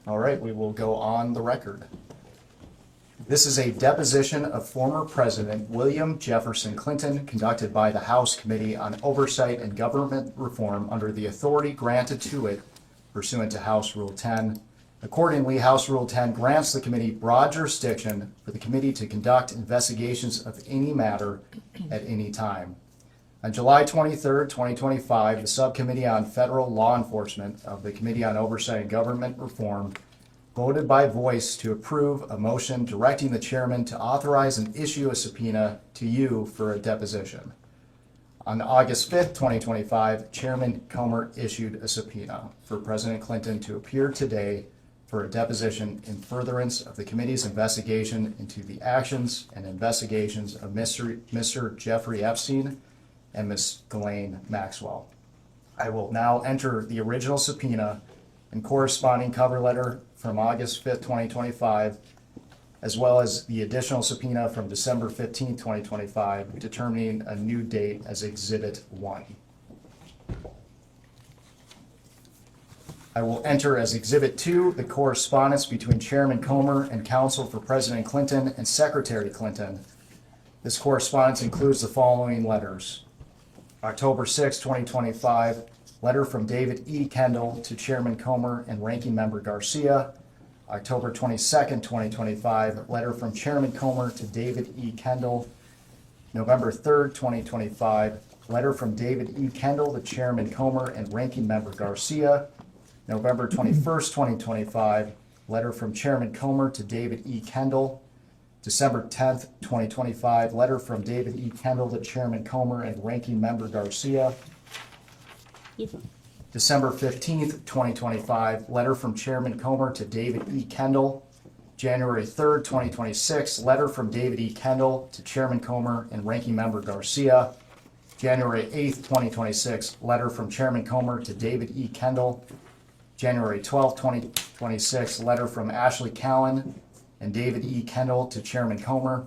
All right, we will go on the record. This is a deposition of former President William Jefferson Clinton conducted by the House Committee on Oversight and Government Reform under the authority granted to it pursuant to House Rule 10. Accordingly, House Rule 10 grants the committee broad jurisdiction for the committee to conduct investigations of any matter at any time. On July 23, 2025, the Subcommittee on Federal Law Enforcement of the Committee on Oversight and Government Reform voted by voice to approve a motion directing the chairman to authorize and issue a subpoena to you for a deposition. On August 5th, 2025, Chairman Comer issued a subpoena for President Clinton to appear today for a deposition in furtherance of the committee's investigation into the actions and investigations of Mr. Jeffrey Epstein and Ms. Ghislaine Maxwell. I will now enter the original subpoena and corresponding cover letter from August 5th, 2025, as well as the additional subpoena from December 15th, 2025, determining a new date as Exhibit 1. I will enter as Exhibit 2 the correspondence between Chairman Comer and counsel for President Clinton and Secretary Clinton. This correspondence includes the following letters. October 6, 2025, letter from David E. Kendall to Chairman Comer and Ranking Member Garcia. October 22nd, 2025, letter from Chairman Comer to David E. Kendall. November 3rd, 2025, letter from David E. Kendall to Chairman Comer and Ranking Member Garcia. November 21st, 2025, letter from Chairman Comer to David E. Kendall. December 10th, 2025, letter from David E. Kendall to Chairman Comer and Ranking Member Garcia. December 15th, 2025, letter from Chairman Comer to David E. Kendall. January 3rd, 2026, letter from David E. Kendall to Chairman Comer and Ranking Member Garcia. January 8th, 2026, letter from Chairman Comer to David E. Kendall. January 12th, 2026, letter from Ashley Cowan and David E. Kendall to Chairman Comer.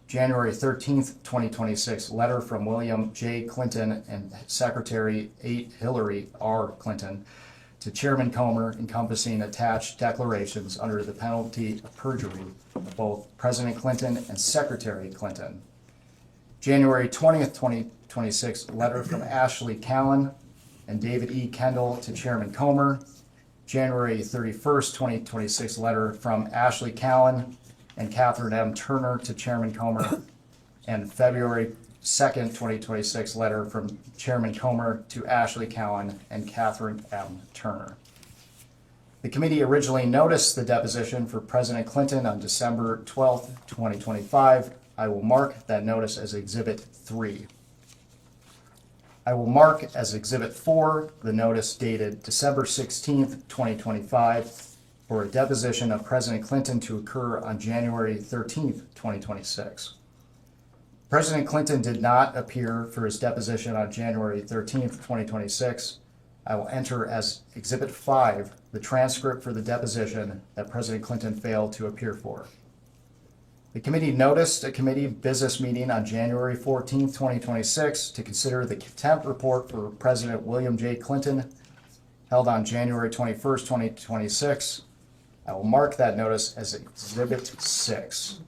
January 13th, 2026, letter from William J. Clinton and Secretary 8 Hillary R. Clinton to Chairman Comer encompassing attached declarations under the penalty of perjury of both President Clinton and Secretary Clinton. January 20th, 2026, letter from Ashley Cowan and David E. Kendall to Chairman Comer. January 31st, 2026, letter from Ashley Cowan and Catherine M. Turner to Chairman Comer, and February 2nd, 2026, letter from Chairman Comer to Ashley Cowan and Catherine M. Turner. The committee originally noticed the deposition for President Clinton on December 12th, 2025. I will mark that notice as Exhibit 3. I will mark as Exhibit 4 the notice dated December 16th, 2025 for a deposition of President Clinton to occur on January 13th, 2026. President Clinton did not appear for his deposition on January 13th, 2026. I will enter as Exhibit 5 the transcript for the deposition that President Clinton failed to appear for. The committee noticed a committee business meeting on January 14th, 2026 to consider the contempt report for President William J. Clinton held on January 21st, 2026. I will mark that notice as Exhibit 6.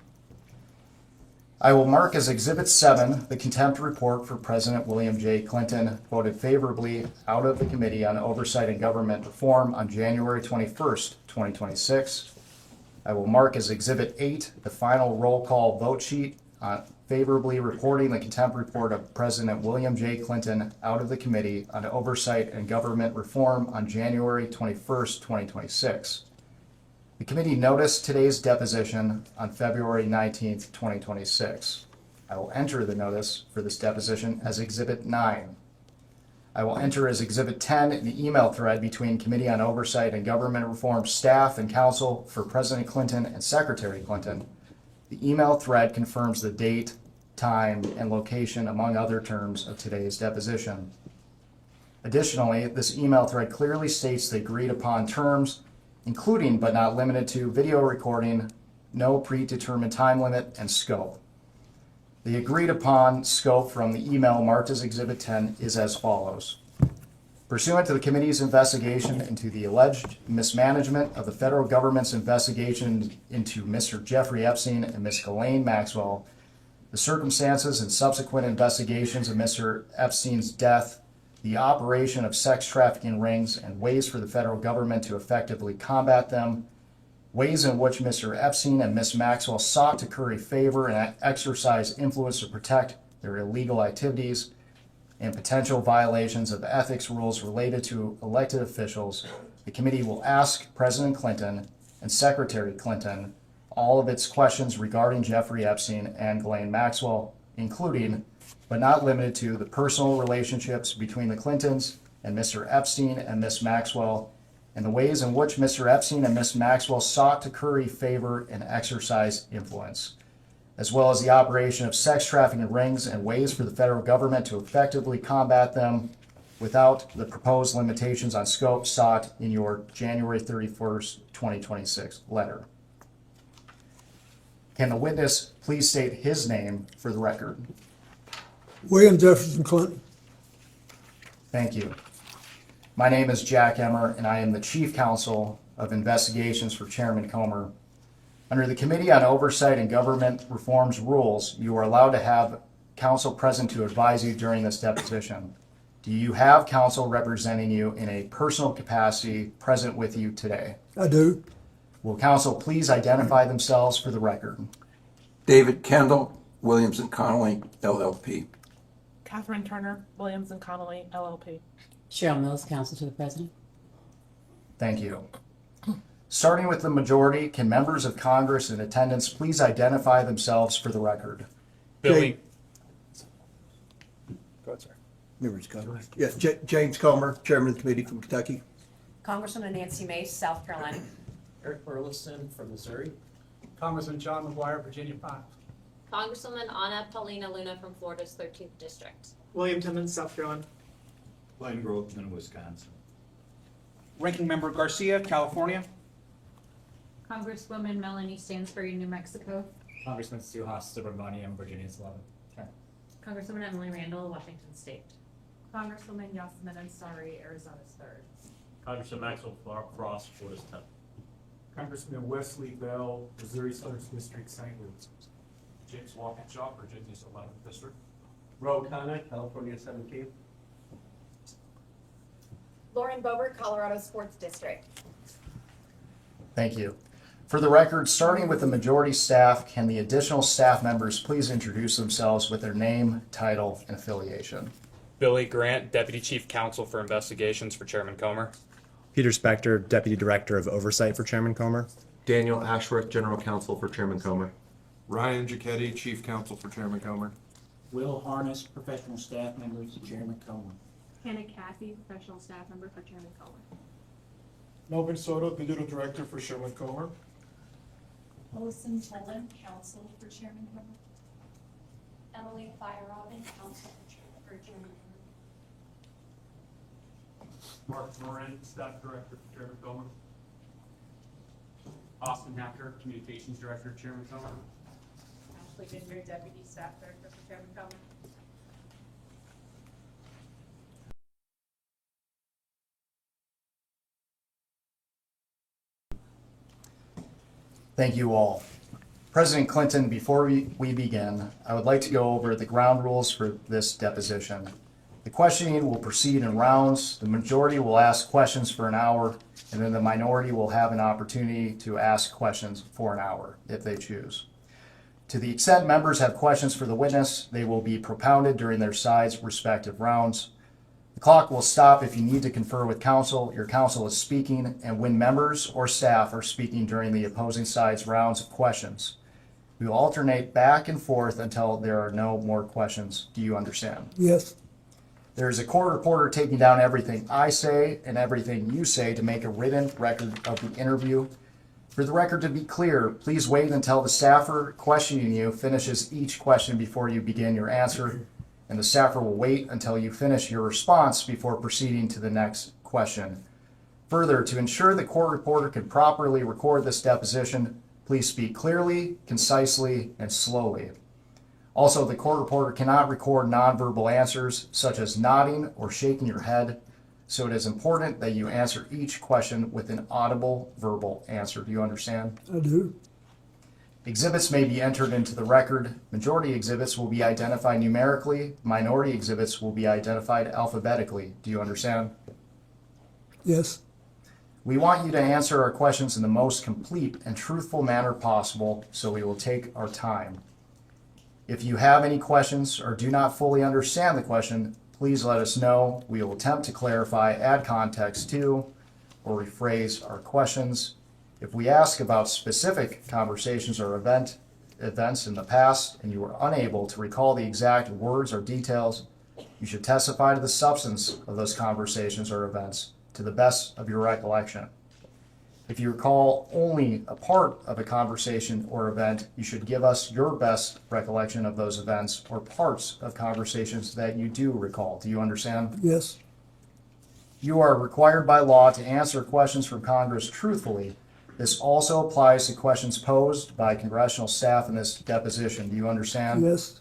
I will mark as Exhibit 7 the contempt report for President William J. Clinton voted favorably out of the Committee on Oversight and Government Reform on January 21st, 2026. I will mark as Exhibit 8 the final roll call vote sheet on favorably reporting the contempt report of President William J. Clinton out of the Committee on Oversight and Government Reform on January 21st, 2026. The committee noticed today's deposition on February 19th, 2026. I will enter the notice for this deposition as Exhibit 9. I will enter as Exhibit 10 an email thread between Committee on Oversight and Government Reform staff and counsel for President Clinton and Secretary Clinton. The email thread confirms the date, time, and location, among other terms, of today's deposition. Additionally, this email thread clearly states the agreed upon terms, including but not limited to video recording, no predetermined time limit, and scope. The agreed upon scope from the email marked as Exhibit 10 is as follows. Pursuant to the committee's investigation into the alleged mismanagement of the federal government's investigation into Mr. Jeffrey Epstein and Ms. Ghislaine Maxwell, the circumstances and subsequent investigations of Mr. Epstein's death, the operation of sex trafficking rings, and ways for the federal government to effectively combat them, ways in which Mr. Epstein and Ms. Maxwell sought to curry favor and exercise influence to protect their illegal activities, and potential violations of ethics rules related to elected officials, the committee will ask President Clinton and Secretary Clinton all of its questions regarding Jeffrey Epstein and Ghislaine Maxwell, including, but not limited to, the personal relationships between the Clintons and Mr. Epstein and Ms. Maxwell, and the ways in which Mr. Epstein and Ms. Maxwell sought to curry favor and exercise influence, as well as the operation of sex trafficking rings and ways for the federal government to effectively combat them without the proposed limitations on scope sought in your January 31st, 2026 letter. Can the witness please state his name for the record? William Jefferson Clinton. Thank you. My name is Jack Emmer, and I am the Chief Counsel of Investigations for Chairman Comer. Under the Committee on Oversight and Government Reform's rules, you are allowed to have counsel present to advise you during this deposition. Do you have counsel representing you in a personal capacity present with you today? I do. Will counsel please identify themselves for the record? David Kendall, Williams and Connolly, LLP. Catherine Turner, Williams and Connolly, LLP. Cheryl Mills, counsel to the president. Thank you. Starting with the majority, can members of Congress in attendance please identify themselves for the record? Billy. Go ahead, sir. Members, Congress. Yes, James Comer, Chairman of the Committee from Kentucky. Congresswoman Nancy Mace, South Carolina. Eric Burleson from Missouri. Congressman John McGuire, Virginia 5. Congresswoman Anna Paulina Luna from Florida's 13th District. William Timmons, South Carolina. Glenn Grothman, Wisconsin. Ranking Member Garcia, California. Congresswoman Melanie Stansbury, New Mexico. Congressman Suhas Subramaniam, Virginia's 11th. Congresswoman Emily Randall, Washington State. Congresswoman Yasmin Ansari, Arizona's 3rd. Congressman Maxwell Frost, Florida's 10th. Congressman Wesley Bell, Missouri's 1st District, St. Louis. James Walkinshaw, Virginia's 11th District. Ro Khanna, California 17th. Lauren Boebert, Colorado's 4th District. Thank you. For the record, starting with the majority staff, can the additional staff members please introduce themselves with their name, title, and affiliation? Billy Grant, Deputy Chief Counsel for Investigations for Chairman Comer. Peter Spector, Deputy Director of Oversight for Chairman Comer. Daniel Ashworth, General Counsel for Chairman Comer. Ryan Giacchetti, Chief Counsel for Chairman Comer. Will Harness, Professional Staff Member for Chairman Comer. Hannah Cathy, Professional Staff Member for Chairman Comer. Melvin Soto, Digital Director for Chairman Comer. Melissa Tolan, Counsel for Chairman Comer. Emily Feyerabend, Counsel for Chairman Comer. Mark Moran, Staff Director for Chairman Comer. Austin Hacker, Communications Director, Chairman Comer. Ashley Ginger, Deputy Staff Director for Chairman Comer. Thank you all. President Clinton, before we begin, I would like to go over the ground rules for this deposition. The questioning will proceed in rounds. The majority will ask questions for an hour, and then the minority will have an opportunity to ask questions for an hour if they choose. To the extent members have questions for the witness, they will be propounded during their sides' respective rounds. The clock will stop if you need to confer with counsel. Your counsel is speaking, and when members or staff are speaking during the opposing side's rounds of questions. We will alternate back and forth until there are no more questions. Do you understand? Yes. There is a court reporter taking down everything I say and everything you say to make a written record of the interview. For the record to be clear, please wait until the staffer questioning you finishes each question before you begin your answer, and the staffer will wait until you finish your response before proceeding to the next question. Further, to ensure the court reporter can properly record this deposition, please speak clearly, concisely, and slowly. Also, the court reporter cannot record nonverbal answers such as nodding or shaking your head. So it is important that you answer each question with an audible verbal answer. Do you understand? I do. Exhibits may be entered into the record. Majority exhibits will be identified numerically. Minority exhibits will be identified alphabetically. Do you understand? Yes. We want you to answer our questions in the most complete and truthful manner possible, so we will take our time. If you have any questions or do not fully understand the question, please let us know. We will attempt to clarify, add context to, or rephrase our questions. If we ask about specific conversations or events in the past and you are unable to recall the exact words or details, you should testify to the substance of those conversations or events to the best of your recollection. If you recall only a part of a conversation or event, you should give us your best recollection of those events or parts of conversations that you do recall. Do you understand? Yes. You are required by law to answer questions from Congress truthfully. This also applies to questions posed by congressional staff in this deposition. Do you understand? Yes.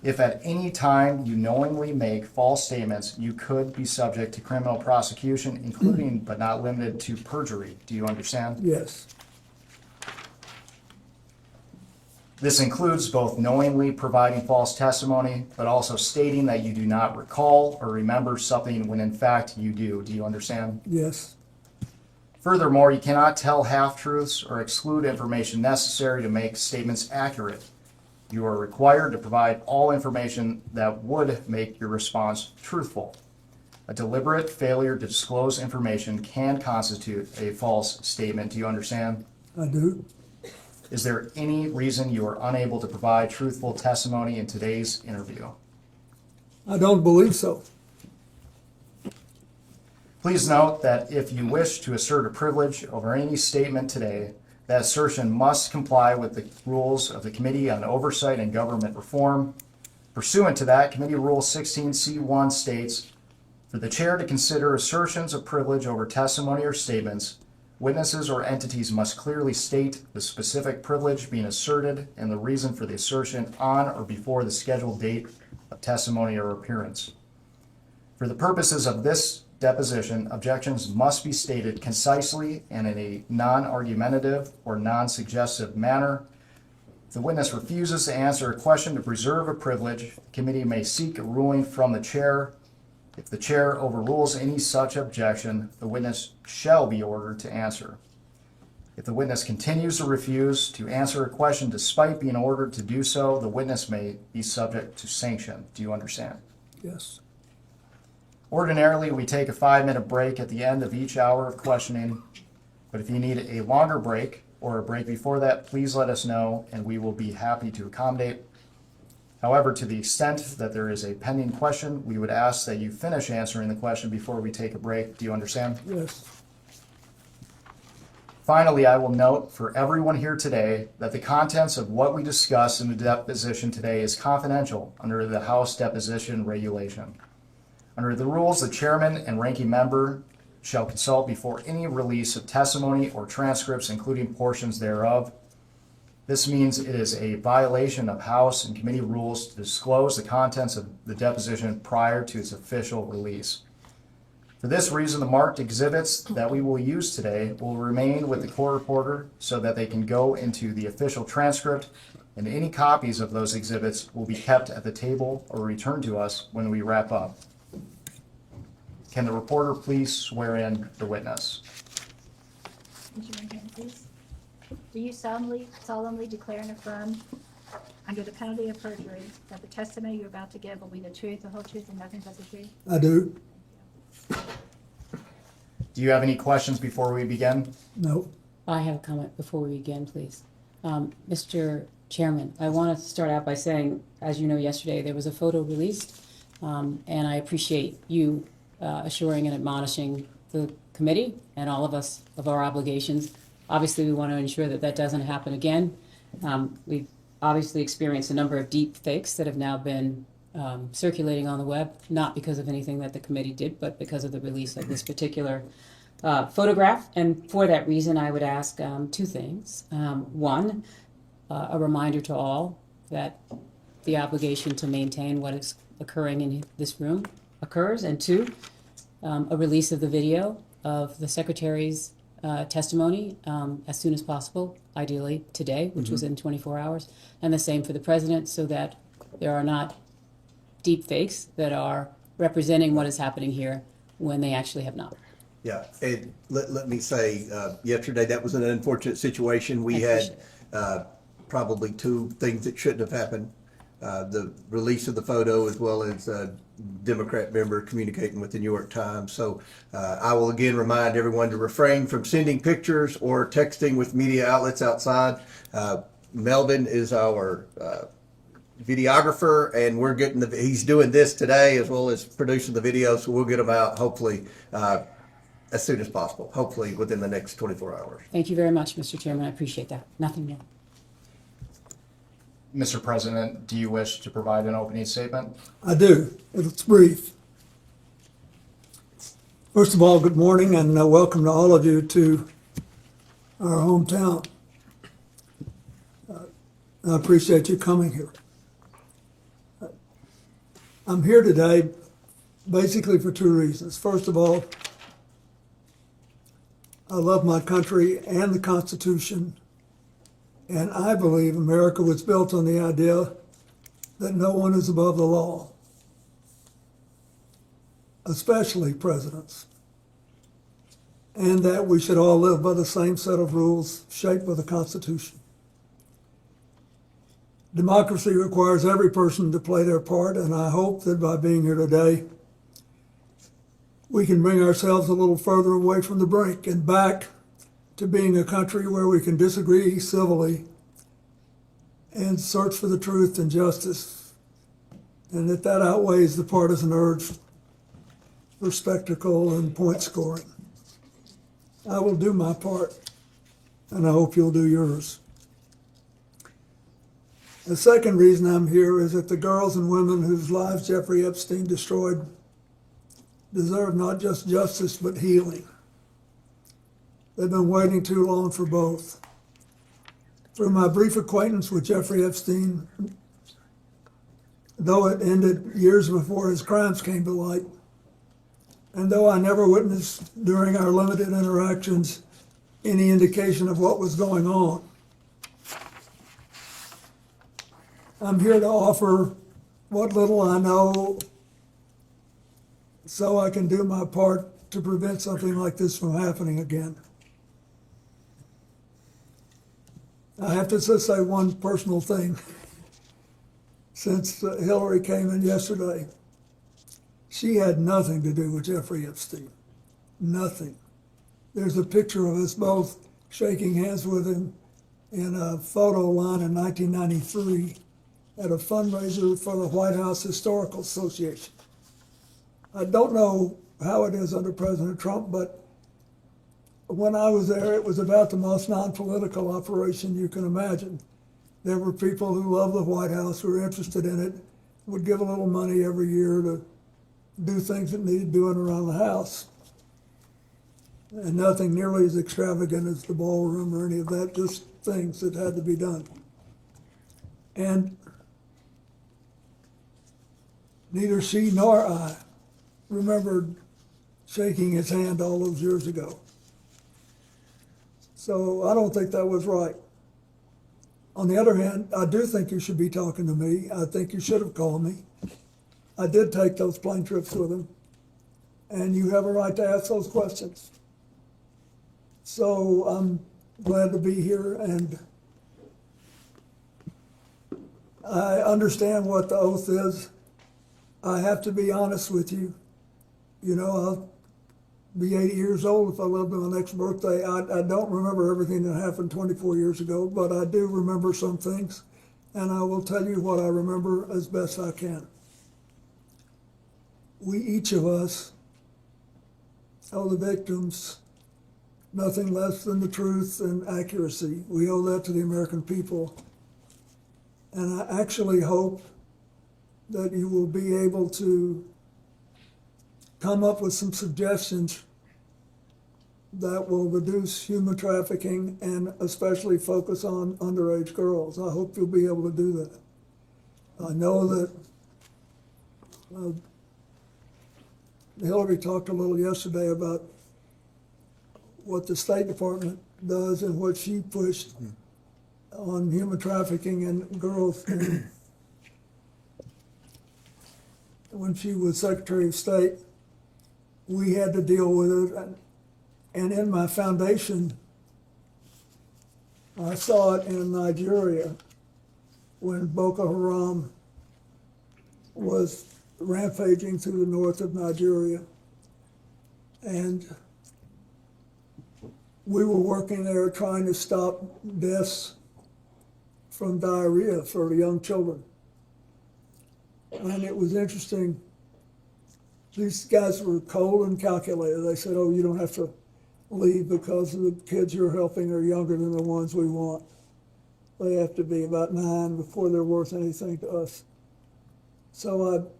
If at any time you knowingly make false statements, you could be subject to criminal prosecution, including but not limited to perjury. Do you understand? Yes. This includes both knowingly providing false testimony, but also stating that you do not recall or remember something when in fact you do. Do you understand? Yes. Furthermore, you cannot tell half-truths or exclude information necessary to make statements accurate. You are required to provide all information that would make your response truthful. A deliberate failure to disclose information can constitute a false statement. Do you understand? I do. Is there any reason you are unable to provide truthful testimony in today's interview? I don't believe so. Please note that if you wish to assert a privilege over any statement today, that assertion must comply with the rules of the Committee on Oversight and Government Reform. Pursuant to that, Committee Rule 16C1 states, for the chair to consider assertions of privilege over testimony or statements, witnesses or entities must clearly state the specific privilege being asserted and the reason for the assertion on or before the scheduled date of testimony or appearance. For the purposes of this deposition, objections must be stated concisely and in a non-argumentative or non-suggestive manner. If the witness refuses to answer a question to preserve a privilege, the committee may seek a ruling from the chair. If the chair overrules any such objection, the witness shall be ordered to answer. If the witness continues to refuse to answer a question despite being ordered to do so, the witness may be subject to sanction. Do you understand? Yes. Ordinarily, we take a 5-minute break at the end of each hour of questioning, but if you need a longer break or a break before that, please let us know and we will be happy to accommodate. However, to the extent that there is a pending question, we would ask that you finish answering the question before we take a break. Do you understand? Yes. Finally, I will note for everyone here today that the contents of what we discuss in the deposition today is confidential under the House Deposition Regulation. Under the rules, the chairman and ranking member shall consult before any release of testimony or transcripts, including portions thereof. This means it is a violation of House and committee rules to disclose the contents of the deposition prior to its official release. For this reason, the marked exhibits that we will use today will remain with the court reporter so that they can go into the official transcript, and any copies of those exhibits will be kept at the table or returned to us when we wrap up. Can the reporter please swear in the witness? Raise your right hand, please. Do you solemnly declare and affirm, under the penalty of perjury, that the testimony you're about to give will be the truth, the whole truth, and nothing but the truth? I do. Do you have any questions before we begin? No. I have a comment before we begin, please. Mr. Chairman, I want to start out by saying, as you know, yesterday there was a photo released, and I appreciate you assuring and admonishing the committee and all of us of our obligations. Obviously, we want to ensure that that doesn't happen again. We've obviously experienced a number of deep fakes that have now been circulating on the web, not because of anything that the committee did, but because of the release of this particular photograph. And for that reason, I would ask two things. One, a reminder to all that the obligation to maintain what is occurring in this room occurs. And two, a release of the video of the secretary's testimony as soon as possible, ideally today, which was in 24 hours, and the same for the president, so that there are not deep fakes that are representing what is happening here when they actually have not. Yeah, and let me say, yesterday, that was an unfortunate situation. We had probably two things that shouldn't have happened. The release of the photo, as well as a Democrat member communicating with the New York Times. So I will again remind everyone to refrain from sending pictures or texting with media outlets outside. Melvin is our videographer, and we're getting he's doing this today as well as producing the video, so we'll get them out hopefully as soon as possible, hopefully within the next 24 hours. Thank you very much, Mr. Chairman. I appreciate that. Nothing more. Mr. President, do you wish to provide an opening statement? I do. It's brief. First of all, good morning and welcome to all of you to our hometown. I appreciate you coming here. I'm here today basically for two reasons. First of all, I love my country and the Constitution, and I believe America was built on the idea that no one is above the law, especially presidents, and that we should all live by the same set of rules shaped by the Constitution. Democracy requires every person to play their part, and I hope that by being here today, we can bring ourselves a little further away from the brink and back to being a country where we can disagree civilly and search for the truth and justice, and that outweighs the partisan urge for spectacle and point scoring. I will do my part, and I hope you'll do yours. The second reason I'm here is that the girls and women whose lives Jeffrey Epstein destroyed deserve not just justice, but healing. They've been waiting too long for both. Through my brief acquaintance with Jeffrey Epstein, though it ended years before his crimes came to light, and though I never witnessed during our limited interactions any indication of what was going on, I'm here to offer what little I know so I can do my part to prevent something like this from happening again. I have to just say one personal thing. Since Hillary came in yesterday, she had nothing to do with Jeffrey Epstein. Nothing. There's a picture of us both shaking hands with him in a photo line in 1993 at a fundraiser for the White House Historical Association. I don't know how it is under President Trump, but when I was there, it was about the most non-political operation you can imagine. There were people who loved the White House, who were interested in it, would give a little money every year to do things that needed doing around the house. And nothing nearly as extravagant as the ballroom or any of that, just things that had to be done. And neither she nor I remembered shaking his hand all those years ago. So I don't think that was right. On the other hand, I do think you should be talking to me. I think you should have called me. I did take those plane trips with him, and you have a right to ask those questions. So I'm glad to be here, and I understand what the oath is. I have to be honest with you. You know, I'll be 80 years old if I live to my next birthday. I don't remember everything that happened 24 years ago, but I do remember some things, and I will tell you what I remember as best I can. We, each of us, owe the victims nothing less than the truth and accuracy. We owe that to the American people. And I actually hope that you will be able to come up with some suggestions that will reduce human trafficking and especially focus on underage girls. I hope you'll be able to do that. I know that Hillary talked a little yesterday about what the State Department does and what she pushed on human trafficking and girls. And when she was Secretary of State, we had to deal with it. And in my foundation, I saw it in Nigeria when Boko Haram was rampaging through the north of Nigeria. And we were working there trying to stop deaths from diarrhea for young children. And it was interesting. These guys were cold and calculated. They said, oh, you don't have to leave because the kids you're helping are younger than the ones we want. They have to be about 9 before they're worth anything to us. So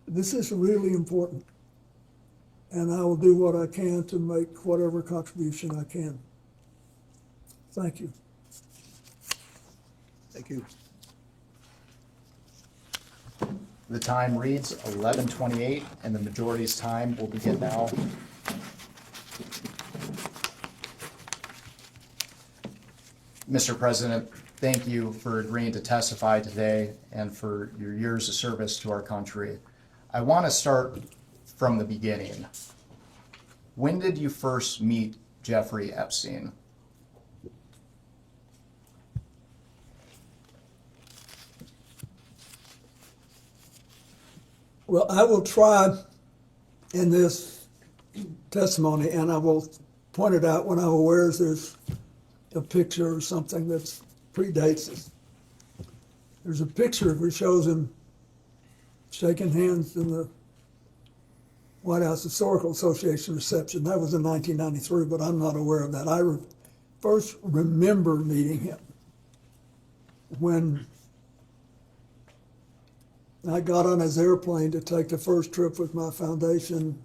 this is really important. And I will do what I can to make whatever contribution I can. Thank you. Thank you. The time reads 11:28, and the majority's time will begin now. Mr. President, thank you for agreeing to testify today and for your years of service to our country. I want to start from the beginning. When did you first meet Jeffrey Epstein? Well, I will try in this testimony, and I will point it out when I'm aware there's a picture or something that predates it. There's a picture which shows him shaking hands in the White House Historical Association reception. That was in 1993, but I'm not aware of that. I first remember meeting him when I got on his airplane to take the first trip with my foundation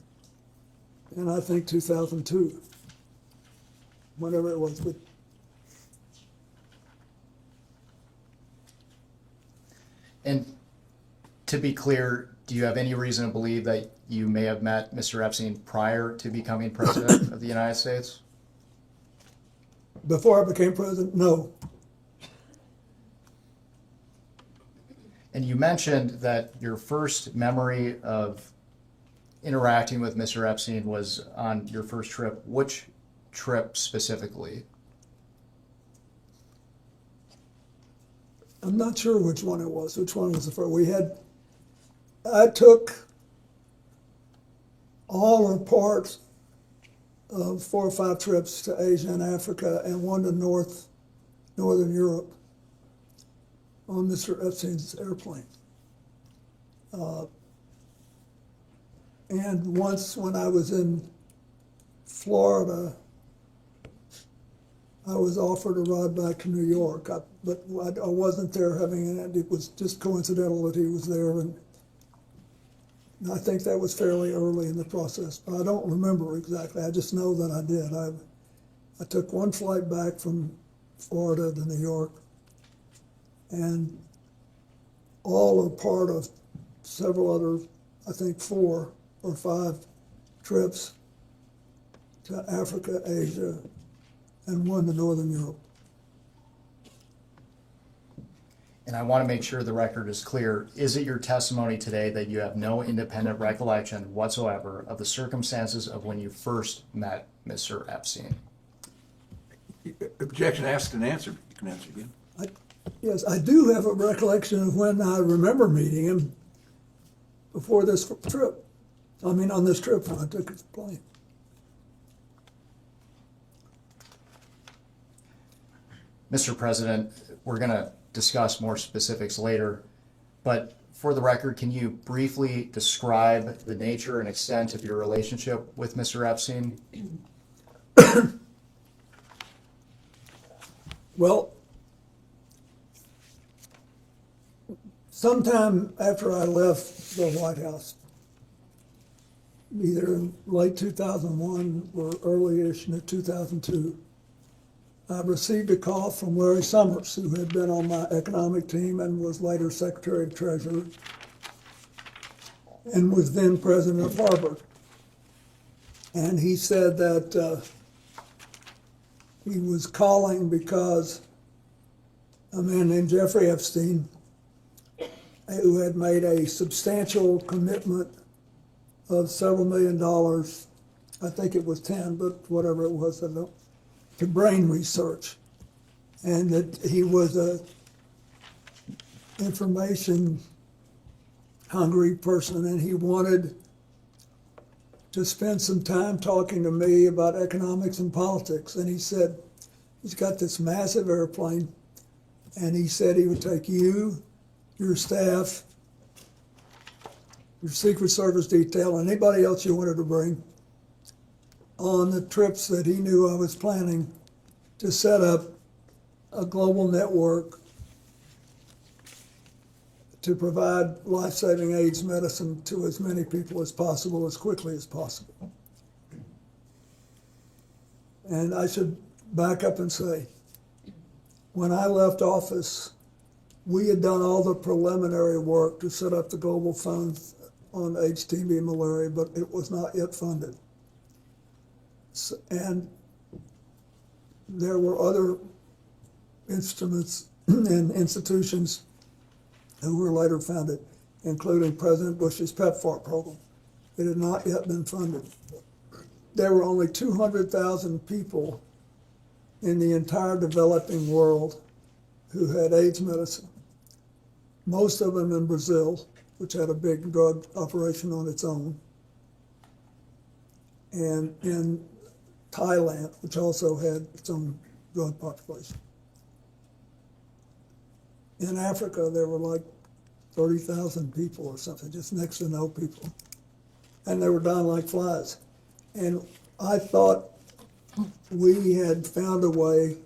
in, I think, 2002, whenever it was. And to be clear, do you have any reason to believe that you may have met Mr. Epstein prior to becoming president of the United States? Before I became president, no. And you mentioned that your first memory of interacting with Mr. Epstein was on your first trip. Which trip specifically? I'm not sure which one it was. Which one was the first? I took all or parts of 4 or 5 trips to Asia and Africa and one to Northern Europe on Mr. Epstein's airplane. And once when I was in Florida, I was offered a ride back to New York, but I wasn't there having it. It was just coincidental that he was there, and I think that was fairly early in the process, but I don't remember exactly. I just know that I did. I took one flight back from Florida to New York, and all are part of several other, I think 4 or 5 trips to Africa, Asia, and one to Northern Europe. And I want to make sure the record is clear. Is it your testimony today that you have no independent recollection whatsoever of the circumstances of when you first met Mr. Epstein? Objection asked and answered. You can answer again. Yes, I do have a recollection of when I remember meeting him before this trip. I mean, on this trip when I took his plane. Mr. President, we're going to discuss more specifics later, but for the record, can you briefly describe the nature and extent of your relationship with Mr. Epstein? Well, sometime after I left the White House, either in late 2001 or early-ish in 2002, I received a call from Larry Summers, who had been on my economic team and was later Secretary of Treasury. and was then president of Harvard. And he said that he was calling because a man named Jeffrey Epstein, who had made a substantial commitment of several $1 million, I think it was 10, but whatever it was, I don't, to brain research. And that he was a information hungry person, and he wanted to spend some time talking to me about economics and politics. And he said, he's got this massive airplane, and he said he would take you, your staff, your Secret Service detail, and anybody else you wanted to bring on the trips that he knew I was planning to set up a global network to provide life-saving AIDS medicine to as many people as possible, as quickly as possible. And I should back up and say, when I left office, we had done all the preliminary work to set up the global fund on AIDS, TB, and malaria, but it was not yet funded. And there were other instruments and institutions who were later founded, including President Bush's PEPFAR program. It had not yet been funded. There were only 200,000 people in the entire developing world who had AIDS medicine, most of them in Brazil, which had a big drug operation on its own, and in Thailand, which also had its own drug population. In Africa, there were like 30,000 people or something, just next to no people. And they were dying like flies. And I thought we had found a way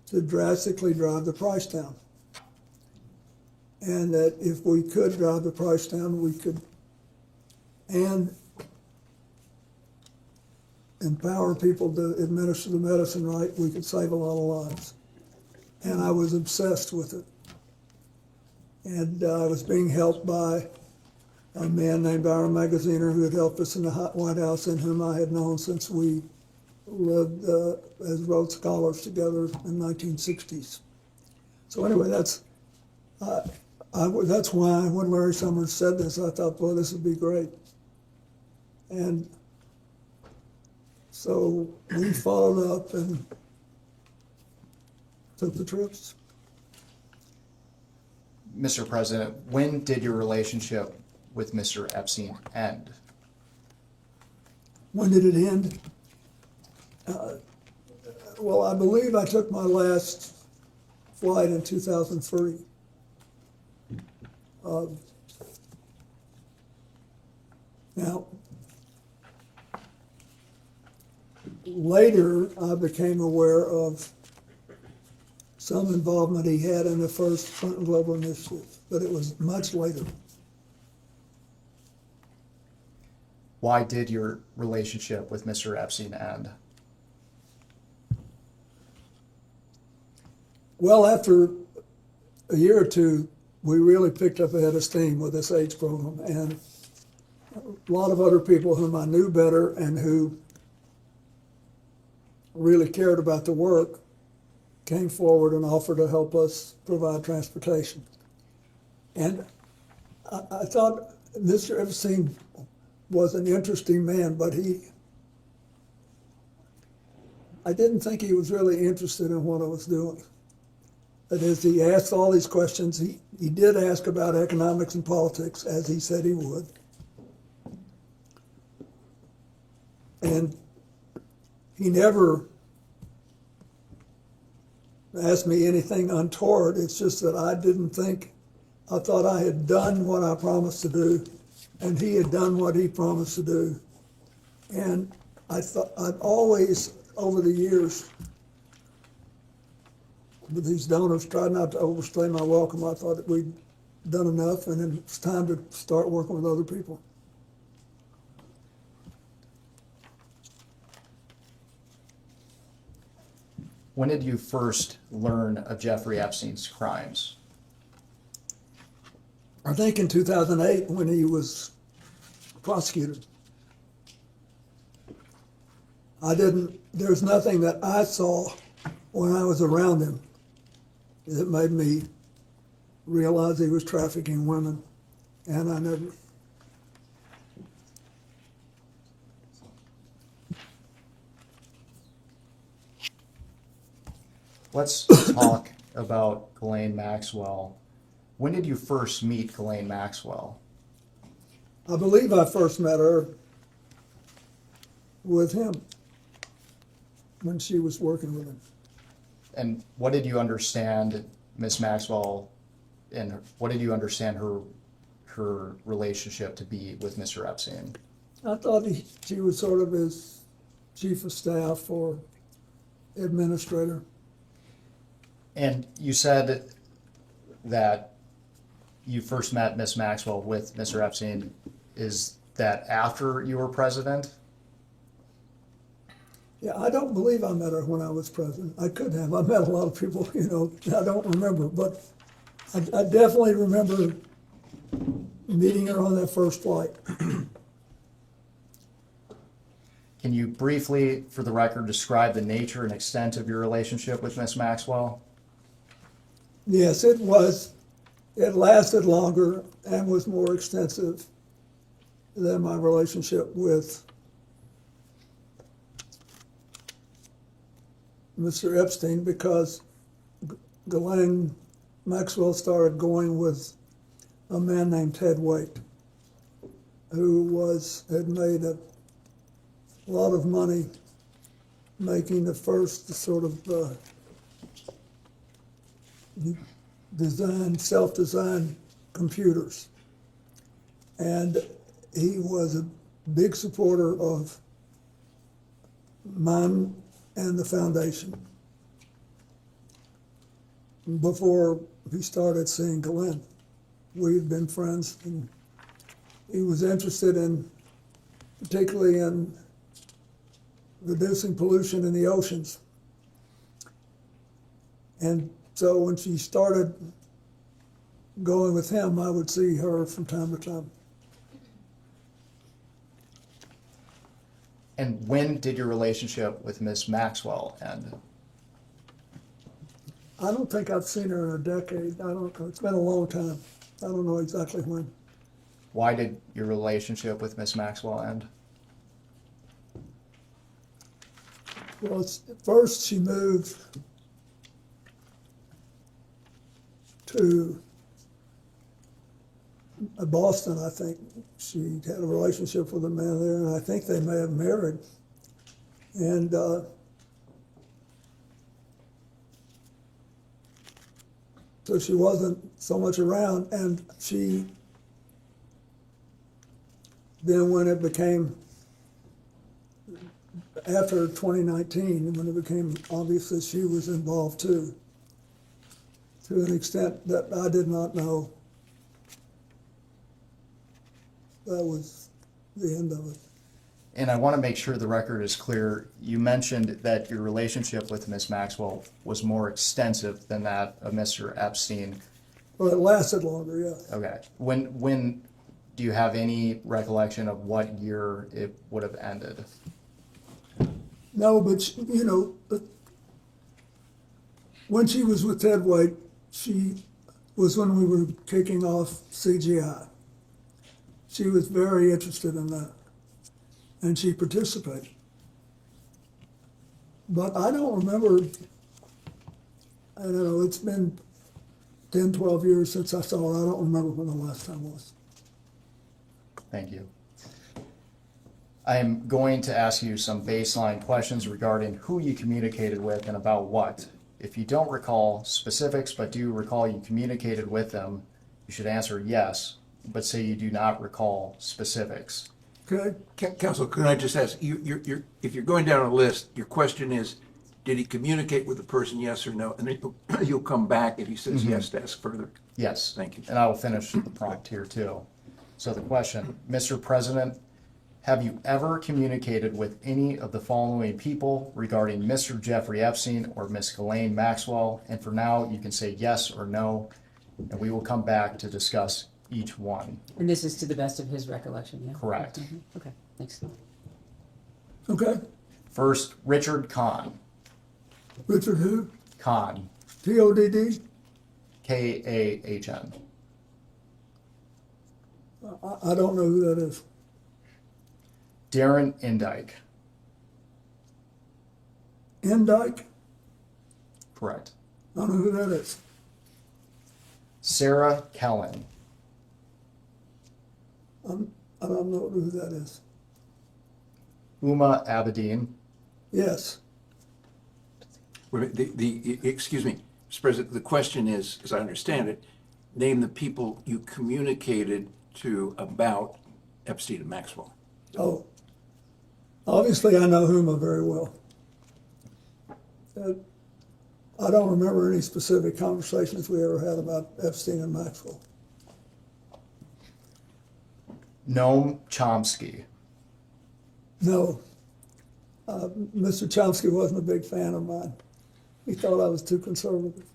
to drastically drive the price down. And that if we could drive the price down, we could, and empower people to administer the medicine right, we could save a lot of lives. And I was obsessed with it. And I was being helped by a man named Byron Magaziner, who had helped us in the White House, and whom I had known since we lived as Rhodes Scholars together in the 1960s. So anyway, that's why when Larry Summers said this, I thought, boy, this would be great. And so we followed up and took the trips. Mr. President, when did your relationship with Mr. Epstein end? When did it end? Well, I believe I took my last flight in 2003. Now, later I became aware of some involvement he had in the first Clinton Global Initiative, but it was much later. Why did your relationship with Mr. Epstein end? Well, after a year or two, we really picked up a head of steam with this AIDS program, and a lot of other people whom I knew better and who really cared about the work came forward and offered to help us provide transportation. And I thought Mr. Epstein was an interesting man, but I didn't think he was really interested in what I was doing. That is, he asked all these questions. He did ask about economics and politics, as he said he would. And he never asked me anything untoward. It's just that I thought I had done what I promised to do, and he had done what he promised to do. And I thought I'd always, over the years, with these donors, tried not to overstay my welcome. I thought that we'd done enough, and then it's time to start working with other people. When did you first learn of Jeffrey Epstein's crimes? I think in 2008 when he was prosecuted. There's nothing that I saw when I was around him that made me realize he was trafficking women, and I never. Let's talk about Ghislaine Maxwell. When did you first meet Ghislaine Maxwell? I believe I first met her with him when she was working with him. And what did you understand Miss Maxwell, and what did you understand her relationship to be with Mr. Epstein? I thought she was sort of his chief of staff or administrator. And you said that you first met Miss Maxwell with Mr. Epstein. Is that after you were president? Yeah, I don't believe I met her when I was president. I could have. I met a lot of people, I don't remember, but I definitely remember meeting her on that first flight. Can you briefly, for the record, describe the nature and extent of your relationship with Miss Maxwell? Yes, it was. It lasted longer and was more extensive than my relationship with Mr. Epstein, because Ghislaine Maxwell started going with a man named Ted Waite, who had made a lot of money making the first sort of self-designed computers. And he was a big supporter of mine and the foundation before he started seeing Ghislaine. We've been friends, and he was interested particularly in reducing pollution in the oceans. And so when she started going with him, I would see her from time to time. And when did your relationship with Miss Maxwell end? I don't think I've seen her in a decade. I don't know. It's been a long time. I don't know exactly when. Why did your relationship with Miss Maxwell end? Well, first she moved to Boston, I think. She had a relationship with a man there, and I think they may have married. And so she wasn't so much around, and then when it became, after 2019, when it became obvious that she was involved too, to an extent that I did not know, that was the end of it. And I want to make sure the record is clear. You mentioned that your relationship with Miss Maxwell was more extensive than that of Mr. Epstein. Well, it lasted longer, yeah. Okay. When do you have any recollection of what year it would have ended? No, but when she was with Ted Waite, she was when we were kicking off CGI. She was very interested in that, and she participated. But I don't remember, I don't know, it's been 10, 12 years since I saw her. I don't remember when the last time was. Thank you. I am going to ask you some baseline questions regarding who you communicated with and about what. If you don't recall specifics but do recall you communicated with them, you should answer yes, but say you do not recall specifics. Okay. Counsel, can I just ask, if you're going down a list, your question is, did he communicate with the person, yes or no? And then you'll come back if he says yes to ask further. Yes. Thank you. And I will finish the prompt here too. So the question, Mr. President, have you ever communicated with any of the following people regarding Mr. Jeffrey Epstein or Miss Ghislaine Maxwell? And for now, you can say yes or no, and we will come back to discuss each one. And this is to the best of his recollection, yeah? Correct. Mhm. Okay, thanks. Okay, First, Richard Kahn. Richard who? Kahn, T-O-D-D? K-A-H-N. I don't know who that is. Darren Indike. Indike? Correct. I don't know who that is. Sarah Kellen. I don't know who that is. Uma Abedin. Yes. Wait a minute, excuse me, Mr. President, the question is, as I understand it, name the people you communicated to about Epstein and Maxwell. Oh, obviously I know Huma very well. I don't remember any specific conversations we ever had about Epstein and Maxwell. Noam Chomsky. No. Mr. Chomsky wasn't a big fan of mine. He thought I was too conservative.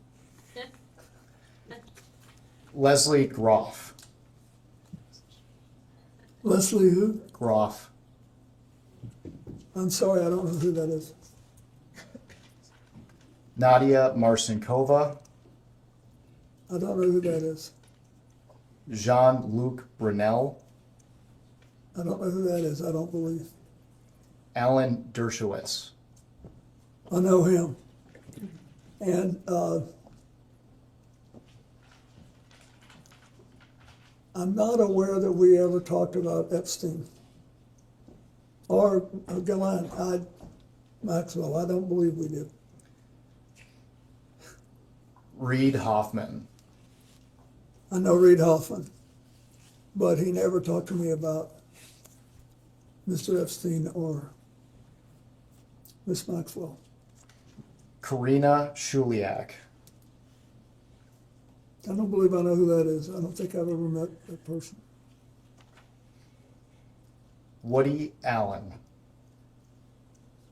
Leslie Groff. Leslie who? Groff. I'm sorry, I don't know who that is. Nadia Marcinkova. I don't know who that is. Jean-Luc Brunel. I don't know who that is, I don't believe. Alan Dershowitz. I know him. And I'm not aware that we ever talked about Epstein or Ghislaine Maxwell. I don't believe we did. Reed Hoffman. I know Reed Hoffman, but he never talked to me about Mr. Epstein or Miss Maxwell. Karina Shuliak. I don't believe I know who that is. I don't think I've ever met that person. Woody Allen.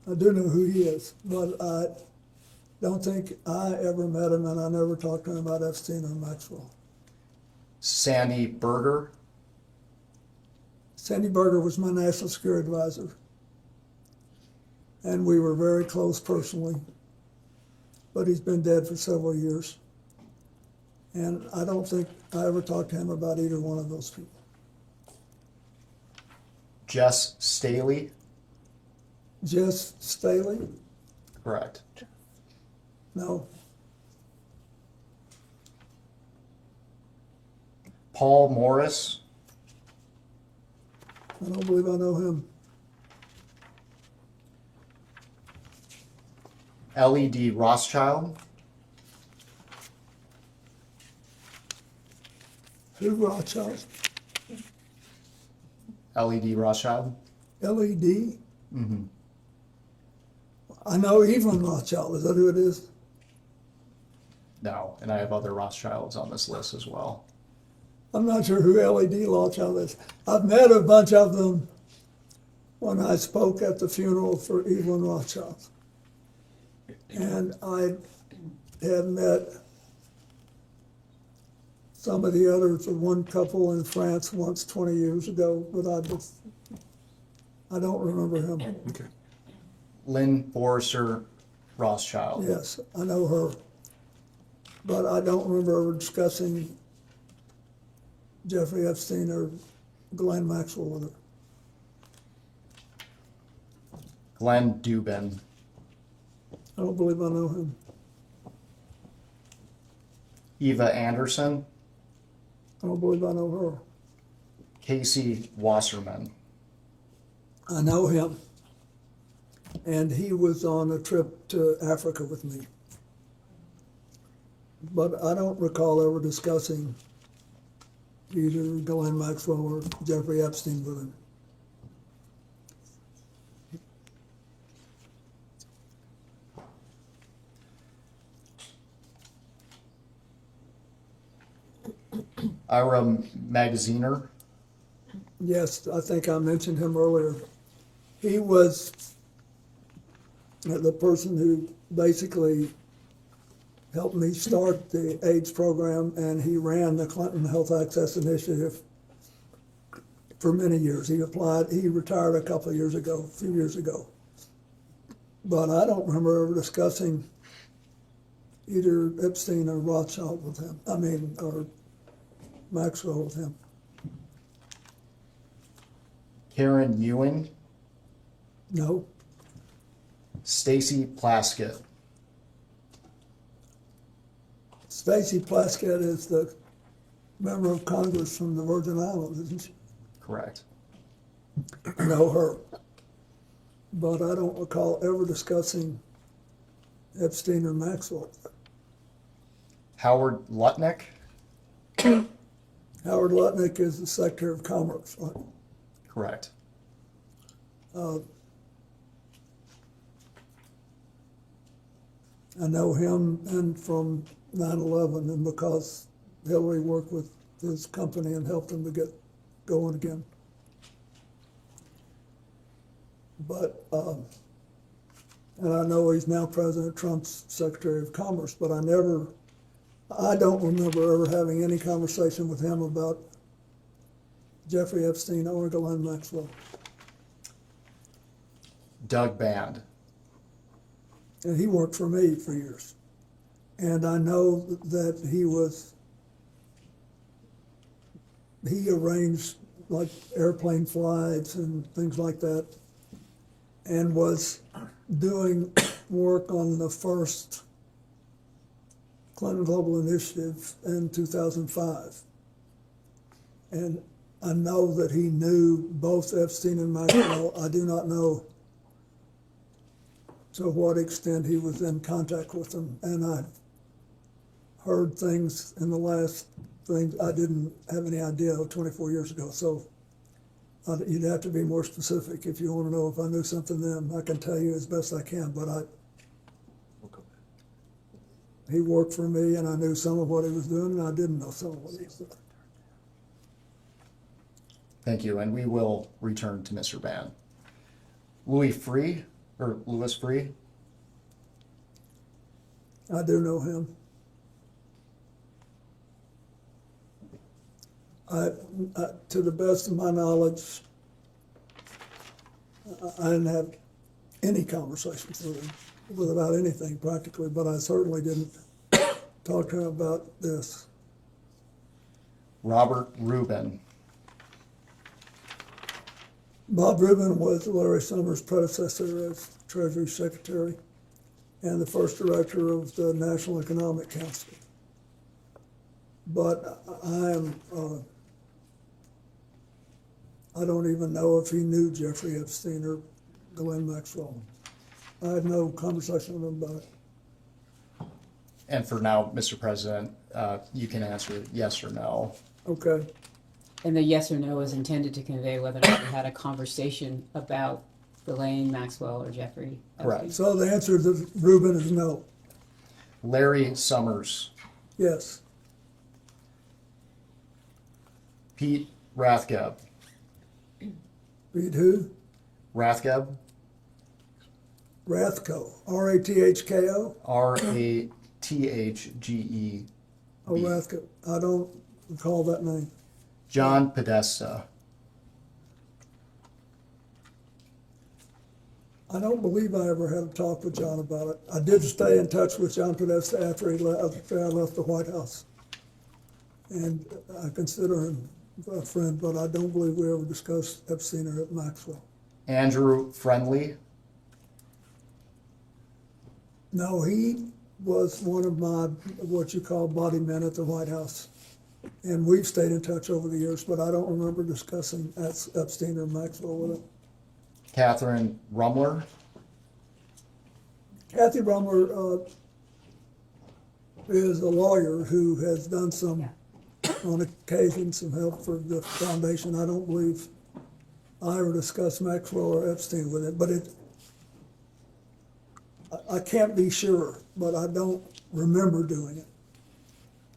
I do know who he is, but I don't think I ever met him, and I never talked to him about Epstein or Maxwell. Sandy Berger. Sandy Berger was my national security advisor, and we were very close personally, but he's been dead for several years. And I don't think I ever talked to him about either one of those people. Jess Staley. Jess Staley? Correct. No. Paul Morris. I don't believe I know him. LED Rothschild. Who Rothschild? LED Rothschild. LED? Mm-hmm. I know Evelyn Rothschild. Is that who it is? No, and I have other Rothschilds on this list as well. I'm not sure who LED Rothschild is. I've met a bunch of them when I spoke at the funeral for Evelyn Rothschild. And I had met some of the others, one couple in France once 20 years ago, but I don't remember him. Okay. Lynn Borser Rothschild. Yes, I know her, but I don't remember ever discussing Jeffrey Epstein or Ghislaine Maxwell with her. Glenn Dubin. I don't believe I know him. Eva Anderson. I don't believe I know her. Casey Wasserman. I know him. And he was on a trip to Africa with me. But I don't recall ever discussing either Ghislaine Maxwell or Jeffrey Epstein with him. Ira Magaziner. Yes, I think I mentioned him earlier. He was the person who basically helped me start the AIDS program, and he ran the Clinton Health Access Initiative for many years. He retired a couple of years ago, a few years ago. But I don't remember ever discussing either Epstein or Rothschild with him, or Maxwell with him. Karen Ewing, No. Stacy Plaskett, Stacy Plaskett is the member of Congress from the Virgin Islands, isn't she? correct. I know her. But I don't recall ever discussing Epstein or Maxwell. Howard Lutnick, Howard Lutnick is the Secretary of Commerce, right? correct. I know him and from 9/11, and because Hillary worked with his company and helped him to get going again. But, and I know he's now President Trump's Secretary of Commerce, but I don't remember ever having any conversation with him about Jeffrey Epstein or Ghislaine Maxwell. Doug Band, And he worked for me for years. And I know that he arranged like airplane flights and things like that, and was doing work on the first Clinton Global Initiative in 2005. And I know that he knew both Epstein and Maxwell. I do not know to what extent he was in contact with them. And I heard things in the last things I didn't have any idea 24 years ago. So you'd have to be more specific if you want to know if I knew something then. I can tell you as best I can, but he worked for me and I knew some of what he was doing and I didn't know some of what he was doing. thank you, and we will return to Mr. Band. Louis Free. I do know him. To the best of my knowledge, I didn't have any conversations with him about anything practically, but I certainly didn't talk to him about this. Robert Rubin, Bob Rubin was Larry Summers' predecessor as Treasury Secretary and the first director of the National Economic Council. But I don't even know if he knew Jeffrey Epstein or Ghislaine Maxwell. I had no conversation with him about it. and for now, Mr. President, you can answer yes or no. Okay. And the yes or no is intended to convey whether or not you had a conversation about Ghislaine Maxwell or Jeffrey Epstein. Correct. So the answer to Rubin is no. Larry Summers, Yes. Pete Rathgeb, Read who? Rathgeb, Rathko. R-A-T-H-K-O? Rathgeb. Oh, Rathko. I don't recall that name. John Podesta, I don't believe I ever had a talk with John about it. I did stay in touch with John Podesta after I left the White House. And I consider him a friend, but I don't believe we ever discussed Epstein or Maxwell. Andrew Friendly, No, he was one of my, what you call body men at the White House. And we've stayed in touch over the years, but I don't remember discussing Epstein or Maxwell with him. Catherine Rumler, Kathy Rumler is a lawyer who has done some, on occasion, some help for the foundation. I don't believe I ever discussed Maxwell or Epstein with it, but I can't be sure, but I don't remember doing it.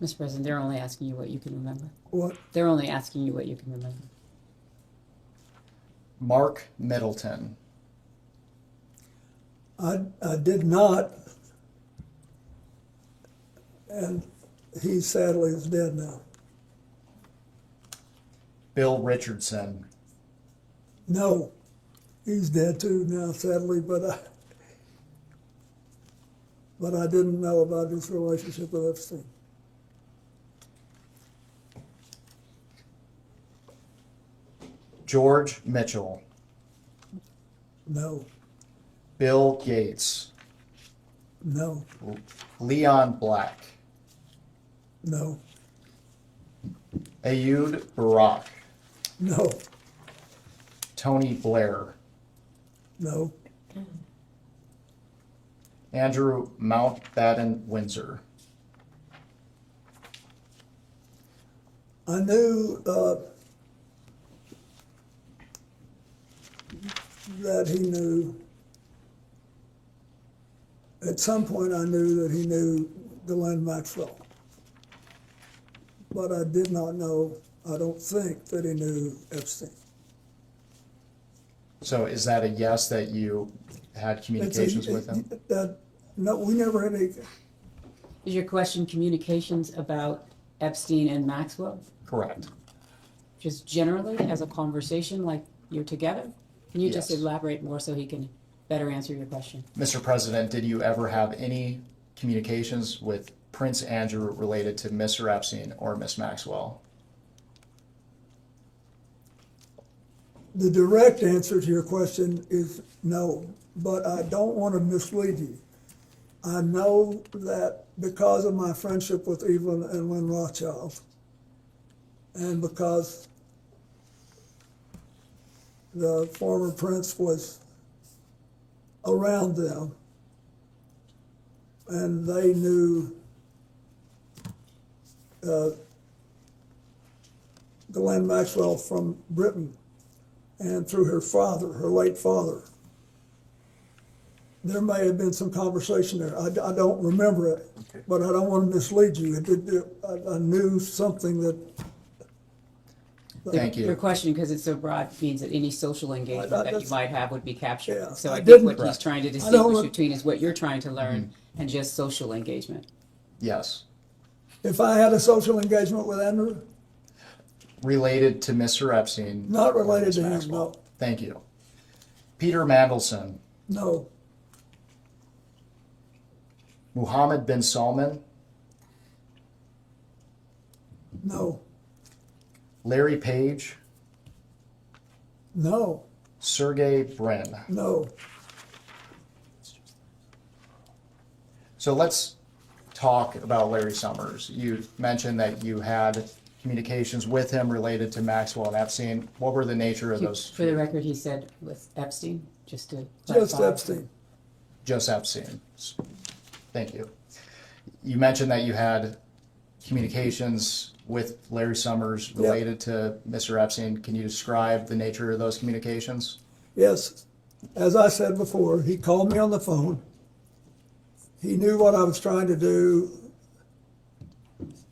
Mr. President, they're only asking you what you can remember. What? They're only asking you what you can remember. Mark Middleton, I did not And he sadly is dead now. Bill Richardson, No, he's dead too now, sadly, but I didn't know about his relationship with Epstein. George Mitchell, No, Bill Gates, no, Leon Black, no, Ayud Barak, no, Tony Blair, no, Andrew Mountbatten Windsor. I knew that he knew, at some point I knew that he knew Ghislaine Maxwell. But I did not know, I don't think, that he knew Epstein. So is that a yes that you had communications with him? No, we never had any, Is your question communications about Epstein and Maxwell? Correct. Just generally as a conversation, like you're together? Can you just Yes. elaborate more so he can better answer your question? Mr. President, did you ever have any communications with Prince Andrew related to Mr. Epstein or Miss Maxwell? the direct answer to your question is no, but I don't want to mislead you. I know that because of my friendship with Evelyn and Lynn Rothschild, and because the former prince was around them, and they knew Ghislaine Maxwell from Britain and through her father, her late father. There may have been some conversation there. I don't remember it, but I don't want to mislead you. I knew something that. Thank you. Your question, because it's so broad, means that any social engagement that you might have would be captured. Yeah, So I I think didn't- what he's trying to I don't distinguish want- between is what you're trying to learn and just social engagement. Yes. If I had a social engagement with Andrew, Related to Mr. Epstein? not or related Miss to him, Maxwell? no, Thank you. Peter Mandelson, no, Mohammed bin Salman, no, Larry Page, no, Sergey Brin. no. So let's talk about Larry Summers. You mentioned that you had communications with him related to Maxwell and Epstein. What were the nature of those? For the record, he said with Epstein, just to Just clarify. Epstein. Just Epstein. Thank you. You mentioned that you had communications with Larry Summers related to Mr. Epstein. Can you describe the nature of those communications? Yes, as I said before, he called me on the phone. He knew what I was trying to do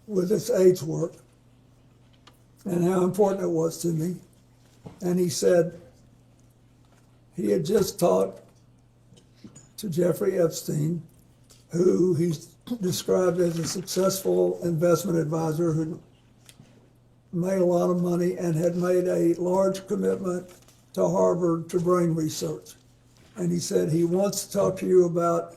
with this AIDS work and how important it was to me. And he said he had just talked to Jeffrey Epstein, who he's described as a successful investment advisor who made a lot of money and had made a large commitment to Harvard to brain research. And he said he wants to talk to you about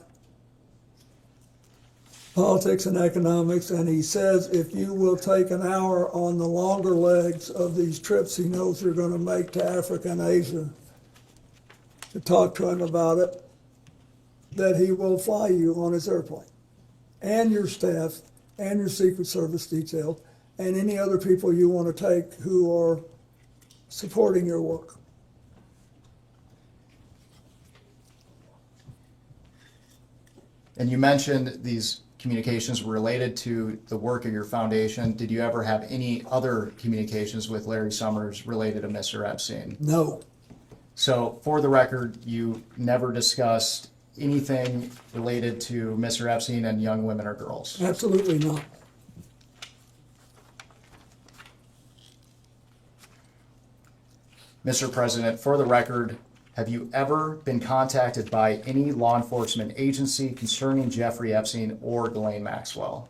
politics and economics, and he says if you will take an hour on the longer legs of these trips he knows you're going to make to Africa and Asia to talk to him about it, that he will fly you on his airplane, and your staff, and your Secret Service detail, and any other people you want to take who are supporting your work. And you mentioned these communications were related to the work of your foundation. Did you ever have any other communications with Larry Summers related to Mr. Epstein? No. So for the record, you never discussed anything related to Mr. Epstein and young women or girls? Absolutely not. Mr. President, for the record, have you ever been contacted by any law enforcement agency concerning Jeffrey Epstein or Ghislaine Maxwell?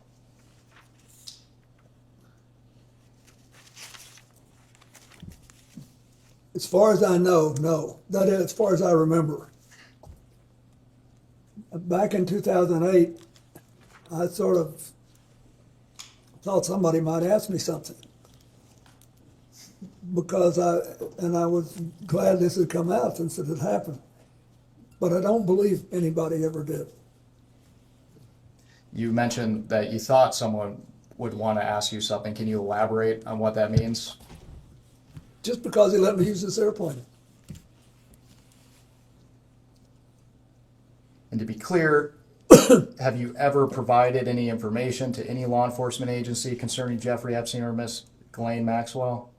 As far as I know, no. That is, as far as I remember. Back in 2008, I sort of thought somebody might ask me something. Because I was glad this had come out since it had happened. But I don't believe anybody ever did. You mentioned that you thought someone would want to ask you something. Can you elaborate on what that means? Just because he let me use this airplane. And to be clear, have you ever provided any information to any law enforcement agency concerning Jeffrey Epstein or Miss Ghislaine Maxwell?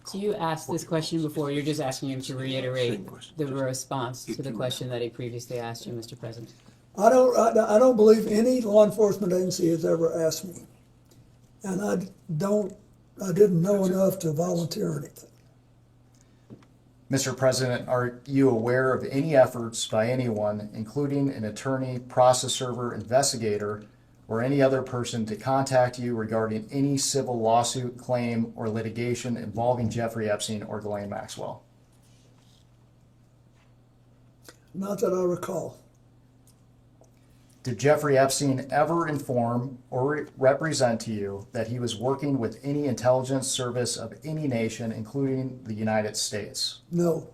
So you asked this question before, you're just asking him to reiterate the response to the question that he previously asked you, Mr. President. I don't believe any law enforcement agency has ever asked me. And I didn't know enough to volunteer anything. Mr. President, are you aware of any efforts by anyone, including an attorney, process server, investigator, or any other person to contact you regarding any civil lawsuit, claim, or litigation involving Jeffrey Epstein or Ghislaine Maxwell? Not that I recall. Did Jeffrey Epstein ever inform or represent to you that he was working with any intelligence service of any nation, including the United States? No.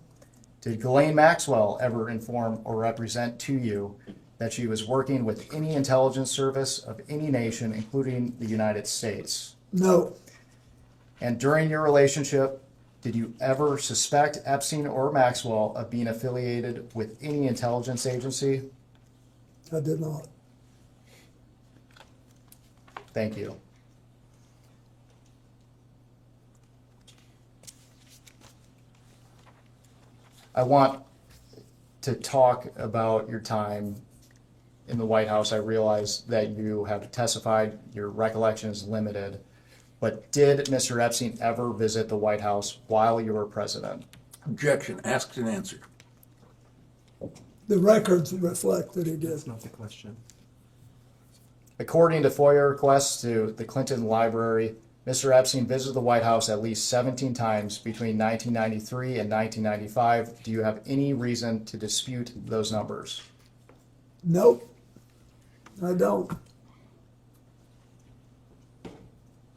Did Ghislaine Maxwell ever inform or represent to you that she was working with any intelligence service of any nation, including the United States? No. And during your relationship, did you ever suspect Epstein or Maxwell of being affiliated with any intelligence agency? I did not. Thank you. I want to talk about your time in the White House. I realize that you have testified, your recollection is limited, but did Mr. Epstein ever visit the White House while you were president? Objection, asked and answered. The records reflect that he did. That's not the question. According to FOIA requests to the Clinton Library, Mr. Epstein visited the White House at least 17 times between 1993 and 1995. Do you have any reason to dispute those numbers? Nope. I don't.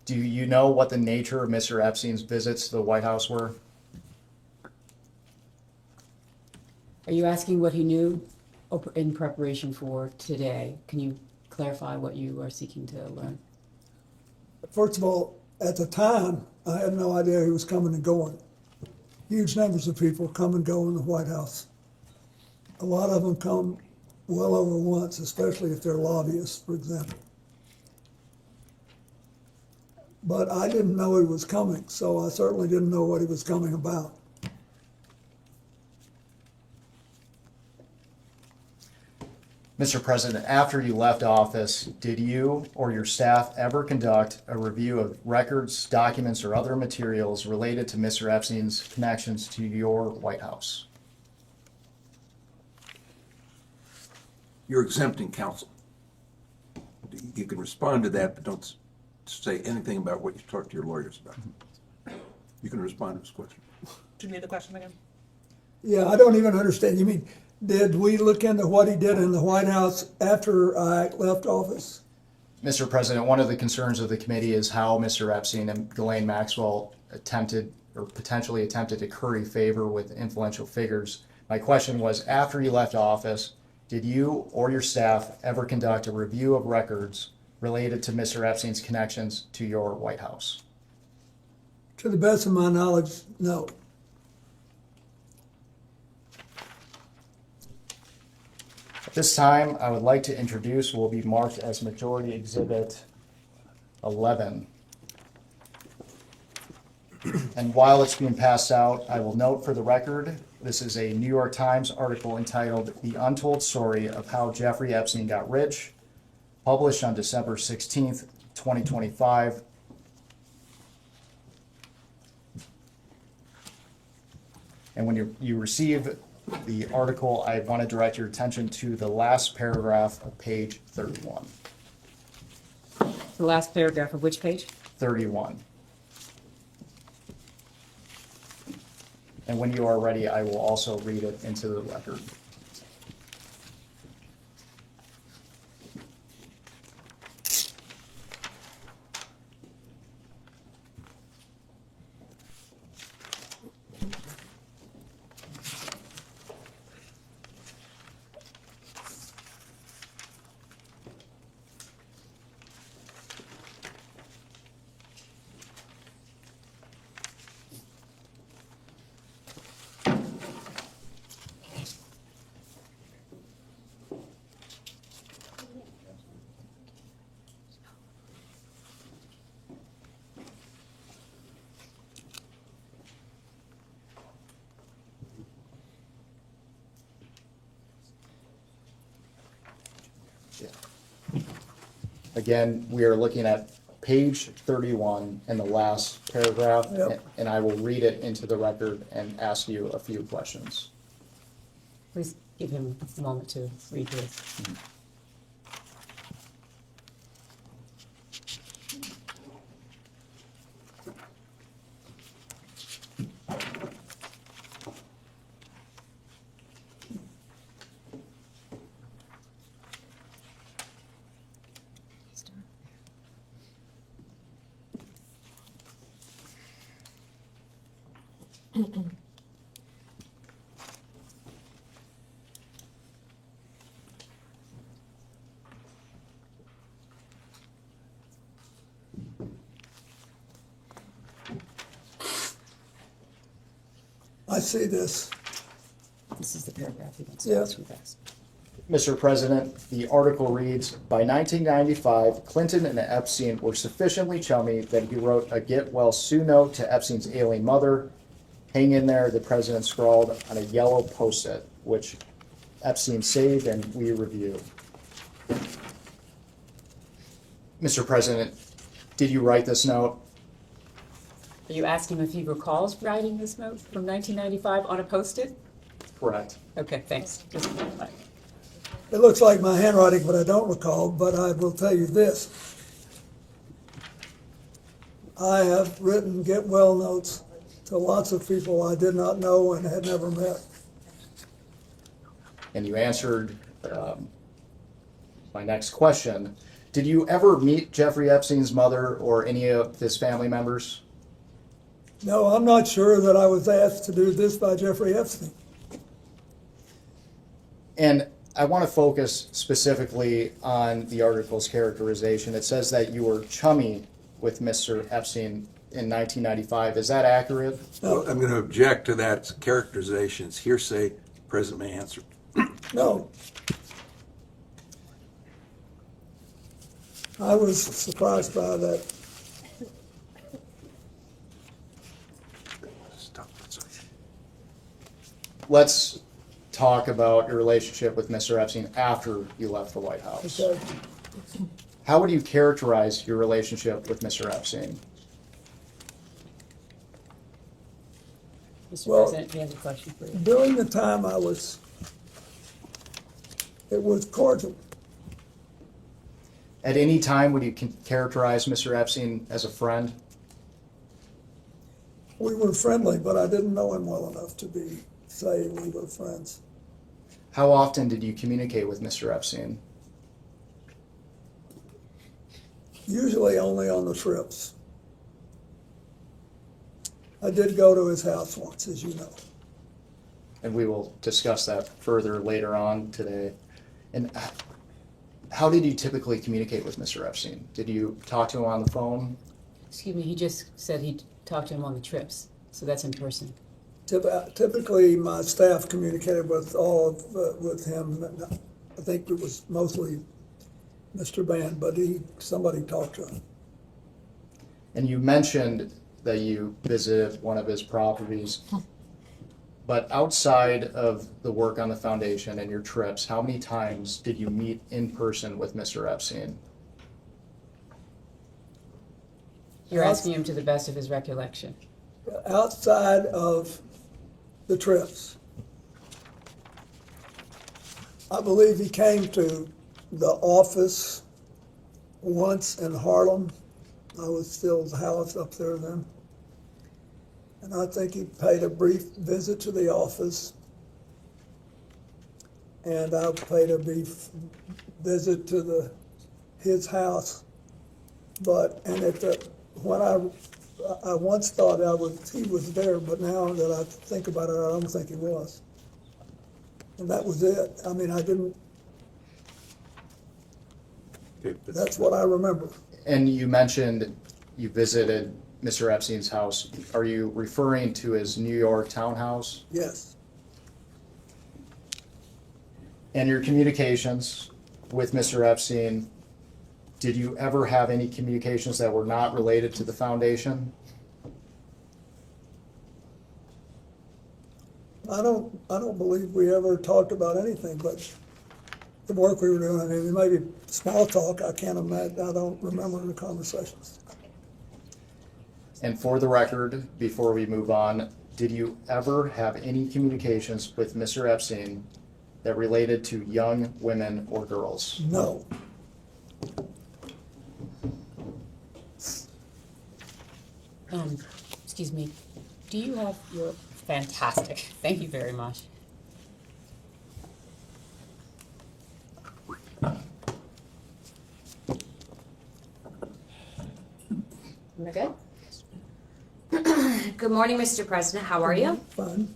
Do you know what the nature of Mr. Epstein's visits to the White House were? Are you asking what he knew in preparation for today? Can you clarify what you are seeking to learn? First of all, at the time, I had no idea he was coming and going. Huge numbers of people come and go in the White House. A lot of them come well over once, especially if they're lobbyists, for example. But I didn't know he was coming, so I certainly didn't know what he was coming about. Mr. President, after you left office, did you or your staff ever conduct a review of records, documents, or other materials related to Mr. Epstein's connections to your White House? You're exempting counsel. You can respond to that, but don't say anything about what you talked to your lawyers about. You can respond to this question. Do you need the question again? Yeah, I don't even understand. You mean, did we look into what he did in the White House after I left office? Mr. President, one of the concerns of the committee is how Mr. Epstein and Ghislaine Maxwell attempted or potentially attempted to curry favor with influential figures. My question was, after you left office, did you or your staff ever conduct a review of records related to Mr. Epstein's connections to your White House? To the best of my knowledge, no. At this time, I would like to introduce what will be marked as Majority Exhibit 11. And while it's being passed out, I will note for the record, this is a New York Times article entitled The Untold Story of How Jeffrey Epstein Got Rich, published on December 16th, 2025. And when you receive the article, I want to direct your attention to the last paragraph of page 31. The last paragraph of which page? 31. And when you are ready, I will also read it into the record. Again, we are looking at page 31 in the last paragraph, Yep. and I will read it into the record and ask you a few questions. Please give him a moment to read this. I see this. This is the paragraph he wants Yeah. to ask you guys. Mr. President, the article reads, by 1995, Clinton and Epstein were sufficiently chummy that he wrote a get-well-soon note to Epstein's ailing mother. Hang in there, the president scrawled on a yellow Post-it, which Epstein saved and we reviewed. Mr. President, did you write this note? Are you asking if he recalls writing this note from 1995 on a Post-it? Correct. Okay, thanks. Just clarify. It looks like my handwriting, but I don't recall, but I will tell you this. I have written get well notes to lots of people I did not know and had never met. And you answered my next question. Did you ever meet Jeffrey Epstein's mother or any of his family members? No, I'm not sure that I was asked to do this by Jeffrey Epstein. And I want to focus specifically on the article's characterization. It says that you were chummy with Mr. Epstein in 1995. Is that accurate? Well, I'm going to object to that. It's a characterization. It's hearsay. The president may answer. No. I was surprised by that. Stop. Let's talk about your relationship with Mr. Epstein after you left the White House. Okay. How would you characterize your relationship with Mr. Epstein? Mr. Well- President, we have a question for you. During the time it was cordial. At any time, would you characterize Mr. Epstein as a friend? We were friendly, but I didn't know him well enough to say we were friends. How often did you communicate with Mr. Epstein? Usually only on the trips. I did go to his house once, as you know. And we will discuss that further later on today. And how did you typically communicate with Mr. Epstein? Did you talk to him on the phone? Excuse me, he just said he talked to him on the trips, so that's in person. Typically, my staff communicated with with him. I think it was mostly Mr. Band, but somebody talked to him. And you mentioned that you visited one of his properties. But outside of the work on the foundation and your trips, how many times did you meet in person with Mr. Epstein? You're asking him to the best of his recollection. Outside of the trips, I believe he came to the office once in Harlem I was still housed up there then. And I think he paid a brief visit to the office. And I paid a brief visit to his house. When I once thought he was there, but now that I think about it, I don't think he was. And that was it. I mean, that's what I remember. And you mentioned you visited Mr. Epstein's house. Are you referring to his New York townhouse? Yes. And your communications with Mr. Epstein, did you ever have any communications that were not related to the foundation? I don't believe we ever talked about anything but the work we were doing. I mean, maybe small talk, I can't imagine, I don't remember the conversations. And for the record, before we move on, did you ever have any communications with Mr. Epstein that related to young women or girls? No. Excuse me, do you have your, fantastic, thank you very much. Am I good? Good morning, Mr. President. How are you? Fine.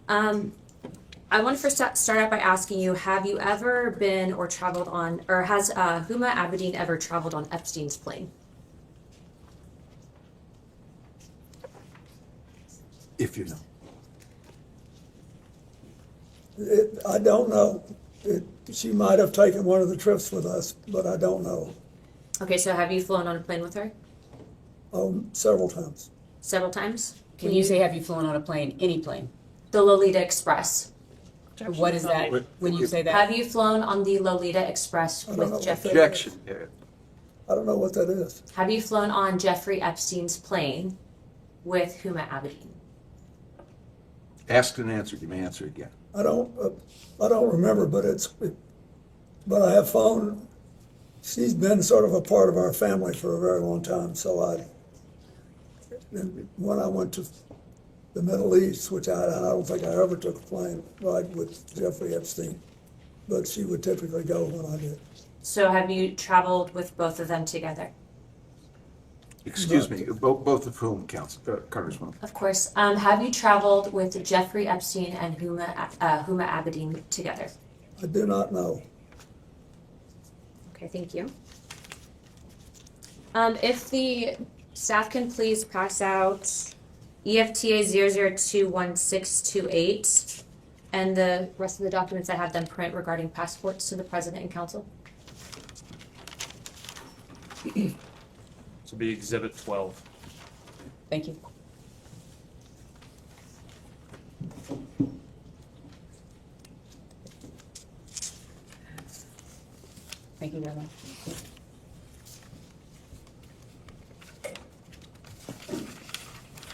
I want to first start out by asking you, have you ever been or traveled on, or has Huma Abedin ever traveled on Epstein's plane? If you know. I don't know. She might have taken one of the trips with us, but I don't know. Okay, so have you flown on a plane with her? Several times. Several times? When you say have you flown on a plane, any plane? The Lolita Express. What is that, when you say that? Have you flown on the Lolita Express with Jeffrey? Objection. I don't know what that is. Have you flown on Jeffrey Epstein's plane with Huma Abedin? Asked and answered. You may answer again. I don't remember, but I have phoned. She's been sort of a part of our family for a very long time. So when I went to the Middle East, which I don't think I ever took a plane ride with Jeffrey Epstein, but she would typically go when I did. So have you traveled with both of them together? Excuse me, both of whom, Congresswoman? Of course. Have you traveled with Jeffrey Epstein and Huma Abedin together? I do not know. Okay, thank you. If the staff can please pass out EFTA 0021628 and the rest of the documents I have them print regarding passports to the President and Council. This will be Exhibit 12. Thank you. Thank you very much.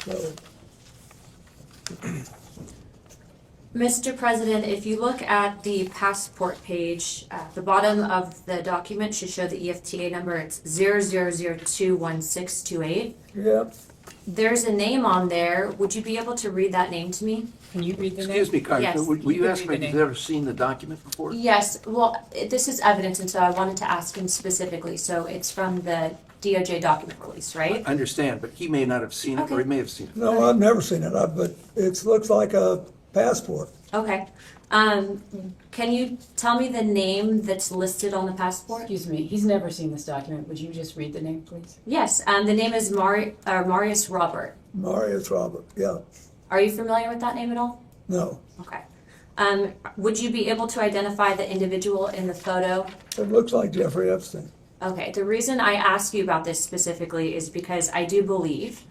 So, Mr. President, if you look at the passport page, the bottom of the document should show the EFTA number. It's 000021628. Yep. There's a name on there. Would you be able to read that name to me? Can you read the name? Excuse me, Congressman, Yes. will you can ask read me the if name. you've ever seen the document before? Yes, well, this is evidence, and so I wanted to ask him specifically. So it's from the DOJ document release, right? I understand, but he may not have seen it, or he may have seen it. no, I've never seen it, but it looks like a passport. Okay. Can you tell me the name that's listed on the passport? Excuse me, he's never seen this document. Would you just read the name, please? Yes, the name is Marius Robert. Marius Robert, yeah. Are you familiar with that name at all? No. Okay. Would you be able to identify the individual in the photo? It looks like Jeffrey Epstein. Okay, the reason I ask you about this specifically is because I do believe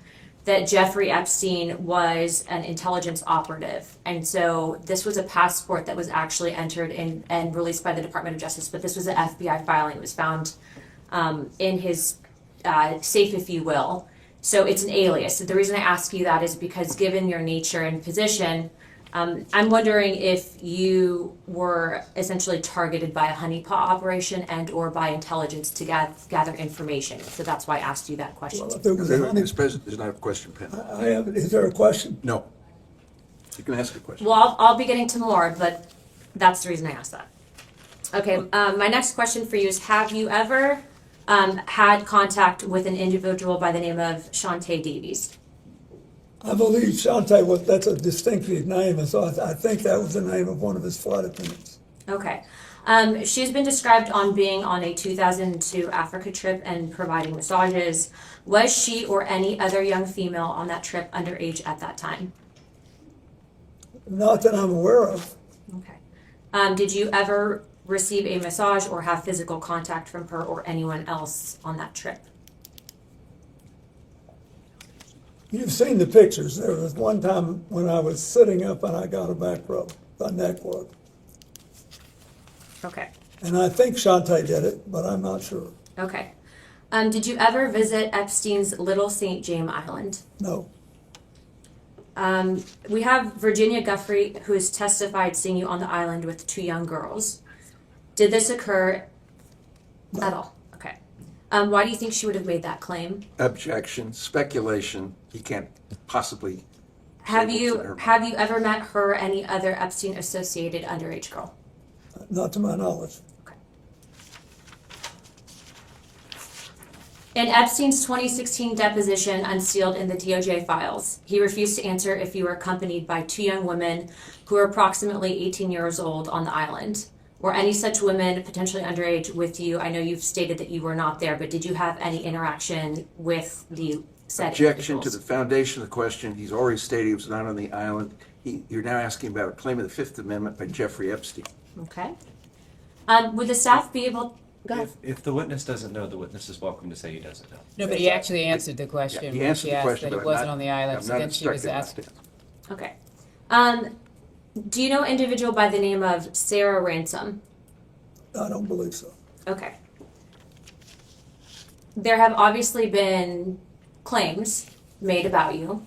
that Jeffrey Epstein was an intelligence operative. And so this was a passport that was actually entered in and released by the Department of Justice, but this was an FBI filing. It was found in his safe, if you will. So it's an alias. So the reason I ask you that is because given your nature and position, I'm wondering if you were essentially targeted by a honeypot operation and or by intelligence to gather information. So that's why I asked you that question. Well, if it was a honey, Mr. President, there's not a question pen. I have, is there a question? No. You can ask a question. Well, I'll be getting to more, but that's the reason I asked that. Okay, my next question for you is, have you ever had contact with an individual by the name of Shantae Davies? I believe Shantae was, that's a distinctive name, and so I think that was the name of one of his flight attendants. Okay. She's been described on being on a 2002 Africa trip and providing massages. Was she or any other young female on that trip underage at that time? Not that I'm aware of. Okay. Did you ever receive a massage or have physical contact from her or anyone else on that trip? You've seen the pictures. There was one time when I was sitting up and I got a back rub, a neck rub. Okay. And I think Shantae did it, but I'm not sure. Okay. Did you ever visit Epstein's Little St. James Island? No. We have Virginia Guffrey, who has testified seeing you on the island with 2 young girls. Did this occur at all? Okay. Why do you think she would have made that claim? Objection, speculation. He can't possibly. Have you ever met her or any other Epstein associated underage girl? Not to my knowledge. In Epstein's 2016 deposition unsealed in the DOJ files, he refused to answer if you were accompanied by 2 young women who were approximately 18 years old on the island. Were any such women potentially underage with you? I know you've stated that you were not there, but did you have any interaction with the said Objection individuals? to the foundation of the question. He's already stated he was not on the island. You're now asking about a claim of the Fifth Amendment by Jeffrey Epstein. Okay. Would the staff be able? Go ahead. If the witness doesn't know, the witness is welcome to say he doesn't know. No, but he actually answered the question. Yeah, he when answered she the asked question, that but he wasn't on the island, I'm so not then she was instructed asked. not to. Okay. Do you know an individual by the name of Sarah Ransom? I don't believe so. Okay. There have obviously been claims made about you,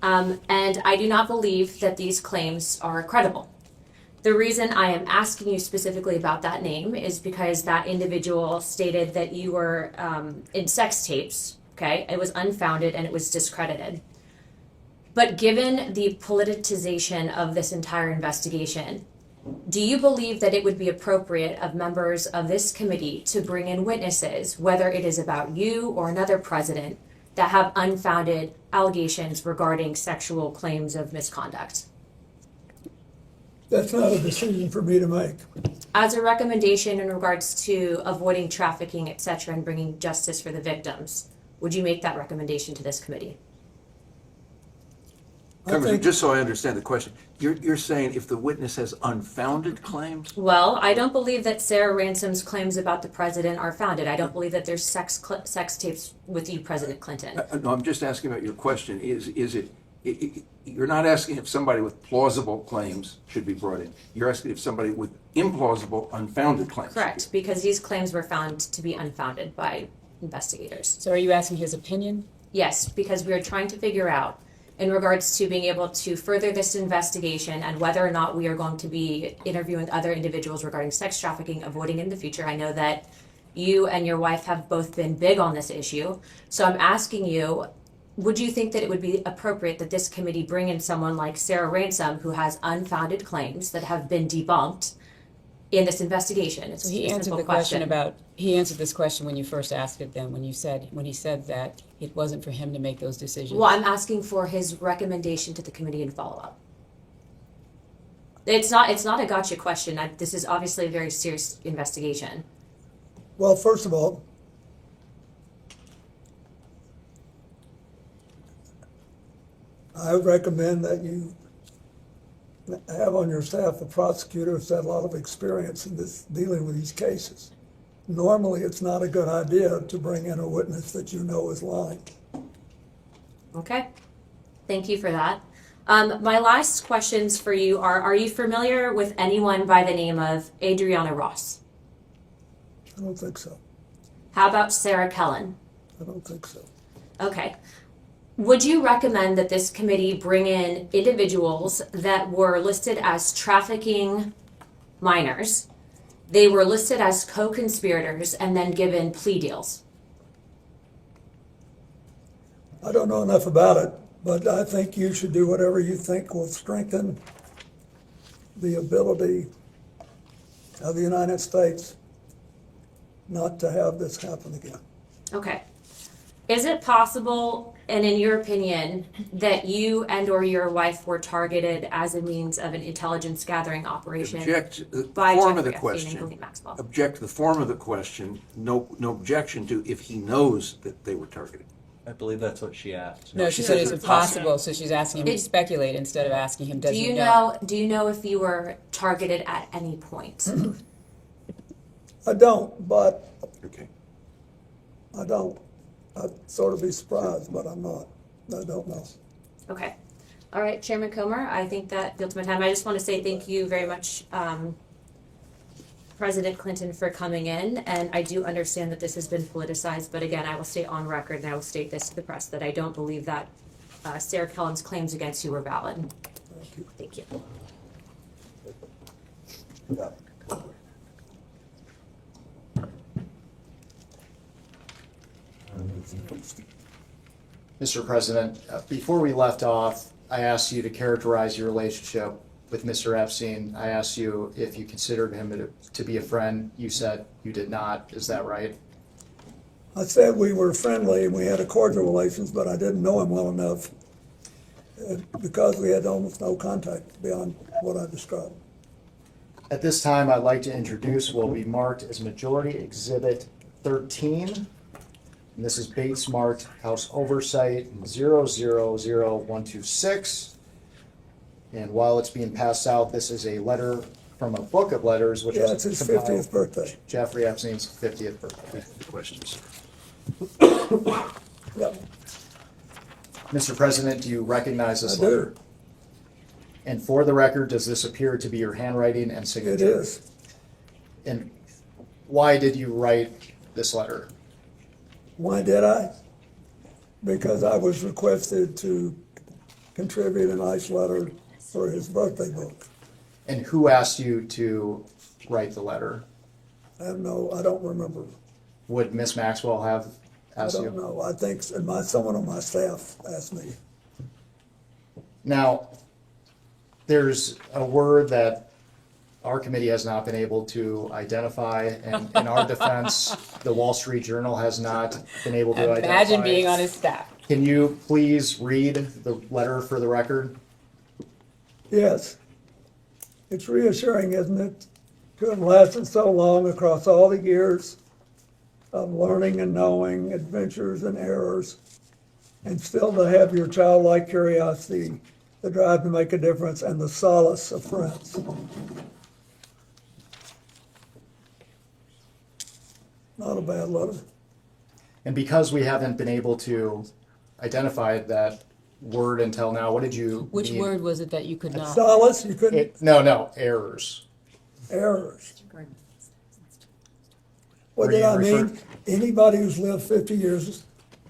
and I do not believe that these claims are credible. The reason I am asking you specifically about that name is because that individual stated that you were in sex tapes, okay? It was unfounded and it was discredited. But given the politicization of this entire investigation, do you believe that it would be appropriate of members of this committee to bring in witnesses, whether it is about you or another president, that have unfounded allegations regarding sexual claims of misconduct? That's not a decision for me to make. As a recommendation in regards to avoiding trafficking, et cetera, and bringing justice for the victims, would you make that recommendation to this committee? Congressman, just so I understand the question, you're saying if the witness has unfounded claims? Well, I don't believe that Sarah Ransom's claims about the president are founded. I don't believe that there's sex tapes with you, President Clinton. No, I'm just asking about your question. You're not asking if somebody with plausible claims should be brought in. You're asking if somebody with implausible, unfounded claims. Correct, because these claims were found to be unfounded by investigators. So are you asking his opinion? Yes, because we are trying to figure out in regards to being able to further this investigation and whether or not we are going to be interviewing other individuals regarding sex trafficking, avoiding in the future. I know that you and your wife have both been big on this issue. So I'm asking you, would you think that it would be appropriate that this committee bring in someone like Sarah Ransom, who has unfounded claims that have been debunked in this investigation? It's So he a answered simple the question about, he answered this question when you first asked it then, when he said that it wasn't for him to make those decisions. Well, I'm asking for his recommendation to the committee and follow-up. It's not a gotcha question. This is obviously a very serious investigation. Well, first of all, I recommend that you have on your staff a prosecutor who's had a lot of experience in this, dealing with these cases. Normally, it's not a good idea to bring in a witness that you know is lying. Okay, thank you for that. My last questions for you are you familiar with anyone by the name of Adriana Ross? I don't think so. How about Sarah Kellen? I don't think so. Okay. Would you recommend that this committee bring in individuals that were listed as trafficking minors? They were listed as co-conspirators and then given plea deals. I don't know enough about it, but I think you should do whatever you think will strengthen the ability of the United States not to have this happen again. Okay. Is it possible, and in your opinion, that you and or your wife were targeted as a means of an intelligence gathering operation Object the by form of the Jeffrey Epstein and question. Ghislaine Maxwell? Object to the form of the question. No objection to if he knows that they were targeted. I believe that's what she asked. No, she said, is it possible? So she's asking him to speculate instead of asking him, does Do he you know? do you know if you were targeted at any point? I don't, but Okay. I don't. I'd sort of be surprised, but I'm not. I don't know. Okay. All right, Chairman Comer, I think that builds my time. I just want to say thank you very much, President Clinton, for coming in. And I do understand that this has been politicized, but again, I will state on record and I will state this to the press that I don't believe that Sarah Kellen's claims against you were valid. Thank you. Yeah. Mr. President, before we left off, I asked you to characterize your relationship with Mr. Epstein. I asked you if you considered him to be a friend. You said you did not. Is that right? I said we were friendly and we had a cordial relations, but I didn't know him well enough because we had almost no contact beyond what I described. At this time, I'd like to introduce what will be marked as Majority Exhibit 13. And this is Bates marked House Oversight 000126. And while it's being passed out, this is a letter from a book of letters, which Yeah, it's his 50th birthday. Jeffrey Epstein's 50th birthday. Questions? Yep. Mr. President, do you recognize this I do. letter? And for the record, does this appear to be your handwriting and signature? It is. And why did you write this letter? Why did I? Because I was requested to contribute a nice letter for his birthday book. And who asked you to write the letter? I don't remember. Would Miss Maxwell have I asked you? don't know. I think someone on my staff asked me. Now, there's a word that our committee has not been able to identify, and in our defense, the Wall Street Journal has not been able to identify. Imagine being on his staff. Can you please read the letter for the record? Yes. It's reassuring, isn't it, to have lasted so long across all the years of learning and knowing, adventures and errors, and still to have your childlike curiosity, the drive to make a difference, and the solace of friends. Not a bad letter. And because we haven't been able to identify that word until now, what did you Which mean? word was it that you could not? Solace, you couldn't, No, errors. errors. Were What did you I mean? refer- Anybody who's lived 50 years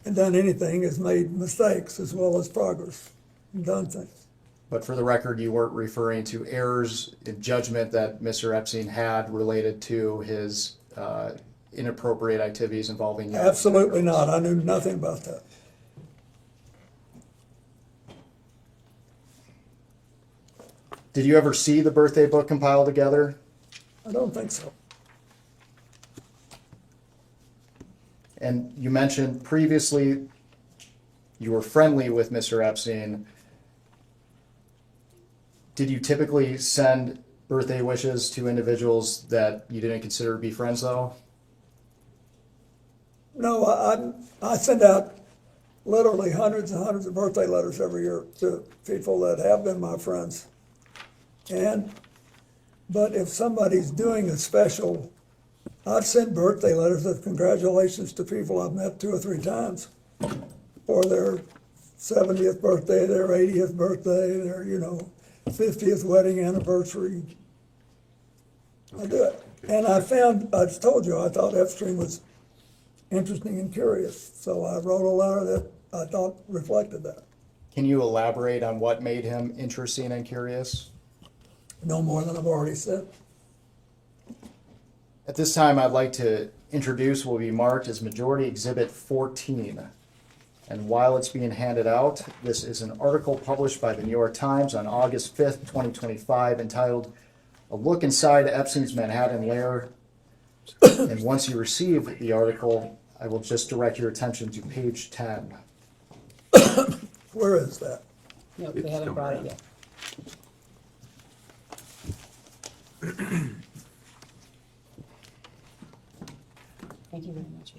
and done anything has made mistakes as well as progress and done things. But for the record, you weren't referring to errors in judgment that Mr. Epstein had related to his inappropriate activities involving young Absolutely not. I knew nothing about that. Did you ever see the birthday book compiled together? I don't think so. And you mentioned previously you were friendly with Mr. Epstein. Did you typically send birthday wishes to individuals that you didn't consider to be friends, though? No, I send out literally hundreds and hundreds of birthday letters every year to people that have been my friends. But if somebody's doing a special, I've sent birthday letters of congratulations to people I've met 2 or 3 times for their 70th birthday, their 80th birthday, their, 50th wedding anniversary. I do it. And I told you, I thought Epstein was interesting and curious. So I wrote a letter that I thought reflected that. Can you elaborate on what made him interesting and curious? No more than I've already said. At this time, I'd like to introduce what will be marked as Majority Exhibit 14. And while it's being handed out, this is an article published by the New York Times on August 5th, 2025, entitled "A Look Inside Epstein's Manhattan Lair." And once you receive the article, I will just direct your attention to page 10. Where is that? No, we haven't brought it yet. Thank you very much.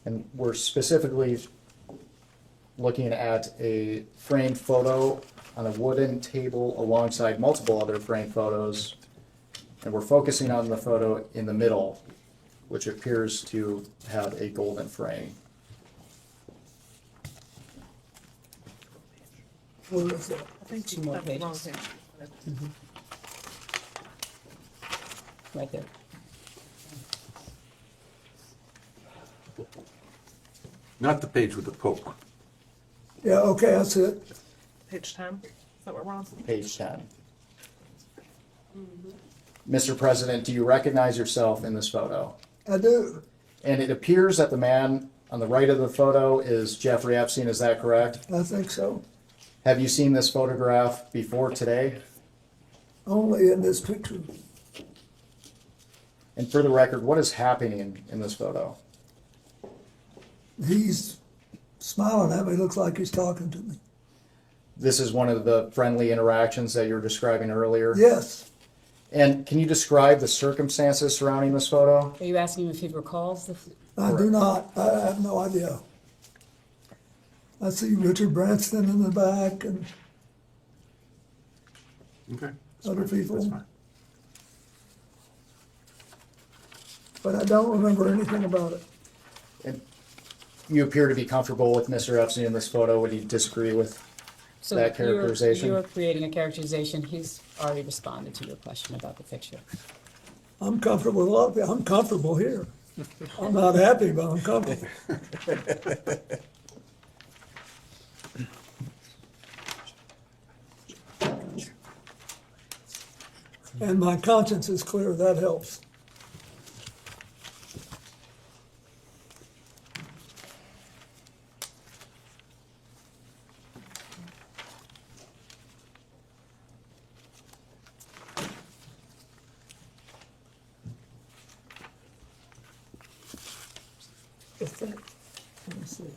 And we're specifically looking at a framed photo on a wooden table alongside multiple other framed photos. And we're focusing on the photo in the middle, which appears to have a golden frame. Where is that? I think 2 more pages. Right there. Not the page with the Pope. Yeah, okay, that's it. Page 10, is that what we're on? Page 10. Mr. President, do you recognize yourself in this photo? I do. And it appears that the man on the right of the photo is Jeffrey Epstein, is that correct? I think so. Have you seen this photograph before today? Only in this picture. And for the record, what is happening in this photo? He's smiling at me, looks like he's talking to me. This is one of the friendly interactions that you were describing earlier? Yes. And can you describe the circumstances surrounding this photo? Are you asking if he recalls the? I do not. I have no idea. I see Richard Branson in the back and Okay. other people. That's fine. But I don't remember anything about it. And you appear to be comfortable with Mr. Epstein in this photo. Would you disagree with So that characterization? You're creating a characterization. He's already responded to your question about the picture. I'm comfortable with a lot of people. I'm comfortable here. I'm not happy, but I'm comfortable. And my conscience is clear. That helps. What's that? Let me see it.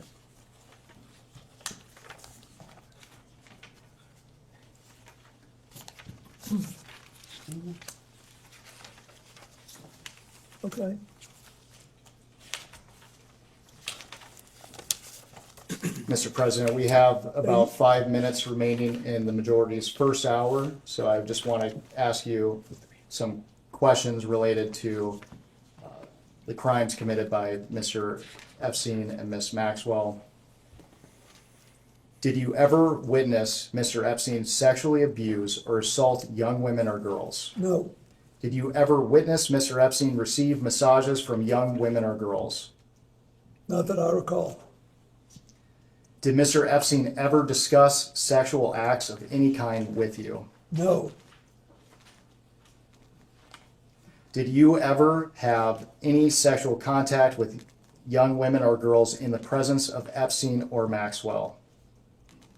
Okay. Mr. President, we have about 5 minutes remaining in the majority's first hour, so I just want to ask you some questions related to the crimes committed by Mr. Epstein and Ms. Maxwell. Did you ever witness Mr. Epstein sexually abuse or assault young women or girls? No. Did you ever witness Mr. Epstein receive massages from young women or girls? Not that I recall. Did Mr. Epstein ever discuss sexual acts of any kind with you? No. Did you ever have any sexual contact with young women or girls in the presence of Epstein or Maxwell?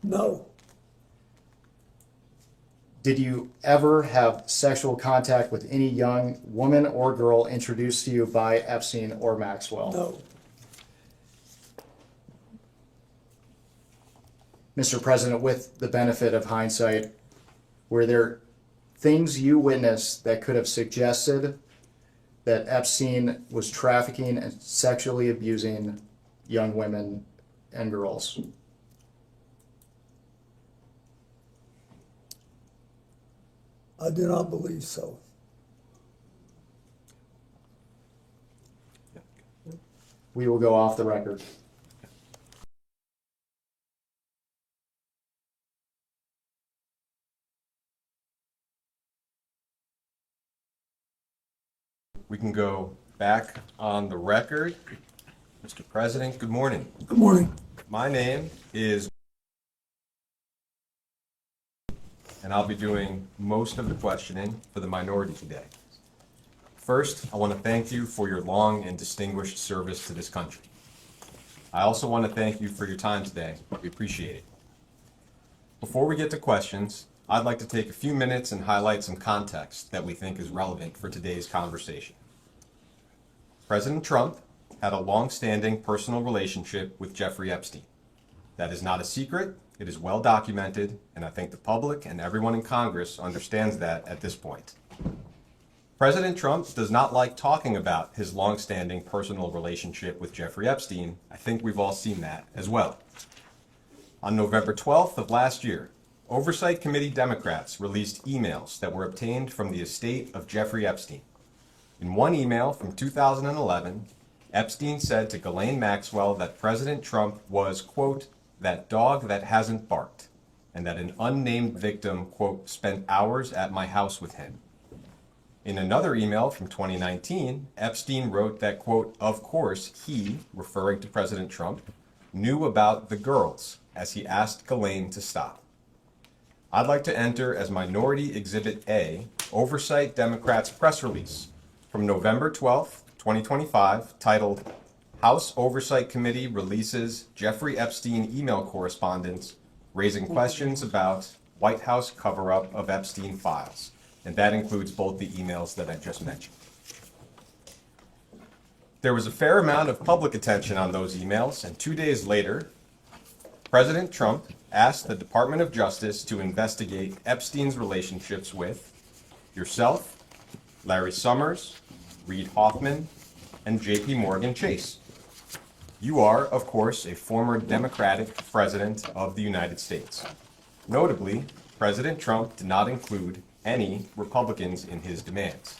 No. Did you ever have sexual contact with any young woman or girl introduced to you by Epstein or Maxwell? No. Mr. President, with the benefit of hindsight, were there things you witnessed that could have suggested that Epstein was trafficking and sexually abusing young women and girls? I do not believe so. We will go off the record. We can go back on the record, Mr. President, good morning. Good morning. My name is, and I'll be doing most of the questioning for the minority today. First, I want to thank you for your long and distinguished service to this country. I also want to thank you for your time today. We appreciate it. Before we get to questions, I'd like to take a few minutes and highlight some context that we think is relevant for today's conversation. President Trump had a long-standing personal relationship with Jeffrey Epstein. That is not a secret, it is well documented, and I think the public and everyone in Congress understands that at this point. President Trump does not like talking about his long-standing personal relationship with Jeffrey Epstein. I think we've all seen that as well. On November 12th of last year, Oversight Committee Democrats released emails that were obtained from the estate of Jeffrey Epstein. In one email from 2011, Epstein said to Ghislaine Maxwell that President Trump was, quote, that dog that hasn't barked, and that an unnamed victim, quote, spent hours at my house with him. In another email from 2019, Epstein wrote that, quote, of course he, referring to President Trump, knew about the girls as he asked Ghislaine to stop. I'd like to enter as Minority Exhibit A, Oversight Democrats press release from November 12th, 2025, titled House Oversight Committee Releases Jeffrey Epstein Email Correspondence Raising Questions About White House Cover-Up of Epstein Files. And that includes both the emails that I just mentioned. There was a fair amount of public attention on those emails, and 2 days later, President Trump asked the Department of Justice to investigate Epstein's relationships with yourself, Larry Summers, Reid Hoffman, and J.P. Morgan Chase. You are, of course, a former Democratic president of the United States. Notably, President Trump did not include any Republicans in his demands.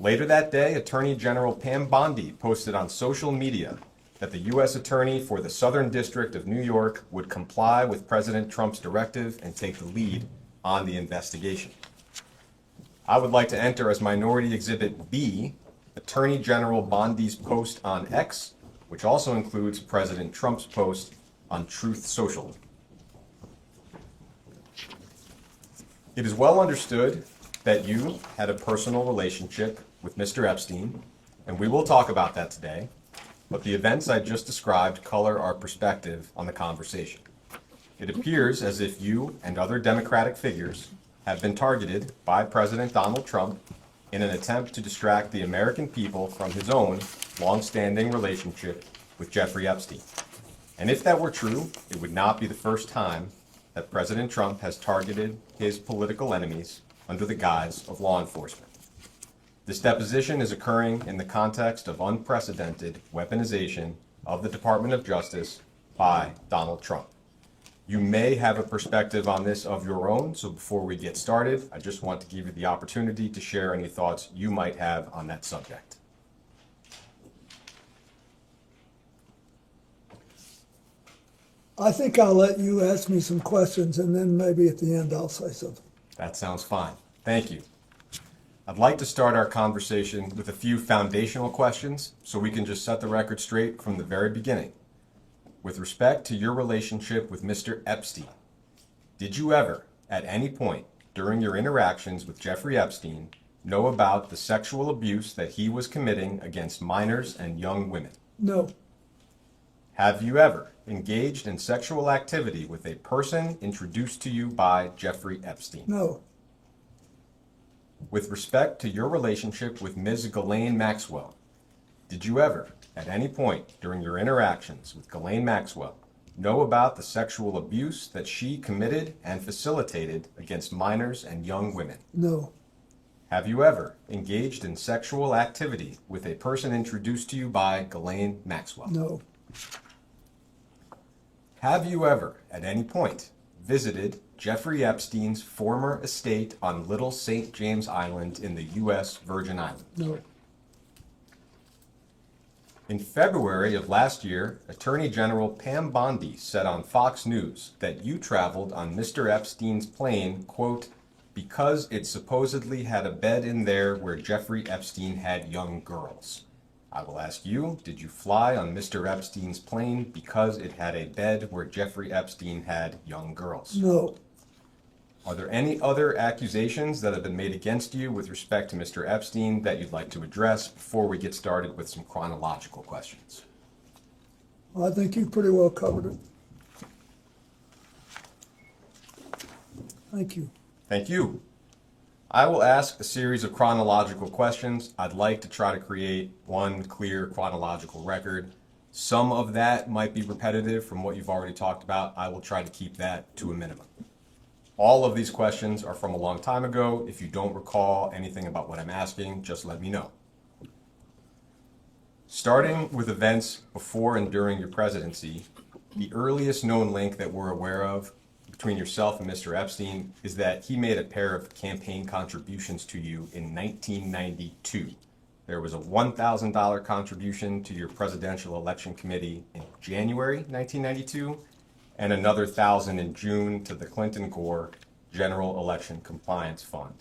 Later that day, Attorney General Pam Bondi posted on social media that the U.S. Attorney for the Southern District of New York would comply with President Trump's directive and take the lead on the investigation. I would like to enter as Minority Exhibit B, Attorney General Bondi's post on X, which also includes President Trump's post on Truth Social. It is well understood that you had a personal relationship with Mr. Epstein, and we will talk about that today, but the events I just described color our perspective on the conversation. It appears as if you and other Democratic figures have been targeted by President Donald Trump in an attempt to distract the American people from his own long-standing relationship with Jeffrey Epstein. And if that were true, it would not be the first time that President Trump has targeted his political enemies under the guise of law enforcement. This deposition is occurring in the context of unprecedented weaponization of the Department of Justice by Donald Trump. You may have a perspective on this of your own, so before we get started, I just want to give you the opportunity to share any thoughts you might have on that subject. I think I'll let you ask me some questions, and then maybe at the end I'll say something. That sounds fine. Thank you. I'd like to start our conversation with a few foundational questions so we can just set the record straight from the very beginning. With respect to your relationship with Mr. Epstein, did you ever, at any point during your interactions with Jeffrey Epstein, know about the sexual abuse that he was committing against minors and young women? No. Have you ever engaged in sexual activity with a person introduced to you by Jeffrey Epstein? No. With respect to your relationship with Ms. Ghislaine Maxwell, did you ever, at any point during your interactions with Ghislaine Maxwell, know about the sexual abuse that she committed and facilitated against minors and young women? No. Have you ever engaged in sexual activity with a person introduced to you by Ghislaine Maxwell? No. Have you ever, at any point, visited Jeffrey Epstein's former estate on Little St. James Island in the U.S. Virgin Islands? No. In February of last year, Attorney General Pam Bondi said on Fox News that you traveled on Mr. Epstein's plane, quote, because it supposedly had a bed in there where Jeffrey Epstein had young girls. I will ask you, did you fly on Mr. Epstein's plane because it had a bed where Jeffrey Epstein had young girls? No, Are there any other accusations that have been made against you with respect to Mr. Epstein that you'd like to address before we get started with some chronological questions? I think you pretty well covered it. Thank you. Thank you. I will ask a series of chronological questions. I'd like to try to create one clear chronological record. Some of that might be repetitive from what you've already talked about. I will try to keep that to a minimum. All of these questions are from a long time ago. If you don't recall anything about what I'm asking, just let me know. Starting with events before and during your presidency, the earliest known link that we're aware of between yourself and Mr. Epstein is that he made a pair of campaign contributions to you in 1992. There was a $1,000 contribution to your presidential election committee in January 1992, and another $1,000 in June to the Clinton-Gore General Election Compliance Fund.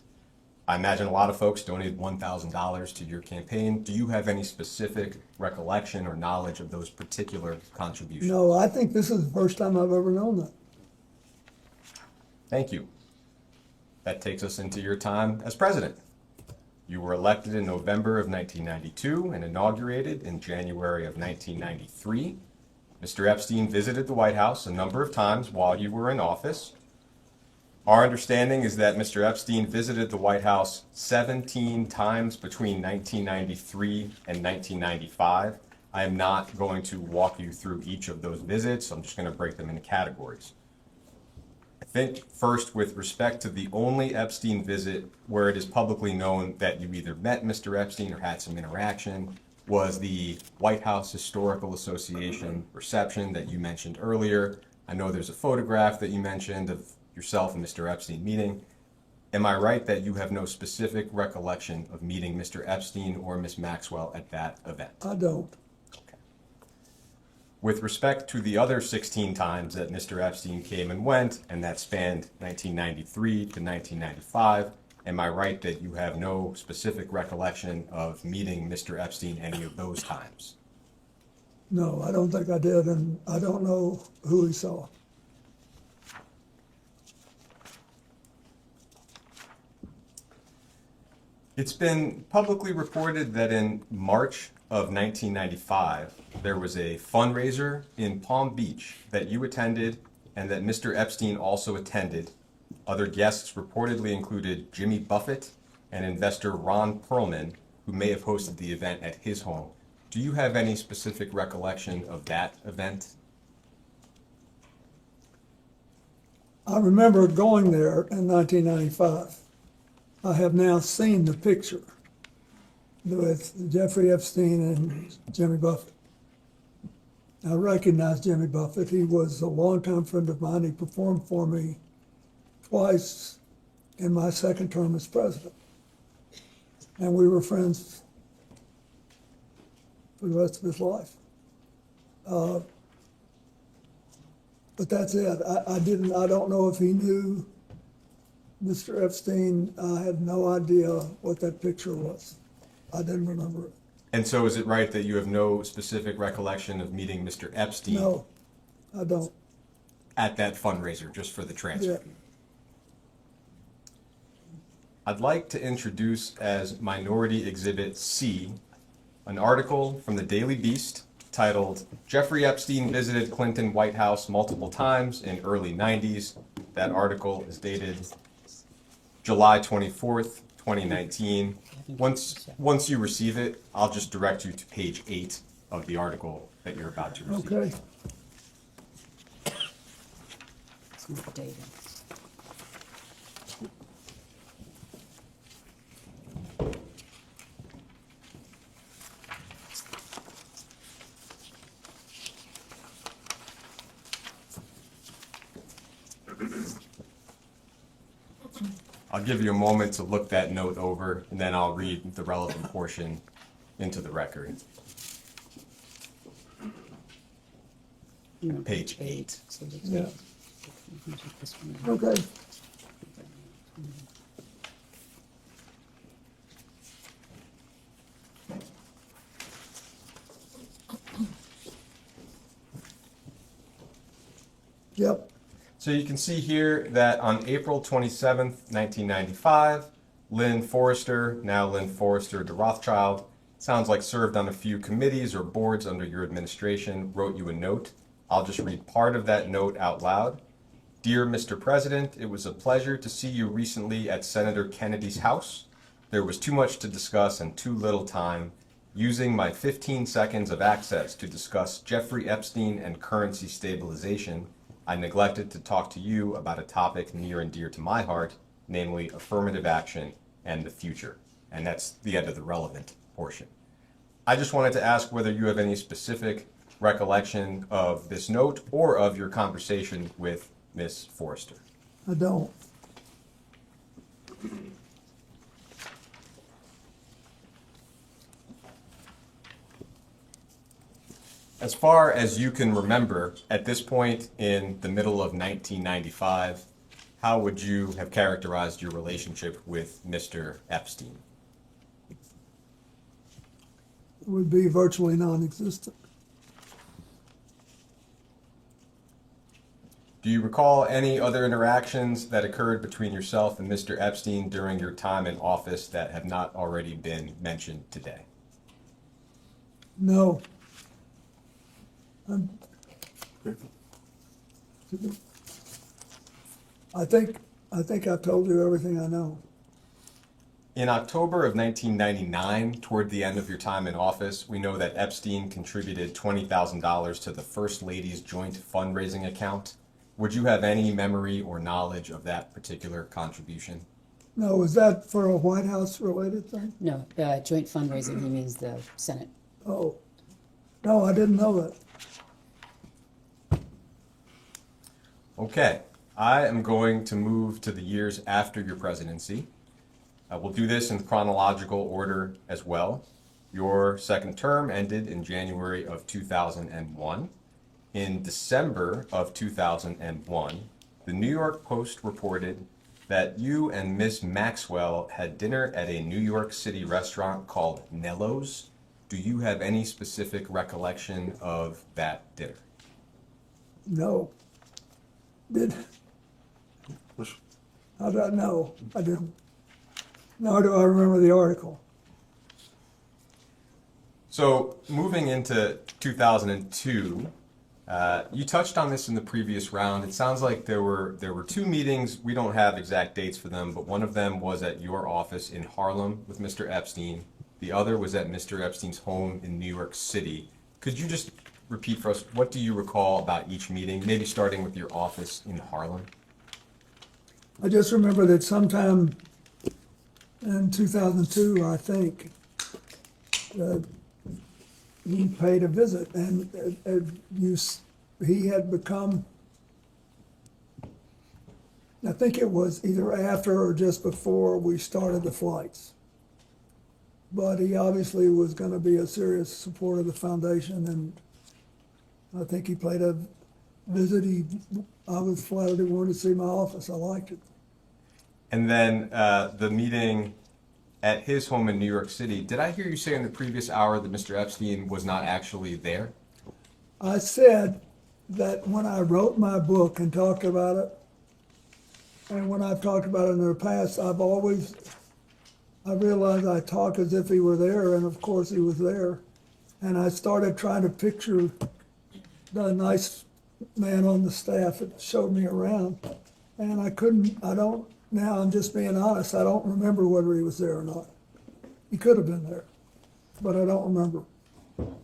I imagine a lot of folks donated $1,000 to your campaign. Do you have any specific recollection or knowledge of those particular contributions? No, I think this is the first time I've ever known that. Thank you. That takes us into your time as president. You were elected in November of 1992 and inaugurated in January of 1993. Mr. Epstein visited the White House a number of times while you were in office. Our understanding is that Mr. Epstein visited the White House 17 times between 1993 and 1995. I am not going to walk you through each of those visits. I'm just going to break them into categories. I think first, with respect to the only Epstein visit where it is publicly known that you either met Mr. Epstein or had some interaction, was the White House Historical Association reception that you mentioned earlier. I know there's a photograph that you mentioned of yourself and Mr. Epstein meeting. Am I right that you have no specific recollection of meeting Mr. Epstein or Ms. Maxwell at that event? I don't. With respect to the other 16 times that Mr. Epstein came and went, and that spanned 1993 to 1995, am I right that you have no specific recollection of meeting Mr. Epstein any of those times? No, I don't think I did, and I don't know who he saw. It's been publicly reported that in March of 1995, there was a fundraiser in Palm Beach that you attended and that Mr. Epstein also attended. Other guests reportedly included Jimmy Buffett and investor Ron Perlman, who may have hosted the event at his home. Do you have any specific recollection of that event? I remember going there in 1995. I have now seen the picture with Jeffrey Epstein and Jimmy Buffett. I recognize Jimmy Buffett. He was a longtime friend of mine. He performed for me twice in my second term as president. And we were friends for the rest of his life. But that's it. I don't know if he knew Mr. Epstein. I had no idea what that picture was. I didn't remember it. And so is it right that you have no specific recollection of meeting Mr. Epstein? No, I don't. At that fundraiser, just for the transfer? Yeah. I'd like to introduce as Minority Exhibit C an article from the Daily Beast titled, "Jeffrey Epstein Visited Clinton White House Multiple Times in Early 90s. That article is dated July 24th, 2019. Once you receive it, I'll just direct you to page 8 of the article that you're about to receive. Okay. It's not dated. I'll give you a moment to look that note over, and then I'll read the relevant portion into the record. Page 8. Yeah. Okay. Yep. So you can see here that on April 27th, 1995, Lynn Forrester, now Lynn Forrester de Rothschild, sounds like served on a few committees or boards under your administration, wrote you a note. I'll just read part of that note out loud. Dear Mr. President, it was a pleasure to see you recently at Senator Kennedy's house. There was too much to discuss and too little time. Using my 15 seconds of access to discuss Jeffrey Epstein and currency stabilization, I neglected to talk to you about a topic near and dear to my heart, namely affirmative action and the future. And that's the end of the relevant portion. I just wanted to ask whether you have any specific recollection of this note or of your conversation with Ms. Forrester. I don't. As far as you can remember, at this point in the middle of 1995, how would you have characterized your relationship with Mr. Epstein? It would be virtually non-existent. Do you recall any other interactions that occurred between yourself and Mr. Epstein during your time in office that have not already been mentioned today? No. I think I've told you everything I know. In October of 1999, toward the end of your time in office, we know that Epstein contributed $20,000 to the First Lady's joint fundraising account. Would you have any memory or knowledge of that particular contribution? No, is that for a White House related thing? No, joint fundraising, he means the Senate. Oh, no, I didn't know that. Okay, I am going to move to the years after your presidency. We'll do this in chronological order as well. Your second term ended in January of 2001. In December of 2001, the New York Post reported that you and Miss Maxwell had dinner at a New York City restaurant called Nello's. Do you have any specific recollection of that dinner? No. How do I know? I didn't. Nor do I remember the article. So moving into 2002, you touched on this in the previous round. It sounds like there were two meetings. We don't have exact dates for them, but one of them was at your office in Harlem with Mr. Epstein. The other was at Mr. Epstein's home in New York City. Could you just repeat for us, what do you recall about each meeting, maybe starting with your office in Harlem? I just remember that sometime in 2002, I think, he paid a visit, and he had become, I think it was either after or just before we started the flights. But he obviously was going to be a serious supporter of the foundation, and I think he paid a visit. I was flattered he wanted to see my office. I liked it. And then the meeting at his home in New York City, did I hear you say in the previous hour that Mr. Epstein was not actually there? I said that when I wrote my book and talked about it, and when I've talked about it in the past, I realized I talk as if he were there, and of course he was there. And I started trying to picture the nice man on the staff that showed me around. And now I'm just being honest, I don't remember whether he was there or not. He could have been there, but I don't remember.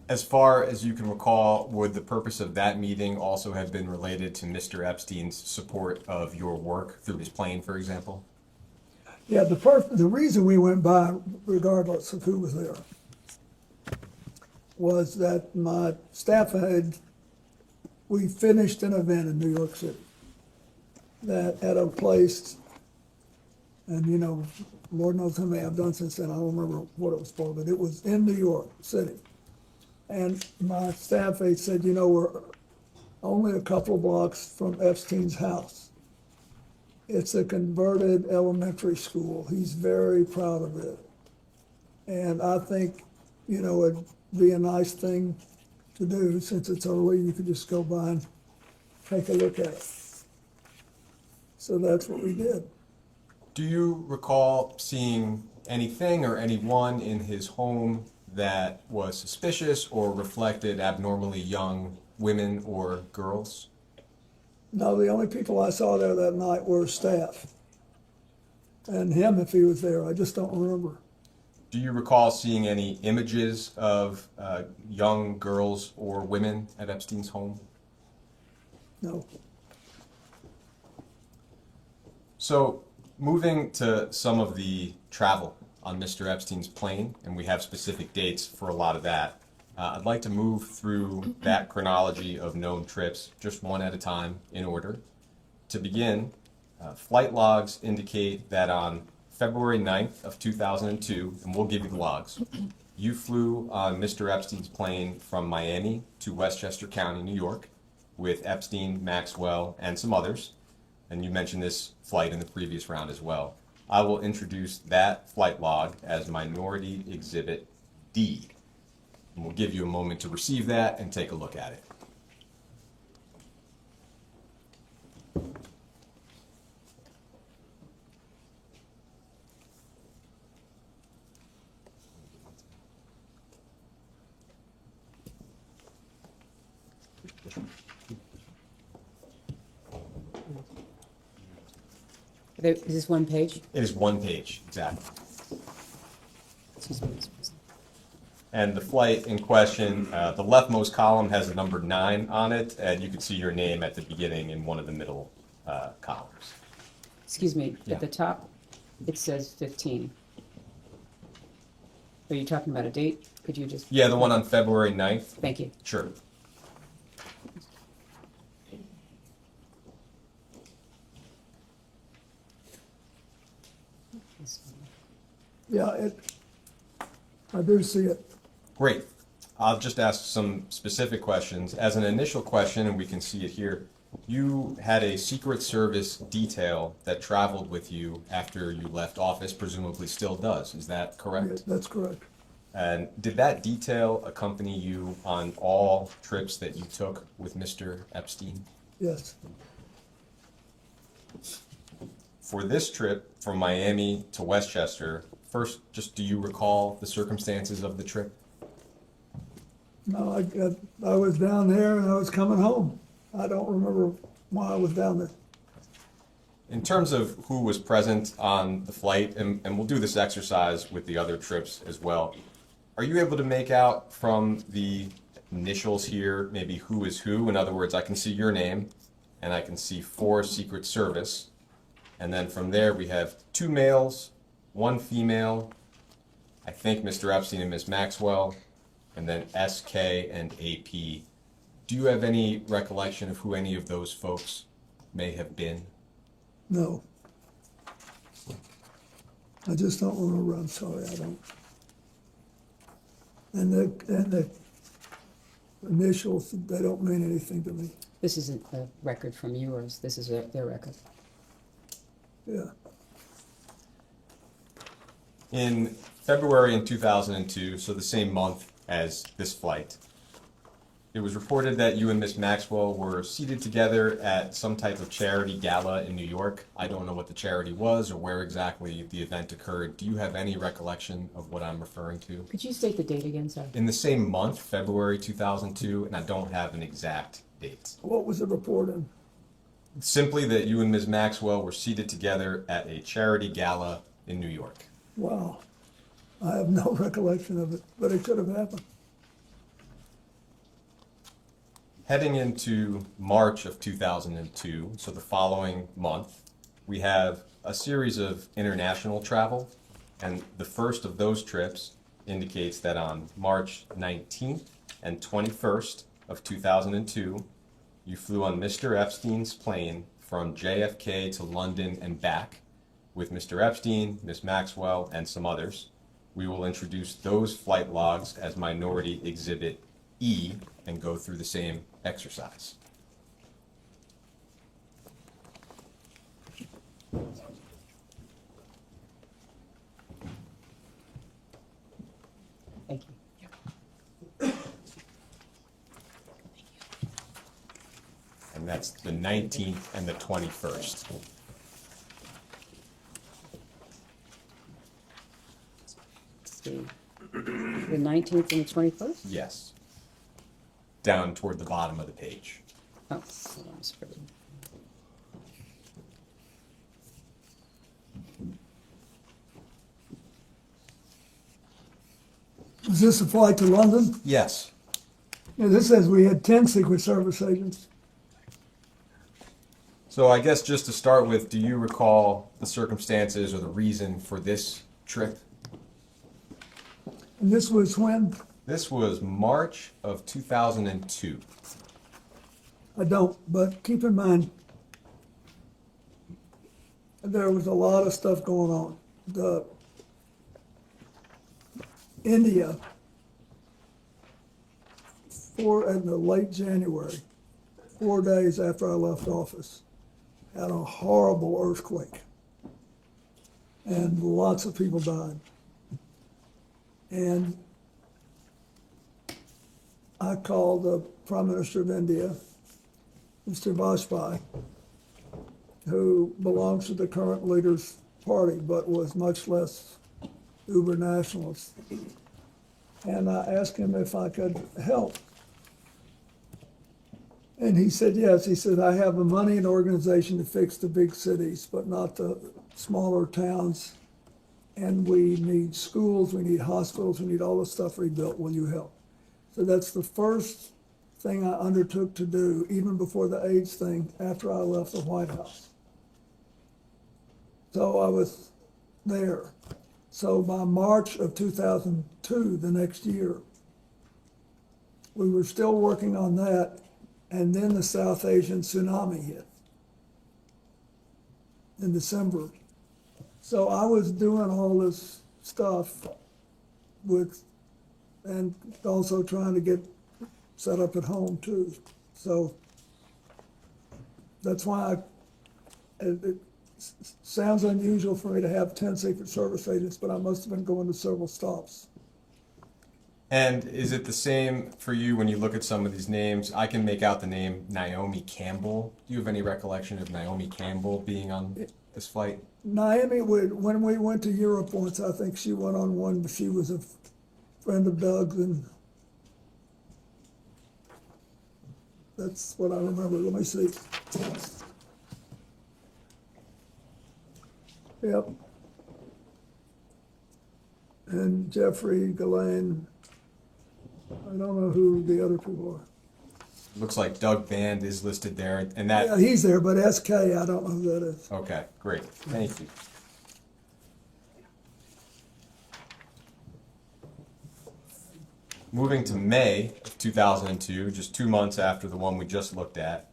As far as you can recall, would the purpose of that meeting also have been related to Mr. Epstein's support of your work through his plane, for example? Yeah, the reason we went by, regardless of who was there, was that my staff we finished an event in New York City that at a place, and Lord knows how many I've done since then, I don't remember what it was for, but it was in New York City. And my staff said, we're only a couple of blocks from Epstein's house. It's a converted elementary school. He's very proud of it. And I think, it'd be a nice thing to do since it's early. You could just go by and take a look at it. So that's what we did. Do you recall seeing anything or anyone in his home that was suspicious or reflected abnormally young women or girls? No, the only people I saw there that night were staff. And him if he was there, I just don't remember. Do you recall seeing any images of young girls or women at Epstein's home? No. So, moving to some of the travel on Mr. Epstein's plane, and we have specific dates for a lot of that, I'd like to move through that chronology of known trips, just one at a time, in order. To begin, flight logs indicate that on February 9th of 2002, and we'll give you the logs, you flew on Mr. Epstein's plane from Miami to Westchester County, New York, with Epstein, Maxwell, and some others. And you mentioned this flight in the previous round as well. I will introduce that flight log as Minority Exhibit D. And we'll give you a moment to receive that and take a look at it. Is this one page? It is one page, exactly. Excuse me, Mr. President. And the flight in question, the leftmost column has the number 9 on it, and you can see your name at the beginning in one of the middle columns. Excuse me, Yeah. at the top, it says 15. Are you talking about a date? Could you just? Yeah, the one on February 9th. Thank you. Sure. Yeah, I do see it. Great. I'll just ask some specific questions. As an initial question, and we can see it here, you had a Secret Service detail that traveled with you after you left office, presumably still does. Is that correct? Yeah, that's correct. And did that detail accompany you on all trips that you took with Mr. Epstein? Yes. For this trip from Miami to Westchester, first, just do you recall the circumstances of the trip? No, I was down there and I was coming home. I don't remember why I was down there. In terms of who was present on the flight, and we'll do this exercise with the other trips as well, are you able to make out from the initials here maybe who is who? In other words, I can see your name and I can see 4 Secret Service. And then from there we have 2 males, 1 female, I think Mr. Epstein and Ms. Maxwell, and then SK and AP. Do you have any recollection of who any of those folks may have been? No. I just don't remember. I'm sorry, I don't. And the initials, they don't mean anything to me. This isn't a record from yours, this is their record. Yeah. In February in 2002, so the same month as this flight, it was reported that you and Miss Maxwell were seated together at some type of charity gala in New York. I don't know what the charity was or where exactly the event occurred. Do you have any recollection of what I'm referring to? Could you state the date again, sir? In the same month, February 2002, and I don't have an exact date. What was the report in? Simply that you and Ms. Maxwell were seated together at a charity gala in New York. Wow. I have no recollection of it, but it could have happened. Heading into March of 2002, so the following month, we have a series of international travel, and the first of those trips indicates that on March 19th and 21st of 2002, you flew on Mr. Epstein's plane from JFK to London and back with Mr. Epstein, Ms. Maxwell, and some others. We will introduce those flight logs as Minority Exhibit E and go through the same exercise. Thank you. and that's the 19th and the 21st. The 19th and the 21st? Yes. Down toward the bottom of the page. Oh, hold on, it's pretty. Was this a flight to London? Yes. Yeah, this says we had 10 Secret Service agents. So I guess just to start with, do you recall the circumstances or the reason for this trip? And this was when? This was March of 2002. I don't, but keep in mind, there was a lot of stuff going on. India, in the late January, 4 days after I left office, had a horrible earthquake. And lots of people died. And I called the Prime Minister of India, Mr. Vajpayee, who belongs to the current leader's party, but was much less uber nationalist. And I asked him if I could help. And he said, yes. He said, I have the money and organization to fix the big cities, but not the smaller towns. And we need schools, we need hospitals, we need all this stuff rebuilt. Will you help? So that's the first thing I undertook to do, even before the AIDS thing, after I left the White House. So I was there. So by March of 2002, the next year, we were still working on that, and then the South Asian tsunami hit in December. So I was doing all this stuff and also trying to get set up at home too. So that's why it sounds unusual for me to have 10 Secret Service agents, but I must have been going to several stops. And is it the same for you when you look at some of these names? I can make out the name Naomi Campbell. Do you have any recollection of Naomi Campbell being on this flight? Naomi, when we went to Europe once, I think she went on one, but she was a friend of Doug's, and that's what I remember. Let me see. Yep. And Jeffrey, Ghislaine, I don't know who the other people are. Looks like Doug Band is listed there, and that... Yeah, he's there, but SK, I don't know who that is. Okay, great. Thank you. Moving to May of 2002, just 2 months after the one we just looked at,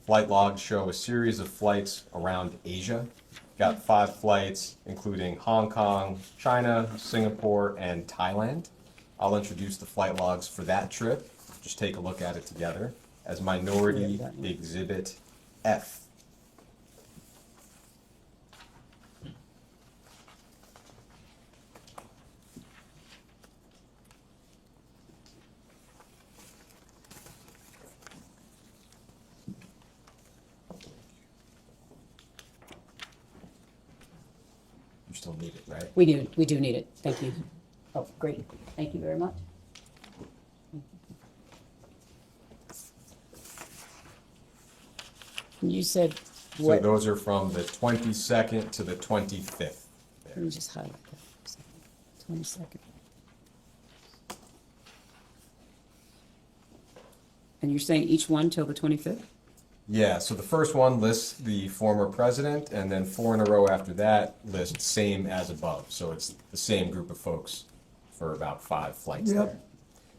flight logs show a series of flights around Asia. Got 5 flights, including Hong Kong, China, Singapore, and Thailand. I'll introduce the flight logs for that trip. Just take a look at it together as Minority Exhibit F. You still need it, right? We do need it. Thank you. Oh, great. Thank you very much. You said So what? those are from the 22nd to the 25th. Let me just highlight that for a second. 22nd. And you're saying each one till the 25th? Yeah, so the first one lists the former president, and then 4 in a row after that lists same as above. So it's the same group of folks for about 5 flights there.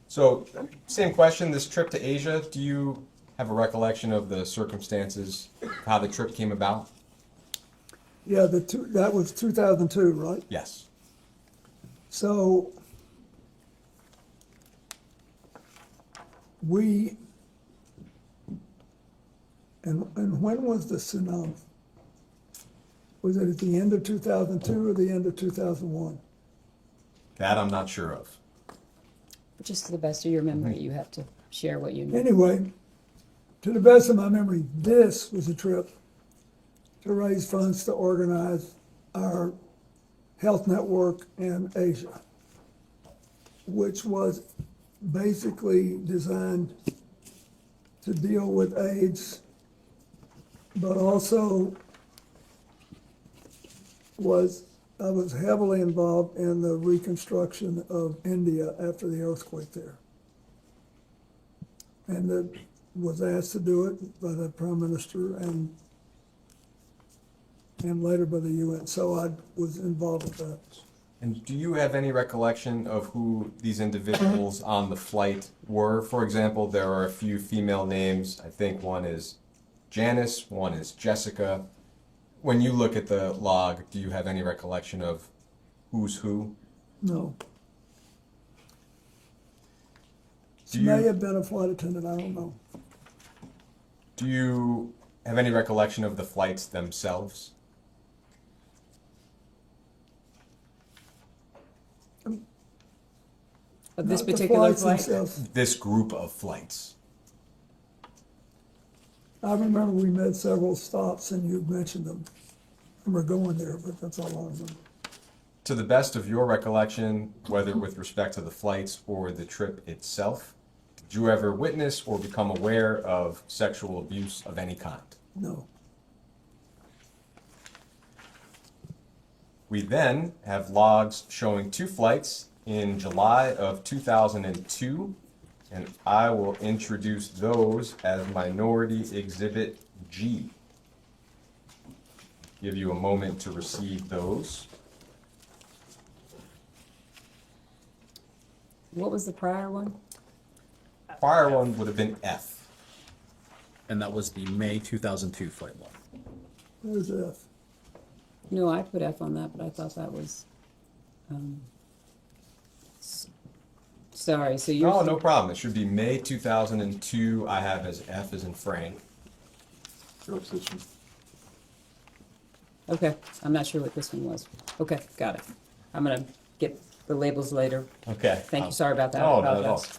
So same question, this trip to Asia, do you have a recollection of the circumstances, how the trip came about? Yeah, that was 2002, right? Yes. So and when was the tsunami? Was it at the end of 2002 or the end of 2001? That I'm not sure of. Just to the best of your memory, you have to share what you know. Anyway, to the best of my memory, this was a trip to raise funds to organize our health network in Asia, which was basically designed to deal with AIDS, but also I was heavily involved in the reconstruction of India after the earthquake there. And was asked to do it by the Prime Minister and later by the UN. So I was involved with that. And do you have any recollection of who these individuals on the flight were? For example, there are a few female names. I think one is Janice, one is Jessica. When you look at the log, do you have any recollection of who's who? No. Do May you, have been a flight attendant, I don't know. do you have any recollection of the flights themselves? Of this Not the particular flights flight? themselves. This group of flights. I remember we made several stops and you mentioned them. And we're going there, but that's all I remember. To the best of your recollection, whether with respect to the flights or the trip itself, did you ever witness or become aware of sexual abuse of any kind? No. We then have logs showing 2 flights in July of 2002, and I will introduce those as Minority Exhibit G. Give you a moment to receive those. What was the prior one? Prior one would have been F. And that was the May 2002 flight log. There's F. No, I put F on that, but I thought that was, sorry, so you're. Oh, no problem. It should be May 2002. I have as F as in Frank. Okay, I'm not sure what this one was. Okay, got it. I'm gonna get the labels later. Okay. Thank you, sorry about that. No, not at all. Apologize.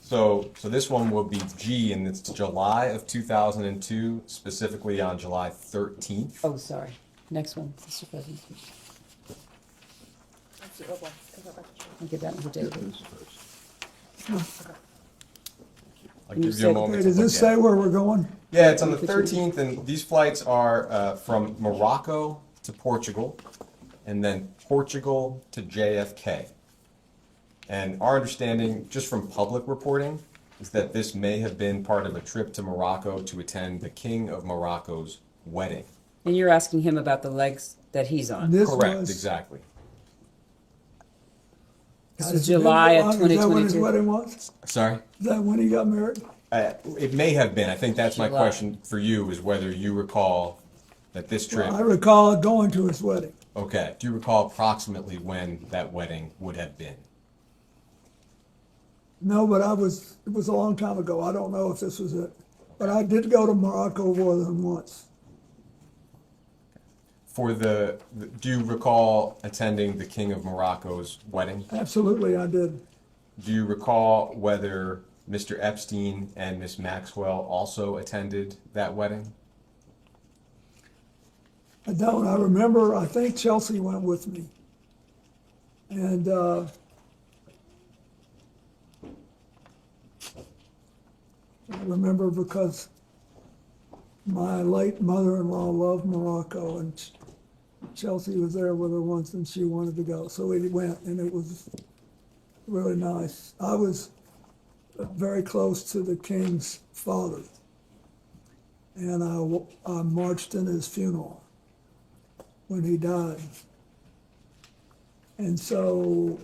So this one will be G, and it's July of 2002, specifically on July 13th. Oh, sorry. Next one, Mr. President. I'll give that one to David. I'll You give you a said- moment Okay, to does look this at say it. where we're going? Yeah, it's on the 13th, and these flights are from Morocco to Portugal, and then Portugal to JFK. And our understanding, just from public reporting, is that this may have been part of a trip to Morocco to attend the King of Morocco's wedding. And you're asking him about the legs that he's on? This Correct, was- exactly. This is July of Is that when his 2022. wedding was? Sorry? Is that when he got married? It may have been. I think that's my July. question for you, is whether you recall that this trip. I recall going to his wedding. Okay. Do you recall approximately when that wedding would have been? No, but it was a long time ago. I don't know if this was it. But I did go to Morocco more than once. Do you recall attending the King of Morocco's wedding? Absolutely, I did. Do you recall whether Mr. Epstein and Miss Maxwell also attended that wedding? I don't. I remember, I think Chelsea went with me. And I remember because my late mother-in-law loved Morocco, and Chelsea was there with her once and she wanted to go. So we went, and it was really nice. I was very close to the king's father, and I marched in his funeral when he died. And so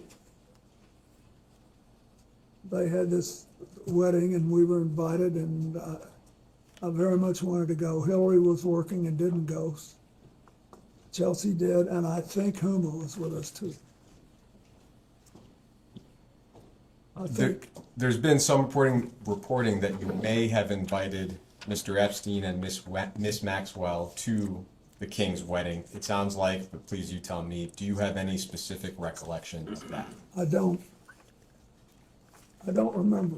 they had this wedding and we were invited, and I very much wanted to go. Hillary was working and didn't go. Chelsea did, and I think Huma was with us too. I think, There's been some reporting that you may have invited Mr. Epstein and Miss Maxwell to the King's wedding. It sounds like, but please you tell me, do you have any specific recollection of that? I don't remember.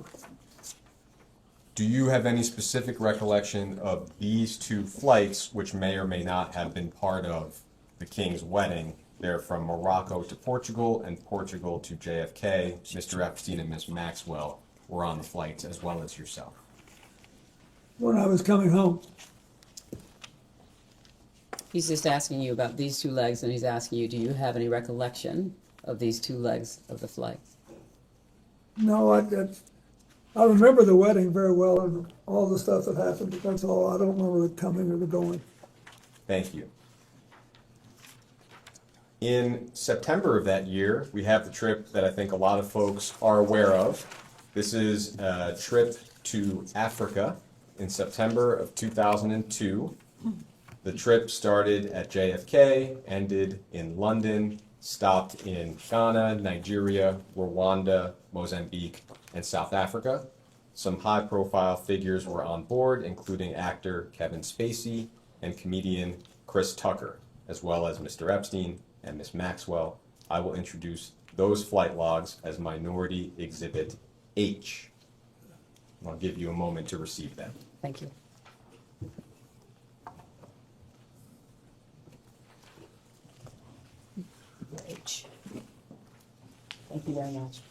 Do you have any specific recollection of these two flights, which may or may not have been part of the King's wedding? They're from Morocco to Portugal and Portugal to JFK. Mr. Epstein and Ms. Maxwell were on the flights, as well as yourself. When I was coming home. He's just asking you about these two legs, and he's asking you, do you have any recollection of these two legs of the flight? No, I remember the wedding very well and all the stuff that happened, but that's all. I don't remember the coming or the going. Thank you. In September of that year, we have the trip that I think a lot of folks are aware of. This is a trip to Africa in September of 2002. The trip started at JFK, ended in London, stopped in Ghana, Nigeria, Rwanda, Mozambique, and South Africa. Some high-profile figures were on board, including actor Kevin Spacey and comedian Chris Tucker, as well as Mr. Epstein and Ms. Maxwell. I will introduce those flight logs as Minority Exhibit H. I'll give you a moment to receive them. Thank you. H. Thank you very much.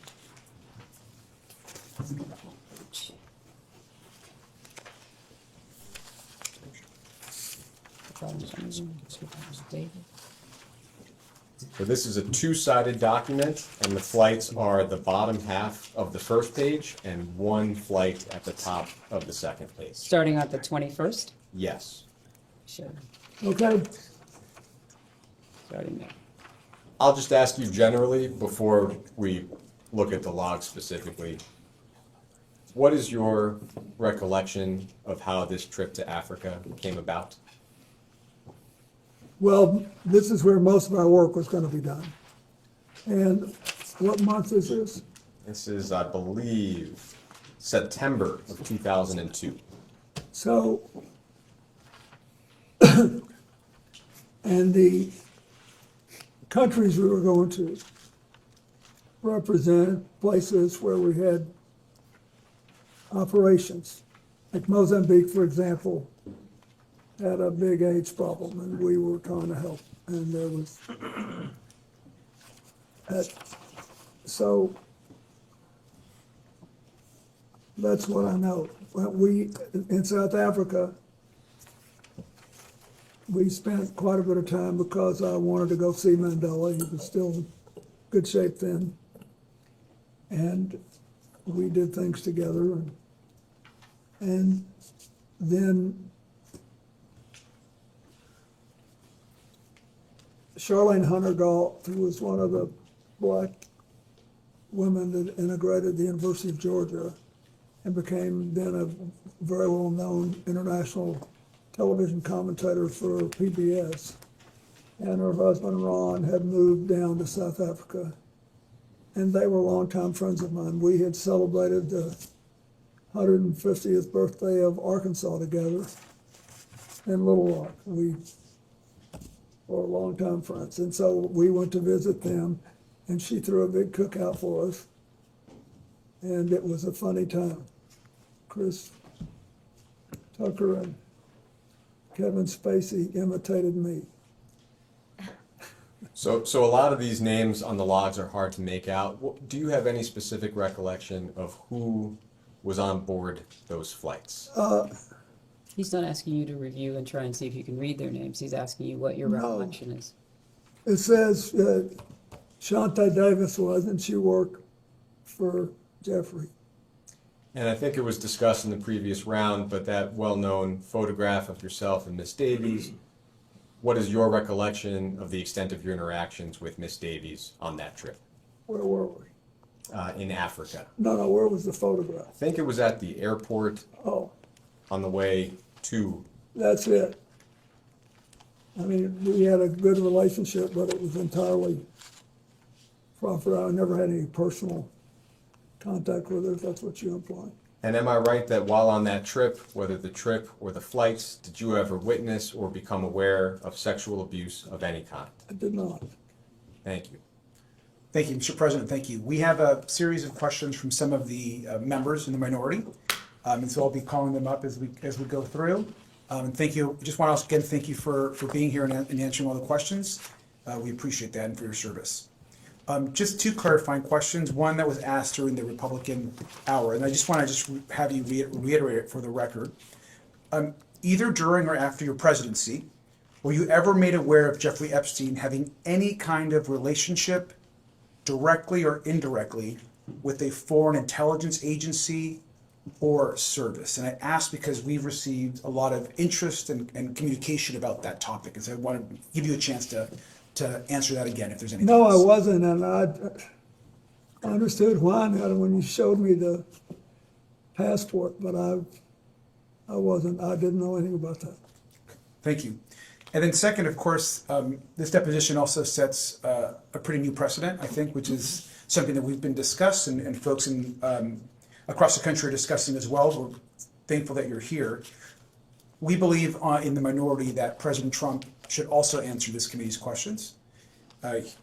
So this is a two-sided document, and the flights are the bottom half of the first page and one flight at the top of the second page. Starting at the 21st? Yes. Sure. Okay. Starting there. I'll just ask you generally, before we look at the log specifically, what is your recollection of how this trip to Africa came about? Well, this is where most of our work was going to be done. And what month is this? This is, I believe, September of 2002. So, and the countries we were going to represent places where we had operations. Like Mozambique, for example, had a big AIDS problem, and we were trying to help. And there was so that's what I know. We in South Africa, we spent quite a bit of time because I wanted to go see Mandela. He was still in good shape then, and we did things together. And then Charlene Hunter-Galt, who was one of the black women that integrated the University of Georgia and became then a very well-known international television commentator for PBS. And her husband, Ron, had moved down to South Africa. And they were longtime friends of mine. We had celebrated the 150th birthday of Arkansas together in Little Rock. We were longtime friends. And so we went to visit them, and she threw a big cookout for us. And it was a funny time. Chris Tucker and Kevin Spacey imitated me. So a lot of these names on the logs are hard to make out. Do you have any specific recollection of who was on board those flights? He's not asking you to review and try and see if you can read their names. He's asking you what your recollection is. It says Shante Davis was, and she worked for Jeffrey. And I think it was discussed in the previous round, but that well-known photograph of yourself and Miss Davies, what is your recollection of the extent of your interactions with Miss Davies on that trip? Where were we? In Africa. No, where was the photograph? I think it was at the airport on the way to. That's it. I mean, we had a good relationship, but it was entirely proper. I never had any personal contact with her, if that's what you imply. And am I right that while on that trip, whether the trip or the flights, did you ever witness or become aware of sexual abuse of any kind? I did not. Thank you. Thank you, Mr. President. Thank you. We have a series of questions from some of the members in the minority. And so I'll be calling them up as we go through. And thank you. Just want to also again thank you for being here and answering all the questions. We appreciate that and for your service. Just two clarifying questions. One that was asked during the Republican hour, and I just want to have you reiterate it for the record. Either during or after your presidency, were you ever made aware of Jeffrey Epstein having any kind of relationship, directly or indirectly, with a foreign intelligence agency or service? And I ask because we've received a lot of interest and communication about that topic, and so I want to give you a chance to answer that again if there's anything No, else. I wasn't, and I understood why now when you showed me the passport, but I wasn't. I didn't know anything about that. Thank you. And then second, of course, this deposition also sets a pretty new precedent, I think, which is something that we've been discussing and folks across the country are discussing as well. We're thankful that you're here. We believe in the minority that President Trump should also answer this committee's questions.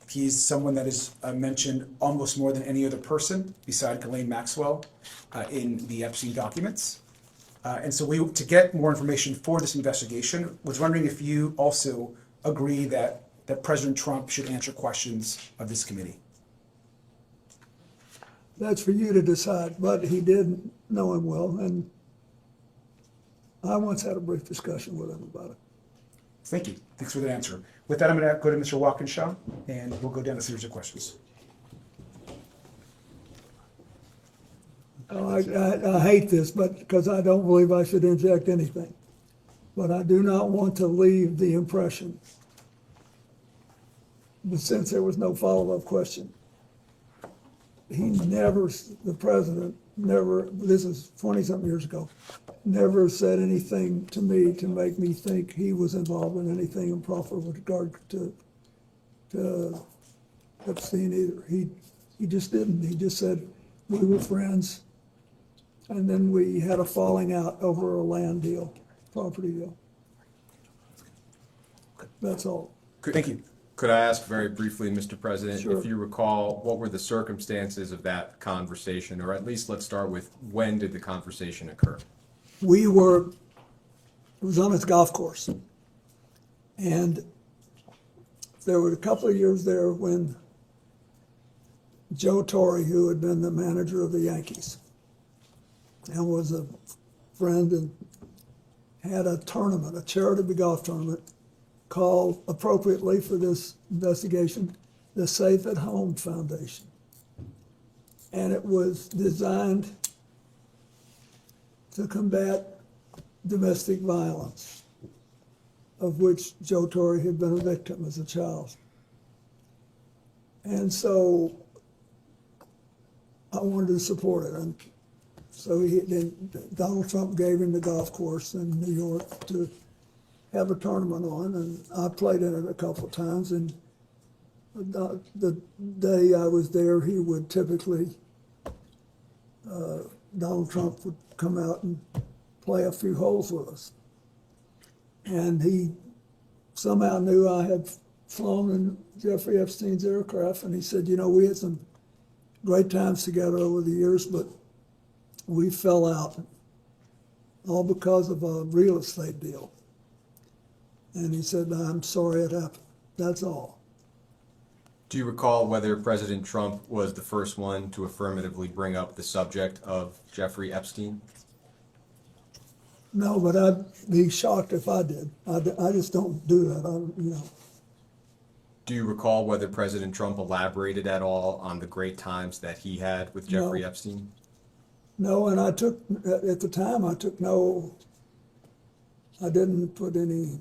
He's someone that is mentioned almost more than any other person beside Ghislaine Maxwell in the Epstein documents. And so to get more information for this investigation, was wondering if you also agree that President Trump should answer questions of this committee. That's for you to decide, but he did know him well, and I once had a brief discussion with him about it. Thank you. Thanks for the answer. With that, I'm going to go to Mr. Walkinshaw, and we'll go down a series of questions. I hate this, but because I don't believe I should inject anything. But I do not want to leave the impression, but since there was no follow-up question, the president never, this is 20-something years ago, never said anything to me to make me think he was involved in anything improper with regard to Epstein either. He just didn't. He just said we were friends, and then we had a falling out over a land deal, property deal. That's all. Thank you. Could I ask very briefly, Mr. President, Sure. if you recall, what were the circumstances of that conversation, or at least let's start with when did the conversation occur? It was on his golf course. And there were a couple of years there when Joe Torre, who had been the manager of the Yankees and was a friend, and had a tournament, a charity golf tournament, called appropriately for this investigation, the Safe at Home Foundation. And it was designed to combat domestic violence, of which Joe Torre had been a victim as a child. And so I wanted to support it. And so Donald Trump gave him the golf course in New York to have a tournament on, and I played in it a couple of times. And the day I was there, he would typically, Donald Trump would come out and play a few holes with us. And he somehow knew I had flown in Jeffrey Epstein's aircraft, and he said, you know, we had some great times together over the years, but we fell out, all because of a real estate deal. And he said, I'm sorry it happened. That's all. Do you recall whether President Trump was the first one to affirmatively bring up the subject of Jeffrey Epstein? No, but I'd be shocked if I did. I just don't do that. Do you recall whether President Trump elaborated at all on the great times that he had with Jeffrey No. Epstein? No, and at the time, I didn't put any,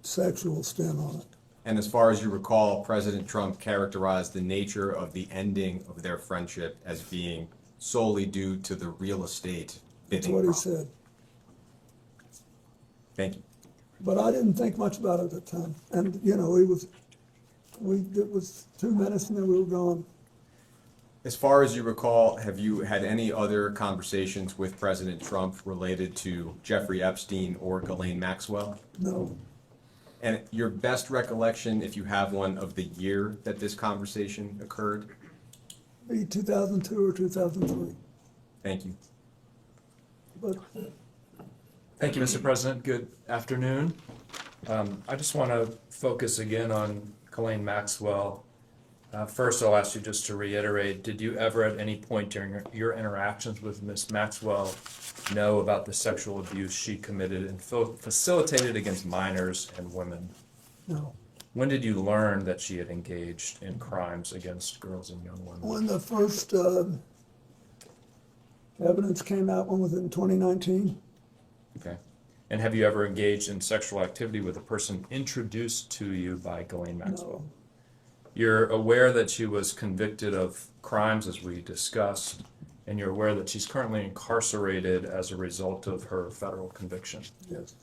sexual spin on it. And as far as you recall, President Trump characterized the nature of the ending of their friendship as being solely due to the real estate That's bidding what he problem. said. Thank you. But I didn't think much about it at the time. And, it was 2 minutes and then we were gone. As far as you recall, have you had any other conversations with President Trump related to Jeffrey Epstein or Ghislaine Maxwell? No. And your best recollection, if you have one, of the year that this conversation occurred? be 2002 or 2003. Thank you. But Thank you, Mr. President. Good afternoon. I just want to focus again on Ghislaine Maxwell. First, I'll ask you just to reiterate, did you ever at any point during your interactions with Ms. Maxwell know about the sexual abuse she committed and facilitated against minors and women? no. When did you learn that she had engaged in crimes against girls and young women? When the first evidence came out, when was it, in 2019? Okay. And have you ever engaged in sexual activity with a person introduced to you by Ghislaine Maxwell? No. You're aware that she was convicted of crimes, as we discussed, and you're aware that she's currently incarcerated as a result of her federal conviction. Yes.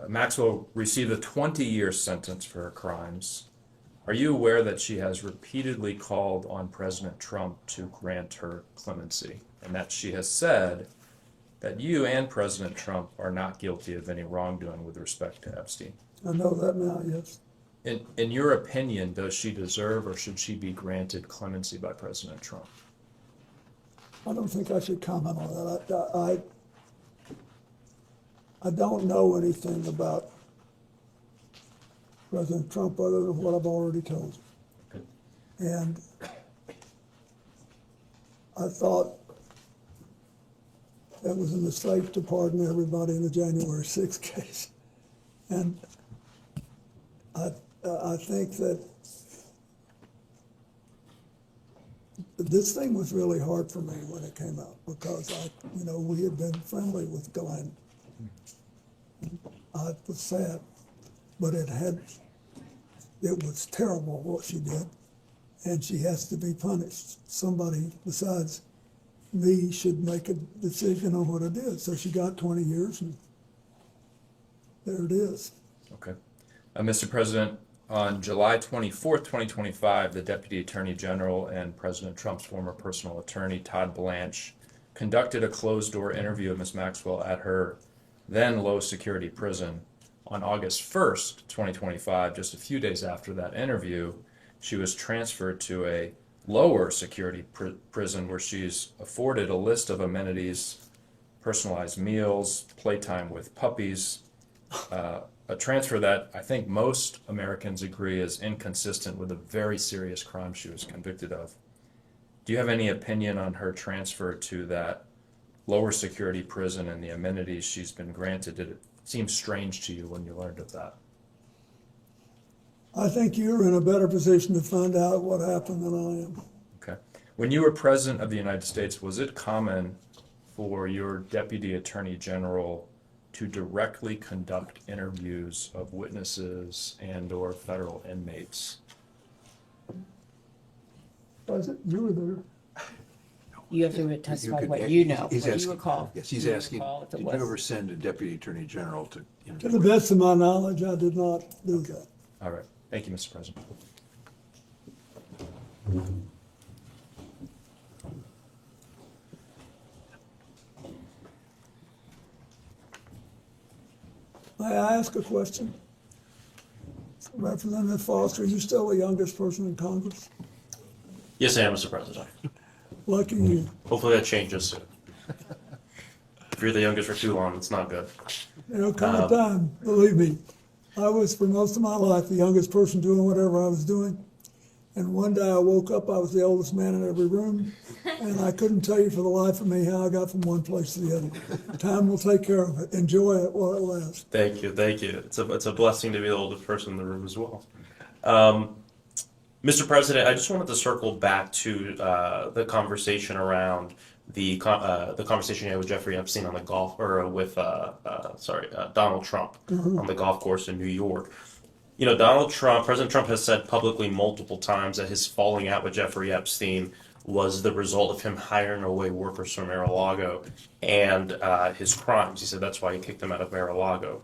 Maxwell received a 20-year sentence for her crimes. Are you aware that she has repeatedly called on President Trump to grant her clemency, and that she has said that you and President Trump are not guilty of any wrongdoing with respect to Epstein? I know that now, yes. In your opinion, does she deserve or should she be granted clemency by President Trump? I don't think I should comment on that. I don't know anything about President Trump other than what I've already told you. And I thought it was a mistake to pardon everybody in the January 6th case. And I think that this thing was really hard for me when it came out because we had been friendly with Ghislaine. I was sad, but it was terrible what she did, and she has to be punished. Somebody besides me should make a decision on what it is. So she got 20 years, and there it is. Okay. Mr. President, on July 24th, 2025, the Deputy Attorney General and President Trump's former personal attorney, Todd Blanche, conducted a closed-door interview of Ms. Maxwell at her then low-security prison. On August 1st, 2025, just a few days after that interview, she was transferred to a lower security prison where she's afforded a list of amenities, personalized meals, playtime with puppies, a transfer that I think most Americans agree is inconsistent with a very serious crime she was convicted of. Do you have any opinion on her transfer to that lower security prison and the amenities she's been granted? Did it seem strange to you when you learned of that? I think you're in a better position to find out what happened than I am. Okay. When you were President of the United States, was it common for your Deputy Attorney General to directly conduct interviews of witnesses and or federal inmates? Was it? You were there. You have to testify what you know, He's what asking, you recall. yes, he's You asking, recall if it did was. you ever send a Deputy Attorney General to To the best of my knowledge, I did not do that. All right. Thank you, Mr. President. May I ask a question? Representative Foster, are you still the youngest person in Congress? Yes, I am, Mr. President. Lucky you. Hopefully that changes soon. If you're the youngest for too long, it's not good. There'll come a time, believe me. I was, for most of my life, the youngest person doing whatever I was doing. And one day I woke up, I was the oldest man in every room, and I couldn't tell you for the life of me how I got from one place to the other. Time will take care of it. Enjoy it while it lasts. Thank you, thank you. It's a blessing to be the oldest person in the room as well. Mr. President, I just wanted to circle back to the conversation around the conversation you had with Jeffrey Epstein on the golf, or with Donald Trump on the golf course in New York. You know, President Trump has said publicly multiple times that his falling out with Jeffrey Epstein was the result of him hiring away workers from Mar-a-Lago and his crimes. He said that's why he kicked them out of Mar-a-Lago.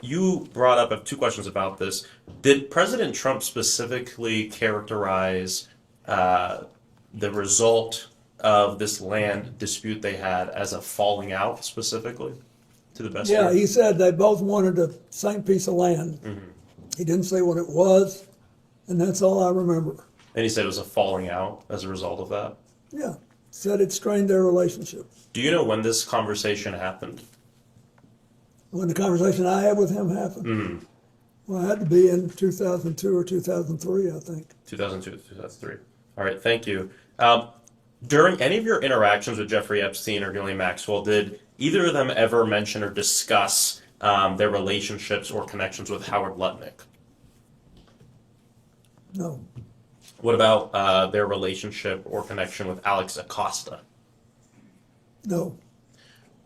You brought up, I have two questions about this. Did President Trump specifically characterize the result of this land dispute they had as a falling out specifically, to the best? Yeah, he said they both wanted the same piece of land. Mm-hmm. He didn't say what it was, and that's all I remember. And he said it was a falling out as a result of that. Yeah, said it strained their relationship. Do you know when this conversation happened? When the conversation I had with him happened, Mm. well, it had to be in 2002 or 2003, I think. 2002 to 2003. All right, thank you. During any of your interactions with Jeffrey Epstein or Ghislaine Maxwell, did either of them ever mention or discuss their relationships or connections with Howard Lutnick? No. What about their relationship or connection with Alex Acosta? No.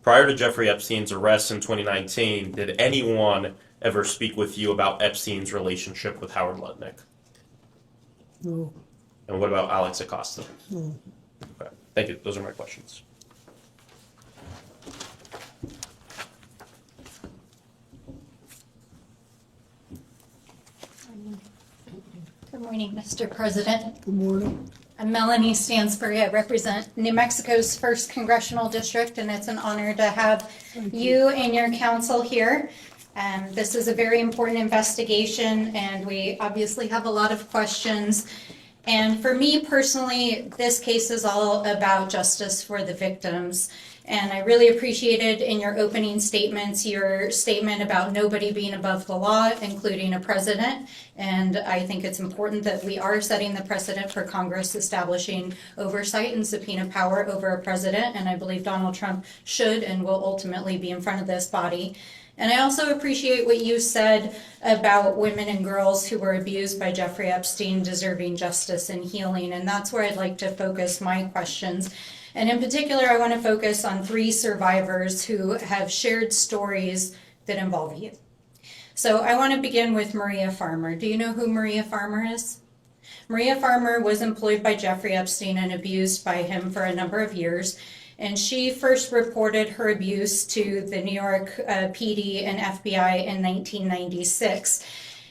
Prior to Jeffrey Epstein's arrest in 2019, did anyone ever speak with you about Epstein's relationship with Howard Lutnick? No. And what about Alex Acosta? No. Okay. Thank you. Those are my questions. Good morning, Mr. President. Good morning. I'm Melanie Stansbury. I represent New Mexico's 1st Congressional District, and it's an honor to have you and your council here. This is a very important investigation, and we obviously have a lot of questions. And for me personally, this case is all about justice for the victims. And I really appreciated in your opening statements, your statement about nobody being above the law, including a president. And I think it's important that we are setting the precedent for Congress establishing oversight and subpoena power over a president. And I believe Donald Trump should and will ultimately be in front of this body. And I also appreciate what you said about women and girls who were abused by Jeffrey Epstein deserving justice and healing. And that's where I'd like to focus my questions. And in particular, I want to focus on 3 survivors who have shared stories that involve you. So I want to begin with Maria Farmer. Do you know who Maria Farmer is? Maria Farmer was employed by Jeffrey Epstein and abused by him for a number of years. And she first reported her abuse to the New York PD and FBI in 1996.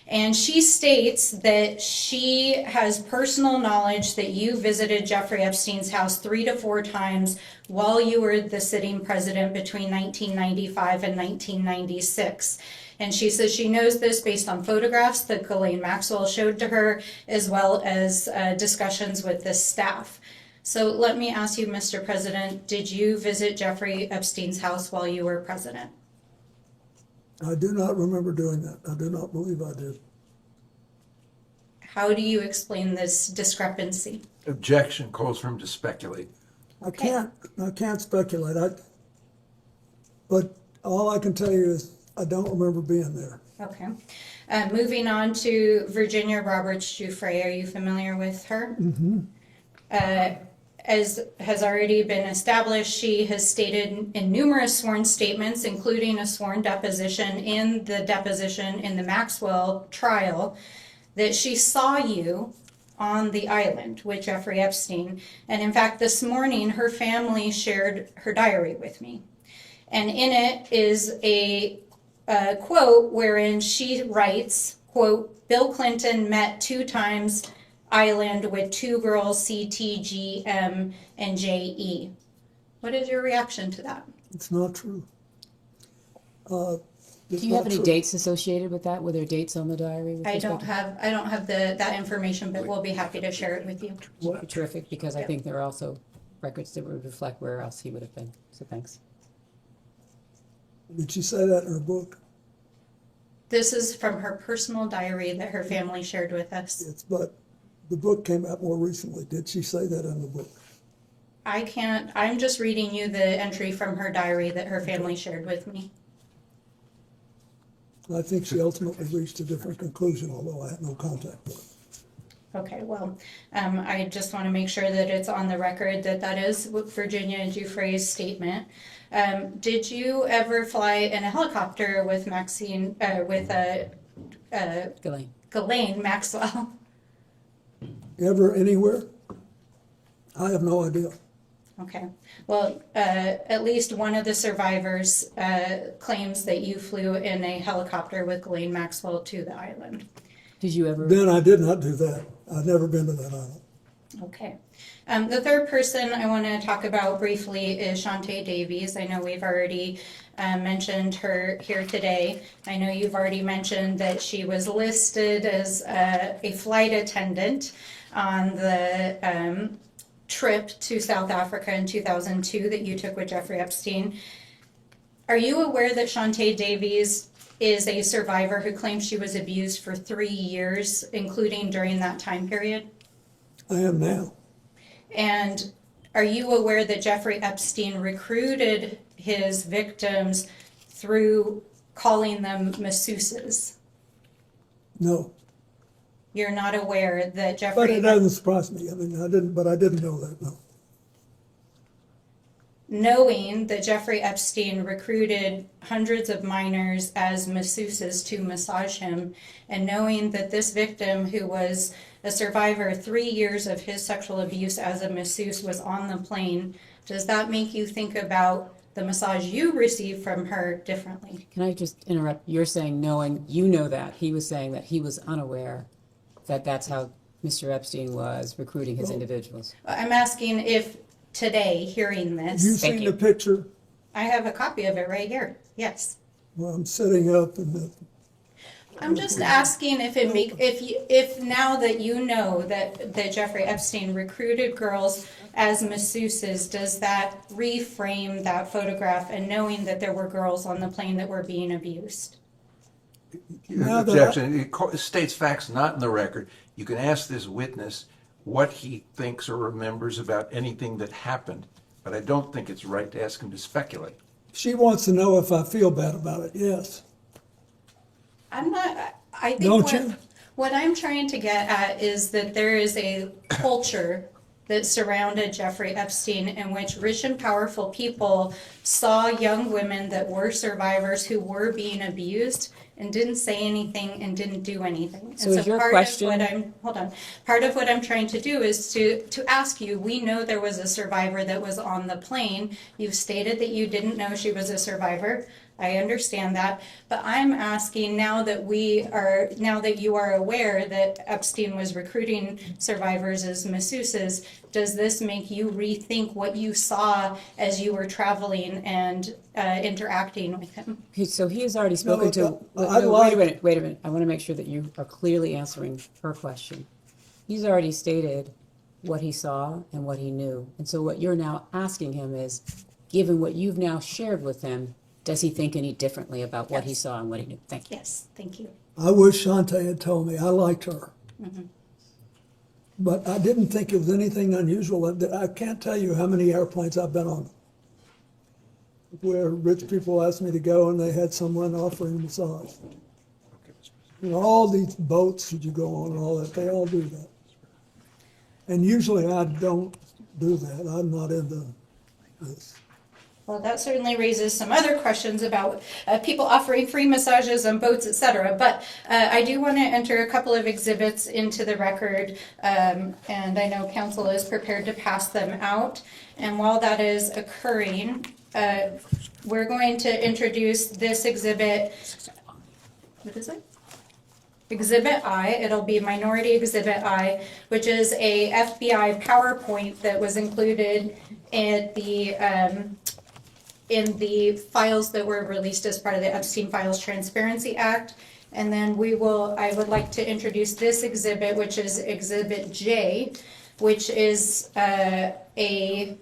And she states that she has personal knowledge that you visited Jeffrey Epstein's house 3 to 4 times while you were the sitting president between 1995 and 1996. And she says she knows this based on photographs that Ghislaine Maxwell showed to her, as well as discussions with the staff. So let me ask you, Mr. President, did you visit Jeffrey Epstein's house while you were president? I do not remember doing that. I do not believe I did. How do you explain this discrepancy? Objection calls for him to speculate. I can't speculate. But all I can tell you is I don't remember being there. Okay. Moving on to Virginia Roberts Giuffre. Are you familiar with her? Mm-hmm. As has already been established, she has stated in numerous sworn statements, including a sworn deposition in the Maxwell trial, that she saw you on the island with Jeffrey Epstein. And in fact, this morning, her family shared her diary with me. And in it is a quote wherein she writes, quote, Bill Clinton met 2 times island with 2 girls, CT, GM, and JE. What is your reaction to that? It's not true. Do you have any dates associated with that? Were there dates on the diary? I don't have that information, but we'll be happy to share it with you. Terrific, because I think there are also records that would reflect where else he would have been. So thanks. Did she say that in her book? This is from her personal diary that her family shared with us. But the book came out more recently. Did she say that in the book? I'm just reading you the entry from her diary that her family shared with me. I think she ultimately reached a different conclusion, although I had no contact with her. Okay, well, I just want to make sure that it's on the record that is Virginia Giuffre's statement. Did you ever fly in a helicopter with Ghislaine Maxwell? Ever anywhere? I have no idea. Okay. Well, at least one of the survivors claims that you flew in a helicopter with Ghislaine Maxwell to the island. Did you ever? Then I did not do that. I've never been to that island. Okay. The third person I want to talk about briefly is Shantae Davies. I know we've already mentioned her here today. I know you've already mentioned that she was listed as a flight attendant. on the trip to South Africa in 2002 that you took with Jeffrey Epstein. Are you aware that Shantae Davies is a survivor who claims she was abused for 3 years, including during that time period? I am now. And are you aware that Jeffrey Epstein recruited his victims through calling them masseuses? No. You're not aware that But Jeffrey... it doesn't surprise me. I mean, I didn't know that, no. Knowing that Jeffrey Epstein recruited hundreds of minors as masseuses to massage him, and knowing that this victim, who was a survivor 3 years of his sexual abuse as a masseuse, was on the plane, does that make you think about the massage you received from her differently? Can I just interrupt? You're saying knowing, you know that. He was saying that he was unaware that that's how Mr. Epstein was recruiting his individuals. I'm asking if today, hearing this... You seen the picture? I have a copy of it right here, yes. Well, I'm sitting up and I'm just asking if now that you know that Jeffrey Epstein recruited girls as masseuses, does that reframe that photograph, and knowing that there were girls on the plane that were being abused? Objection. It states facts not in the record. You can ask this witness what he thinks or remembers about anything that happened, but I don't think it's right to ask him to speculate. she wants to know if I feel bad about it, yes. I'm not, I think Don't you? what I'm trying to get at is that there is a culture that surrounded Jeffrey Epstein in which rich and powerful people saw young women that were survivors who were being abused and didn't say anything and didn't do anything. So is your question- Part of what I'm trying to do is to ask you, we know there was a survivor that was on the plane. You've stated that you didn't know she was a survivor. I understand that, but I'm asking now that you are aware that Epstein was recruiting survivors as masseuses, does this make you rethink what you saw as you were traveling and interacting with him? So he has already spoken to. Wait a minute. I want to make sure that you are clearly answering her question. He's already stated what he saw and what he knew, and so what you're now asking him is, given what you've now shared with him, does he think any differently about what he saw and what he knew? Thank you. Yes, thank you. I wish Shantae had told me. I liked her. Mhm. But I didn't think it was anything unusual. I can't tell you how many airplanes I've been on where rich people asked me to go and they had someone offering a massage. You know, all these boats that you go on and all that, they all do that. And usually I don't do that. I'm not into this. Well, that certainly raises some other questions about people offering free massages on boats, etc. But I do want to enter a couple of exhibits into the record, and I know council is prepared to pass them out. And while that is occurring, we're going to introduce this exhibit. What is it? Exhibit I, it'll be Minority Exhibit I, which is a FBI PowerPoint that was included in the files that were released as part of the Epstein Files Transparency Act. And then I would like to introduce this exhibit, which is Exhibit J, which is a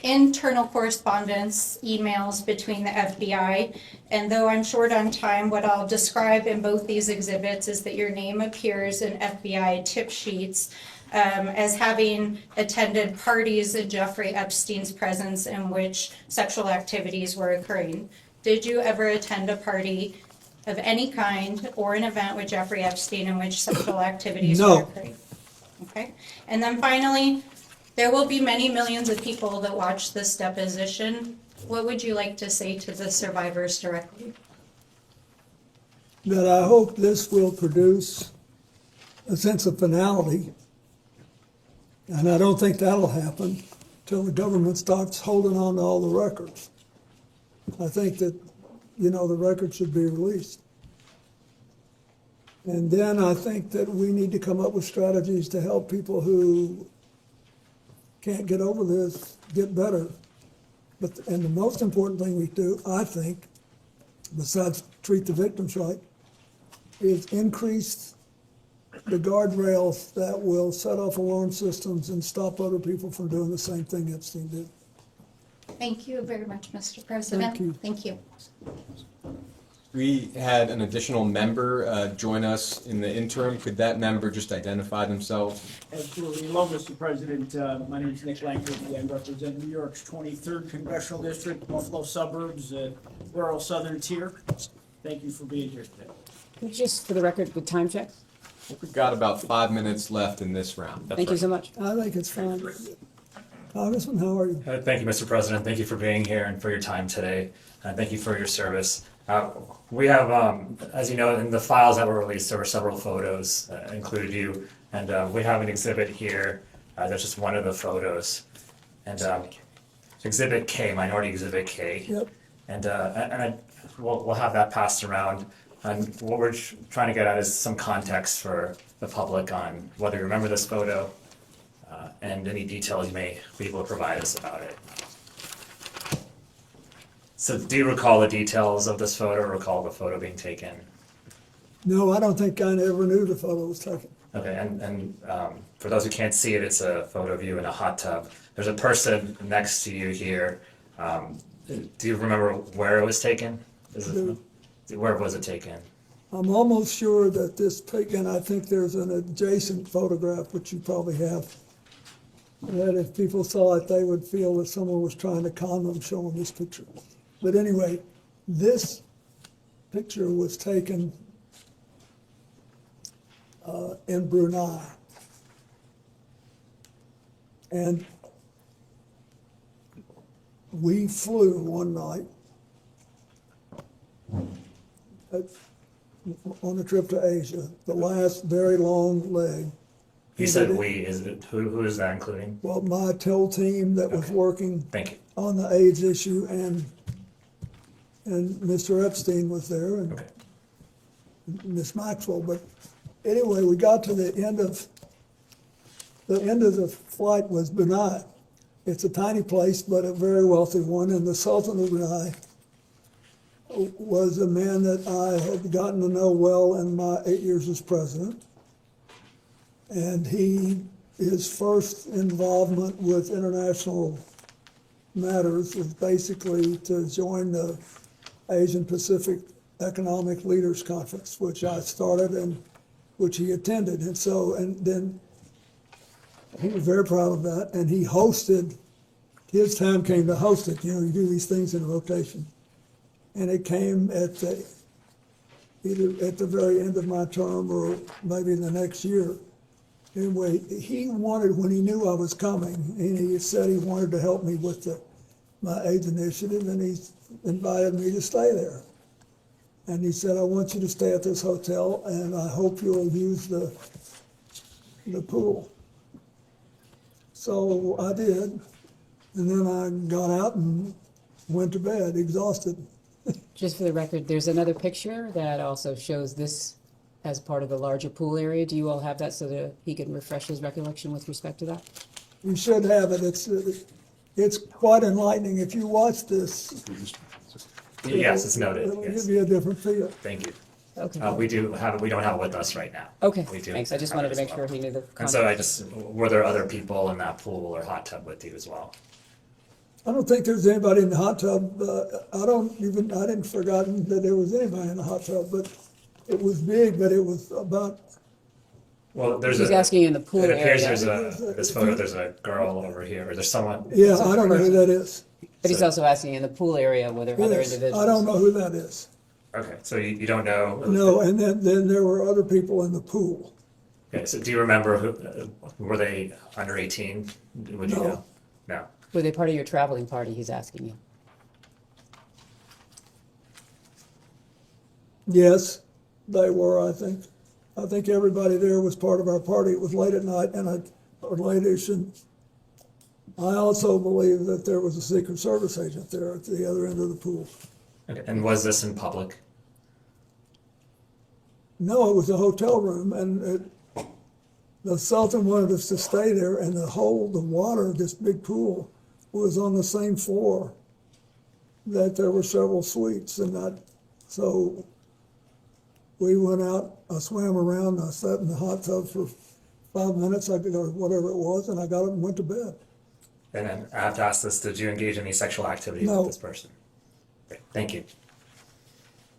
internal correspondence, emails between the FBI. And though I'm short on time, what I'll describe in both these exhibits is that your name appears in FBI tip sheets as having attended parties in Jeffrey Epstein's presence in which sexual activities were occurring. Did you ever attend a party of any kind or an event with Jeffrey Epstein in which sexual activities were occurring? Okay. And then finally, there will be many millions of people that watch this deposition. What would you like to say to the survivors directly? That I hope this will produce a sense of finality. And I don't think that'll happen till the government starts holding on to all the records. I think that, the record should be released. And then I think that we need to come up with strategies to help people who can't get over this get better. And the most important thing we do, I think, besides treat the victims right, is increase the guardrails that will set off alarm systems and stop other people from doing the same thing Epstein did. Thank you very much, Mr. President. Thank you. Thank you. We had an additional member join us in the interim. Could that member just identify themselves? Absolutely. Hello, Mr. President. My name is Nick Lankerty. I represent New York's 23rd Congressional District, Buffalo suburbs, rural southern tier. Thank you for being here today. Just for the record, with time check? We've got about 5 minutes left in this round. Thank you so much. I think it's fine. Congressman, how are you? Thank you, Mr. President. Thank you for being here and for your time today. Thank you for your service. We have, as you know, in the files that were released, there were several photos that included you. And we have an exhibit here. That's just one of the photos. And Exhibit K, Minority Exhibit K. Yep. And we'll have that passed around. And what we're trying to get at is some context for the public on whether you remember this photo and any details you may be able to provide us about it. So do you recall the details of this photo or recall the photo being taken? No, I don't think I ever knew the photo was taken. Okay, and for those who can't see it, it's a photo of you in a hot tub. There's a person next to you here. Do you remember where it was taken? Where was it taken? I'm almost sure that this pic, and I think there's an adjacent photograph, which you probably have, that if people saw it, they would feel that someone was trying to con them showing this picture. But anyway, this picture was taken in Brunei. And we flew one night on a trip to Asia, the last very long leg. You said we, is it, who is that including? Well, my TIL team that was working Thank you. on the AIDS issue, and Mr. Epstein was there, and Miss Maxwell. But anyway, we got to the end of the flight was Brunei. It's a tiny place, but a very wealthy one, and the Sultan of Brunei was a man that I had gotten to know well in my 8 years as president. And his first involvement with international matters was basically to join the Asian Pacific Economic Leaders Conference, which I started and which he attended. And so, and then he was very proud of that. And he hosted, his time came to host it. You know, you do these things in rotation. And it came at either at the very end of my term or maybe the next year. Anyway, he wanted, when he knew I was coming, and he said he wanted to help me with my AIDS initiative, and he invited me to stay there. And he said, I want you to stay at this hotel, and I hope you'll use the pool. So I did, and then I got out and went to bed, exhausted. Just for the record, there's another picture that also shows this as part of the larger pool area. Do you all have that so that he can refresh his recollection with respect to that? You should have it. It's quite enlightening. If you watch this, Yes, it's noted. It'll Yes. give you a different feel. Thank you. Okay. We do have it. We don't have it with us right now. Okay, We do thanks. I just have wanted it to as make well. sure he knew the And so context. were there other people in that pool or hot tub with you as well? I don't think there's anybody in the hot tub. I didn't forgotten that there was anybody in the hot tub, but it was big, but it was about. Well, He's asking in the pool It appears area. this photo, there's a girl over here, or there's someone. Yeah, I don't know who that is. But he's also asking in the pool area were there other Yes, individuals? I don't know who that is. Okay, so you don't know? No, and then there were other people in the pool. Okay, so do you remember who, were they under 18? Would you No. know? No. Were they part of your traveling party, he's asking you? Yes, they were, I think. I think everybody there was part of our party. It was late at night or late-ish, and I also believe that there was a Secret Service agent there at the other end of the pool. Okay, and was this in public? No, it was a hotel room, and the Sultan wanted us to stay there, and the water of this big pool was on the same floor that there were several suites, and so We went out, I swam around, I sat in the hot tub for 5 minutes, or whatever it was, and I got up and went to bed. And then I have to ask this, did you engage in any sexual activity No. with this person? Great, thank you.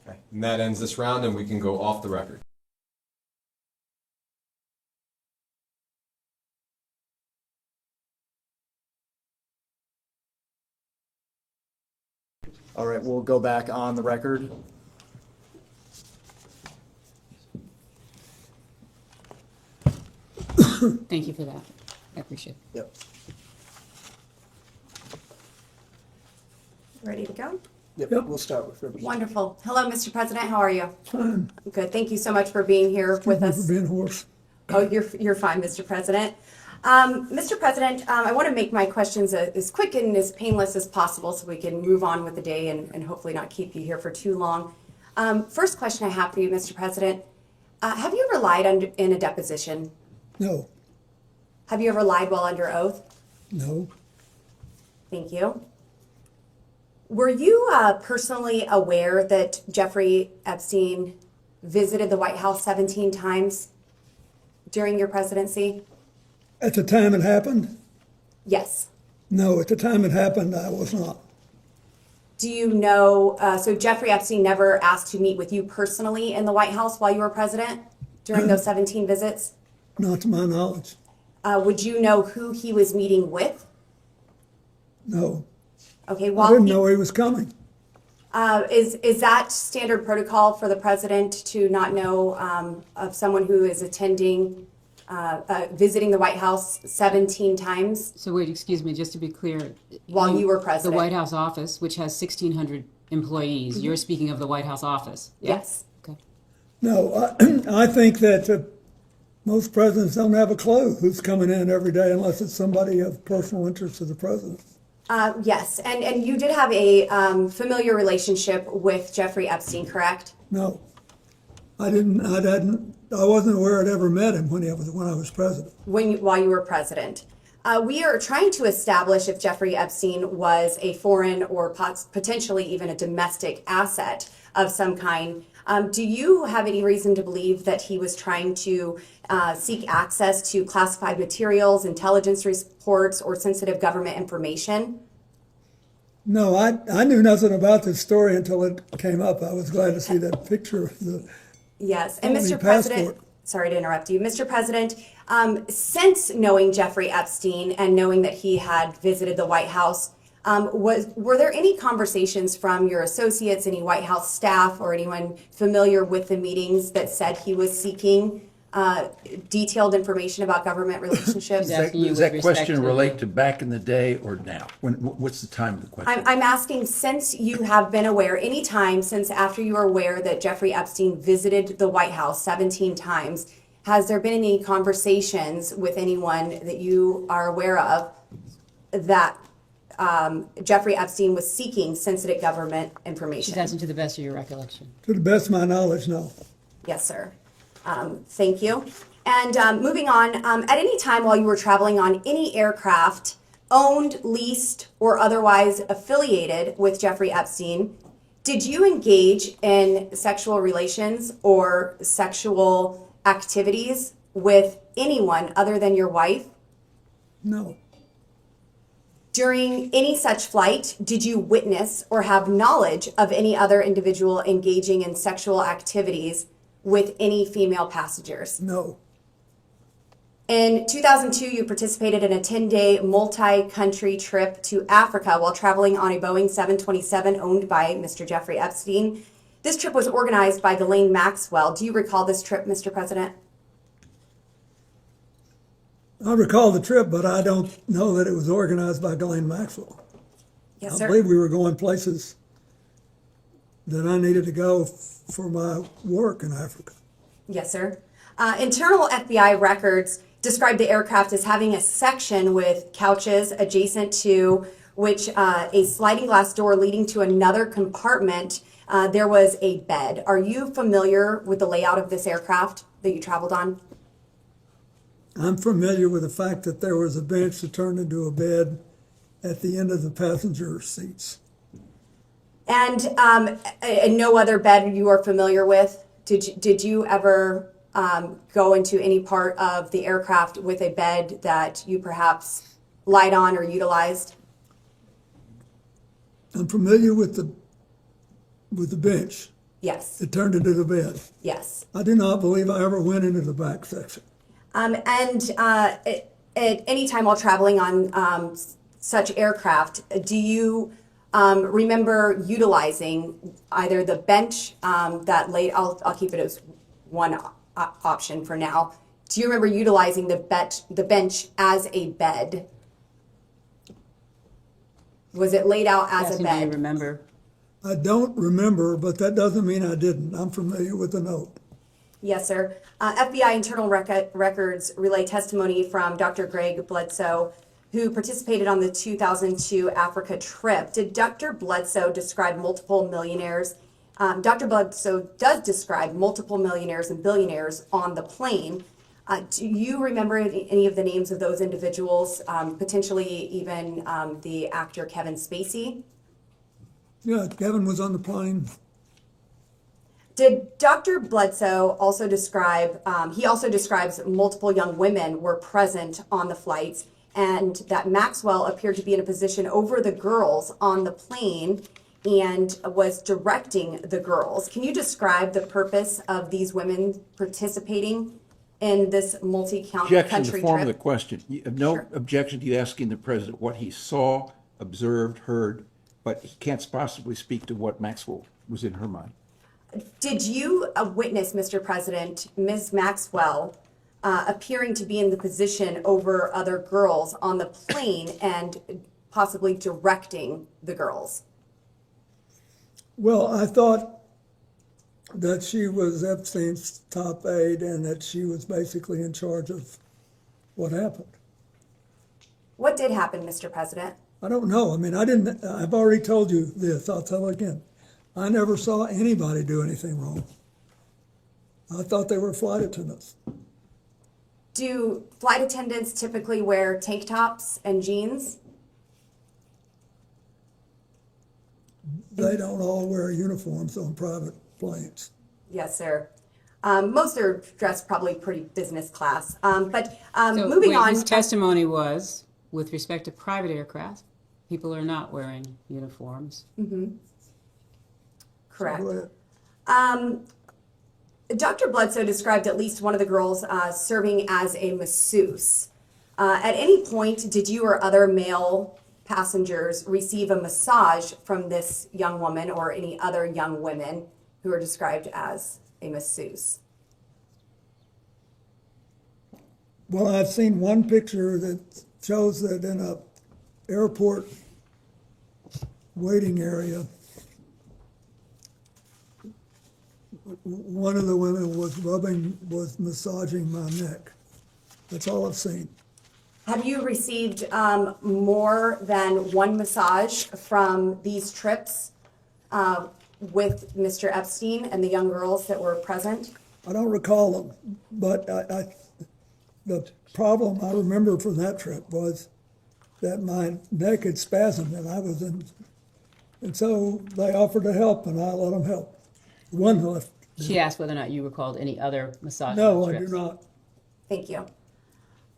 Okay. And that ends this round, and we can go off the record. All right, we'll go back on the record. Thank you for that. I appreciate it. Yep. Ready to go? Yep, we'll start with Rivers. Wonderful. Hello, Mr. President. How are you? Fine. Good. Thank you so much for being here with us. For being hoarse. Oh, you're fine, Mr. President. Mr. President, I want to make my questions as quick and as painless as possible so we can move on with the day and hopefully not keep you here for too long. First question I have for you, Mr. President. Have you ever lied in a deposition? No. Have you ever lied while under oath? No. Thank you. Were you personally aware that Jeffrey Epstein visited the White House 17 times during your presidency? At the time it happened? Yes. No, at the time it happened, I was not. Do you know, so Jeffrey Epstein never asked to meet with you personally in the White House while you were president during those 17 visits? Not to my knowledge. Would you know who he was meeting with? No. Okay, I well, didn't know he was coming. is that standard protocol for the president to not know of someone who is attending, visiting the White House 17 times? So wait, excuse me, just to be clear. While you were president. The White House office, which has 1,600 employees, you're speaking of the White House office? Yeah? Yes. Okay. No, I think that most presidents don't have a clue who's coming in every day unless it's somebody of personal interest to the president. Yes, and you did have a familiar relationship with Jeffrey Epstein, correct? No, I didn't. I wasn't aware I'd ever met him when I was president. While you were president. We are trying to establish if Jeffrey Epstein was a foreign or potentially even a domestic asset of some kind. Do you have any reason to believe that he was trying to seek access to classified materials, intelligence reports, or sensitive government information? No, I knew nothing about this story until it came up. I was glad to see that picture of the Yes, and Mr. passport. President, sorry to interrupt you. Mr. President, since knowing Jeffrey Epstein and knowing that he had visited the White House, were there any conversations from your associates, any White House staff, or anyone familiar with the meetings that said he was seeking detailed information about government relationships? Does that question relate to back in the day or now? What's the time of the question? I'm asking, since you have been aware, any time since after you were aware that Jeffrey Epstein visited the White House 17 times, has there been any conversations with anyone that you are aware of that Jeffrey Epstein was seeking sensitive government information? She's asking to the best of your recollection. To the best of my knowledge, no. Yes, sir. Thank you. And moving on, at any time while you were traveling on any aircraft owned, leased, or otherwise affiliated with Jeffrey Epstein, did you engage in sexual relations or sexual activities with anyone other than your wife? No. During any such flight, did you witness or have knowledge of any other individual engaging in sexual activities with any female passengers? No. In 2002, you participated in a 10-day multi-country trip to Africa while traveling on a Boeing 727 owned by Mr. Jeffrey Epstein. This trip was organized by Ghislaine Maxwell. Do you recall this trip, Mr. President? I recall the trip, but I don't know that it was organized by Ghislaine Maxwell. Yes, I sir. believe we were going places that I needed to go for my work in Africa. Yes, sir. Internal FBI records describe the aircraft as having a section with couches adjacent to which a sliding glass door leading to another compartment. There was a bed. Are you familiar with the layout of this aircraft that you traveled on? I'm familiar with the fact that there was a bench that turned into a bed at the end of the passenger seats. And no other bed you are familiar with Did you ever go into any part of the aircraft with a bed that you perhaps lied on or utilized? I'm familiar with the bench. Yes. It turned into the bed. Yes. I do not believe I ever went into the back section. At any time while traveling on such aircraft, do you remember utilizing either the bench that laid? I'll keep it as one option for now. Do you remember utilizing the bench as a bed? Was it laid out as a bed? Remember? I don't remember, but that doesn't mean I didn't. I'm familiar with the note. Yes, sir. FBI internal records relay testimony from Dr. Greg Bledsoe, who participated on the 2002 Africa trip. Did Dr. Bledsoe describe multiple millionaires? Dr. Bledsoe does describe multiple millionaires and billionaires on the plane. Do you remember any of the names of those individuals, potentially even the actor Kevin Spacey? Yeah, Kevin was on the plane. Did Dr. Bledsoe also describe, he also describes multiple young women were present on the flights and that Maxwell appeared to be in a position over the girls on the plane and was directing the girls. Can you describe the purpose of these women participating in this multi-country Objection to the form of the trip? question. You have no objection to you asking the president what he saw, observed, heard, but he can't possibly speak to what Maxwell was in her mind. Did you witness, Mr. President, Ms. Maxwell appearing to be in the position over other girls on the plane and possibly directing the girls? Well, I thought that she was Epstein's top aide and that she was basically in charge of what happened. What did happen, Mr. President? I don't know. I mean, I've already told you this. I'll tell again. I never saw anybody do anything wrong. I thought they were flight attendants. Do flight attendants typically wear tank tops and jeans? They don't all wear uniforms on private planes. Yes, sir. Most are dressed probably pretty business class. But So, moving wait, on. His testimony was, with respect to private aircraft, people are not wearing uniforms. Mm-hmm. Correct. Go ahead. Dr. Bledsoe described at least one of the girls serving as a masseuse. At any point, did you or other male passengers receive a massage from this young woman or any other young women who are described as a masseuse? Well, I've seen one picture that shows that in a airport waiting area, one of the women was massaging my neck. That's all I've seen. Have you received more than one massage from these trips with Mr. Epstein and the young girls that were present? I don't recall them, but the problem I remember from that trip was that my neck had spasmed and I was in, and so they offered to help and I let them help. One left. She asked whether or not you recalled any other massage No, I trips. do not. Thank you.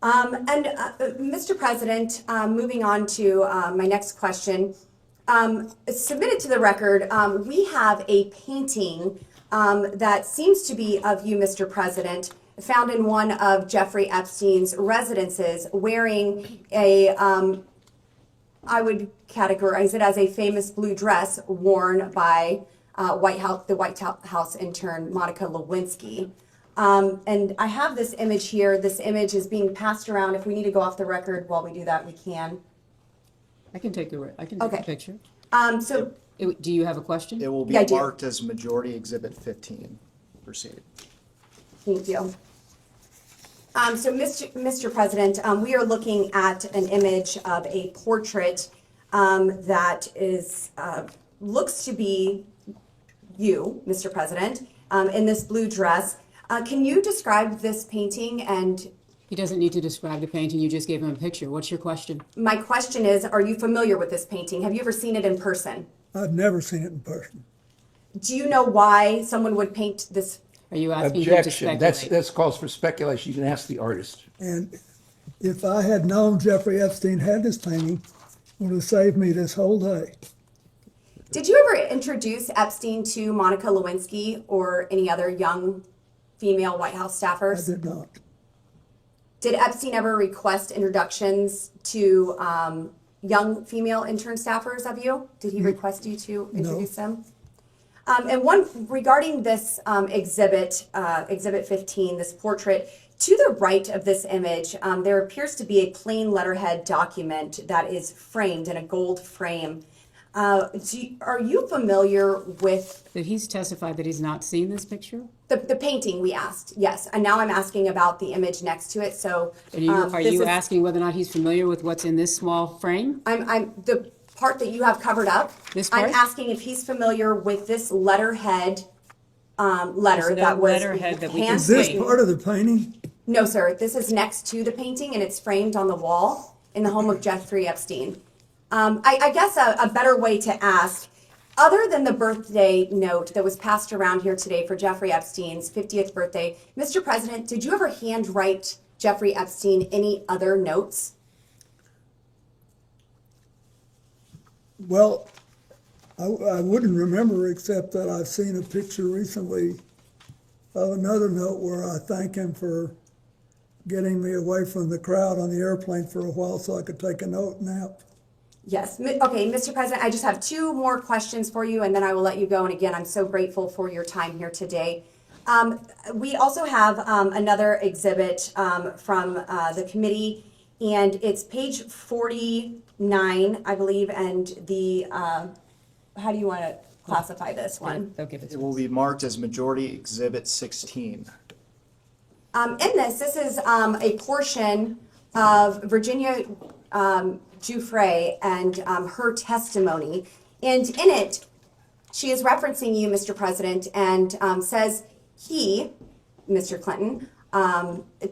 Mr. President, moving on to my next question. Submitted to the record, we have a painting that seems to be of you, Mr. President, found in one of Jeffrey Epstein's residences wearing a, I would categorize it as a famous blue dress worn by the White House intern, Monica Lewinsky. And I have this image here. This image is being passed around. If we need to go off the record while we do that, we can. I can take the picture. Do you have a question? It will be Yeah, I do. marked as Majority Exhibit 15. Proceed. Thank you. Mr. President, we are looking at an image of a portrait that is looks to be you, Mr. President, in this blue dress. Can you describe this painting? And He doesn't need to describe the painting. You just gave him a picture. What's your question? my question is, are you familiar with this painting? Have you ever seen it in person? I've never seen it in person. Do you know why someone would paint this Are you asking him to Objection. speculate? That's calls for speculation. You can ask the artist. And if I had known Jeffrey Epstein had this painting, it would have saved me this whole day. Did you ever introduce Epstein to Monica Lewinsky or any other young female White House staffers? I did not. Did Epstein ever request introductions to young female intern staffers of you? Did he request you to introduce them? And one regarding this exhibit 15, this portrait, to the right of this image, there appears to be a plain letterhead document that is framed in a gold frame. Are you familiar with... That he's testified that he's not seen this picture? The painting we asked, yes. And now I'm asking about the image next to it. So Are you asking whether or not he's familiar with what's in this small frame? I'm the part that you have covered up. This part? I'm asking if he's familiar with this letterhead letter that was letterhead that we can Is this see. part of the painting? No, sir. This is next to the painting, and it's framed on the wall in the home of Jeffrey Epstein. I guess a better way to ask, other than the birthday note that was passed around here today for Jeffrey Epstein's 50th birthday, Mr. President, did you ever handwrite Jeffrey Epstein any other notes? Well, I wouldn't remember except that I've seen a picture recently of another note where I thank him for getting me away from the crowd on the airplane for a while so I could take a nap. Yes. Okay, Mr. President, I just have two more questions for you, and then I will let you go. And again, I'm so grateful for your time here today. We also have another exhibit from the committee, and it's page 49, I believe, and the, how do you want to classify this one? They'll give it to It will be marked as Majority Exhibit 16. In this is a portion of Virginia Giuffre and her testimony. And in it, she is referencing you, Mr. President, and says he, Mr. Clinton,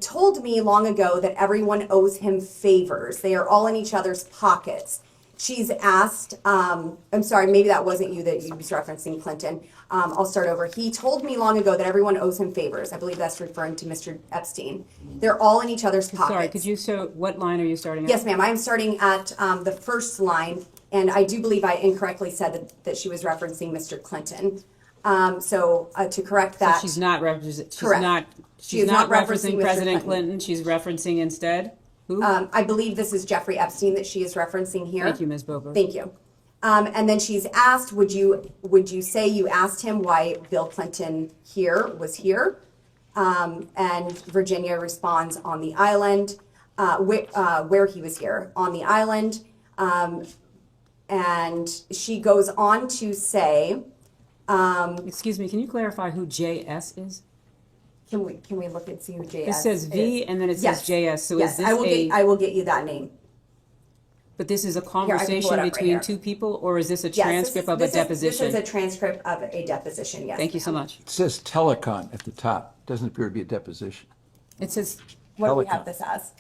told me long ago that everyone owes him favors. They are all in each other's pockets. She's asked, I'm sorry, maybe that wasn't you that you was referencing, Clinton. I'll start over. He told me long ago that everyone owes him favors. I believe that's referring to Mr. Epstein. They're all in each other's pockets. Sorry, could you, what line are you starting at? Yes, ma'am. I'm starting at the first line, and I do believe I incorrectly said that she was referencing Mr. Clinton. So to correct that. So she's not referencing. Correct. She's not referencing President Clinton. She's referencing instead who? I believe this is Jeffrey Epstein that she is referencing here. Thank you, Ms. Bober. Thank you. And then she's asked, would you say you asked him why Bill Clinton was here? And Virginia responds on the island, where he was here, on the island. And she goes on to say, excuse me, can you clarify who JS is? Can we look and see who JS is? It says V and then it says JS. So yes, is this I will get you that name. But this is a Here, I can pull it conversation up right between here. two people, or is this a Yes, transcript of a deposition? This is a transcript of a deposition, yes. Thank you so much. It says telecon at the top. Doesn't appear to be a deposition. It says, What do we Telecom. have this as?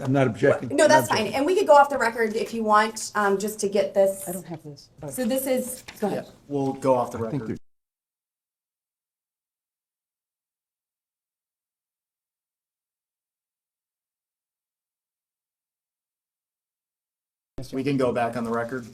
I'm not objecting. No, that's fine. And we could go off the record if you want, just to get this. I don't have this. So this is, go ahead. We'll go off the I think record. We can go back on the record.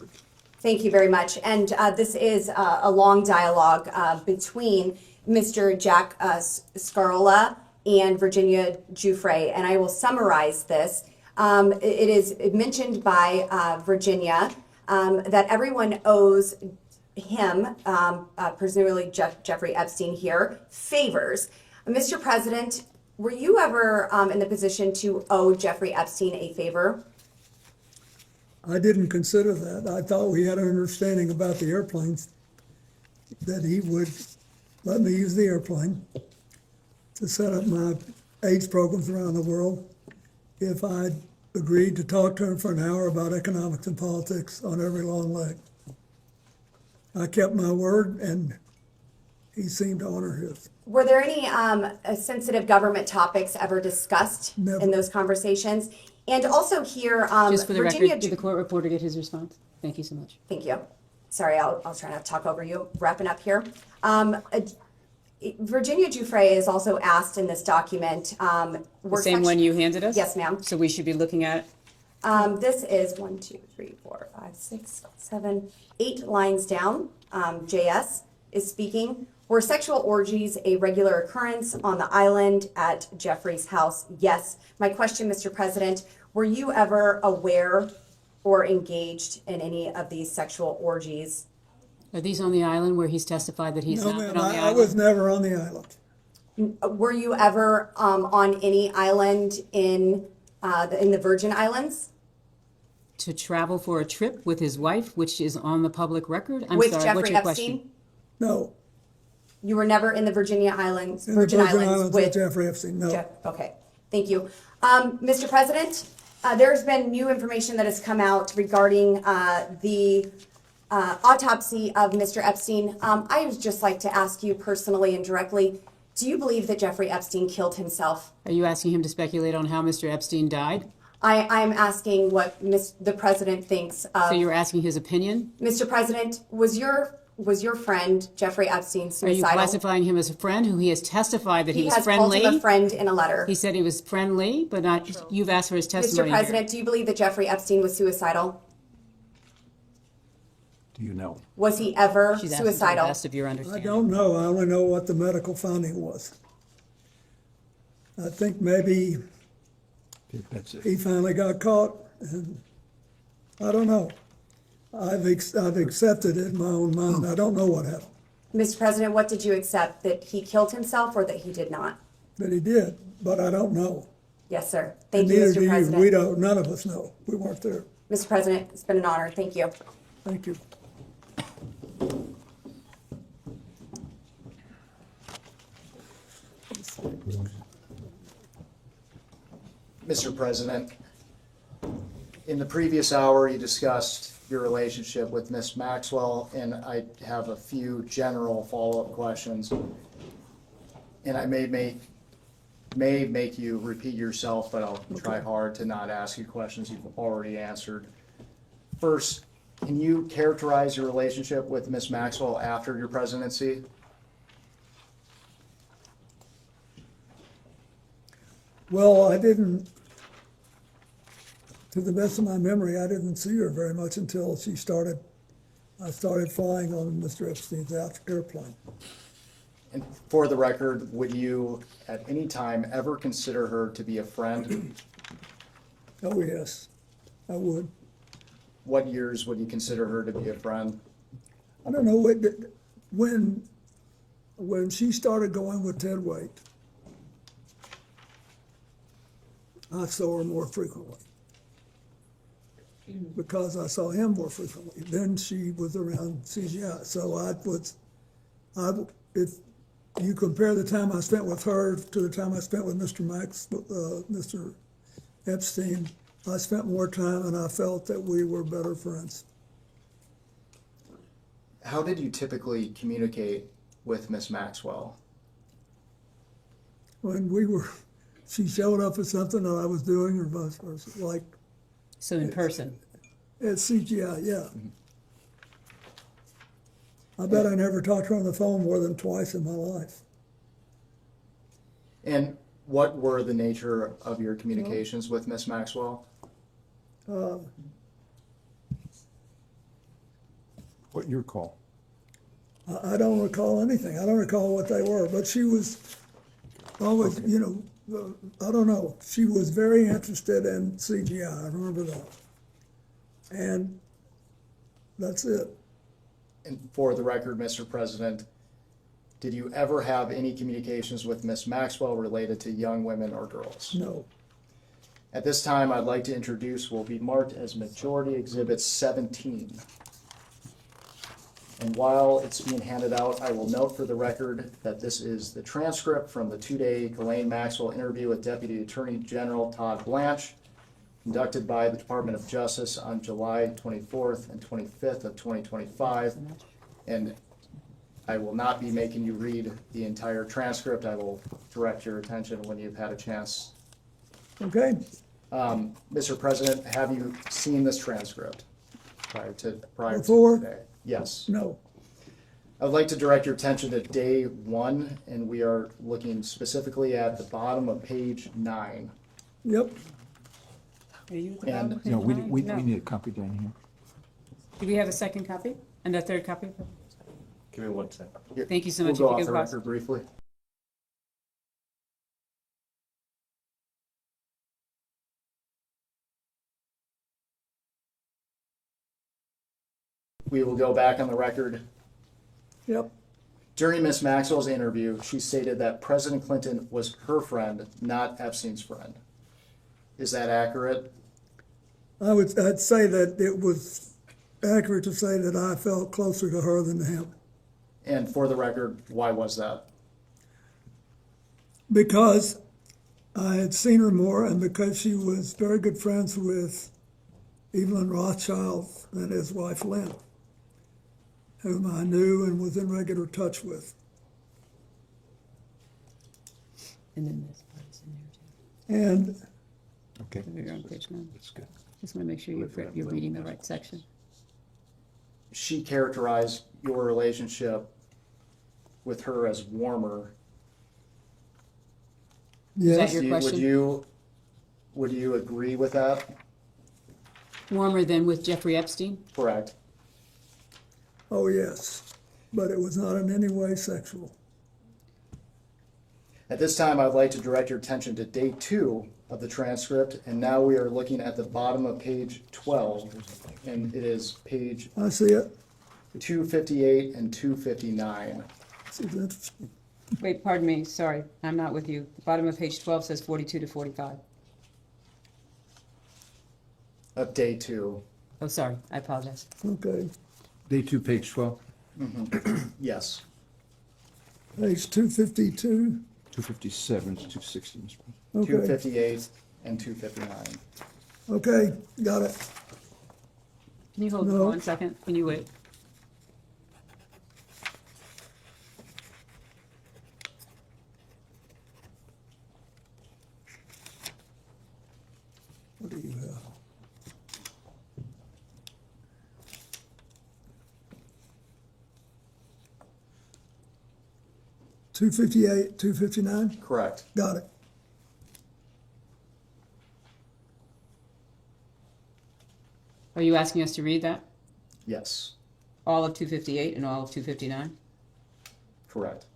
Thank you very much. And this is a long dialogue between Mr. Jack Scarola and Virginia Giuffre, and I will summarize this. It is mentioned by Virginia that everyone owes him, presumably Jeffrey Epstein here, favors. Mr. President, were you ever in the position to owe Jeffrey Epstein a favor? I didn't consider that. I thought we had an understanding about the airplanes, that he would let me use the airplane to set up my AIDS programs around the world if I'd agreed to talk to him for an hour about economics and politics on every long leg. I kept my word, and he seemed to honor his. Were there any sensitive government topics ever discussed in those conversations? And also here, just for the Virginia, record, did the court reporter get his response? Thank you so much. Thank you. sorry, I'll try not to talk over you, wrapping up here. Virginia Giuffre is also asked in this document. The same one you handed us? Yes, ma'am. So we should be looking at, This is 1, 2, 3, 4, 5, 6, 7, 8 lines down. JS is speaking. Were sexual orgies a regular occurrence on the island at Jeffrey's house? Yes. My question, Mr. President, were you ever aware or engaged in any of these sexual orgies? are these on the island where he's testified that he's No, not ma'am, been on the I island? was never on the island. Were you ever on any island in the Virgin Islands? To travel for a trip with his wife, which is on the public record? I'm With sorry, Jeffrey what's your Epstein? question? No, You were never in the Virginia Islands, in the Virgin Islands with with Jeffrey Epstein, no. Okay, thank you. Mr. President, there's been new information that has come out regarding the autopsy of Mr. Epstein. I would just like to ask you personally and directly, do you believe that Jeffrey Epstein killed himself? Are you asking him to speculate on how Mr. Epstein died? I'm asking what the President thinks of. So you're asking his opinion? Mr. President, was your friend Jeffrey Epstein Are you suicidal? classifying him as a friend who he has testified that he was has friendly? called him a friend in a letter. He said he was friendly, but not, you've asked for his testimony Mr. here. President, do you believe that Jeffrey Epstein was suicidal? Do you know? Was he ever She's asking for the suicidal? best of your I understanding. don't know, I only know what the medical finding was. I think maybe That's it. he finally got caught, and I don't know. I've accepted it in my own mind, I don't know what happened, Mr. President, what did you accept? That he killed himself or that he did not? that he did, but I don't know. Yes, sir. And Thank you, neither do Mr. you. President. We don't, none of us know, we weren't there. Mr. President, it's been an honor. Thank you. Thank you. Mr. President, in the previous hour, you discussed your relationship with Ms. Maxwell, and I have a few general follow-up questions. And I may make you repeat yourself, but I'll try hard to not ask you questions you've already answered. First, can you characterize your relationship with Ms. Maxwell after your presidency? Well, I didn't, to the best of my memory, I didn't see her very much until I started flying on Mr. Epstein's airplane. And for the record, would you at any time ever consider her to be a friend? Oh, yes, I would. What years would you consider her to be a friend? I don't know, when she started going with Ted Waite, I saw her more frequently. Because I saw him more frequently. Then she was around CGI. So if you compare the time I spent with her to the time I spent with Mr. Epstein, I spent more time and I felt that we were better friends. How did you typically communicate with Miss Maxwell? When she showed up at something that I was doing or vice versa, like. So in person? At CGI, yeah. I bet I never talked to her on the phone more than twice in my life. And what were the nature of your communications with Miss Maxwell? What your call? I don't recall anything. I don't recall what they were, but she was always, I don't know. She was very interested in CGI. I remember that. And that's it. And for the record, Mr. President, did you ever have any communications with Miss Maxwell related to young women or girls? No. At this time, I'd like to introduce what will be marked as Majority Exhibit 17. And while it's being handed out, I will note for the record that this is the transcript from the two-day Ghislaine Maxwell interview with Deputy Attorney General Todd Blanche, conducted by the Department of Justice on July 24th and 25th of 2025. And I will not be making you read the entire transcript. I will direct your attention when you've had a chance. Okay. Mr. President, have you seen this transcript? prior Before? to today. Yes. No. I would like to direct your attention to day 1, and we are looking specifically at the bottom of page 9. Yep. Are you at the And- bottom of page No, we nine? we No. need a copy down here. Do we have a second copy? And a third copy? Give me 1 second. Here, Thank you so much. We'll go If you off the could pause. record briefly. We will go back on the record. Yep. During Ms. Maxwell's interview, she stated that President Clinton was her friend, not Epstein's friend. Is that accurate? I'd say that it was accurate to say that I felt closer to her than to him. And for the record, why was that? Because I had seen her more and because she was very good friends with Evelyn Rothschild and his wife Lynn, whom I knew and was in regular touch with. And then this part is in there too. And Okay. You're on page 9. That's good. Just want to make sure you're reading the right section. She characterized your relationship with her as warmer. Is that yes, your Would question? would you agree with that? Warmer than with Jeffrey Epstein? Correct. oh yes, but it was not in any way sexual. At this time, I'd like to direct your attention to day 2 of the transcript, and now we are looking at the bottom of page 12, and it is page I see it. 258 and 259. This is interesting. Wait, pardon me, sorry, I'm not with you. The bottom of page 12 says 42 to 45. Of day 2. Oh, sorry, I apologize. Okay, Day 2, page 12, Yes. page 252. 257 to 260. Mr. President. Okay, 258 and 259. okay, got it. Can you hold No. for 1 second? Can you wait? What do you have? Two 259? Correct. Got it. Are you asking us to read that? Yes. All of 258 and all of 259? Correct.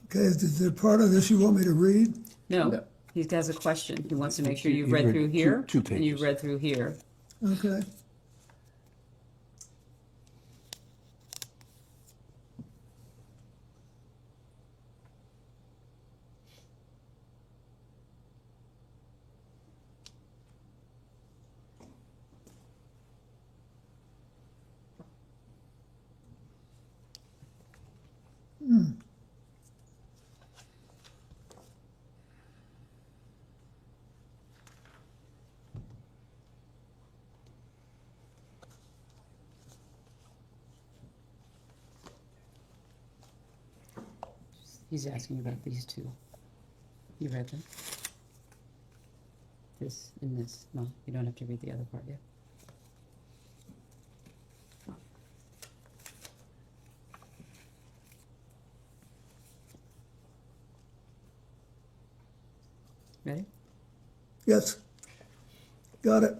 Okay, is there part of this you want me to read? No, No. he has a question. He wants to make sure You you've read read through two- here. two And you've pages. read through here. Okay. He's asking about these two. You read them? This and this. No, you don't have to read the other part yet. Ready? Yes. Got it.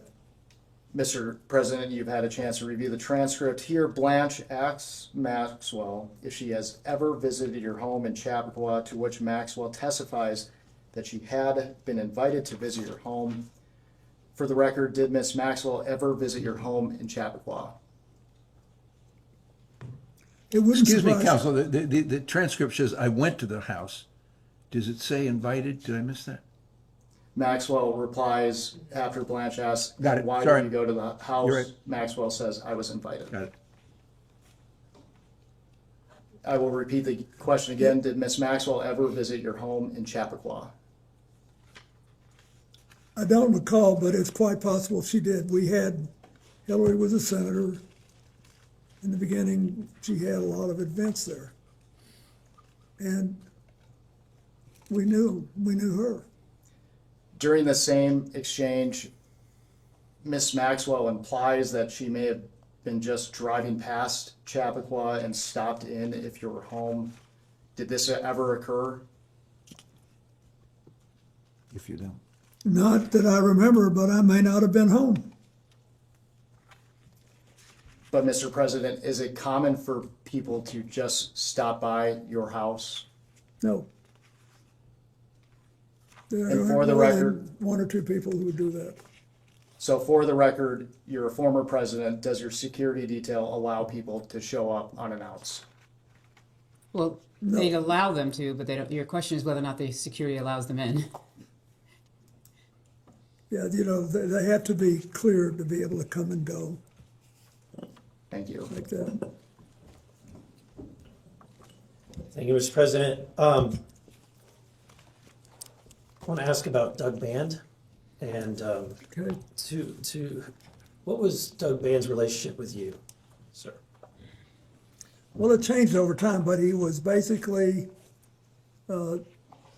Mr. President, you've had a chance to review the transcript. Here, Blanche asks Maxwell if she has ever visited your home in Chappaqua, to which Maxwell testifies that she had been invited to visit your home. For the record, did Miss Maxwell ever visit your home in Chappaqua? It wouldn't Excuse me, surprise- counsel, the transcript says, I went to the house. Does it say invited? Did I miss that? Maxwell replies after Blanche asks, Got it. why Sorry. did you go to the house? You're right. Maxwell says, I was invited. Got it. I will repeat the question again. Did Miss Maxwell ever visit your home in Chappaqua? I don't recall, but it's quite possible she did. Hillary was a senator. In the beginning, she had a lot of events there. And we knew her. During the same exchange, Miss Maxwell implies that she may have been just driving past Chappaqua and stopped in if you were home. Did this ever occur? If you don't. Not that I remember, but I may not have been home. But Mr. President, is it common for people to just stop by your house? No. There And for are the more than record- one or two people who would do that. So for the record, you're a former president. Does your security detail allow people to show up unannounced? Well, No. they'd allow them to, but they don't, your question is whether or not the security allows them in. Yeah, they have to be cleared to be able to come and go Thank you. like that. Thank you, Mr. President. I want to ask about Doug Band and Okay. what was Doug Band's relationship with you, sir? Well, it changed over time, but he was basically the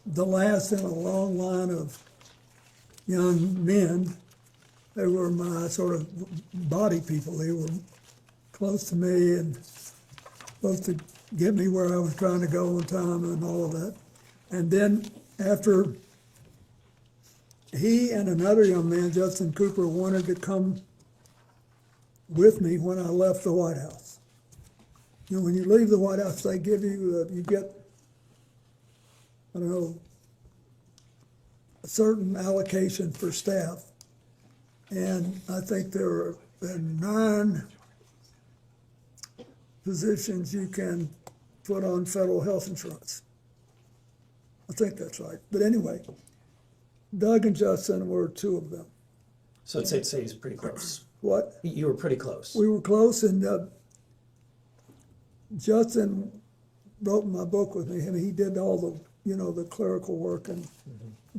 last in a long line of young men. They were my sort of body people. They were close to me and supposed to get me where I was trying to go on time and all of that. And then after he and another young man, Justin Cooper, wanted to come with me when I left the White House. You know, when you leave the White House, they give you, you get, I don't know, a certain allocation for staff. And I think there are 9 positions you can put on federal health insurance. I think that's right. But anyway, Doug and Justin were 2 of them. So I'd say he's pretty close. What? You were pretty close. We were close, and Justin wrote my book with me. I mean, he did all the clerical work, and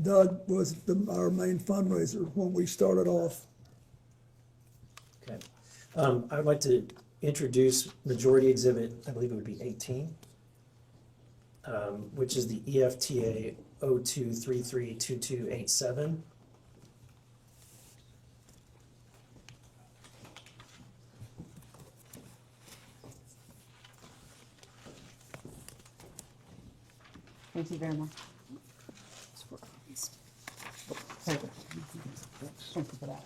Doug was our main fundraiser when we started off. Okay. I would like to introduce Majority Exhibit, I believe it would be 18, which is the EFTA 02332287. Thank you very much. Thank you for that.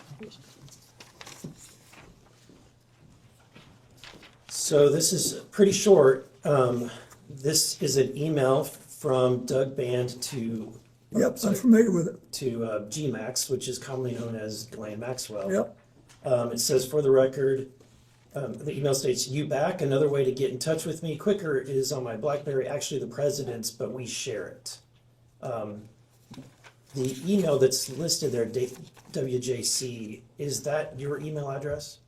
So this is pretty short. This is an email from Doug Band to Yep, I'm familiar with it. to GMAX, which is commonly known as Ghislaine Maxwell. Yep. It says, for the record, the email states, "You back? Another way to get in touch with me quicker is on my BlackBerry, actually the president's, but we share it." The email that's listed there, WJC, is that your email address?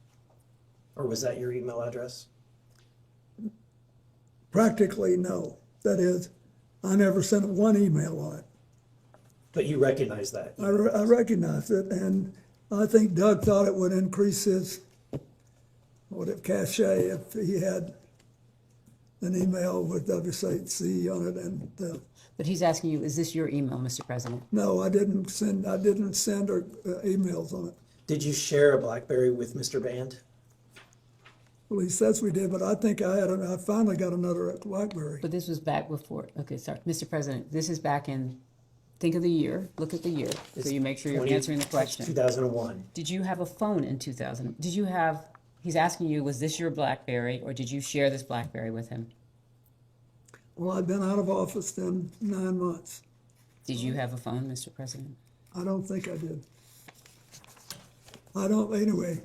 Or was that your email address? Practically, no. That is, I never sent one email on it. But you recognize that? I recognized it, and I think Doug thought it would increase his cachet if he had an email with WCC on it. And But he's asking you, is this your email, Mr. President? no, I didn't send emails on it. Did you share a BlackBerry with Mr. Band? Well, he says we did, but I think I finally got another BlackBerry. But this was back before, okay, sorry, Mr. President, this is back in, think of the year, look at the year, so you make sure you're answering the question. 2001. Did you have a phone in 2000? Did you have, he's asking you, was this your BlackBerry, or did you share this BlackBerry with him? Well, I've been out of office then 9 months. Did you have a phone, Mr. President? I don't think I did. I don't, anyway,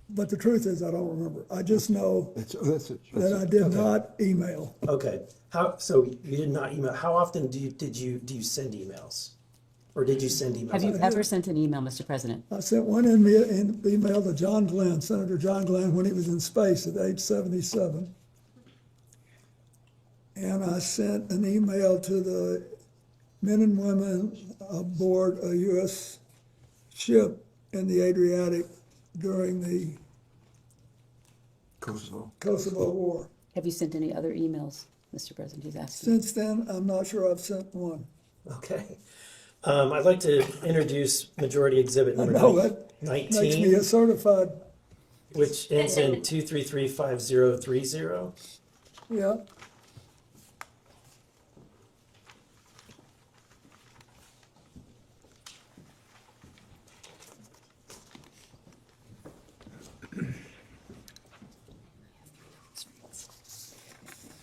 but the truth is I don't remember. I just know that I did not email. Okay. So you did not email. How often do you send emails? Or did you send emails? Have you ever sent an email, Mr. President? I sent one email to John Glenn, Senator John Glenn, when he was in space at age 77. And I sent an email to the men and women aboard a U.S. ship in the Adriatic during the Kosovo War. Have you sent any other emails, Mr. President? He's asking. Since then, I'm not sure I've sent one. Okay. I'd like to introduce Majority Exhibit I number know that 19. makes me a certified, Which ends in 2335030. yeah.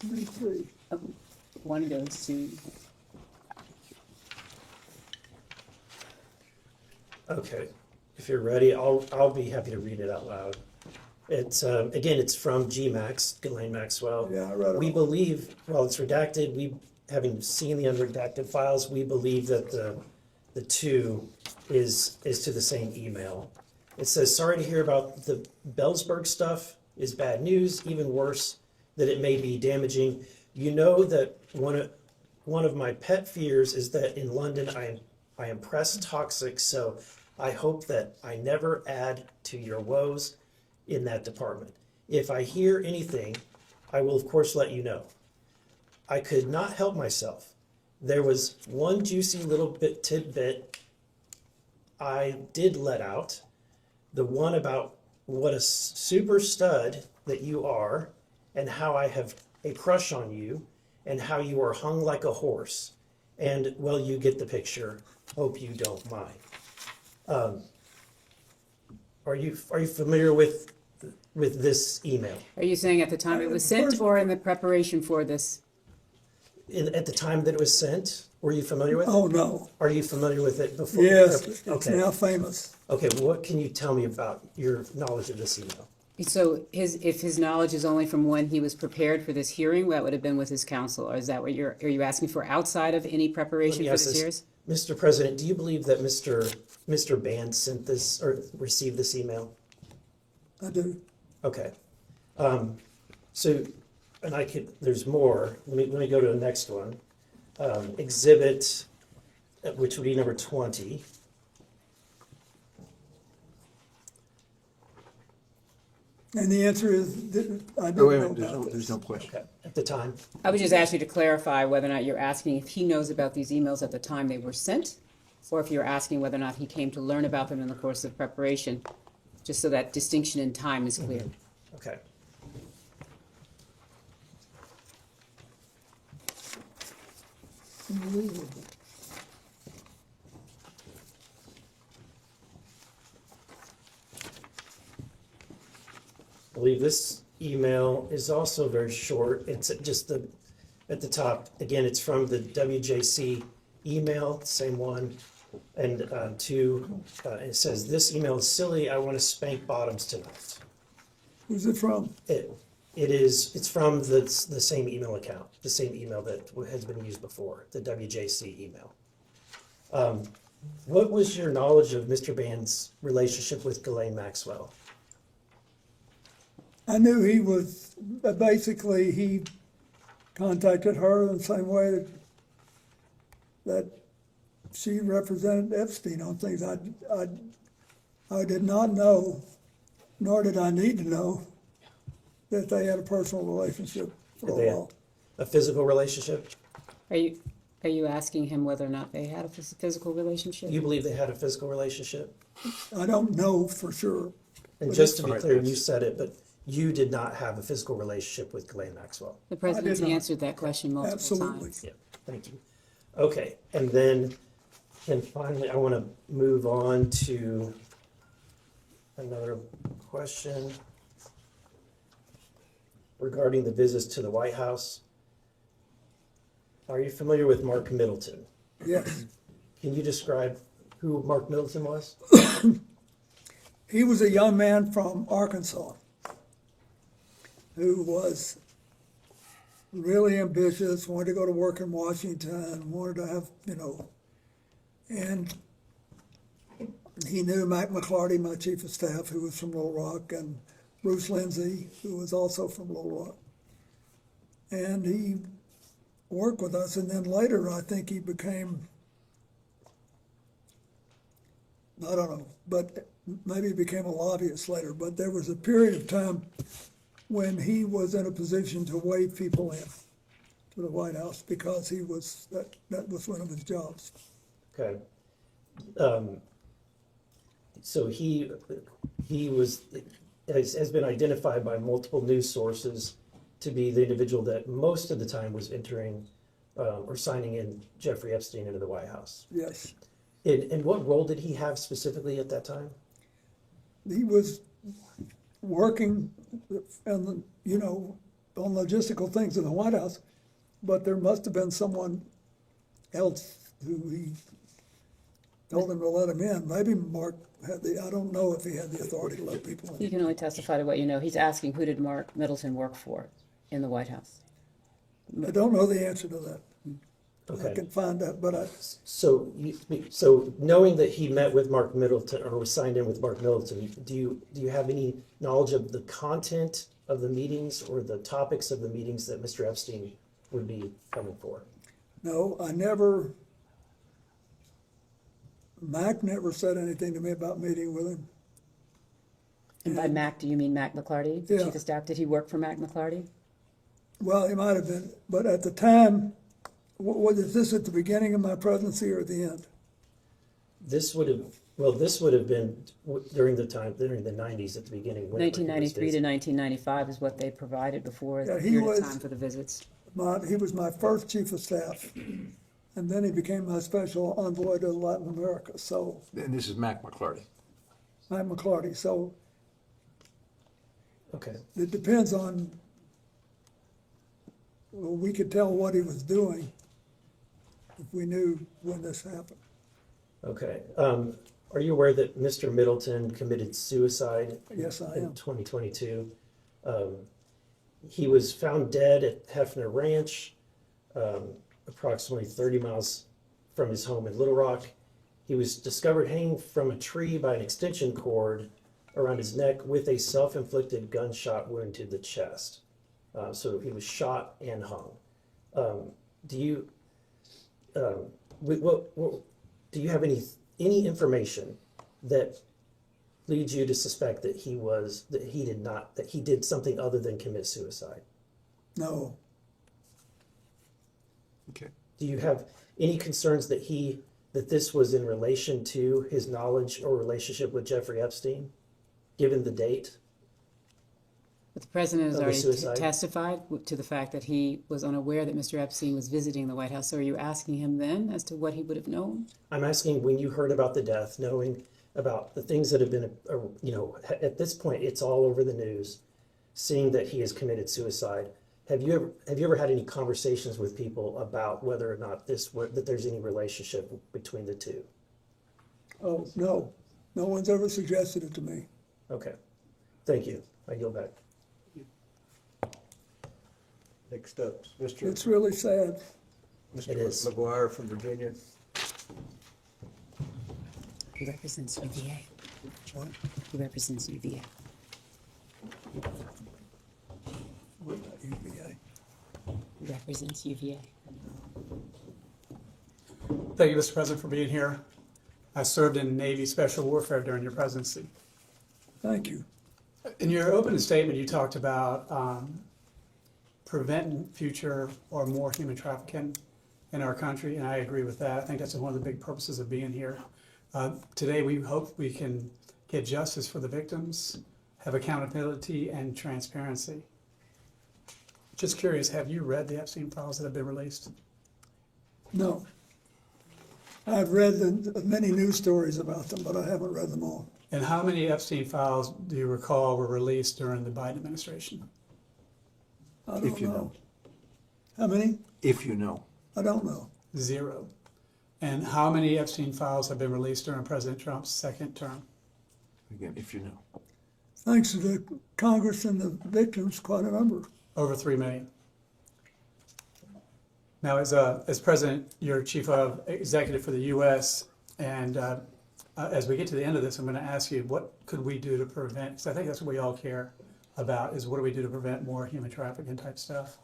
Let me see. One goes to, Okay, if you're ready, I'll be happy to read it out loud. It's again, it's from GMAX, Ghislaine Maxwell. Yeah, I read it. We believe, while it's redacted, we, having seen the unredacted files, we believe that the two is to the same email. It says, sorry to hear about the Bellsburg stuff is bad news, even worse, that it may be damaging. You know that one of my pet fears is that in London I am press toxic, so I hope that I never add to your woes in that department. If I hear anything, I will of course let you know. I could not help myself. There was one juicy little bit tidbit I did let out, the one about what a super stud that you are and how I have a crush on you and how you are hung like a horse. And, well, you get the picture. Hope you don't mind. Are you familiar with this email? are you saying at the time it was sent or in the preparation for this? At the time that it was sent, were you familiar with it? Oh, no. Are you familiar with it before? Yes, it's Okay. now famous. Okay, what can you tell me about your knowledge of this email? So if his knowledge is only from when he was prepared for this hearing, that would have been with his counsel, or is that what are you asking for outside of any preparation for this hearing? Mr. President, do you believe that Mr. Band sent this or received this email? I do. Okay. So, and there's more. Let me go to the next one. Exhibit, which would be number 20. And the answer is, that I Oh, don't wait a know minute, about there's this. no question. Okay. At the time. I would just ask you to clarify whether or not you're asking if he knows about these emails at the time they were sent, or if you're asking whether or not he came to learn about them in the course of preparation, just so that distinction in time is clear. Okay. Unbelievable. I believe this email is also very short. It's just at the top. Again, it's from the WJC email, same one. And it says, this email is silly. I want to spank bottoms tonight. Who's it from? It's from the same email account, the same email that has been used before, the WJC email. What was your knowledge of Mr. Band's relationship with Ghislaine Maxwell? I knew he was, basically, he contacted her in the same way that she represented Epstein on things. I did not know, nor did I need to know, that they had a personal relationship for Did a they while. have a physical relationship? Are you asking him whether or not they had a physical relationship? You believe they had a physical relationship? I don't know for sure. And But just to it's- be clear, you said it, but you did not have a physical relationship with Ghislaine Maxwell. The president's I did not. answered that question multiple Absolutely. times. Yeah, thank you. Okay, and then finally, I want to move on to another question regarding the visits to the White House. Are you familiar with Mark Middleton? Yes. Can you describe who Mark Middleton was? He was a young man from Arkansas who was really ambitious, wanted to go to work in Washington, wanted to have, and he knew Mac McClarty, my chief of staff, who was from Little Rock, and Bruce Lindsay, who was also from Little Rock. And he work with us, and then later I think he became, I don't know, but maybe he became a lobbyist later, but there was a period of time when he was in a position to wave people in to the White House because he was, that was one of his jobs. Okay. So he has been identified by multiple news sources to be the individual that most of the time was entering or signing in Jeffrey Epstein into the White House. Yes. And what role did he have specifically at that time? He was working and, you know, on logistical things in the White House, but there must have been someone else who he told him to let him in. Maybe Mark had I don't know if he had the authority to let people in. You can only testify to what you know. He's asking, who did Mark Middleton work for in the White House? I don't know the answer to that. Okay. I can find out, but So knowing that he met with Mark Middleton or was signed in with Mark Middleton, do you have any knowledge of the content of the meetings or the topics of the meetings that Mr. Epstein would be coming for? no, Mac never said anything to me about meeting with him. And by Mac, do you mean Mac McClarty, the Yeah. chief of staff? Did he work for Mac McClarty? Well, he might have been, but at the time, was this at the beginning of my presidency or at the end? This would have been during the 90s at the beginning. whenever he was 1993 to visiting. 1995 is what they provided before Yeah, the he period was- of time for the visits. He was my first chief of staff, and then he became my special envoy to Latin America, so, And this is Mac McClarty. I'm McClarty, so Okay. it depends on, well, we could tell what he was doing if we knew when this happened. Okay. Are you aware that Mr. Middleton committed suicide? Yes, I in am. 2022. He was found dead at Hefner Ranch, approximately 30 miles from his home in Little Rock. He was discovered hanging from a tree by an extension cord around his neck with a self-inflicted gunshot wound to the chest. So he was shot and hung. Do you have any information that leads you to suspect that he did something other than commit suicide? No, Okay. Do you have any concerns that this was in relation to his knowledge or relationship with Jeffrey Epstein, given the date? But the president has Of the already suicide? testified to the fact that he was unaware that Mr. Epstein was visiting the White House. So are you asking him then as to what he would have known? I'm asking, when you heard about the death, knowing about the things that have been, at this point, it's all over the news, seeing that he has committed suicide. Have you ever had any conversations with people about whether or not that there's any relationship between the two? oh, no, no one's ever suggested it to me. Okay, thank you. I yield back. Next up, Mr. It's really sad. It is. McGuire from Virginia. He represents UVA. He represents UVA. What about UVA? He represents UVA. Thank you, Mr. President, for being here. I served in Navy Special Warfare during your presidency. Thank you. In your opening statement, you talked about preventing future or more human trafficking in our country, and I agree with that. I think that's one of the big purposes of being here. Today, we hope we can get justice for the victims, have accountability and transparency. Just curious, have you read the Epstein files that have been released? No. I've read many news stories about them, but I haven't read them all. And how many Epstein files do you recall were released during the Biden administration? I don't If you know. know. How many? If you know. I don't know. 0. And how many Epstein files have been released during President Trump's second term? Again, if you know. Thanks to the Congress and the victims, quite a number. Over 3 million. Now, as president, you're chief of executive for the U.S., and as we get to the end of this, I'm going to ask you, what could we do to prevent, because I think that's what we all care about, is what do we do to prevent more human trafficking type stuff.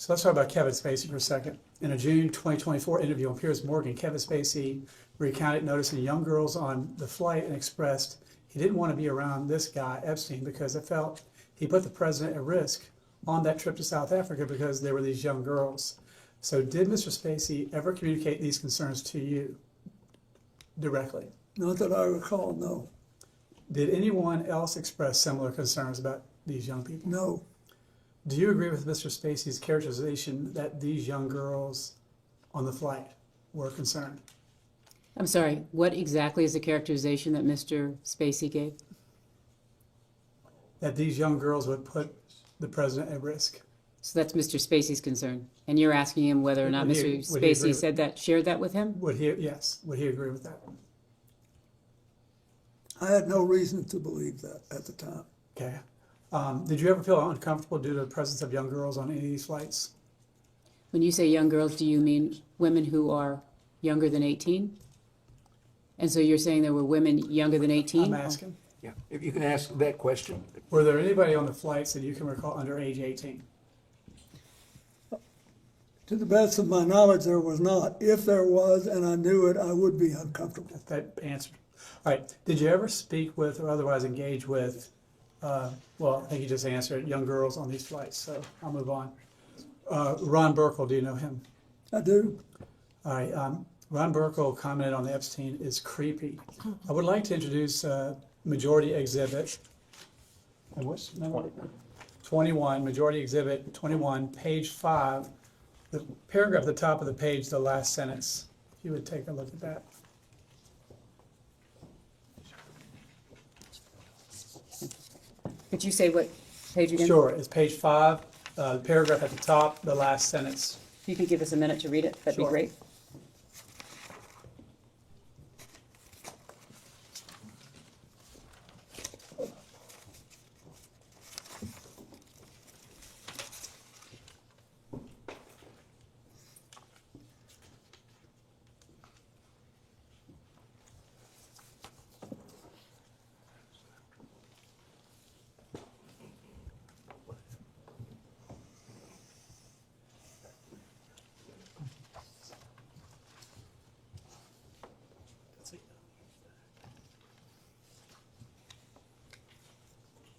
So let's talk about Kevin Spacey for a second. In a June 2024 interview on Piers Morgan, Kevin Spacey recounted noticing young girls on the flight and expressed he didn't want to be around this guy, Epstein, because it felt he put the president at risk on that trip to South Africa because there were these young girls. So did Mr. Spacey ever communicate these concerns to you directly? Not that I recall, no. Did anyone else express similar concerns about these young people? No. Do you agree with Mr. Spacey's characterization that these young girls on the flight were concerned? I'm sorry, what exactly is the characterization that Mr. Spacey gave? That these young girls would put the president at risk. So that's Mr. Spacey's concern, and you're asking him whether or not Would Mr. he agree Spacey with- said that, shared that with him? Would he, yes, would he agree with that? I had no reason to believe that at the time. Okay. Did you ever feel uncomfortable due to the presence of young girls on any of these flights? When you say young girls, do you mean women who are younger than 18? And so you're saying there were women younger than 18? I'm asking. Yeah, if you can ask that question. Were there anybody on the flights that you can recall under age 18? To the best of my knowledge, there was not. If there was, and I knew it, I would be uncomfortable. That answered. All right. Did you ever speak with or otherwise engage with, well, I think you just answered, young girls on these flights, so I'll move on. Ron Burkle, do you know him? I do. All right. Ron Burkle commented on the Epstein is creepy. I would like to introduce Majority Exhibit. And what's number? 21, Majority Exhibit 21, page 5. The paragraph at the top of the page, the last sentence. If you would take a look at that. Could you say what page again? Sure, it's page 5, the paragraph at the top, the last sentence. If you could give us a minute to read it, that'd be Sure. great.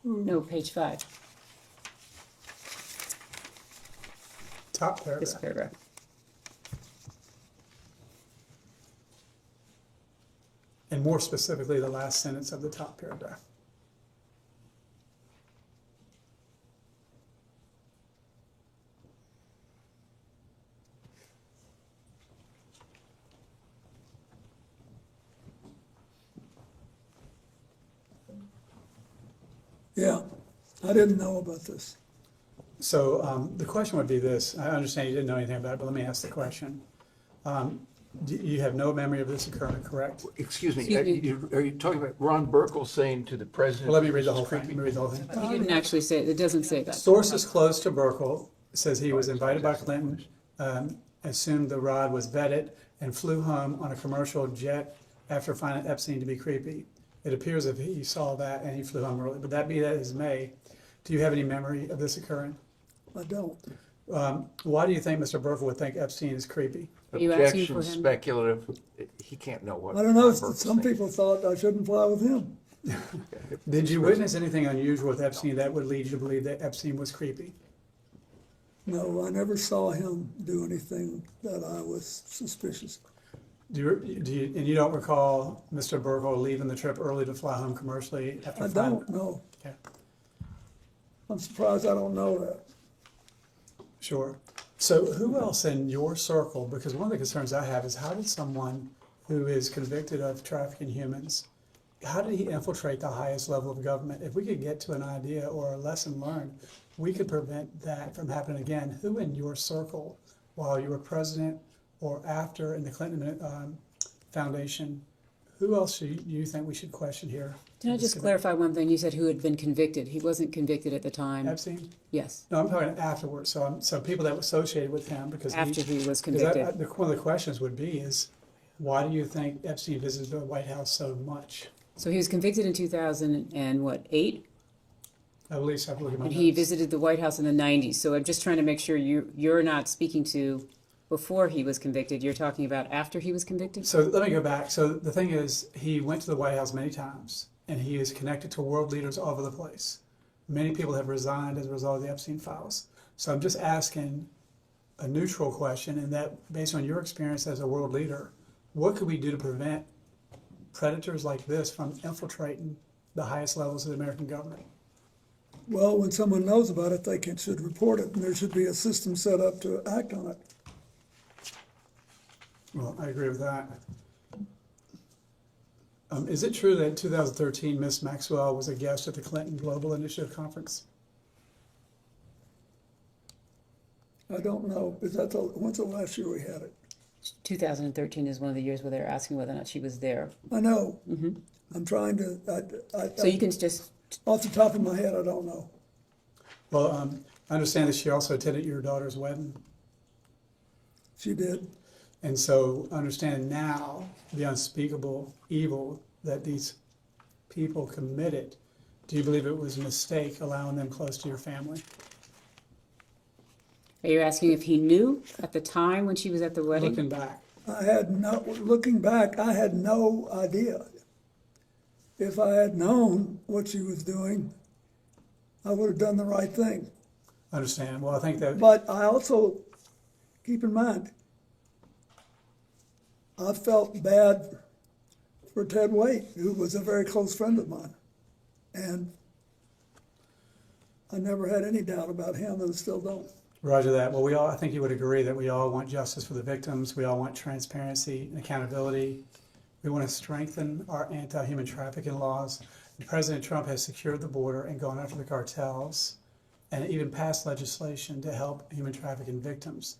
No, page 5, Top this paragraph. paragraph. And more specifically, the last sentence of the top paragraph. Yeah, I didn't know about this. So the question would be this. I understand you didn't know anything about it, but let me ask the question. You have no memory of this occurring, correct? Excuse me, Excuse me. are you talking about Ron Burkle saying to the president? Well, let me read the whole thing. Let me read the whole thing. You didn't actually say, it doesn't say that. Sources close to Burkle says he was invited by Clinton, assumed the rod was vetted, and flew home on a commercial jet after finding Epstein to be creepy. It appears if he saw that and he flew home early. But that be that as may, do you have any memory of this occurring? I don't. Why do you think Mr. Burkle would think Epstein is creepy? Are you asking Objection, for him? speculative. He can't know what. I don't know, Ron Burkle's some thinking. people thought I shouldn't fly with him. Did you witness anything unusual with Epstein that would lead you to believe that Epstein was creepy? No, I never saw him do anything that I was suspicious of. And you don't recall Mr. Burkle leaving the trip early to fly home commercially after I don't know. Okay. I'm surprised I don't know that. Sure. So who else in your circle, because one of the concerns I have is how did someone who is convicted of trafficking humans, how did he infiltrate the highest level of government? If we could get to an idea or a lesson learned, we could prevent that from happening again. Who in your circle, while you were president or after in the Clinton Foundation, who else do you think we should question here? Can I just clarify one thing? You said who had been convicted. He wasn't convicted at the time. Epstein? Yes. No, I'm talking afterwards. So people that were associated with him because After he was because convicted. one of the questions would be is, why do you think Epstein visited the White House so much? So he was convicted in 2008? At least I have to look at my And he notes. visited the White House in the 90s. So I'm just trying to make sure you're not speaking to before he was convicted. You're talking about after he was convicted? So let me go back. So the thing is, he went to the White House many times, and he is connected to world leaders all over the place. Many people have resigned as a result of the Epstein files. So I'm just asking a neutral question, and that based on your experience as a world leader, what could we do to prevent predators like this from infiltrating the highest levels of the American government? Well, when someone knows about it, should report it, and there should be a system set up to act on it. Well, I agree with that. Is it true that in 2013, Miss Maxwell was a guest at the Clinton Global Initiative Conference? I don't know. When's the last year we had it? 2013 is one of the years where they're asking whether or not she was there. I know. Mm-hmm. I'm trying to, So you can just... off the top of my head, I don't know. Well, I understand that she also attended your daughter's wedding. She did. And so understanding now the unspeakable evil that these people committed, do you believe it was a mistake allowing them close to your family? Are you asking if he knew at the time when she was at the wedding? Looking back. Looking back, I had no idea. If I had known what she was doing, I would have done the right thing. I understand. Well, I think that... But I also, keep in mind, I felt bad for Ted Waite, who was a very close friend of mine. And I never had any doubt about him, and I still don't. Roger that. Well, I think you would agree that we all want justice for the victims. We all want transparency and accountability. We want to strengthen our anti-human trafficking laws. And President Trump has secured the border and gone after the cartels and even passed legislation to help human trafficking victims.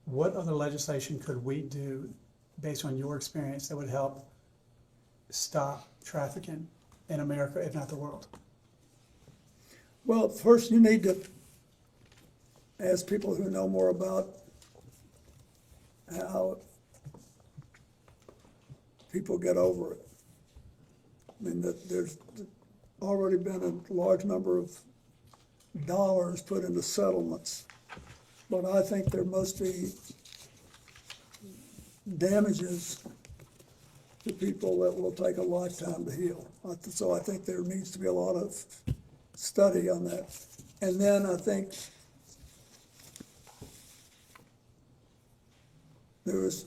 What other legislation could we do, based on your experience, that would help stop trafficking in America, if not the world? Well, first you need to ask people who know more about how people get over it. I mean, there's already been a large number of dollars put into settlements, but I think there must be damages to people that will take a lifetime to heal. So I think there needs to be a lot of study on that. And then I think there's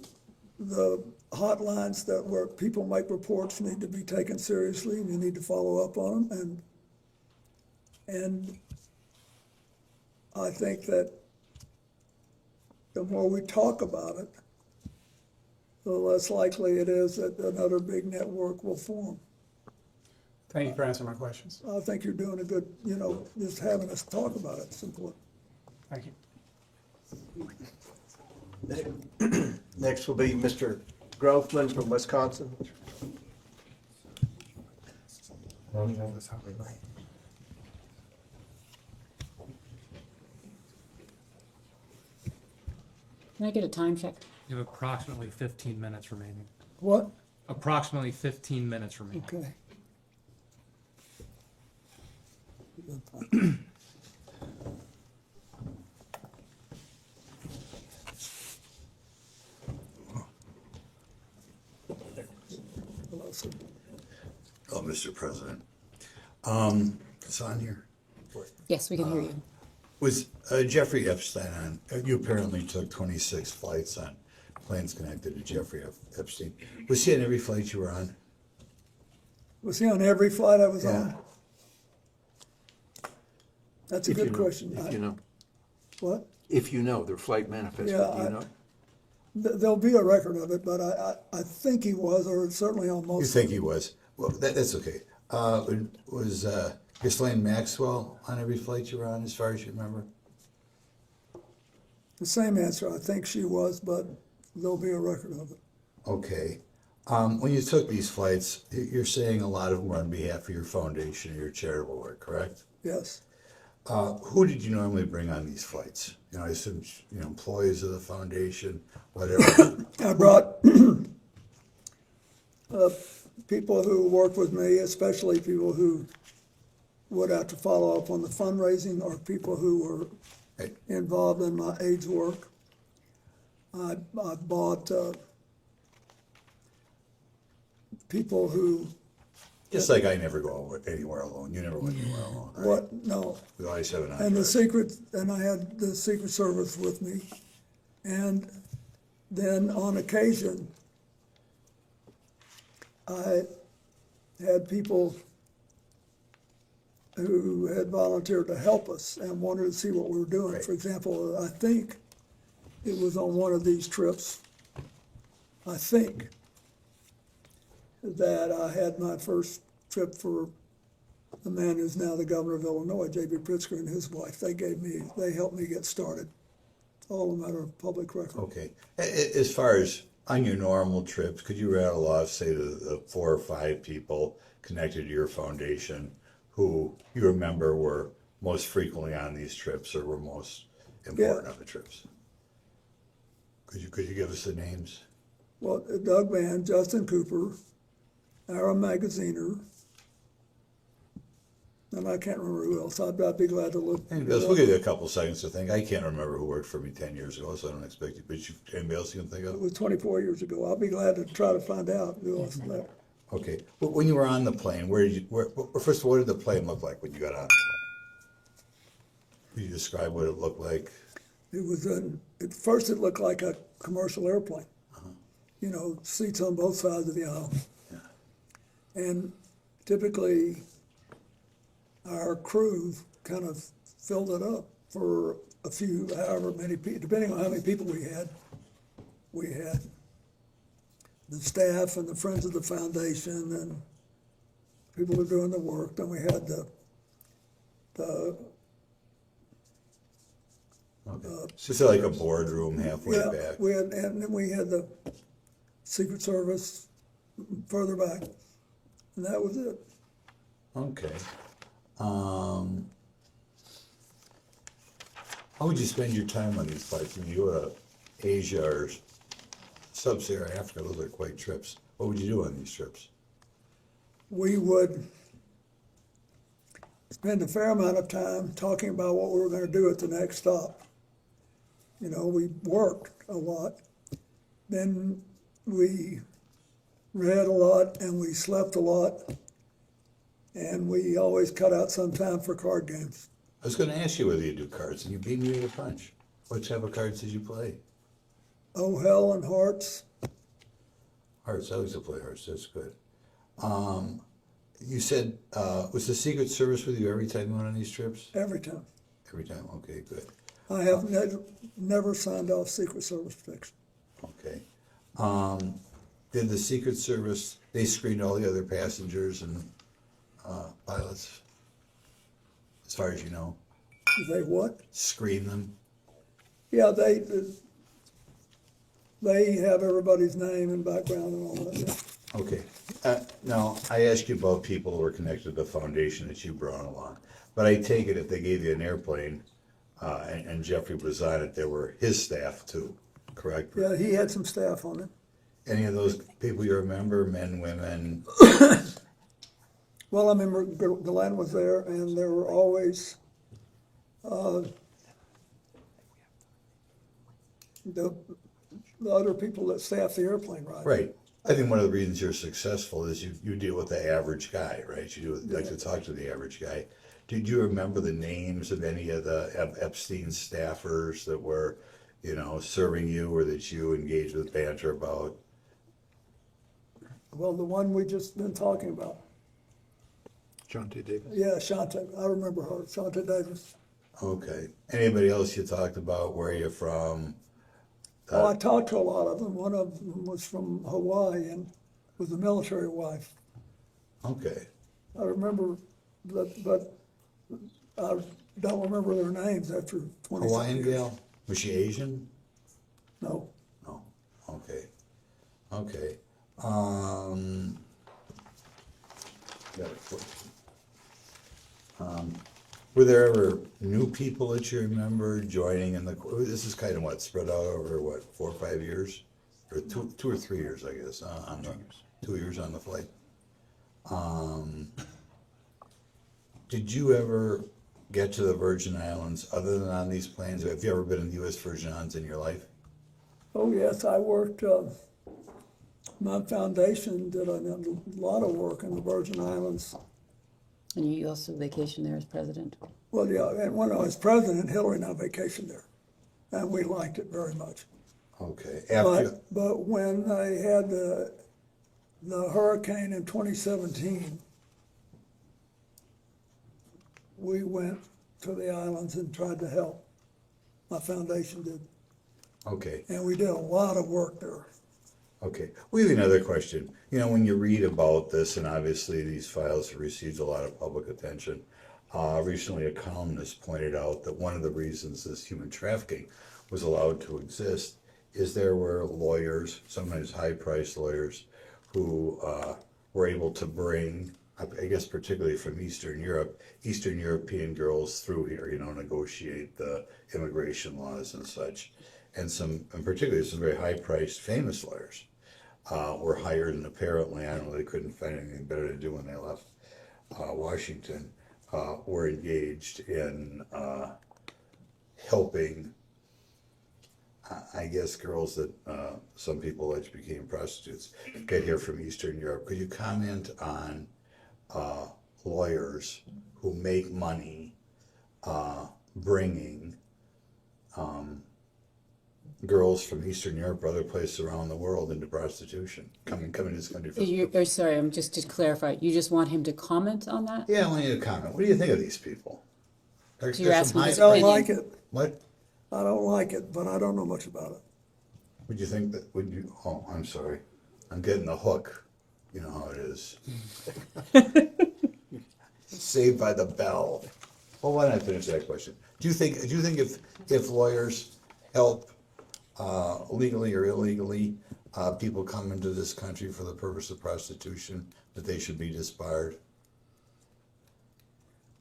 the hotlines where people make reports need to be taken seriously, and you need to follow up on them. And I think that the more we talk about it, the less likely it is that another big network will form. Thank you for answering my questions. I think you're doing a good, just having us talk about it is important. Thank you. Next will be Mr. Groffman from Wisconsin. Can I get a time check? You have approximately 15 minutes remaining. What? Approximately 15 minutes remaining. Okay. Oh, Mr. President. It's on here. Yes, we can hear you. Was Jeffrey Epstein on? You apparently took 26 flights on planes connected to Jeffrey Epstein. Was he on every flight you were on? Was he on every flight I was Yeah. on? That's a good question. If you know. What? If you know, their flight manifest, do Yeah, you know? There'll be a record of it, but I think he was, or certainly on most. You think he was? Well, that's okay. Was Ghislaine Maxwell on every flight you were on, as far as you remember? The same answer. I think she was, but there'll be a record of it. Okay. When you took these flights, you're saying a lot of them were on behalf of your foundation or your charitable work, correct? Yes. Who did you normally bring on these flights? I assume, employees of the foundation, whatever. I brought people who worked with me, especially people who would have to follow up on the fundraising or people who were involved in my AIDS work. I bought people who. Just like I never go anywhere alone. You never went anywhere alone, right? What? No. We always have an And entourage. I had the Secret Service with me. And then on occasion, I had people who had volunteered to help us and wanted to see what we were doing. Right. For example, I think it was on one of these trips, I think, that I had my first trip for the man who's now the governor of Illinois, J.B. Pritzker, and his wife. They helped me get started. It's all a matter of public record. Okay. As far as on your normal trips, could you rattle off, say, the 4 or 5 people connected to your foundation who you remember were most frequently on these trips or were most important on the trips? Could you give us the names? Well, Doug Mann, Justin Cooper, Aaron Magaziner, and I can't remember who else. I'd be glad to look. We'll give you a couple seconds to think. I can't remember who worked for me 10 years ago, so I don't expect you. But anybody else you can think It of? was 24 years ago. I'll be glad to try to find out who else left. Okay. Well, when you were on the plane, first of all, what did the plane look like when you got on the plane? Could you describe what it looked like? It was at first it looked like a commercial airplane. You know, seats on both sides of the aisle. And typically, our crew kind of filled it up for a few, however many people, depending on how many people we had. We had the staff and the friends of the foundation and people who were doing the work. Then we had the So it's like a boardroom halfway back. and then we had the Secret Service further back, and that was it. Okay. How would you spend your time on these flights? When you go to Asia or Sub-Saharan Africa, those are quite trips. What would you do on these trips? We would spend a fair amount of time talking about what we were going to do at the next stop. You know, we worked a lot. Then we read a lot and we slept a lot. And we always cut out some time for card games. I was going to ask you whether you do cards, and you beat me to the punch. What type of cards did you play? Oh, hell and hearts. Hearts. I used to play hearts. That's good. You said, was the Secret Service with you every time you went on these trips? Every time. Every time. Okay, good. I have never signed off Secret Service protection. Okay. Did the Secret Service, they screened all the other passengers and pilots, as far as you know? They what? Screen them? Yeah, they have everybody's name and background and all that. Yeah. Okay. Now, I asked you about people who were connected to the foundation that you brought along, but I take it if they gave you an airplane and Jeffrey was on it, there were his staff too, correct? Yeah, he had some staff on it. Any of those people you remember, men, women? Well, I remember Glenn was there, and there were always the other people that staffed the airplane, right? Right. I think one of the reasons you're successful is you deal with the average guy, right? You like to talk to the average guy. Did you remember the names of any of the Epstein staffers that were, serving you or that you engaged with banter about? Well, the one we just been talking about. Shante Davis. Yeah, Shante. I remember her, Shante Davis. Okay. Anybody else you talked about? Where are you from? Oh, I talked to a lot of them. One of them was from Hawaii and was a military wife. Okay. I remember, but I don't remember their names after 20 Hawaiian years. gal? Was she Asian? No. No. Okay. Okay. Got a question. Were there ever new people that you remember joining in the? This is kind of spread out over 4 or 5 years, or two or 3 years, I guess. 2 years on the flight. Did you ever get to the Virgin Islands other than on these planes? Have you ever been in the U.S. Virgin Islands in your life? Oh, yes, I worked, my foundation did a lot of work in the Virgin Islands. And you also vacationed there as president? Well, yeah, and when I was president, Hillary and I vacationed there, and we liked it very much. Okay. But when they had the hurricane in 2017, we went to the islands and tried to help. My foundation did. Okay. And we did a lot of work there. Okay. We have another question. You know, when you read about this, and obviously these files have received a lot of public attention, recently a columnist pointed out that one of the reasons this human trafficking was allowed to exist is there were lawyers, sometimes high-priced lawyers, who were able to bring, I guess particularly from Eastern Europe, Eastern European girls through here, you know, negotiate the immigration laws and such. And particularly some very high-priced famous lawyers were hired, and apparently, I don't know, they couldn't find anything better to do when they left Washington, were engaged in helping, I guess, girls that some people allege became prostitutes get here from Eastern Europe. Could you comment on lawyers who make money bringing girls from Eastern Europe or other places around the world into prostitution, coming to this country? Sorry, I'm just to clarify, you just want him to comment on that? Yeah, I want you to comment. What do you think of these people? So you're asking his I don't opinion. like it. What? I don't like it, but I don't know much about it. Would you think that, oh, I'm sorry. I'm getting the hook. You know how it is. Saved by the bell. Well, why don't I finish that question? Do you think if lawyers help legally or illegally people come into this country for the purpose of prostitution, that they should be disbarred?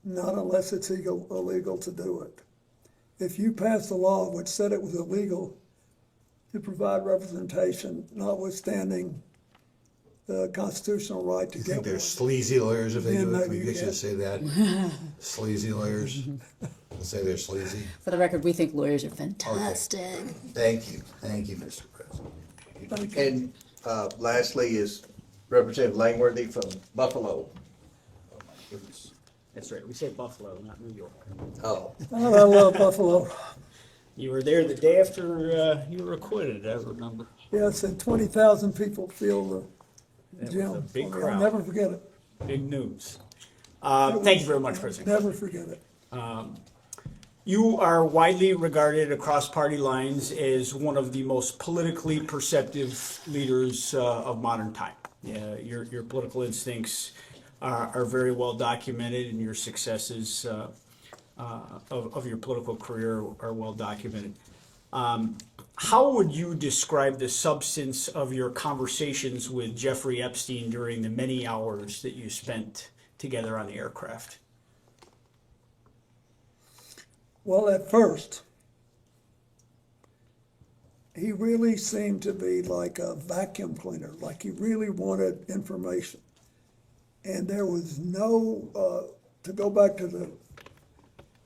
Not unless it's illegal to do it. If you passed a law which said it was illegal to provide representation, notwithstanding the constitutional right to You get think they're one, sleazy lawyers if they then do it? maybe Can you you get you to can. say that? Sleazy lawyers? We'll say they're sleazy? For the record, we think lawyers are fantastic. Thank you, Mr. President. And lastly is Representative Langworthy from Buffalo. Oh, my goodness. That's right, we say Buffalo, not New York. Oh. I love Buffalo. You were there the day after you were acquitted, I remember. Yes, and 20,000 people filled the That was gym. a big I'll crowd. never forget it. Big news. Thank you very much, President. Never forget it. You are widely regarded across party lines as one of the most politically perceptive leaders of modern time. Your political instincts are very well documented, and your successes of your political career are well documented. How would you describe the substance of your conversations with Jeffrey Epstein during the many hours that you spent together on the aircraft? Well, at first, he really seemed to be like a vacuum cleaner, like he really wanted information. And there was no, to go back to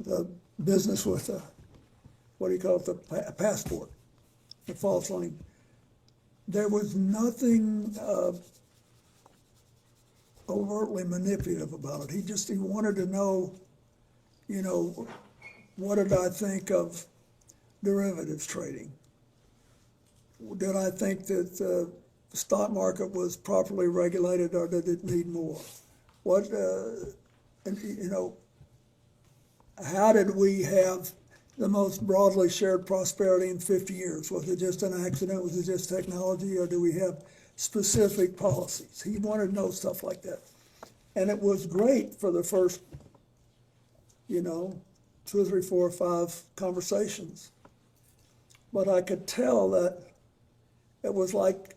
the business with the, what do you call it, the passport, the false link, there was nothing overtly manipulative about it. He wanted to know, you know, what did I think of derivatives trading? Did I think that the stock market was properly regulated, or did it need more? What, and, you know, how did we have the most broadly shared prosperity in 50 years? Was it just an accident? Was it just technology? Or do we have specific policies? He wanted to know stuff like that. And it was great for the first, you know, 2 or 3, 4 or 5 conversations. But I could tell that it was like,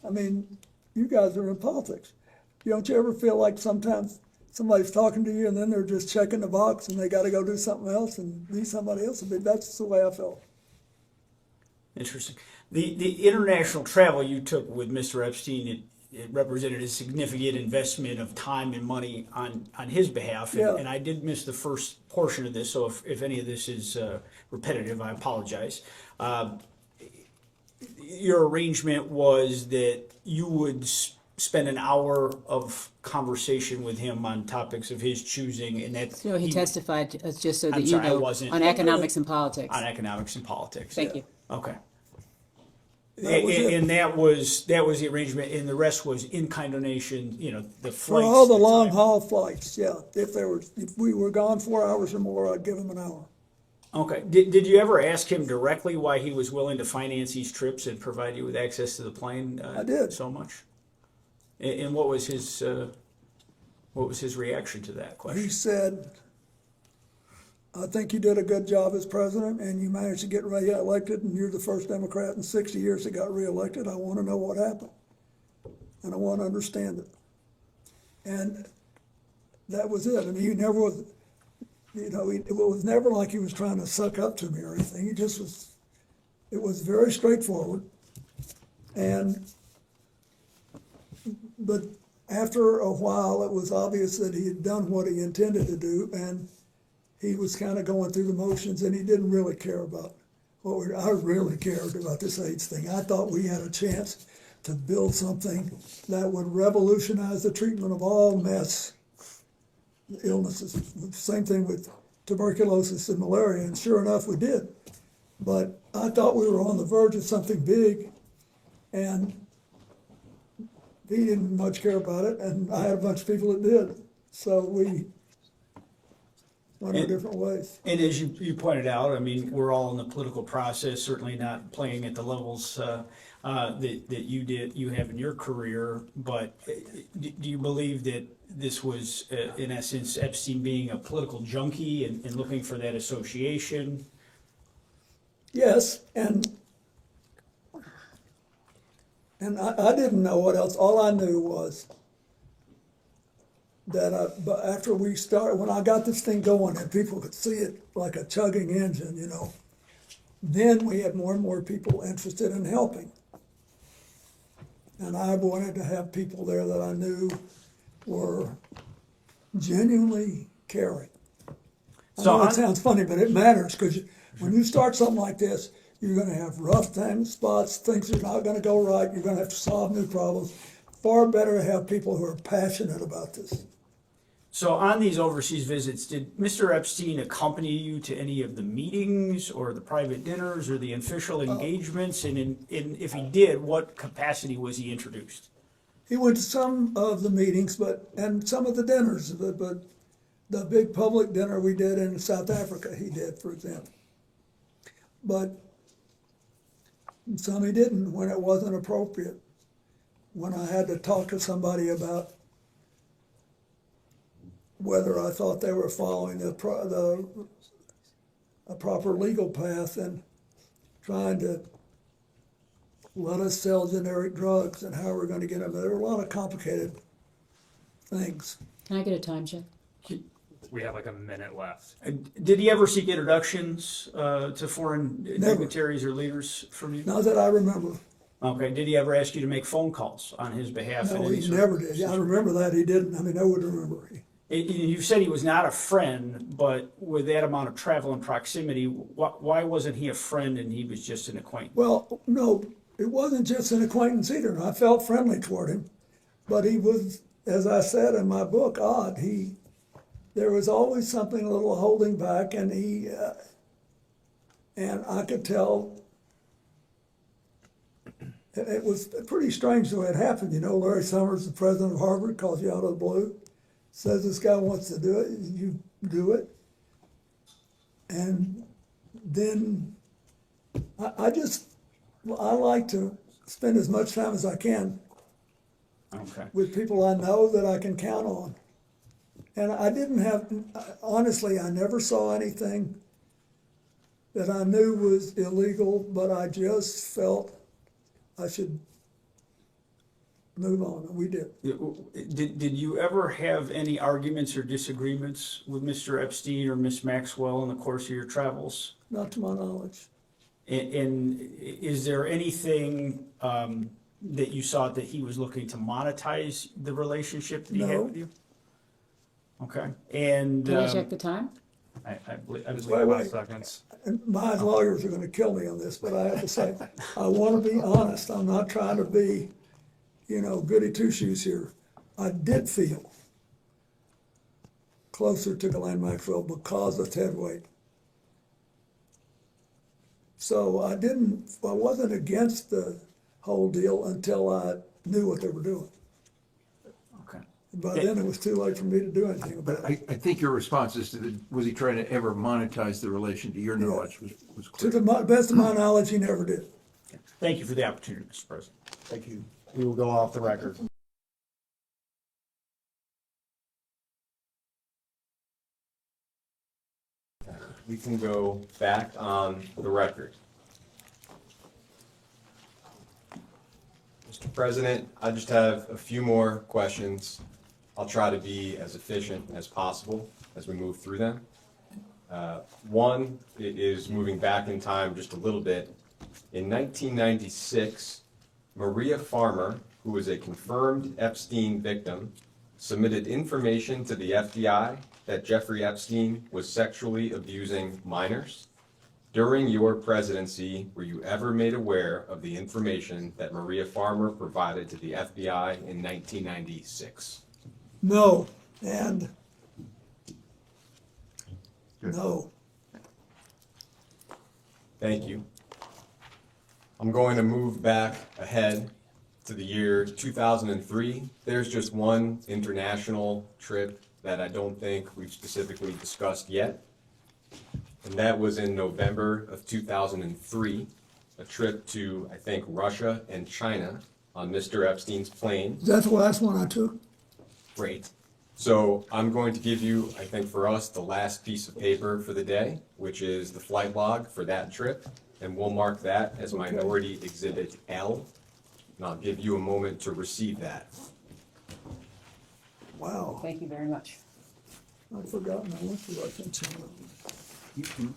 I mean, you guys are in politics. Don't you ever feel like sometimes somebody's talking to you and then they're just checking the box and they got to go do something else and be somebody else? I mean, that's the way I felt. Interesting. The international travel you took with Mr. Epstein, it represented a significant investment of time and money on his behalf. Yeah. And I did miss the first portion of this, so if any of this is repetitive, I apologize. Your arrangement was that you would spend an hour of conversation with him on topics of his choosing, and that So he testified, just so that I'm you sorry, I know, wasn't- on economics and politics. on economics and politics. Thank you. Okay. That was it. And that was the arrangement, and the rest was in-kind donation, the For flights. all the the long time. haul flights, yeah. If we were gone 4 hours or more, I'd give him an hour. Okay. Did you ever ask him directly why he was willing to finance these trips and provide you with access to the plane? I did. So much. And what was his reaction to that question? He said, I think you did a good job as president and you managed to get reelected, and you're the first Democrat in 60 years that got reelected. I want to know what happened. And I want to understand it. And that was it. I mean, he never was, it was never like he was trying to suck up to me or anything. He just was, it was very straightforward. But after a while, it was obvious that he had done what he intended to do, and he was kind of going through the motions, and he didn't really care about I really cared about this AIDS thing. I thought we had a chance to build something that would revolutionize the treatment of all mass illnesses. Same thing with tuberculosis and malaria, and sure enough, we did. But I thought we were on the verge of something big, and he didn't much care about it, and I had a bunch of people that did. So we went our different ways. And as you pointed out, I mean, we're all in the political process, certainly not playing at the levels that you have in your career. But do you believe that this was, in essence, Epstein being a political junkie and looking for that association? Yes, and I didn't know what else. All I knew was that but after we started, when I got this thing going and people could see it like a chugging engine, then we had more and more people interested in helping. And I wanted to have people there that I knew were genuinely caring. I know it sounds funny, but it matters, because when you start something like this, you're going to have rough spots, things are not going to go right, you're going to have to solve new problems. Far better to have people who are passionate about this. So on these overseas visits, did Mr. Epstein accompany you to any of the meetings or the private dinners or the official engagements? And if he did, what capacity was he introduced? He went to some of the meetings, and some of the dinners, but the big public dinner we did in South Africa, he did, for example. But some he didn't when it wasn't appropriate. When I had to talk to somebody about whether I thought they were following a proper legal path and trying to let us sell generic drugs and how we're going to get them. There were a lot of complicated things. Can I get a time check? We have like a minute left. Did he ever seek introductions to foreign dignitaries or leaders from you? Not that I remember. Okay. Did he ever ask you to make phone calls on his behalf? No, he never did. I remember that. He didn't. I mean, I would remember. You said he was not a friend, but with that amount of travel and proximity, why wasn't he a friend and he was just an acquaintance? Well, no, it wasn't just an acquaintance either. I felt friendly toward him, but he was, as I said in my book, odd. There was always something a little holding back, and and I could tell. It was pretty strange the way it happened. Larry Summers, the president of Harvard, calls you out of the blue, says this guy wants to do it, you do it. And then I like to spend as much time as I can with people I know that I can count on. And I didn't have, honestly, I never saw anything that I knew was illegal, but I just felt I should move on, and we did. Did you ever have any arguments or disagreements with Mr. Epstein or Miss Maxwell in the course of your travels? Not to my knowledge. And is there anything that you saw that he was looking to monetize the relationship that he had No. with you? Okay, and Can I check the time? I believe Wait. Seconds. And my lawyers are gonna kill me on this, but I have to say, I wanna be honest, I'm not trying to be, goody two-shoes here. I did feel closer to Ghislaine Maxwell because of Ted Wade. So I wasn't against the whole deal until I knew what they were doing. Okay. By then, it was too late for me to do anything about But it. I think your response is to was he trying to ever monetize the relation, to your knowledge, was To clear. the best of my knowledge, he never did. thank you for the opportunity, Mr. President. Thank you. We will go off the record. We can go back on the record. Mr. President, I just have a few more questions. I'll try to be as efficient as possible as we move through them. One is moving back in time just a little bit. In 1996, Maria Farmer, who was a confirmed Epstein victim, submitted information to the FBI that Jeffrey Epstein was sexually abusing minors. During your presidency, were you ever made aware of the information that Maria Farmer provided to the FBI in 1996? No, and no. Thank you. I'm going to move back ahead to the year 2003. There's just one international trip that I don't think we've specifically discussed yet. And that was in November of 2003, a trip to, I think, Russia and China on Mr. Epstein's plane. That's the last one I took. Great. So I'm going to give you, I think for us, the last piece of paper for the day, which is the flight log for that trip. And we'll mark that as Minority Exhibit L. And I'll give you a moment to receive that. Wow, Thank you very much. I'd forgotten I went to Russia and China.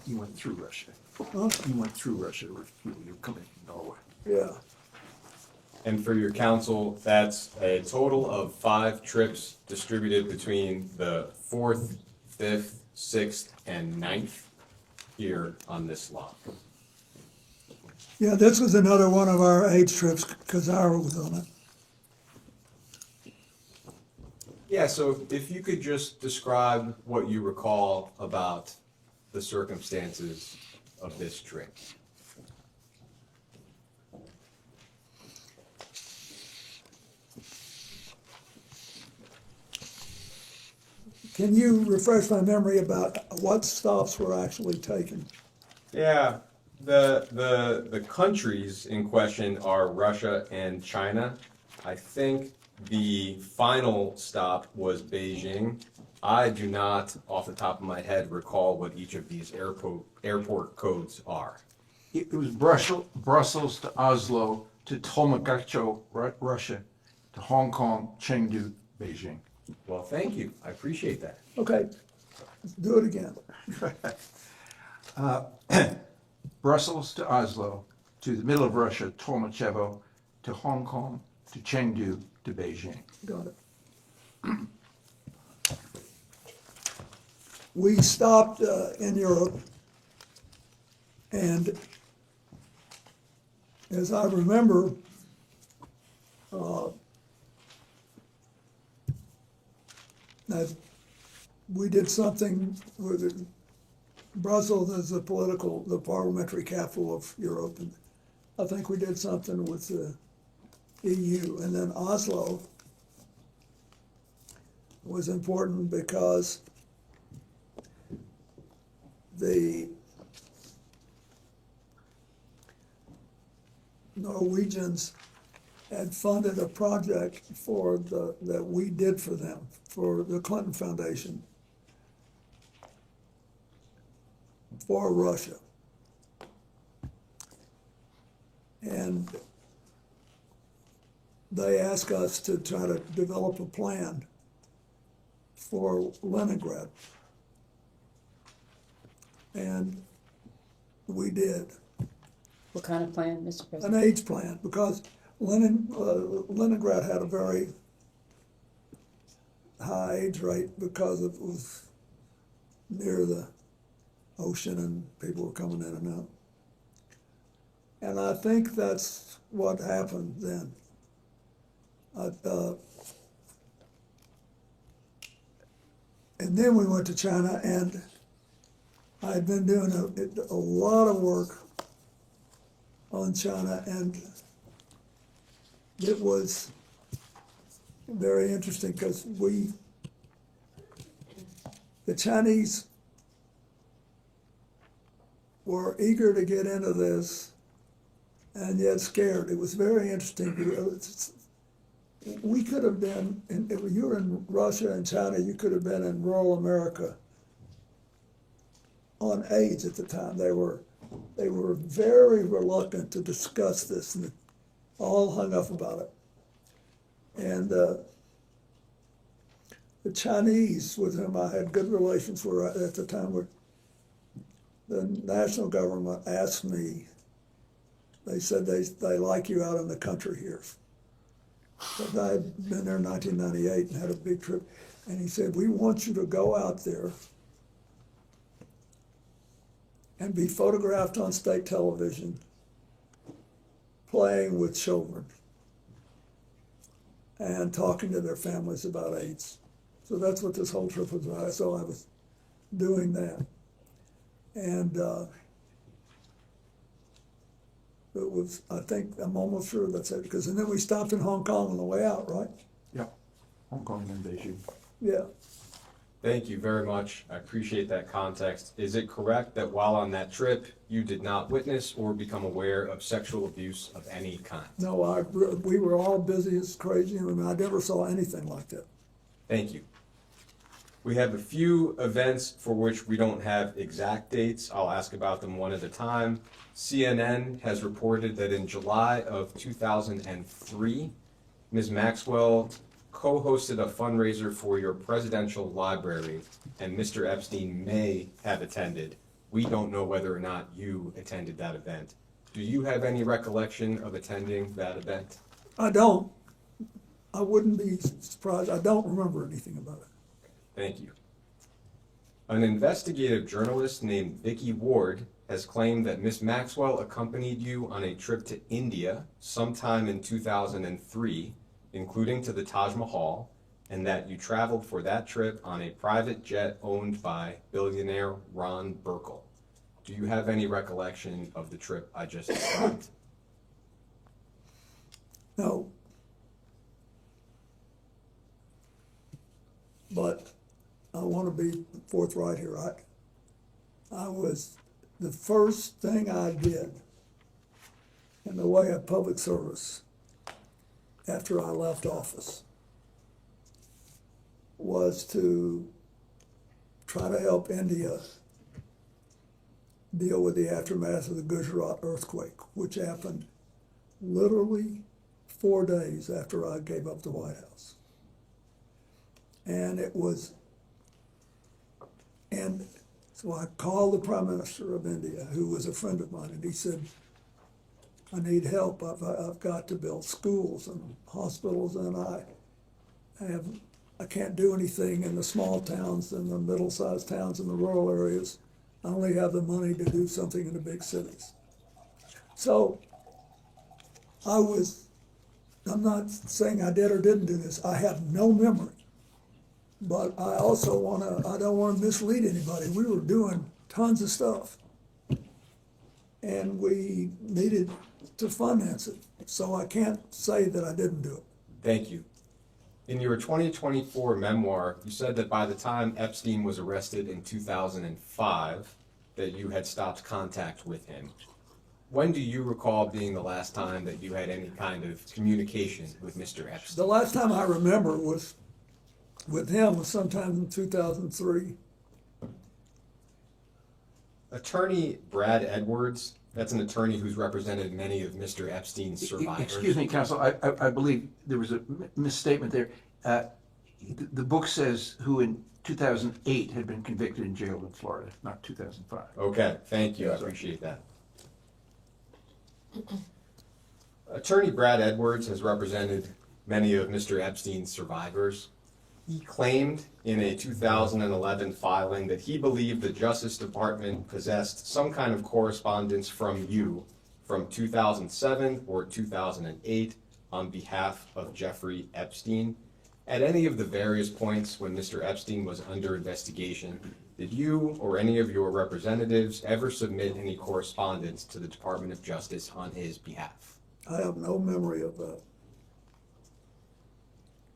You went through Russia. Huh? You went through Russia, you're coming from Norway. Yeah, And for your council, that's a total of 5 trips distributed between the 4th, 5th, 6th, and 9th here on this log. yeah, this was another one of our age trips, because Ira was on it. Yeah, so if you could just describe what you recall about the circumstances of this trip. Can you refresh my memory about what stops were actually taken? Yeah, the countries in question are Russia and China. I think the final stop was Beijing. I do not, off the top of my head, recall what each of these airport codes are. It was Brussels to Oslo to Tolmagacho, Russia, to Hong Kong, Chengdu, Beijing. Well, thank you. I appreciate that. Okay, let's do it again. Brussels to Oslo, to the middle of Russia, Tolmachevo, to Hong Kong, to Chengdu, to Beijing. Got it. We stopped in Europe, and as I remember, that we did something with Brussels as the parliamentary capital of Europe, and I think we did something with the EU, and then Oslo was important because the Norwegians had funded a project that we did for them, for the Clinton Foundation, for Russia. And they asked us to try to develop a plan for Leningrad. And we did. What kind of plan, Mr. An President? AIDS plan, because Leningrad had a very high age rate because it was near the ocean and people were coming in and out. And I think that's what happened then. And then we went to China, and I had been doing a lot of work on China, and it was very interesting because the Chinese were eager to get into this and yet scared. It was very interesting. We could have been, if you were in Russia and China, you could have been in rural America on AIDS at the time. They were very reluctant to discuss this and all hung up about it. And the Chinese, with whom I had good relations, were at the time, the national government asked me, they said they like you out in the country here. But I had been there in 1998 and had a big trip. And he said, we want you to go out there and be photographed on state television playing with children and talking to their families about AIDS. So that's what this whole trip was about. So I was doing that. And it was, I think, I'm almost sure that's it. Because, and then we stopped in Hong Kong on the way out, right? Yeah, Hong Kong and Beijing. Yeah. Thank you very much. I appreciate that context. Is it correct that while on that trip, you did not witness or become aware of sexual abuse of any kind? No, we were all busy as crazy. I mean, I never saw anything like that. Thank you. We have a few events for which we don't have exact dates. I'll ask about them one at a time. CNN has reported that in July of 2003, Ms. Maxwell co-hosted a fundraiser for your presidential library, and Mr. Epstein may have attended. We don't know whether or not you attended that event. Do you have any recollection of attending that event? I don't. I wouldn't be surprised. I don't remember anything about it. Thank you. An investigative journalist named Vicki Ward has claimed that Ms. Maxwell accompanied you on a trip to India sometime in 2003, including to the Taj Mahal, and that you traveled for that trip on a private jet owned by billionaire Ron Burkle. Do you have any recollection of the trip I just described? No. But I want to be forthright here. The first thing I did in the way of public service after I left office was to try to help India deal with the aftermath of the Gujarat earthquake, which happened literally 4 days after I gave up the White House. And so I called the Prime Minister of India, who was a friend of mine, and he said, I need help. I've got to build schools and hospitals, and I can't do anything in the small towns and the middle-sized towns and the rural areas. I only have the money to do something in the big cities. So I'm not saying I did or didn't do this. I have no memory. But I also I don't want to mislead anybody. We were doing tons of stuff. And we needed to finance it. So I can't say that I didn't do it. Thank you. In your 2024 memoir, you said that by the time Epstein was arrested in 2005, that you had stopped contact with him. When do you recall being the last time that you had any kind of communication with Mr. Epstein? The last time I remember was with him was sometime in 2003. Attorney Brad Edwards, that's an attorney who's represented many of Mr. Epstein's survivors. Excuse me, counsel, I believe there was a misstatement there. The book says who in 2008 had been convicted and jailed in Florida, not 2005. Okay, thank you, I appreciate that. Attorney Brad Edwards has represented many of Mr. Epstein's survivors. He claimed in a 2011 filing that he believed the Justice Department possessed some kind of correspondence from you from 2007 or 2008 on behalf of Jeffrey Epstein. At any of the various points when Mr. Epstein was under investigation, did you or any of your representatives ever submit any correspondence to the Department of Justice on his behalf? I have no memory of that.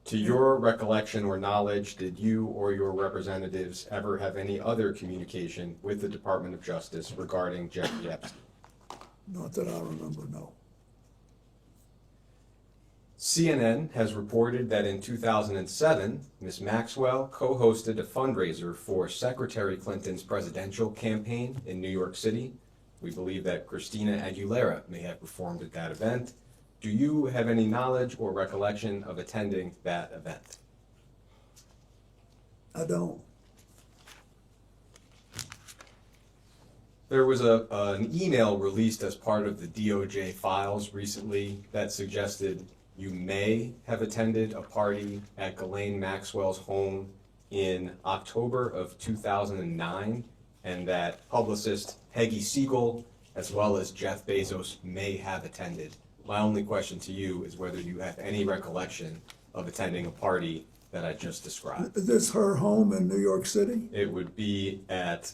To your recollection or knowledge, did you or your representatives ever have any other communication with the Department of Justice regarding Jeffrey Epstein? Not that I remember, no. CNN has reported that in 2007, Ms. Maxwell co-hosted a fundraiser for Secretary Clinton's presidential campaign in New York City. We believe that Christina Aguilera may have performed at that event. Do you have any knowledge or recollection of attending that event? I don't. There was an email released as part of the DOJ files recently that suggested you may have attended a party at Ghislaine Maxwell's home in October of 2009, and that publicist Peggy Siegel, as well as Jeff Bezos, may have attended. My only question to you is whether you have any recollection of attending a party that I just described. Is this her home in New York City? It would be at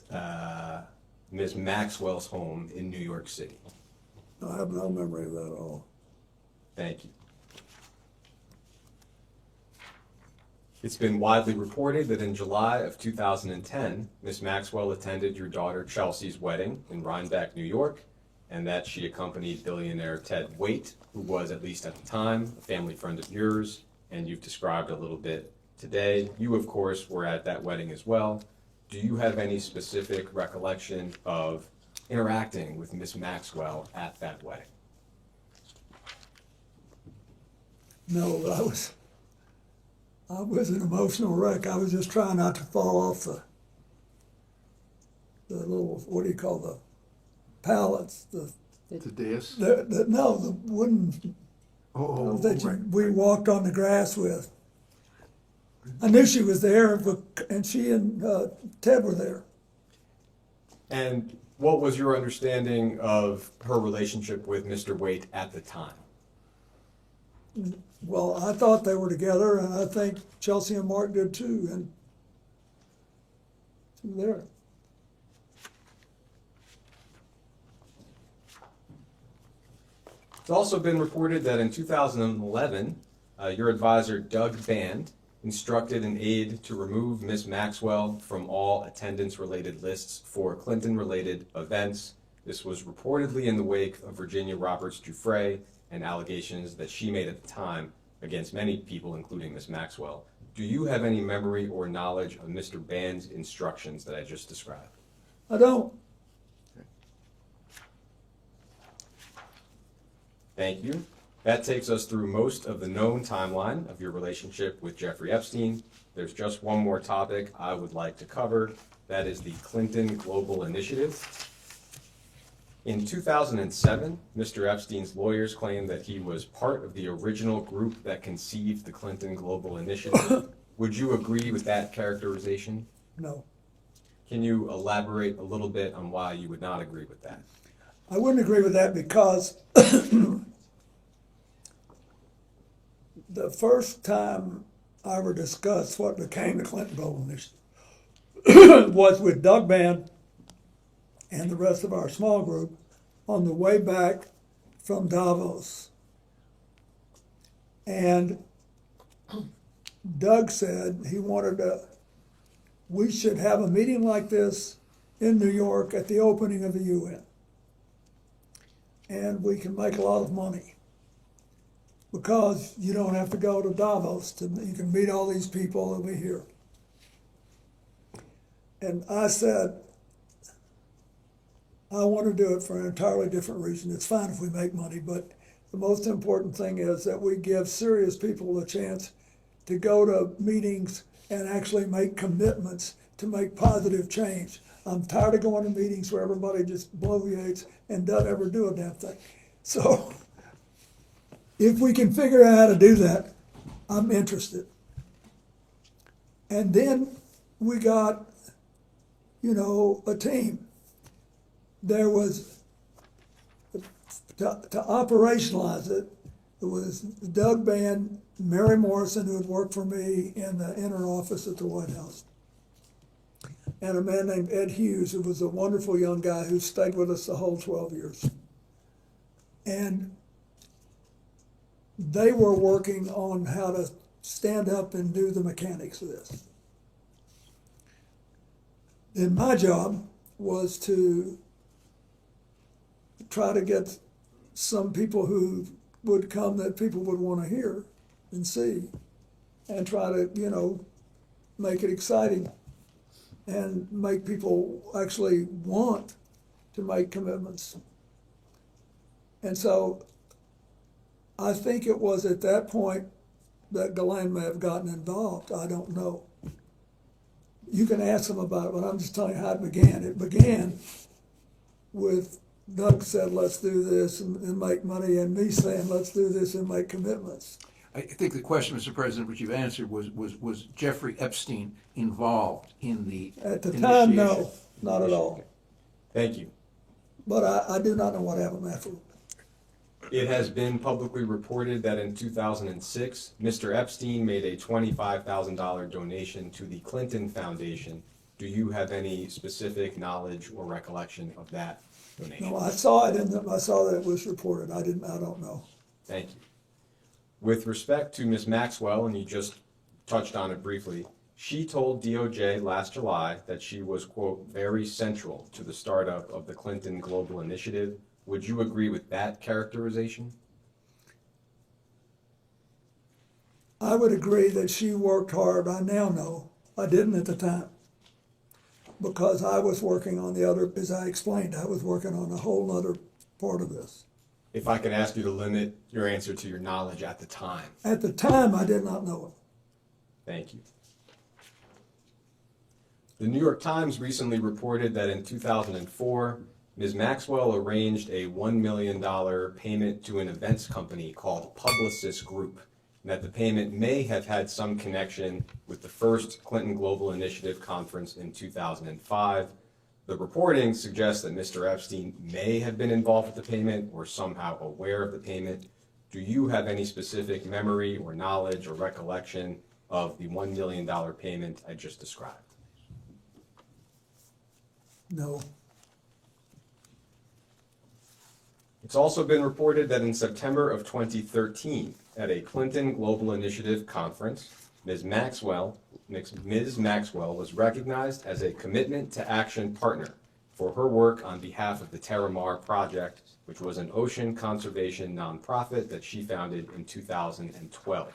Ms. Maxwell's home in New York City. I have no memory of that at all. Thank you. It's been widely reported that in July of 2010, Ms. Maxwell attended your daughter Chelsea's wedding in Rhinebeck, New York, and that she accompanied billionaire Ted Waite, who was, at least at the time, a family friend of yours, and you've described a little bit today. You, of course, were at that wedding as well. Do you have any specific recollection of interacting with Ms. Maxwell at that wedding? No, but I was an emotional wreck. I was just trying not to fall off the little, what do you call the pallets? The dais? No, the wooden we walked on the grass with. I knew she was there, and she and Ted were there. And what was your understanding of her relationship with Mr. Waite at the time? Well, I thought they were together, and I think Chelsea and Mark did too, and there. It's also been reported that in 2011, your advisor, Doug Band, instructed an aide to remove Ms. Maxwell from all attendance-related lists for Clinton-related events. This was reportedly in the wake of Virginia Roberts Giuffre and allegations that she made at the time against many people, including Ms. Maxwell. Do you have any memory or knowledge of Mr. Band's instructions that I just described? I don't. Thank you. That takes us through most of the known timeline of your relationship with Jeffrey Epstein. There's just one more topic I would like to cover. That is the Clinton Global Initiative. In 2007, Mr. Epstein's lawyers claimed that he was part of the original group that conceived the Clinton Global Initiative. Would you agree with that characterization? No. Can you elaborate a little bit on why you would not agree with that? I wouldn't agree with that because the first time I ever discussed what became the Clinton Global Initiative was with Doug Band and the rest of our small group on the way back from Davos. And Doug said we should have a meeting like this in New York at the opening of the UN. And we can make a lot of money because you don't have to go to Davos. You can meet all these people over here. And I said, I want to do it for an entirely different reason. It's fine if we make money, but the most important thing is that we give serious people a chance to go to meetings and actually make commitments to make positive change. I'm tired of going to meetings where everybody just bloviates and doesn't ever do a damn thing. So If we can figure out how to do that, I'm interested. And then we got, a team. There was, to operationalize it, it was Doug Bann, Mary Morrison, who had worked for me in the inner office at the White House, and a man named Ed Hughes, who was a wonderful young guy who stayed with us the whole 12 years. And they were working on how to stand up and do the mechanics of this. Then my job was to try to get some people who would come that people would want to hear and see, and try to, make it exciting and make people actually want to make commitments. And so I think it was at that point that Ghislaine may have gotten involved. I don't know. You can ask them about it, but I'm just telling you how it began. It began with Doug said, let's do this and make money, and me saying, let's do this and make commitments. I think the question, Mr. President, which you've answered was Jeffrey Epstein involved in the At the time, no, initiation? not at all. Thank you. But I do not know what happened afterward. It has been publicly reported that in 2006, Mr. Epstein made a $25,000 donation to the Clinton Foundation. Do you have any specific knowledge or recollection of that donation? No, I saw it I saw that it was reported. I don't know. Thank you. With respect to Ms. Maxwell, and you just touched on it briefly, she told DOJ last July that she was, quote, very central to the startup of the Clinton Global Initiative. Would you agree with that characterization? I would agree that she worked hard. I now know. I didn't at the time, because I was working on the other, as I explained, I was working on a whole other part of this. If I can ask you to limit your answer to your knowledge at the time. At the time, I did not know it. Thank you. The New York Times recently reported that in 2004, Ms. Maxwell arranged a $1 million payment to an events company called Publicis Group, and that the payment may have had some connection with the first Clinton Global Initiative conference in 2005. The reporting suggests that Mr. Epstein may have been involved with the payment or somehow aware of the payment. Do you have any specific memory or knowledge or recollection of the $1 million payment I just described? No. It's also been reported that in September of 2013, at a Clinton Global Initiative conference, Ms. Maxwell was recognized as a Commitment to Action partner for her work on behalf of the Terramar Project, which was an ocean conservation nonprofit that she founded in 2012.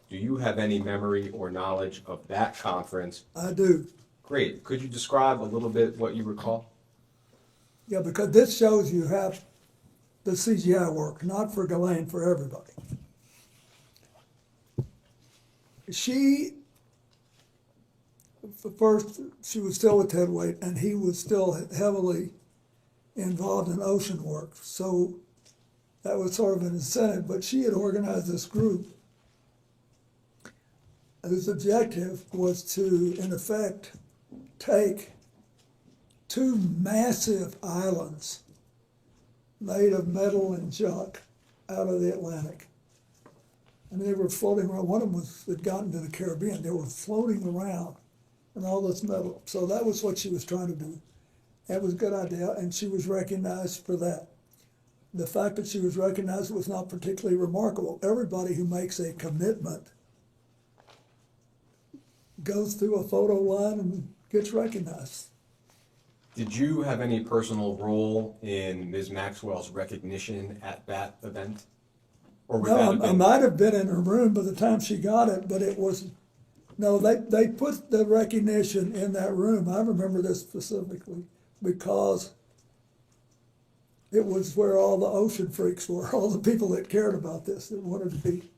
Do you have any memory or knowledge of that conference? I do. Great. Could you describe a little bit what you recall? Yeah, because this shows you how the CGI work, not for Ghislaine, for everybody. First, she was still with Ted Waite, and he was still heavily involved in ocean work. So that was sort of an incentive, but she had organized this group whose objective was to, in effect, take two massive islands made of metal and junk out of the Atlantic. And they were floating around. One of them had gotten to the Caribbean. They were floating around in all this metal. So that was what she was trying to do. That was a good idea, and she was recognized for that. The fact that she was recognized was not particularly remarkable. Everybody who makes a commitment goes through a photo line and gets recognized. Did you have any personal role in Ms. Maxwell's recognition at that event? Or would that have No, I been... might have been in her room by the time she got it, but it wasn't. No, they put the recognition in that room. I remember this specifically because it was where all the ocean freaks were, all the people that cared about this, that wanted to be.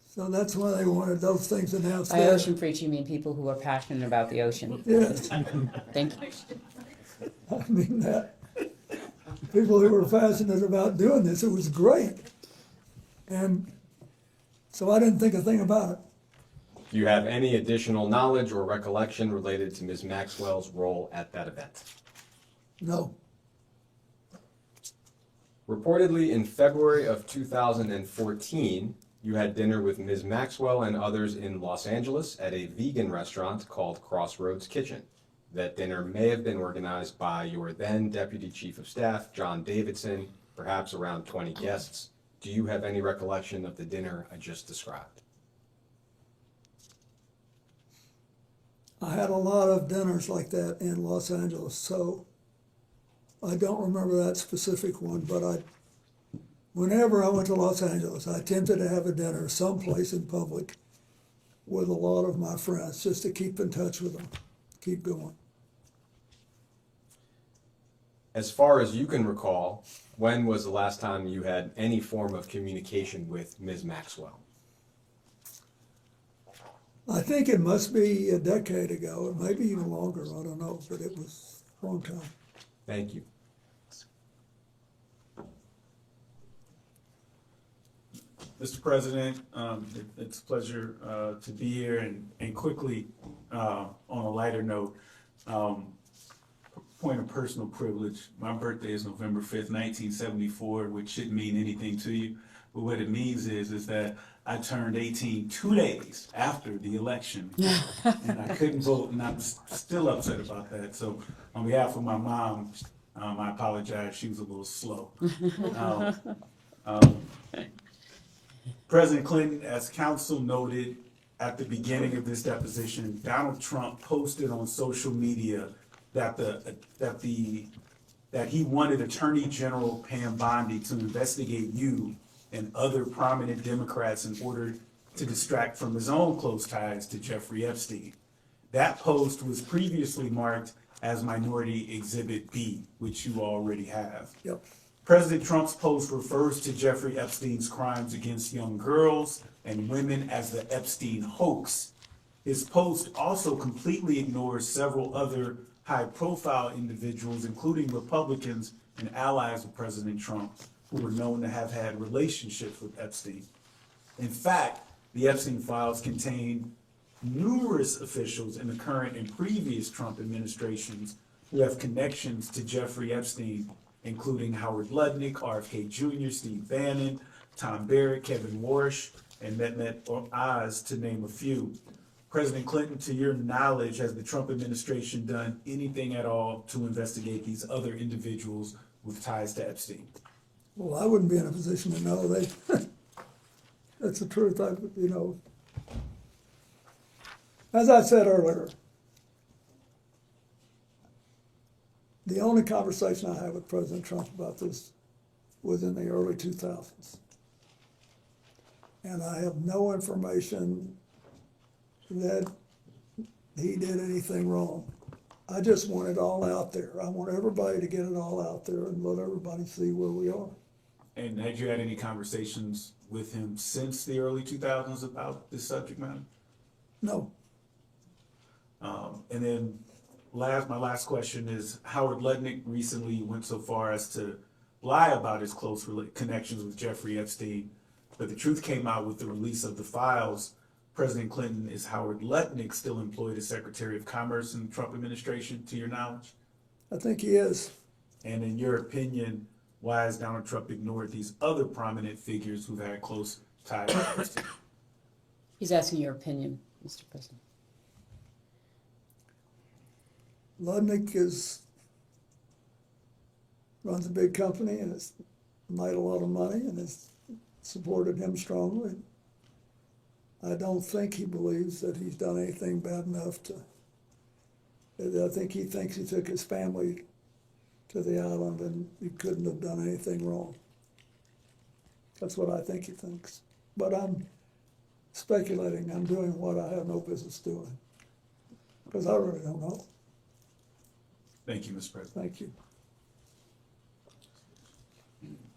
So that's why they wanted those things announced By there. ocean freaks, you mean people who are passionate about the ocean. Yes. Thank you. I mean that. People who were passionate about doing this, it was great. And so I didn't think a thing about it. Do you have any additional knowledge or recollection related to Ms. Maxwell's role at that event? No. Reportedly, in February of 2014, you had dinner with Ms. Maxwell and others in Los Angeles at a vegan restaurant called Crossroads Kitchen. That dinner may have been organized by your then Deputy Chief of Staff, John Davidson, perhaps around 20 guests. Do you have any recollection of the dinner I just described? I had a lot of dinners like that in Los Angeles, so I don't remember that specific one, but whenever I went to Los Angeles, I attempted to have a dinner someplace in public with a lot of my friends, just to keep in touch with them, keep going. As far as you can recall, when was the last time you had any form of communication with Ms. Maxwell? I think it must be a decade ago, or maybe even longer, I don't know, but it was a long time. Thank you. Mr. President, it's a pleasure to be here, and quickly, on a lighter note, point of personal privilege, my birthday is November 5th, 1974, which shouldn't mean anything to you, but what it means is that I turned 18 2 days after the election, and I couldn't vote, and I'm still upset about that. So on behalf of my mom, I apologize, she was a little slow. President Clinton, as counsel noted at the beginning of this deposition, Donald Trump posted on social media that he wanted Attorney General Pam Bondi to investigate you and other prominent Democrats in order to distract from his own close ties to Jeffrey Epstein. That post was previously marked as Minority Exhibit B, which you already have. Yep. President Trump's post refers to Jeffrey Epstein's crimes against young girls and women as the Epstein hoax. His post also completely ignores several other high-profile individuals, including Republicans and allies of President Trump, who were known to have had relationships with Epstein. In fact, the Epstein files contain numerous officials in the current and previous Trump administrations who have connections to Jeffrey Epstein, including Howard Lutnick, RFK Jr., Steve Bannon, Tom Barrett, Kevin Warsh, and Mehmet Oz, to name a few. President Clinton, to your knowledge, has the Trump administration done anything at all to investigate these other individuals with ties to Epstein? Well, I wouldn't be in a position to know. That's the truth. As I said earlier, the only conversation I had with President Trump about this was in the early 2000s. And I have no information that he did anything wrong. I just want it all out there. I want everybody to get it all out there and let everybody see where we are. And had you had any conversations with him since the early 2000s about this subject matter? No. And then my last question is, Howard Lutnick recently went so far as to lie about his close connections with Jeffrey Epstein, but the truth came out with the release of the files. President Clinton, is Howard Lutnick still employed as Secretary of Commerce in the Trump administration, to your knowledge? I think he is. And in your opinion, why has Donald Trump ignored these other prominent figures who've had close ties to Epstein? He's asking your opinion, Mr. President. Lutnick runs a big company and has made a lot of money and has supported him strongly. I don't think he believes that he's done anything bad enough I think he thinks he took his family to the island and he couldn't have done anything wrong. That's what I think he thinks. But I'm speculating. I'm doing what I have no business doing. Because I really don't know. Thank you, Mr. President. Thank you.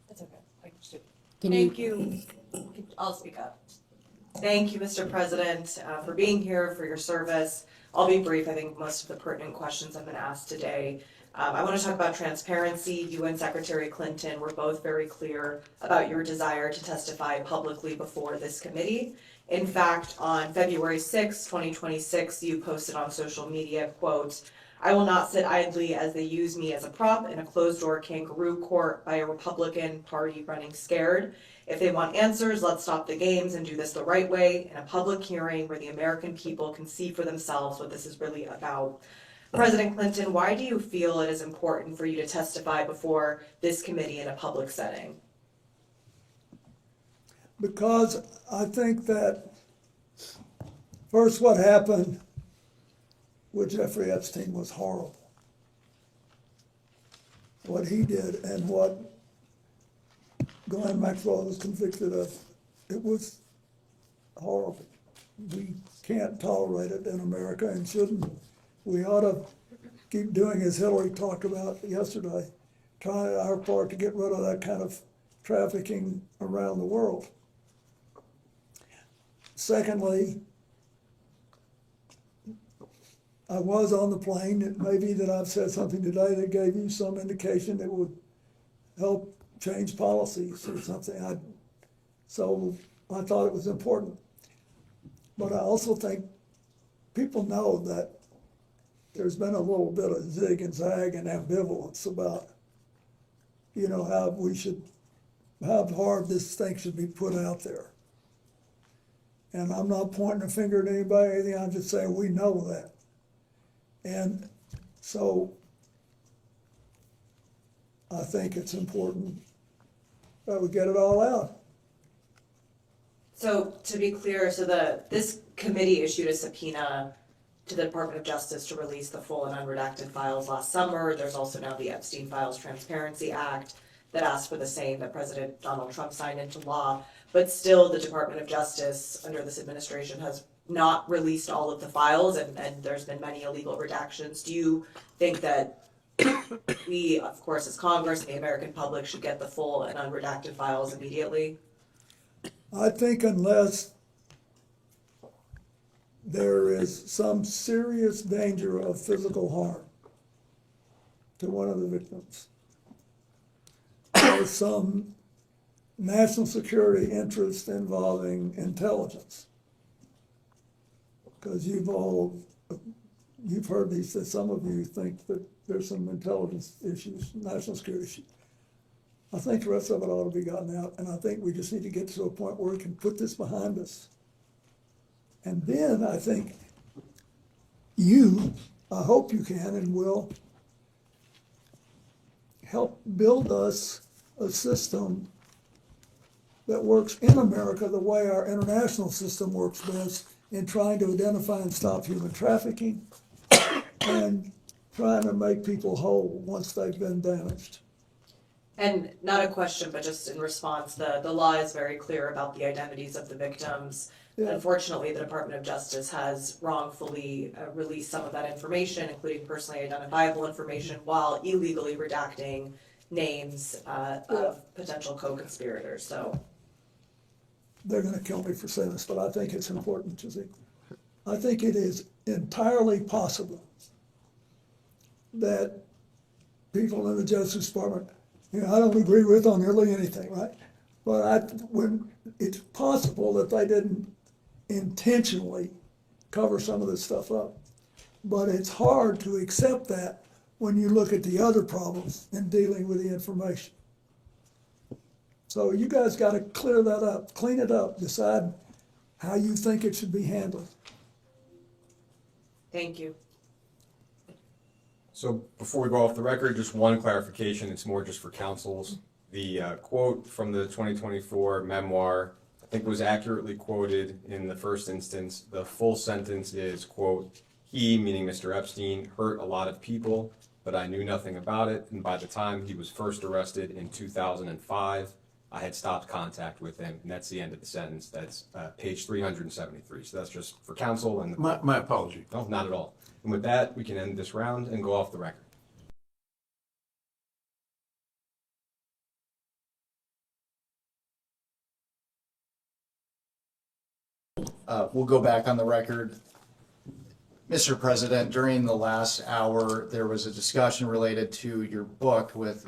That's okay. Thank you. I'll speak up. Thank you, Mr. President, for being here, for your service. I'll be brief. I think most of the pertinent questions have been asked today. I want to talk about transparency. You and Secretary Clinton were both very clear about your desire to testify publicly before this committee. In fact, on February 6, 2026, you posted on social media, quote, "I will not sit idly as they use me as a prop in a closed-door kangaroo court by a Republican Party running scared. If they want answers, let's stop the games and do this the right way in a public hearing where the American people can see for themselves what this is really about." President Clinton, why do you feel it is important for you to testify before this committee in a public setting? Because I think that, first, what happened with Jeffrey Epstein was horrible. What he did and what Ghislaine Maxwell was convicted of, it was horrible. We can't tolerate it in America and shouldn't. We ought to keep doing, as Hillary talked about yesterday, trying our part to get rid of that kind of trafficking around the world. Secondly, I was on the plane. It may be that I've said something today that gave you some indication that would help change policies or something. So I thought it was important. But I also think people know that there's been a little bit of zig and zag and ambivalence about, you know, how hard this thing should be put out there. And I'm not pointing a finger at anybody or anything, I'm just saying we know that. And so I think it's important that we get it all out. So to be clear, this committee issued a subpoena to the Department of Justice to release the full and unredacted files last summer. There's also now the Epstein Files Transparency Act that asked for the same that President Donald Trump signed into law. But still, the Department of Justice under this administration has not released all of the files, and there's been many illegal redactions. Do you think that we, of course, as Congress and the American public should get the full and unredacted files immediately? I think unless there is some serious danger of physical harm to one of the victims, or some national security interest involving intelligence, because you've heard these, that some of you think that there's some intelligence issues, national security issues. I think the rest of it ought to be gotten out, and I think we just need to get to a point where we can put this behind us. And then I think I hope you can and will help build us a system that works in America the way our international system works best in trying to identify and stop human trafficking and trying to make people whole once they've been damaged. And not a question, but just in response, the law is very clear about the identities of the victims. Yeah. Unfortunately, the Department of Justice has wrongfully released some of that information, including personally identifiable information, while illegally redacting names of potential co-conspirators. So they're going to kill me for saying this, but I think it's important, Jizzy. I think it is entirely possible that people in the Justice Department, I don't agree with on nearly anything, right? But when it's possible that they didn't intentionally cover some of this stuff up. But it's hard to accept that when you look at the other problems in dealing with the information. So you guys got to clear that up, clean it up, decide how you think it should be handled. Thank you. So before we go off the record, just one clarification. It's more just for councils. The quote from the 2024 memoir, I think, was accurately quoted in the first instance. The full sentence is, quote, "He," meaning Mr. Epstein, "hurt a lot of people, but I knew nothing about it. And by the time he was first arrested in 2005, I had stopped contact with him." And that's the end of the sentence. That's page 373. So that's just for council. And My apology. No, not at all. And with that, we can end this round and go off the record. We'll go back on the record. Mr. President, during the last hour, there was a discussion related to your book with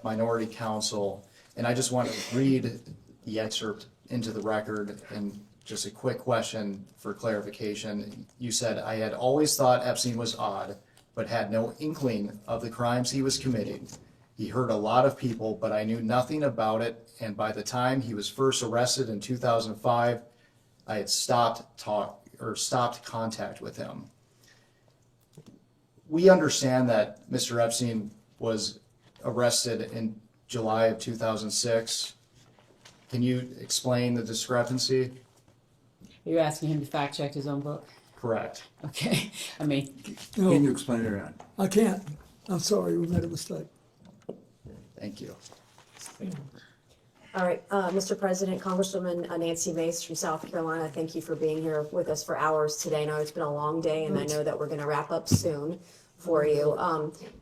Minority Counsel, and I just want to read the excerpt into the record, and just a quick question for clarification. You said, "I had always thought Epstein was odd, but had no inkling of the crimes he was committing. He hurt a lot of people, but I knew nothing about it, and by the time he was first arrested in 2005, I had stopped contact with him." We understand that Mr. Epstein was arrested in July of 2006. Can you explain the discrepancy? Are you asking him to fact check his own book? Correct. Okay, I mean, No. Can you explain it or not? I can't. I'm sorry, we made a mistake. Thank you. All right, Mr. President, Congresswoman Nancy Mace from South Carolina, thank you for being here with us for hours today. I know it's been a long day, and I know that we're going to wrap up soon for you.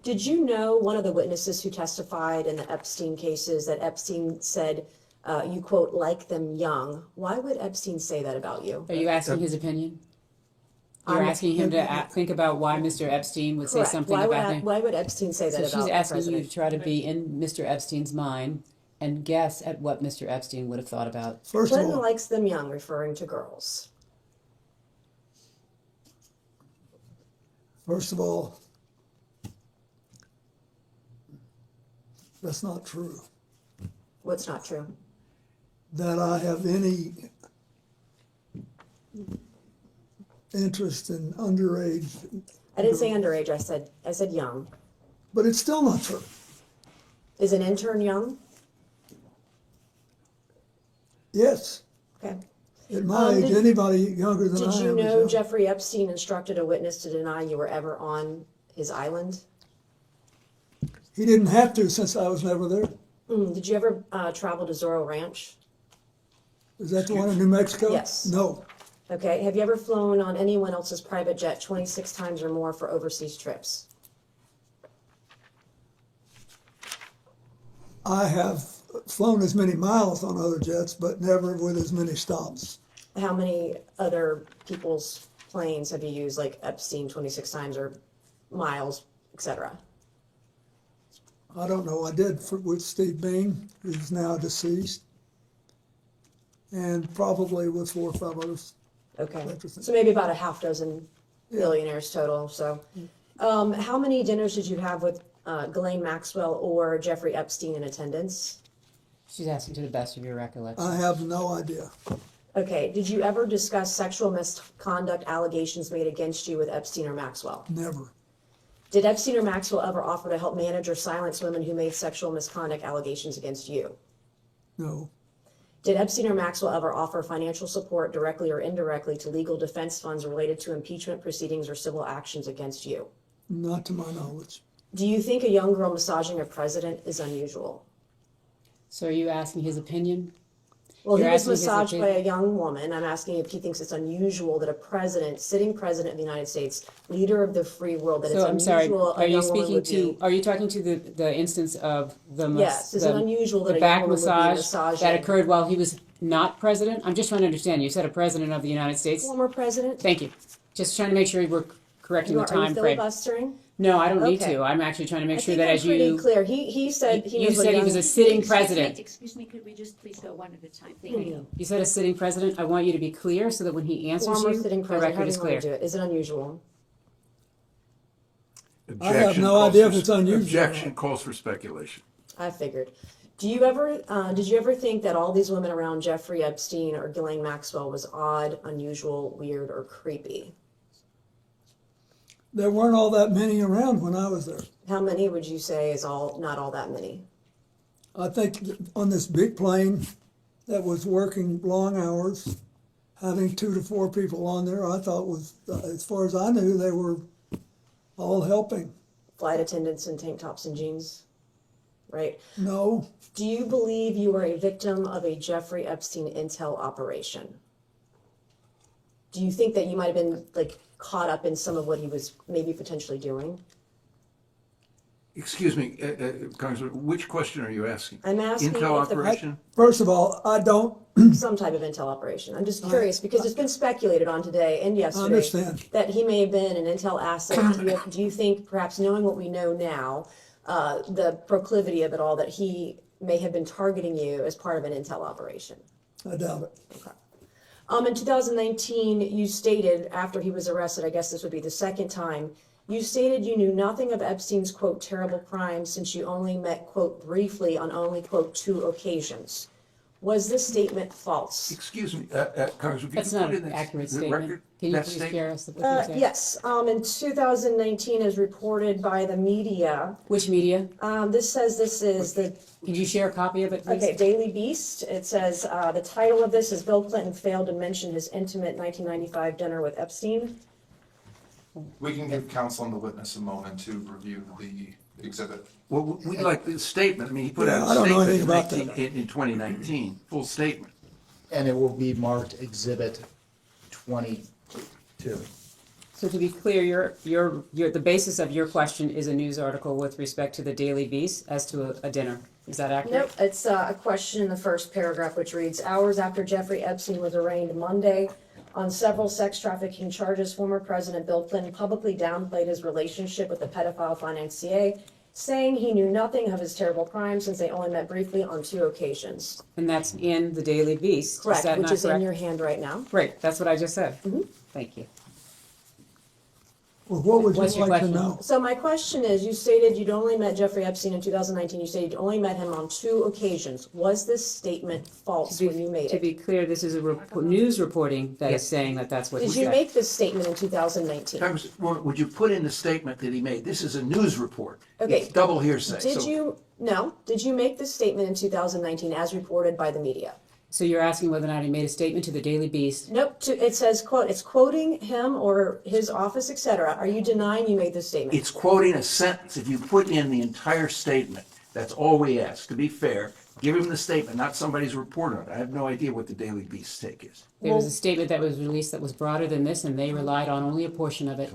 Did you know one of the witnesses who testified in the Epstein cases that Epstein said, you quote, "like them young"? Why would Epstein say that about you? are you asking his opinion? You're asking him to think about why Mr. Epstein would say Correct. something Why about would, him? why would Epstein say that So about she's the asking you president? to try to be in Mr. Epstein's mind and guess at what Mr. Epstein would have thought about. First of Clinton all, likes them young, referring to girls. that's not true. What's not true? That I have any interest in underage, I didn't say underage. I said young. but it's still not true. Is an intern young? Yes, Okay. at my age, anybody younger than I am Did is you know young. Jeffrey Epstein instructed a witness to deny you were ever on his island? He didn't have to since I was never there. Did you ever travel to Zorro Ranch? Is that the one in New Mexico? Yes. No. Okay. Have you ever flown on anyone else's private jet 26 times or more for overseas trips? I have flown as many miles on other jets, but never with as many stops. How many other people's planes have you used, like Epstein 26 times or miles, etc.? I don't know. I did with Steve Bing, who's now deceased, and probably with 4 or 5 others. Okay. Interesting. So maybe about a half dozen billionaires total. So, how many dinners did you have with Ghislaine Maxwell or Jeffrey Epstein in attendance? She's asking to the best of your recollection. I have no idea. Okay. Did you ever discuss sexual misconduct allegations made against you with Epstein or Maxwell? Never. Did Epstein or Maxwell ever offer to help manage or silence women who made sexual misconduct allegations against you? No. Did Epstein or Maxwell ever offer financial support directly or indirectly to legal defense funds related to impeachment proceedings or civil actions against you? Not to my knowledge. Do you think a young girl massaging a president is unusual? So are you asking his opinion? Well, You're he was asking his massaged by opinion? a young woman. I'm asking if he thinks it's unusual that a president, sitting president of the United States, leader of the free world, that So it's I'm sorry, unusual are a you young woman speaking would to, be. are you talking to the instance of the Yes, is it unusual that the a young back woman would be massage massaging? that occurred while he was not president? I'm just trying to understand. You said a president of the United States? Former president? Thank you. Just trying to make sure we're correcting the Are you time frame. filibustering? No, I don't need Okay. to. I'm actually trying to make I sure think that I'm as pretty you, clear. He said he you was said he young. was a sitting president. Excuse me, could we just please go one at a time? Thank you. You said a sitting president. I want you to be clear so that when he answers Former you, sitting the president. How record do is you want to clear. do it? Is it unusual? I have no idea if it's unusual. Objection calls for speculation. I figured. Did you ever think that all these women around Jeffrey Epstein or Ghislaine Maxwell was odd, unusual, weird, or creepy? There weren't all that many around when I was there. How many would you say is not all that many? I think on this big plane that was working long hours, having 2 to 4 people on there, I thought was, as far as I knew, they were all helping. Flight attendants in tank tops and jeans, right? No. Do you believe you were a victim of a Jeffrey Epstein intel operation? Do you think that you might have been caught up in some of what he was maybe potentially doing? Excuse me, Congressman, which question are you asking? I'm asking Intel if the- operation? First of all, I don't, some type of intel operation. I'm just curious because it's been speculated on today and yesterday understand. that he may have been an intel asset. Do you think, perhaps knowing what we know now, the proclivity of it all, that he may have been targeting you as part of an intel operation? I doubt it. In 2019, you stated after he was arrested, I guess this would be the second time, you stated you knew nothing of Epstein's, quote, terrible crimes since you only met, quote, briefly on only, quote, 2 occasions. Was this statement false? Excuse me, Congressman. That's not an accurate statement. Can you please share us what you said? Yes, in 2019, as reported by the media. Which media? This says this is the. Could you share a copy of it, please? Okay, Daily Beast. It says the title of this is Bill Clinton failed to mention his intimate 1995 dinner with Epstein. We can give counsel and the witness a moment to review the exhibit. Well, we'd like the statement. I mean, he put out I a don't know anything statement about in 2019, full statement. And it will be marked Exhibit 22. So to be clear, the basis of your question is a news article with respect to the Daily Beast as to a dinner. Is that accurate? Nope, it's a question in the first paragraph which reads, hours after Jeffrey Epstein was arraigned Monday on several sex trafficking charges, former President Bill Clinton publicly downplayed his relationship with the pedophile financier, saying he knew nothing of his terrible crimes since they only met briefly on 2 occasions. And that's in the Daily Beast. Correct, Is that which not is in correct? your hand right now. Great, that's what I just said. Thank you. Well, what would you What's your like to question? know? So my question is, you stated you'd only met Jeffrey Epstein in 2019. You stated you'd only met him on 2 occasions. Was this statement false when you made To it? be clear, this is a news reporting that is saying that that's what he Did you said. make this statement in 2019? Congressman, would you put in the statement that he made? This is a news report. Okay. It's double hearsay. Did So you make this statement in 2019 as reported by the media? So you're asking whether or not he made a statement to the Daily Beast? Nope, it says, quote, it's quoting him or his office, etc. Are you denying you made this statement? It's quoting a sentence. If you put in the entire statement, that's all we ask. To be fair, give him the statement, not somebody's report on it. I have no idea what the Daily Beast take is. There was a statement that was released that was broader than this, and they relied on only a portion of it.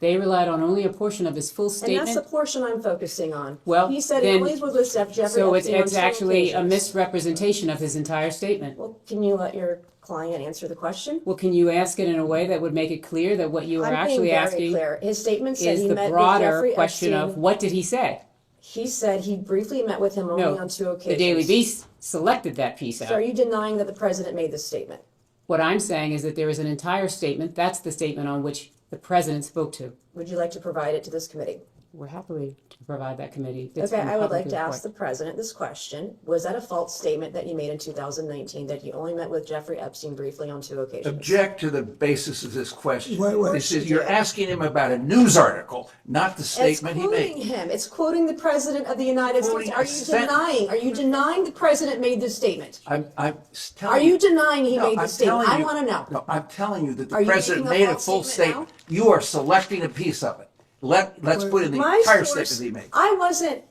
They relied on only a portion of his full And statement. that's the portion I'm focusing on. Well, He said he then- only was with Jeffrey So Epstein on it's 2 actually a occasions. misrepresentation of his entire statement. Well, can you let your client answer the question? Well, can you ask it in a way that would make it clear that what you are I'm being actually very asking clear. His statement said is he the met with broader Jeffrey question of Epstein. what did he say? He said he briefly met with him only No, on 2 the occasions. Daily Beast selected that piece out. So are you denying that the president made this statement? What I'm saying is that there is an entire statement, that's the statement on which the president spoke to. Would you like to provide it to this committee? We're happily to provide that committee. It's Okay, been I would like publicly to ask the reported. president this question. Was that a false statement that you made in 2019, that you only met with Jeffrey Epstein briefly on 2 occasions? Object to the basis of this question. Wait. This is, you're asking him about a news article, not the statement he It's quoting made. him. It's quoting the president of the United Quoting States. Are a you sentence. denying? Are you denying the president made this statement? I'm telling Are you denying he No, made I'm this statement? telling I you- want to know. No, I'm telling you that the Are you president making a made a false full statement statement. You are selecting a piece of it. Let's put in the My entire source- statement he made. I wasn't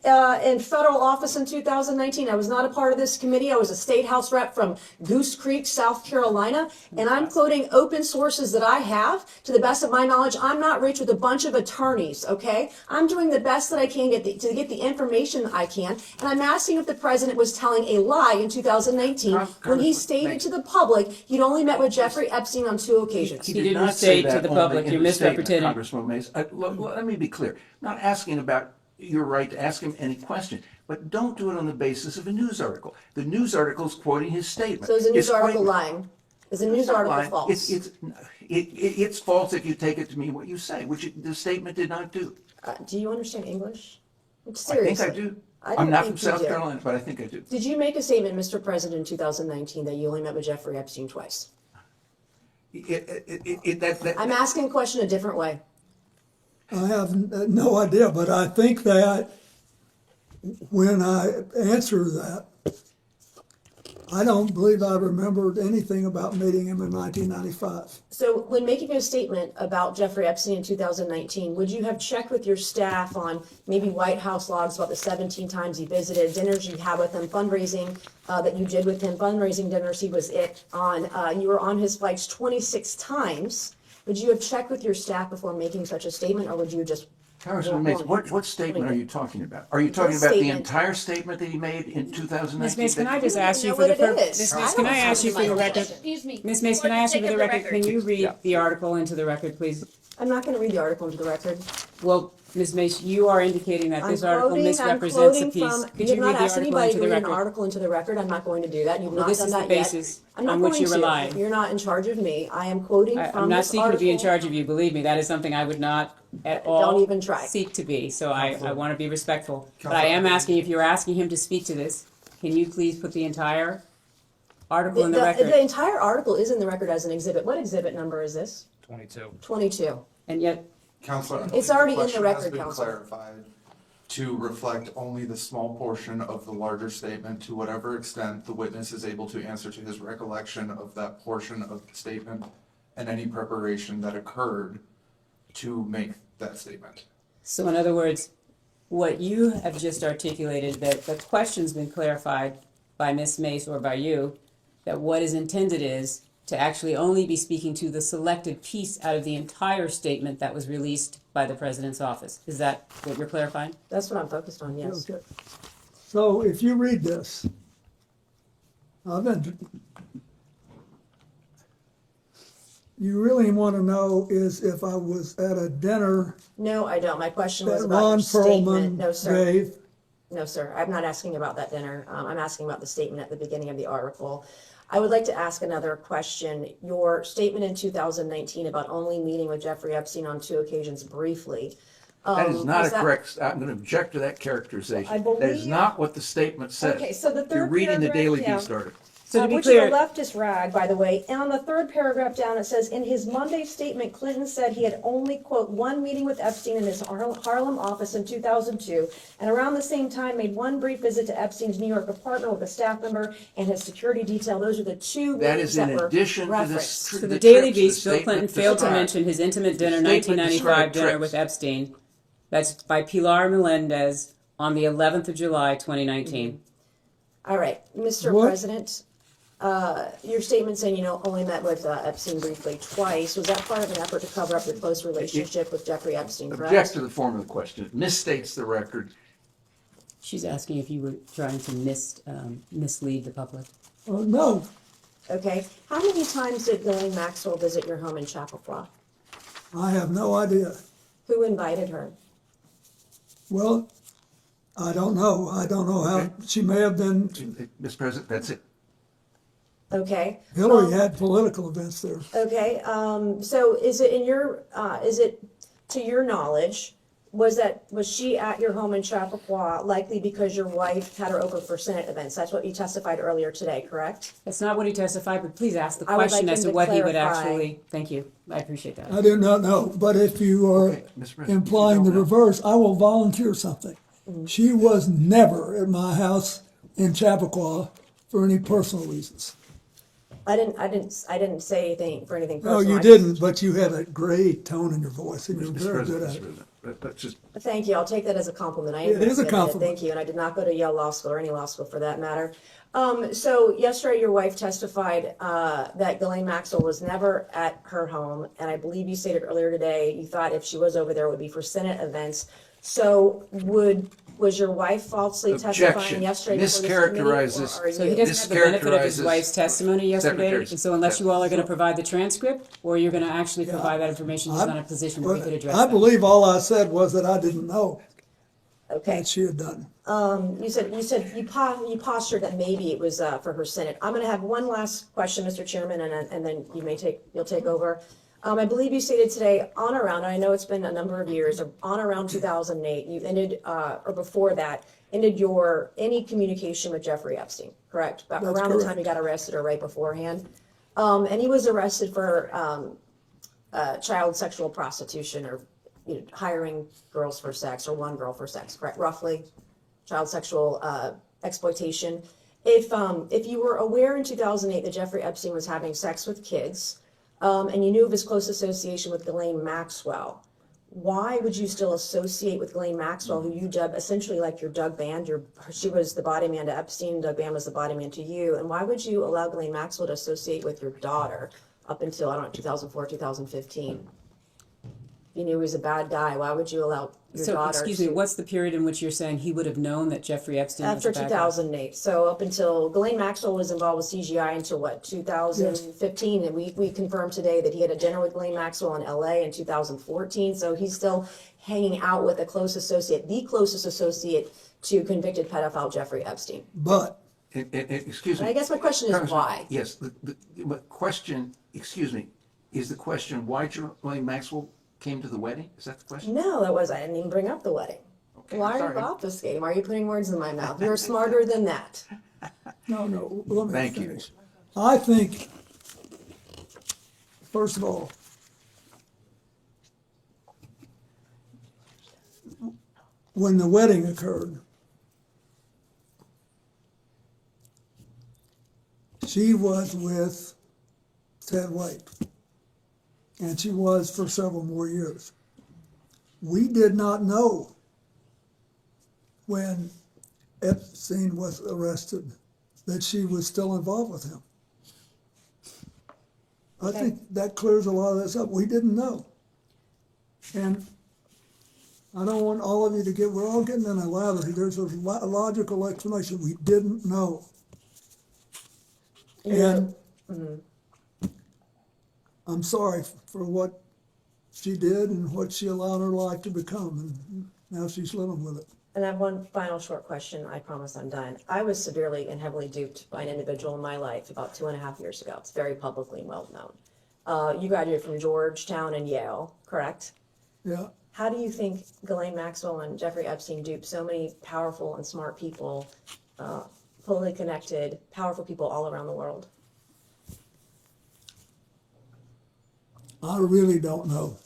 in federal office in 2019. I was not a part of this committee. I was a state house rep from Goose Creek, South Carolina, and I'm quoting open sources that I have. To the best of my knowledge, I'm not rich with a bunch of attorneys, okay? I'm doing the best that I can to get the information I can, and I'm asking if the president was telling a lie in 2019 when he stated to the public he'd only met with Jeffrey Epstein on 2 occasions. He didn't did not say say to that the only public, in you're the statement, misrepresenting. Congresswoman Mays. Let me be clear. I'm not asking about your right to ask him any question, but don't do it on the basis of a news article. The news article is quoting his statement. So is the news It's article quoting- lying? Is the news It's not article lying. false? It's false if you take it to mean what you say, which the statement did not do. Do you understand English? I think Seriously. I do. I I'm don't not think from you South do. Carolina, but I think I do. Did you make a statement, Mr. President, in 2019 that you only met with Jeffrey Epstein twice? I'm asking a question a different way. I have no idea, but I think that when I answer that, I don't believe I remembered anything about meeting him in 1995. So when making a statement about Jeffrey Epstein in 2019, would you have checked with your staff on maybe White House logs about the 17 times he visited, dinners you had with him, fundraising that you did with him, fundraising dinners he was on, you were on his flights 26 times. Would you have checked with your staff before making such a statement, or would you have just Congressman Mason, what statement are you talking about? Are you talking about the entire statement that he made in 2019? Ms. Mace, can I just ask you know for what the it purpose? is. Ms. Mace, can I ask you for the record? Excuse me. Ms. Mace, can I ask you for the record? Can you read the article into the record, please? I'm not going to read the article into the record. Well, Ms. Mace, you are indicating that this I'm article quoting misrepresents a from, piece. Could you you have read not the asked article anybody into to the read an record? article into the record. I'm not going to do that. You've Well, not this done is the that yet. basis I'm not on which going you're to. relying. You're not in charge of me. I am quoting I'm from not this seeking to be in article. charge of you, believe me, that is something I would not at all Don't even try. seek to be, so I want to be respectful. But I am asking, if you're asking him to speak to this, can you please put the entire article in the record? The entire article is in the record as an exhibit. What exhibit number is this? 22. 22. And yet, Counselor, It's the already in the question record, has been Counselor. clarified to reflect only the small portion of the larger statement, to whatever extent the witness is able to answer to his recollection of that portion of the statement and any preparation that occurred to make that statement. so in other words, what you have just articulated, that the question's been clarified by Ms. Mace or by you, that what is intended is to actually only be speaking to the selected piece out of the entire statement that was released by the president's office. Is that what you're clarifying? That's what I'm focused on, yes. Okay. So if you read this, you really want to know is if I was at a dinner No, I don't. My question was that about your Ron statement. Perlman No, sir. gave. No, sir. I'm not asking about that dinner. I'm asking about the statement at the beginning of the article. I would like to ask another question. Your statement in 2019 about only meeting with Jeffrey Epstein on 2 occasions briefly. That is not was that- correct. I'm going to object to that characterization. I That is believe- not what the statement says. Okay, so the third You're reading the paragraph, Daily yeah. Beast article. So to be which clear, is a leftist rag, by the way. And on the third paragraph down, it says, in his Monday statement, Clinton said he had only, quote, one meeting with Epstein in his Harlem office in 2002, and around the same time made one brief visit to Epstein's New York apartment with a staff member and his security detail. Those are the two That meetings is in that were addition to referenced. this. so the Daily trips, Beast, the Bill Clinton statement failed to described. mention his intimate dinner, The statement 1995 described dinner trips. with Epstein. That's by Pilar Melendez on the 11th of July, 2019. All right, Mr. What? President, your statement saying, only met with Epstein briefly twice, was that part of an effort to cover up your close relationship with Jeffrey Epstein, correct? Object to the form of the question. It misstates the record. She's asking if you were trying to mislead the public. No, Okay, how many times did Ghislaine Maxwell visit your home in Chappaqua? I have no idea. Who invited her? Well, I don't know. I don't know how, she may have been, Mr. President, that's it. Okay. Hillary had political events there. Okay, so is it is it to your knowledge, was she at your home in Chappaqua likely because your wife had her over for Senate events? That's what you testified earlier today, correct? That's not what he testified, but please ask the I would like question as him to to what he would clarify. actually, thank you, I appreciate that. I do not know, but if you are Okay, Mr. President, implying you the don't know. reverse, I will volunteer something. She was never at my house in Chappaqua for any personal reasons. I didn't say anything for anything No, personal. you I didn't, but you had a great tone in your voice, and you're Mr. very President, good Mr. at it. President, that's just, Thank you. I'll take that as a compliment. I It is a admit compliment. Thank you. And I did not go to Yale Law School or any law school for that matter. So yesterday, your wife testified that Ghislaine Maxwell was never at her home, and I believe you stated earlier today you thought if she was over there, it would be for Senate events. So was your wife falsely testifying Objection. yesterday before this committee, Mischaracterizes- or are So he you? doesn't have the benefit of his Mischaracterizes wife's testimony yesterday, Secretary's and so unless you all are gonna provide the transcript, or you're gonna actually provide that information, he's not in a position where he could address I that. believe all I said was that I didn't know Okay. that she had done. You postured that maybe it was for her Senate. I'm going to have one last question, Mr. Chairman, and then you'll take over. I believe you stated today on around, I know it's been a number of years, on around 2008, you ended, or before that, ended any communication with Jeffrey Epstein, correct? That's Around the time correct. he got arrested or right beforehand. And he was arrested for child sexual prostitution or hiring girls for sex or one girl for sex, correct? Roughly, child sexual exploitation. If you were aware in 2008 that Jeffrey Epstein was having sex with kids, and you knew of his close association with Ghislaine Maxwell, why would you still associate with Ghislaine Maxwell, who you dub essentially like your Doug Band? She was the body man to Epstein, Doug Band was the body man to you, and why would you allow Ghislaine Maxwell to associate with your daughter up until, 2004, 2015? you knew he was a bad guy, why would you allow your So, daughter excuse me, to- what's the period in which you're saying he would have known that Jeffrey Epstein was After a bad guy? 2008, so up until Ghislaine Maxwell was involved with CGI until what, 2015, and we confirmed today that he had a dinner with Ghislaine Maxwell in LA in 2014, so he's still hanging out with a close associate, the closest associate to convicted pedophile Jeffrey Epstein. But Excuse me. I guess my question is Congressman, why? Yes, the question, excuse me, is the question why Ghislaine Maxwell came to the wedding? Is that the question? No, I didn't even bring up the wedding. Okay, Why are sorry. you obfuscating? Why are you putting words in my mouth? You're smarter than that. no, let me Thank you. finish. I think, first of all, when the wedding occurred, she was with Ted White, and she was for several more years. We did not know when Epstein was arrested that she was still involved with him. I think that clears a lot of this up. We didn't know. And I don't want all of you to get, we're all getting in a lather. There's a logical explanation. We didn't know. And I'm sorry for what she did and what she allowed her life to become, and now she's living with it. And I have one final short question. I promise I'm done. I was severely and heavily duped by an individual in my life about 2.5 years ago. It's very publicly well known. You graduated from Georgetown and Yale, correct? Yeah. How do you think Ghislaine Maxwell and Jeffrey Epstein duped so many powerful and smart people, fully connected, powerful people all around the world? I really don't know.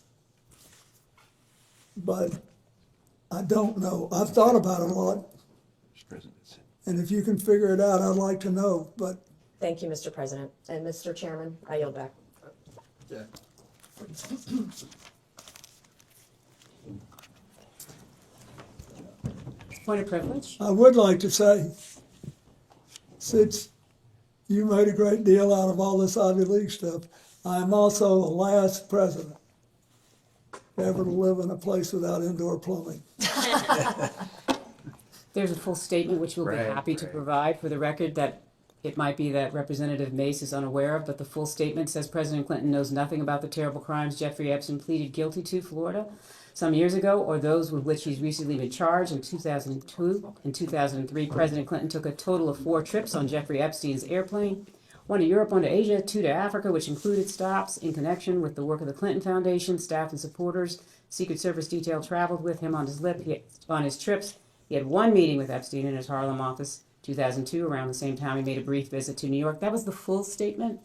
But I don't know. I've thought about it a lot. And if you can figure it out, I'd like to know, but. Thank you, Mr. President. And Mr. Chairman, I yield back. Yeah. Point of privilege? I would like to say, since you made a great deal out of all this Ivy League stuff, I'm also the last president ever to live in a place without indoor plumbing. There's a full statement which we'll be happy to provide for the record that it might be that Representative Mace is unaware of, but the full statement says President Clinton knows nothing about the terrible crimes Jeffrey Epstein pleaded guilty to Florida some years ago, or those with which he's recently been charged. In 2002 and 2003, President Clinton took a total of 4 trips on Jeffrey Epstein's airplane, 1 to Europe, 1 to Asia, 2 to Africa, which included stops in connection with the work of the Clinton Foundation, staff and supporters. Secret Service detail traveled with him on his trips. He had 1 meeting with Epstein in his Harlem office, 2002. Around the same time, he made a brief visit to New York. That was the full statement.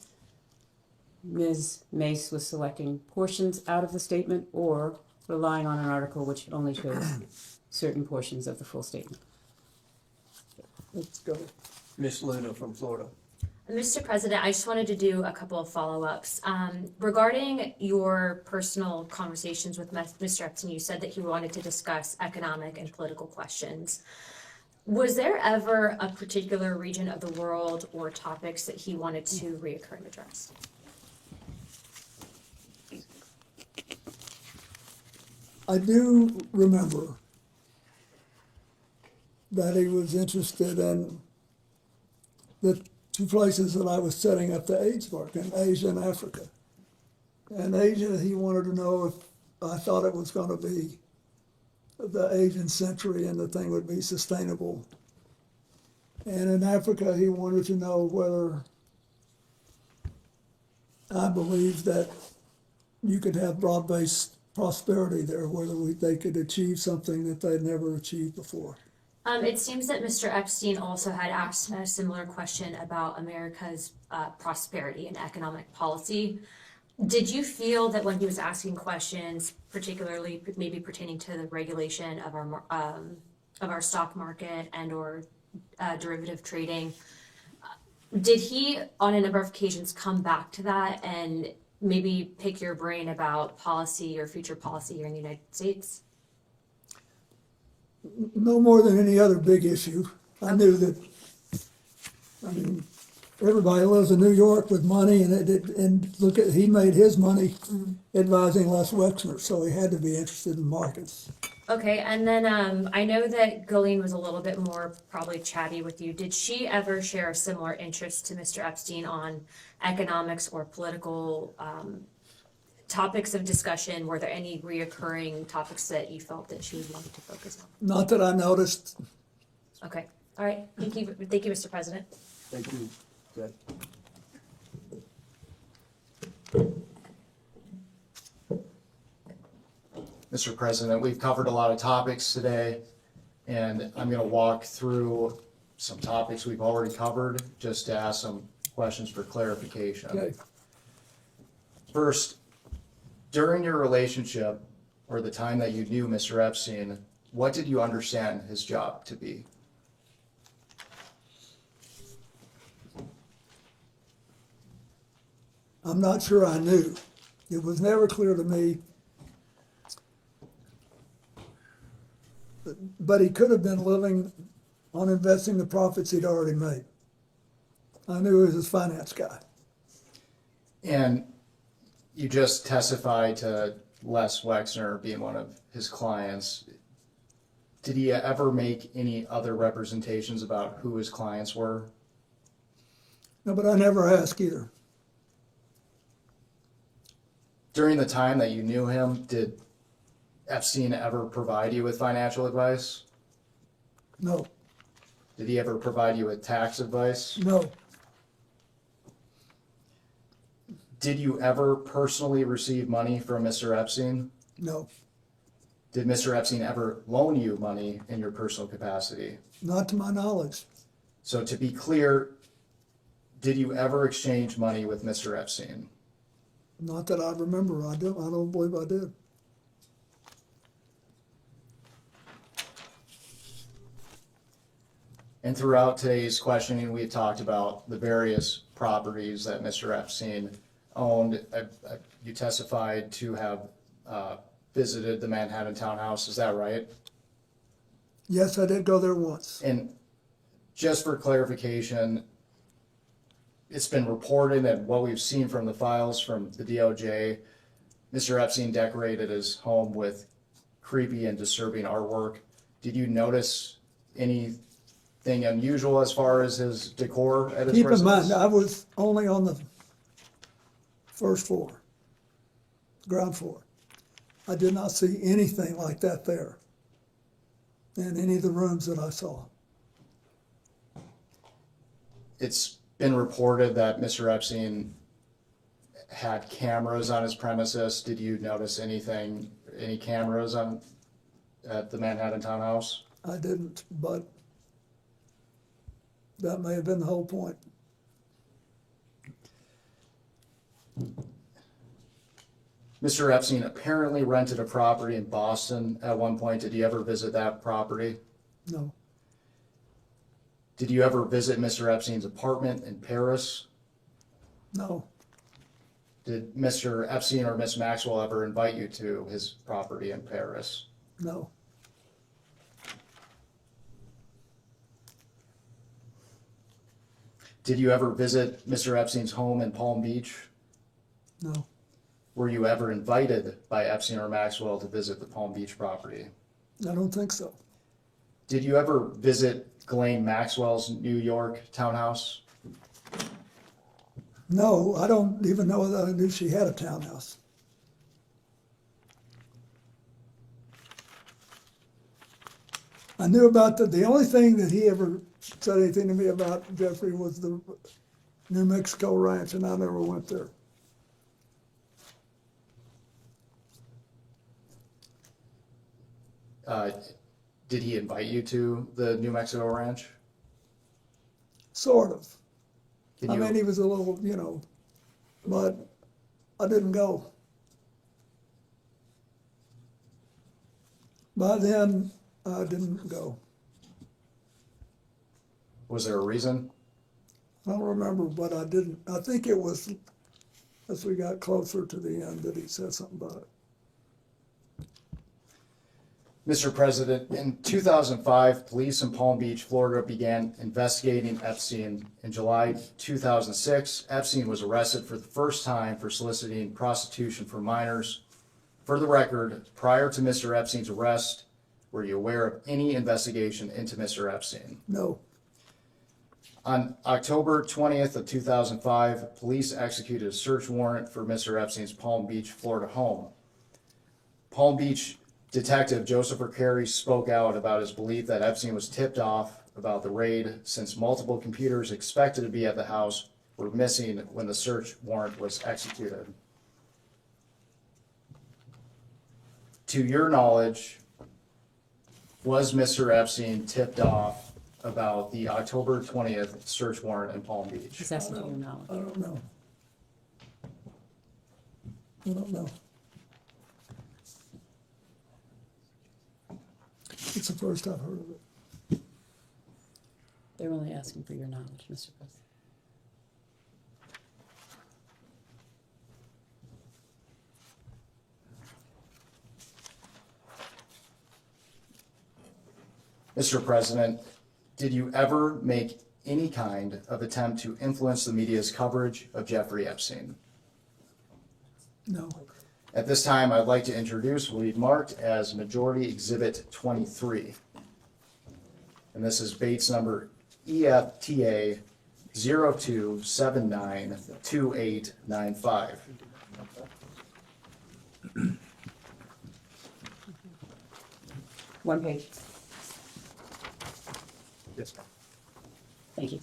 Ms. Mace was selecting portions out of the statement or relying on an article which only shows certain portions of the full statement. Let's go. Miss Luna from Florida. Mr. President, I just wanted to do a couple of follow-ups. Regarding your personal conversations with Mr. Epstein, you said that he wanted to discuss economic and political questions. Was there ever a particular region of the world or topics that he wanted to reoccur and address? I do remember that he was interested in the 2 places that I was setting up the AIDS mark, in Asia and Africa. In Asia, he wanted to know if I thought it was going to be the Asian century and the thing would be sustainable. And in Africa, he wanted to know whether I believed that you could have broad-based prosperity there, whether they could achieve something that they'd never achieved before. It seems that Mr. Epstein also had asked a similar question about America's prosperity and economic policy. Did you feel that when he was asking questions, particularly maybe pertaining to the regulation of our stock market and/or derivative trading, did he, on a number of occasions, come back to that and maybe pick your brain about policy or future policy here in the United States? No more than any other big issue. I knew that, everybody lives in New York with money, and look at, he made his money advising Les Wexner, so he had to be interested in markets. Okay, and then I know that Ghislaine was a little bit more probably chatty with you. Did she ever share a similar interest to Mr. Epstein on economics or political topics of discussion? Were there any reoccurring topics that you felt that she would want to focus on? Not that I noticed. Okay, all right. Thank you, Mr. President. Thank you. Good. Mr. President, we've covered a lot of topics today, and I'm going to walk through some topics we've already covered just to ask some questions for clarification. Okay. First, during your relationship or the time that you knew Mr. Epstein, what did you understand his job to be? I'm not sure I knew. It was never clear to me. But he could have been living on investing the profits he'd already made. I knew he was his finance guy. And you just testified to Les Wexner being one of his clients. Did he ever make any other representations about who his clients were? No, but I never asked either. During the time that you knew him, did Epstein ever provide you with financial advice? No. Did he ever provide you with tax advice? No. Did you ever personally receive money from Mr. Epstein? No. Did Mr. Epstein ever loan you money in your personal capacity? Not to my knowledge. So to be clear, did you ever exchange money with Mr. Epstein? Not that I remember. I don't believe I did. And throughout today's questioning, we talked about the various properties that Mr. Epstein owned. You testified to have visited the Manhattan townhouse. Is that right? Yes, I did go there once. And just for clarification, it's been reported that what we've seen from the files from the DOJ, Mr. Epstein decorated his home with creepy and disturbing artwork. Did you notice anything unusual as far as his decor at his Keep residence? in mind, I was only on the first floor, ground floor. I did not see anything like that there in any of the rooms that I saw. It's been reported that Mr. Epstein had cameras on his premises. Did you notice anything, any cameras at the Manhattan townhouse? I didn't, but that may have been the whole point. Mr. Epstein apparently rented a property in Boston at one point. Did you ever visit that property? No. Did you ever visit Mr. Epstein's apartment in Paris? No. Did Mr. Epstein or Miss Maxwell ever invite you to his property in Paris? No. Did you ever visit Mr. Epstein's home in Palm Beach? No. Were you ever invited by Epstein or Maxwell to visit the Palm Beach property? I don't think so. Did you ever visit Ghislaine Maxwell's New York townhouse? No, I don't even know that I knew she had a townhouse. I knew about the only thing that he ever said anything to me about, Jeffrey, was the New Mexico ranch, and I never went there. Did he invite you to the New Mexico ranch? Sort of. Can I you- mean, he was a little, but I didn't go. By then, I didn't go. Was there a reason? I don't remember, but I didn't. I think it was as we got closer to the end that he said something about it. Mr. President, in 2005, police in Palm Beach, Florida began investigating Epstein. In July 2006, Epstein was arrested for the first time for soliciting prostitution for minors. For the record, prior to Mr. Epstein's arrest, were you aware of any investigation into Mr. Epstein? No. On October 20th of 2005, police executed a search warrant for Mr. Epstein's Palm Beach, Florida home. Palm Beach Detective Joseph Carey spoke out about his belief that Epstein was tipped off about the raid since multiple computers expected to be at the house were missing when the search warrant was executed. To your knowledge, was Mr. Epstein tipped off about the October 20th search warrant in Palm Beach? Just asking for your knowledge. I don't know. I don't know. It's the first I've heard of it. They're only asking for your knowledge, Mr. President. Mr. President, did you ever make any kind of attempt to influence the media's coverage of Jeffrey Epstein? No. At this time, I'd like to introduce what we've marked as Majority Exhibit 23. And this is Bates number EFTA 02792895. One page. Yes, ma'am. Thank you.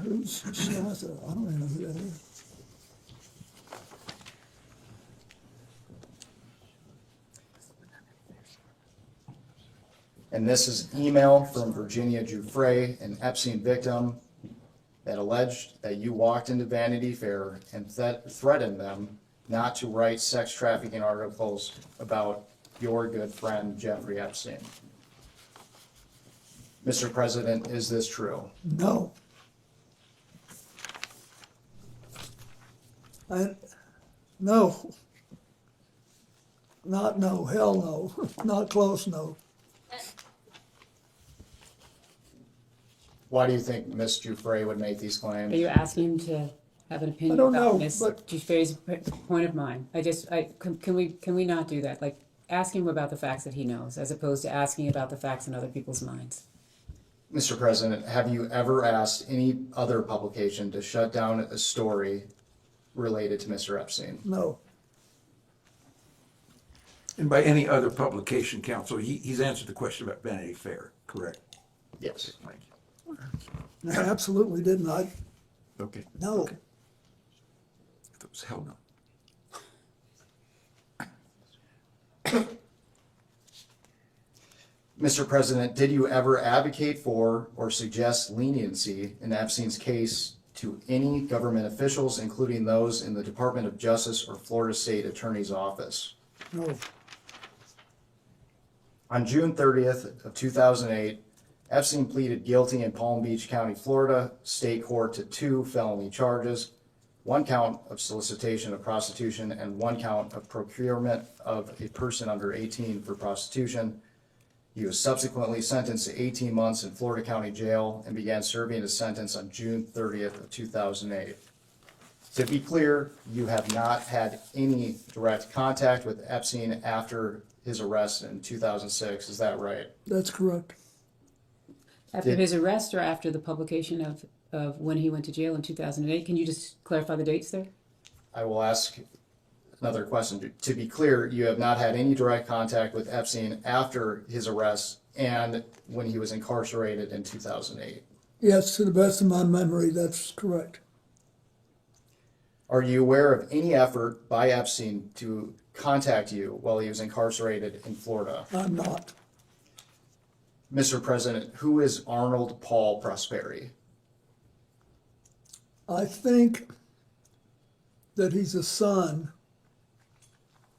Who's Shaza? I don't even know who that is. And this is email from Virginia Giuffre, an Epstein victim, that alleged that you walked into Vanity Fair and threatened them not to write sex trafficking articles about your good friend Jeffrey Epstein. Mr. President, is this true? No. No. Not no, hell no. Not close, no. Why do you think Ms. Giuffre would make these claims? Are you asking him to have an opinion I don't about know, Ms. but- Giuffre's point of mind? Can we not do that? Like, ask him about the facts that he knows, as opposed to asking about the facts in other people's minds. Mr. President, have you ever asked any other publication to shut down a story related to Mr. Epstein? No. And by any other publication, counsel, he's answered the question about Vanity Fair, correct? Yes. Thank you. I absolutely didn't. Okay. No. Okay. I thought it was hell no. Mr. President, did you ever advocate for or suggest leniency in Epstein's case to any government officials, including those in the Department of Justice or Florida State Attorney's Office? No. On June 30th of 2008, Epstein pleaded guilty in Palm Beach County, Florida State Court to 2 felony charges, 1 count of solicitation of prostitution and 1 count of procurement of a person under 18 for prostitution. He was subsequently sentenced to 18 months in Florida County Jail and began serving his sentence on June 30th of 2008. To be clear, you have not had any direct contact with Epstein after his arrest in 2006, is that right? That's correct. After his arrest or after the publication of when he went to jail in 2008? Can you just clarify the dates there? I will ask another question. To be clear, you have not had any direct contact with Epstein after his arrest and when he was incarcerated in 2008. Yes, to the best of my memory, that's correct. Are you aware of any effort by Epstein to contact you while he was incarcerated in Florida? I'm not. Mr. President, who is Arnold Paul Prosperi? I think that he's a son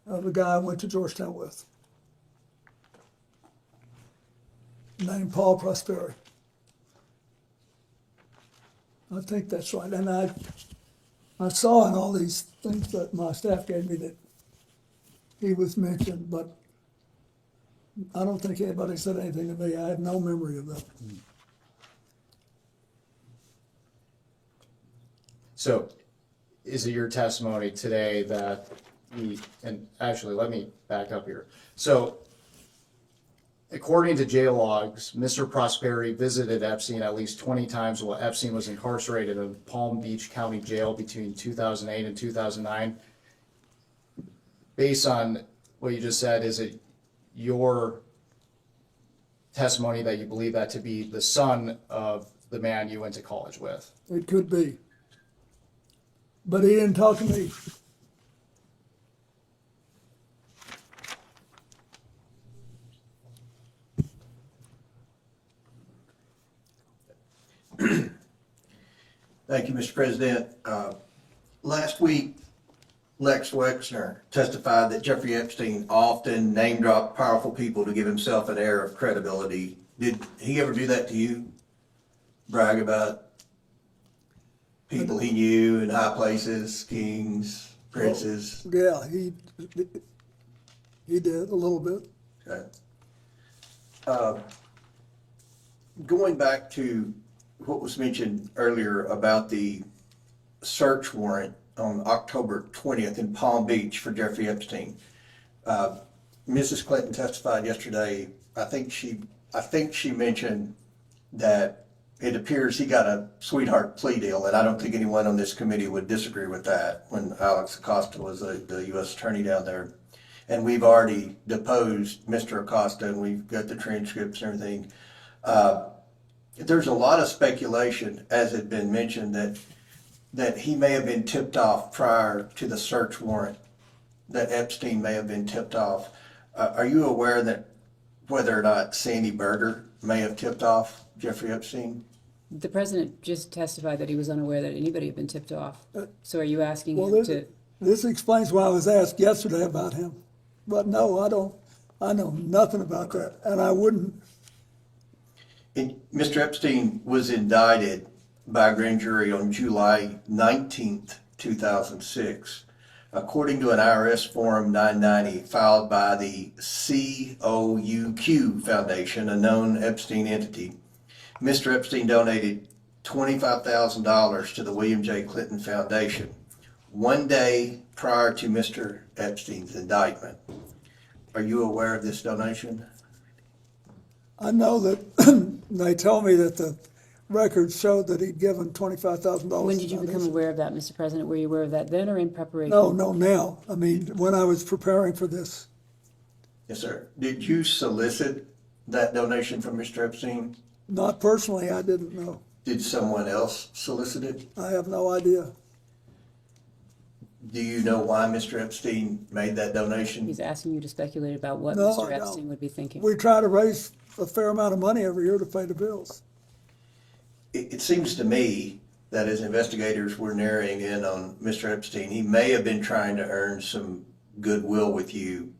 of a guy I went to Georgetown with, named Paul Prosperi. I think that's right. And I saw in all these things that my staff gave me that he was mentioned, but I don't think anybody said anything to me. I have no memory of that. So is it your testimony today that and actually, let me back up here. So according to jail logs, Mr. Prosperi visited Epstein at least 20 times while Epstein was incarcerated in Palm Beach County Jail between 2008 and 2009. Based on what you just said, is it your testimony that you believe that to be the son of the man you went to college with? It could be. But he didn't talk to me. Thank you, Mr. President. Last week, Lex Wexner testified that Jeffrey Epstein often name-dropped powerful people to give himself an air of credibility. Did he ever do that to you? Brag about people he knew in high places, kings, princes? Yeah, he did a little bit. Okay. Going back to what was mentioned earlier about the search warrant on October 20th in Palm Beach for Jeffrey Epstein. Mrs. Clinton testified yesterday. I think she mentioned that it appears he got a sweetheart plea deal, and I don't think anyone on this committee would disagree with that when Alex Acosta was the U.S. attorney down there. And we've already deposed Mr. Acosta, and we've got the transcripts and everything. There's a lot of speculation, as had been mentioned, that he may have been tipped off prior to the search warrant, that Epstein may have been tipped off. Are you aware that whether or not Sandy Berger may have tipped off Jeffrey Epstein? The president just testified that he was unaware that anybody had been tipped off. So are you asking him to? This explains why I was asked yesterday about him. But no, I don't. I know nothing about that, and I wouldn't. Mr. Epstein was indicted by a grand jury on July 19th, 2006. According to an IRS Form 990 filed by the COUQ Foundation, a known Epstein entity, Mr. Epstein donated $25,000 to the William J. Clinton Foundation one day prior to Mr. Epstein's indictment. Are you aware of this donation? I know that they told me that the records showed that he'd given $25,000. When did you become aware of that, Mr. President? Were you aware of that then or in preparation? No, now. I mean, when I was preparing for this. Yes, sir. Did you solicit that donation from Mr. Epstein? Not personally, I didn't know. Did someone else solicit it? I have no idea. Do you know why Mr. Epstein made that donation? He's asking you to speculate about what No, Mr. I Epstein don't. would be thinking. We try to raise a fair amount of money every year to pay the bills. It seems to me that as investigators were narrowing in on Mr. Epstein, he may have been trying to earn some goodwill with you.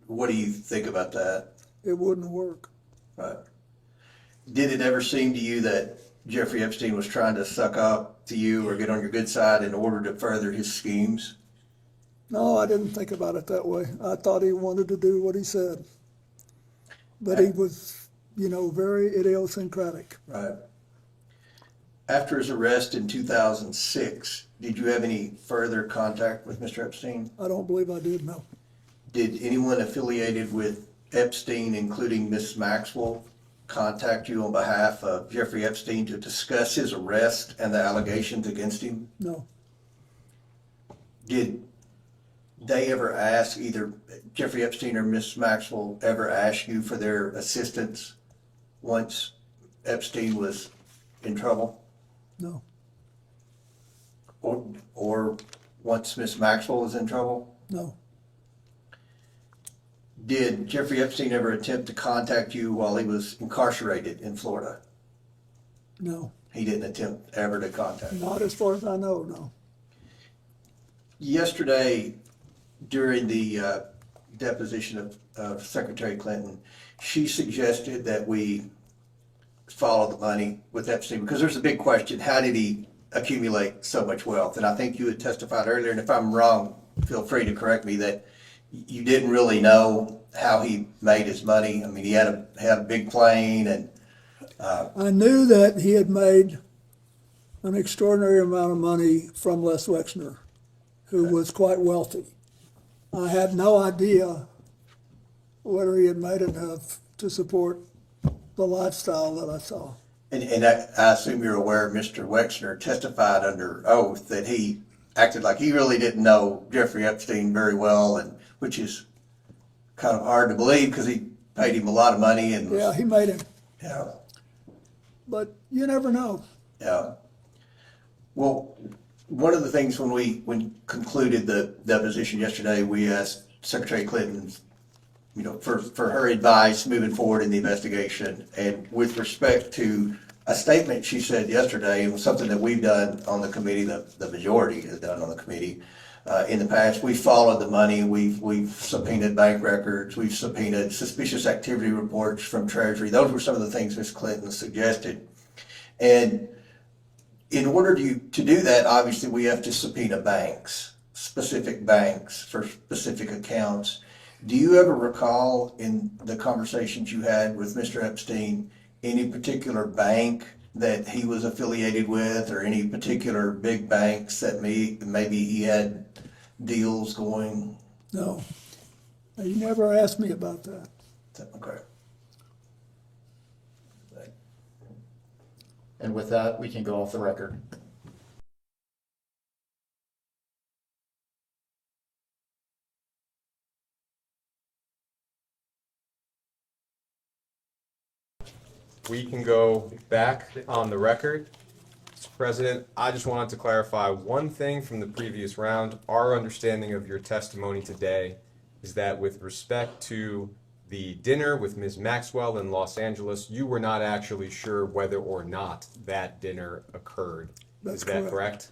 What do you think about that? It wouldn't work. Right. Did it ever seem to you that Jeffrey Epstein was trying to suck up to you or get on your good side in order to further his schemes? No, I didn't think about it that way. I thought he wanted to do what he said. But he was, very idiosyncratic. Right. After his arrest in 2006, did you have any further contact with Mr. Epstein? I don't believe I did, no. Did anyone affiliated with Epstein, including Miss Maxwell, contact you on behalf of Jeffrey Epstein to discuss his arrest and the allegations against him? No. Did they ever ask, either Jeffrey Epstein or Miss Maxwell ever ask you for their assistance once Epstein was in trouble? No. Or once Miss Maxwell was in trouble? No. Did Jeffrey Epstein ever attempt to contact you while he was incarcerated in Florida? No. He didn't attempt ever to contact you? Not as far as I know, no. Yesterday, during the deposition of Secretary Clinton, she suggested that we follow the money with Epstein, because there's a big question: how did he accumulate so much wealth? And I think you had testified earlier, and if I'm wrong, feel free to correct me, that you didn't really know how he made his money. I mean, he had a big plane, and I knew that he had made an extraordinary amount of money from Les Wexner, who was quite wealthy. I had no idea whether he had made enough to support the lifestyle that I saw. and I assume you're aware Mr. Wexner testified under oath that he acted like he really didn't know Jeffrey Epstein very well, and which is kind of hard to believe because he paid him a lot of money and Yeah, he made him, yeah. but you never know. Yeah. Well, one of the things when we concluded the deposition yesterday, we asked Secretary Clinton, for her advice moving forward in the investigation. And with respect to a statement she said yesterday, it was something that we've done on the committee, the majority has done on the committee. In the past, we followed the money. We've subpoenaed bank records. We've subpoenaed suspicious activity reports from Treasury. Those were some of the things Ms. Clinton suggested. And in order to do that, obviously, we have to subpoena specific banks for specific accounts. Do you ever recall in the conversations you had with Mr. Epstein any particular bank that he was affiliated with, or any particular big banks that maybe he had deals going? No, he never asked me about that. Okay. And with that, we can go off the record. We can go back on the record. Mr. President, I just wanted to clarify one thing from the previous round. Our understanding of your testimony today is that with respect to the dinner with Ms. Maxwell in Los Angeles, you were not actually sure whether or not that dinner occurred. That's Is that correct. correct?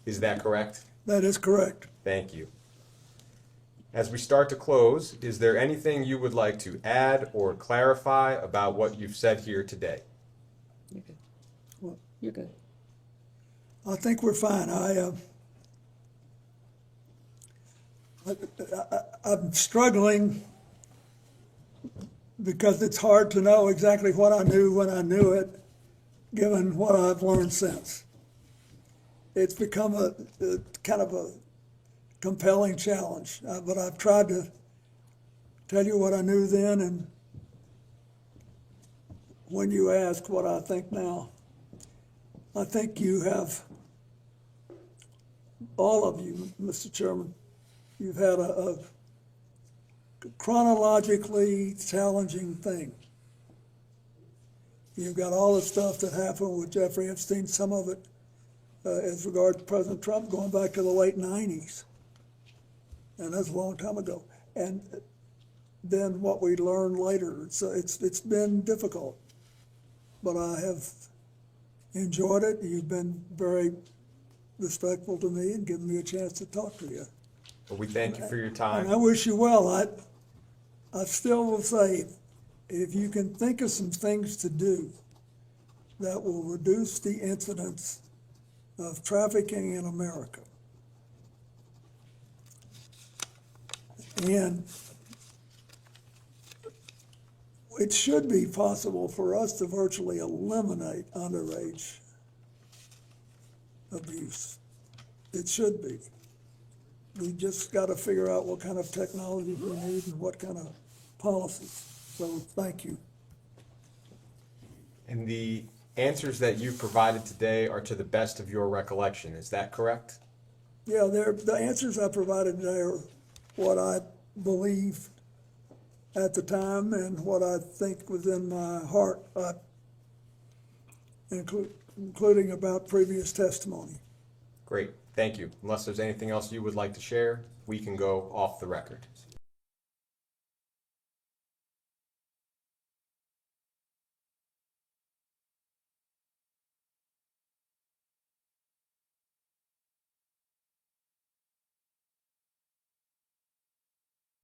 Is that correct? That is correct. Thank you. As we start to close, is there anything you would like to add or clarify about what you've said here today? You're good. You're good. I think we're fine. I'm struggling because it's hard to know exactly what I knew when I knew it, given what I've learned since. It's become a kind of a compelling challenge, but I've tried to tell you what I knew then, and when you ask what I think now, I think you have, all of you, Mr. Chairman, you've had a chronologically challenging thing. You've got all the stuff that happened with Jeffrey Epstein, some of it as regards to President Trump going back to the late 90s. And that's a long time ago. And then what we learned later, it's been difficult. But I have enjoyed it. You've been very respectful to me and given me a chance to talk to you. Well, we thank you for your time. And I wish you well. I still will say, if you can think of some things to do that will reduce the incidence of trafficking in America, and it should be possible for us to virtually eliminate underage abuse. It should be. We just got to figure out what kind of technology we need and what kind of policies. So thank you. And the answers that you provided today are to the best of your recollection. Is that correct? Yeah, the answers I provided today are what I believed at the time and what I think was in my heart, including about previous testimony. Great, thank you. Unless there's anything else you would like to share, we can go off the record.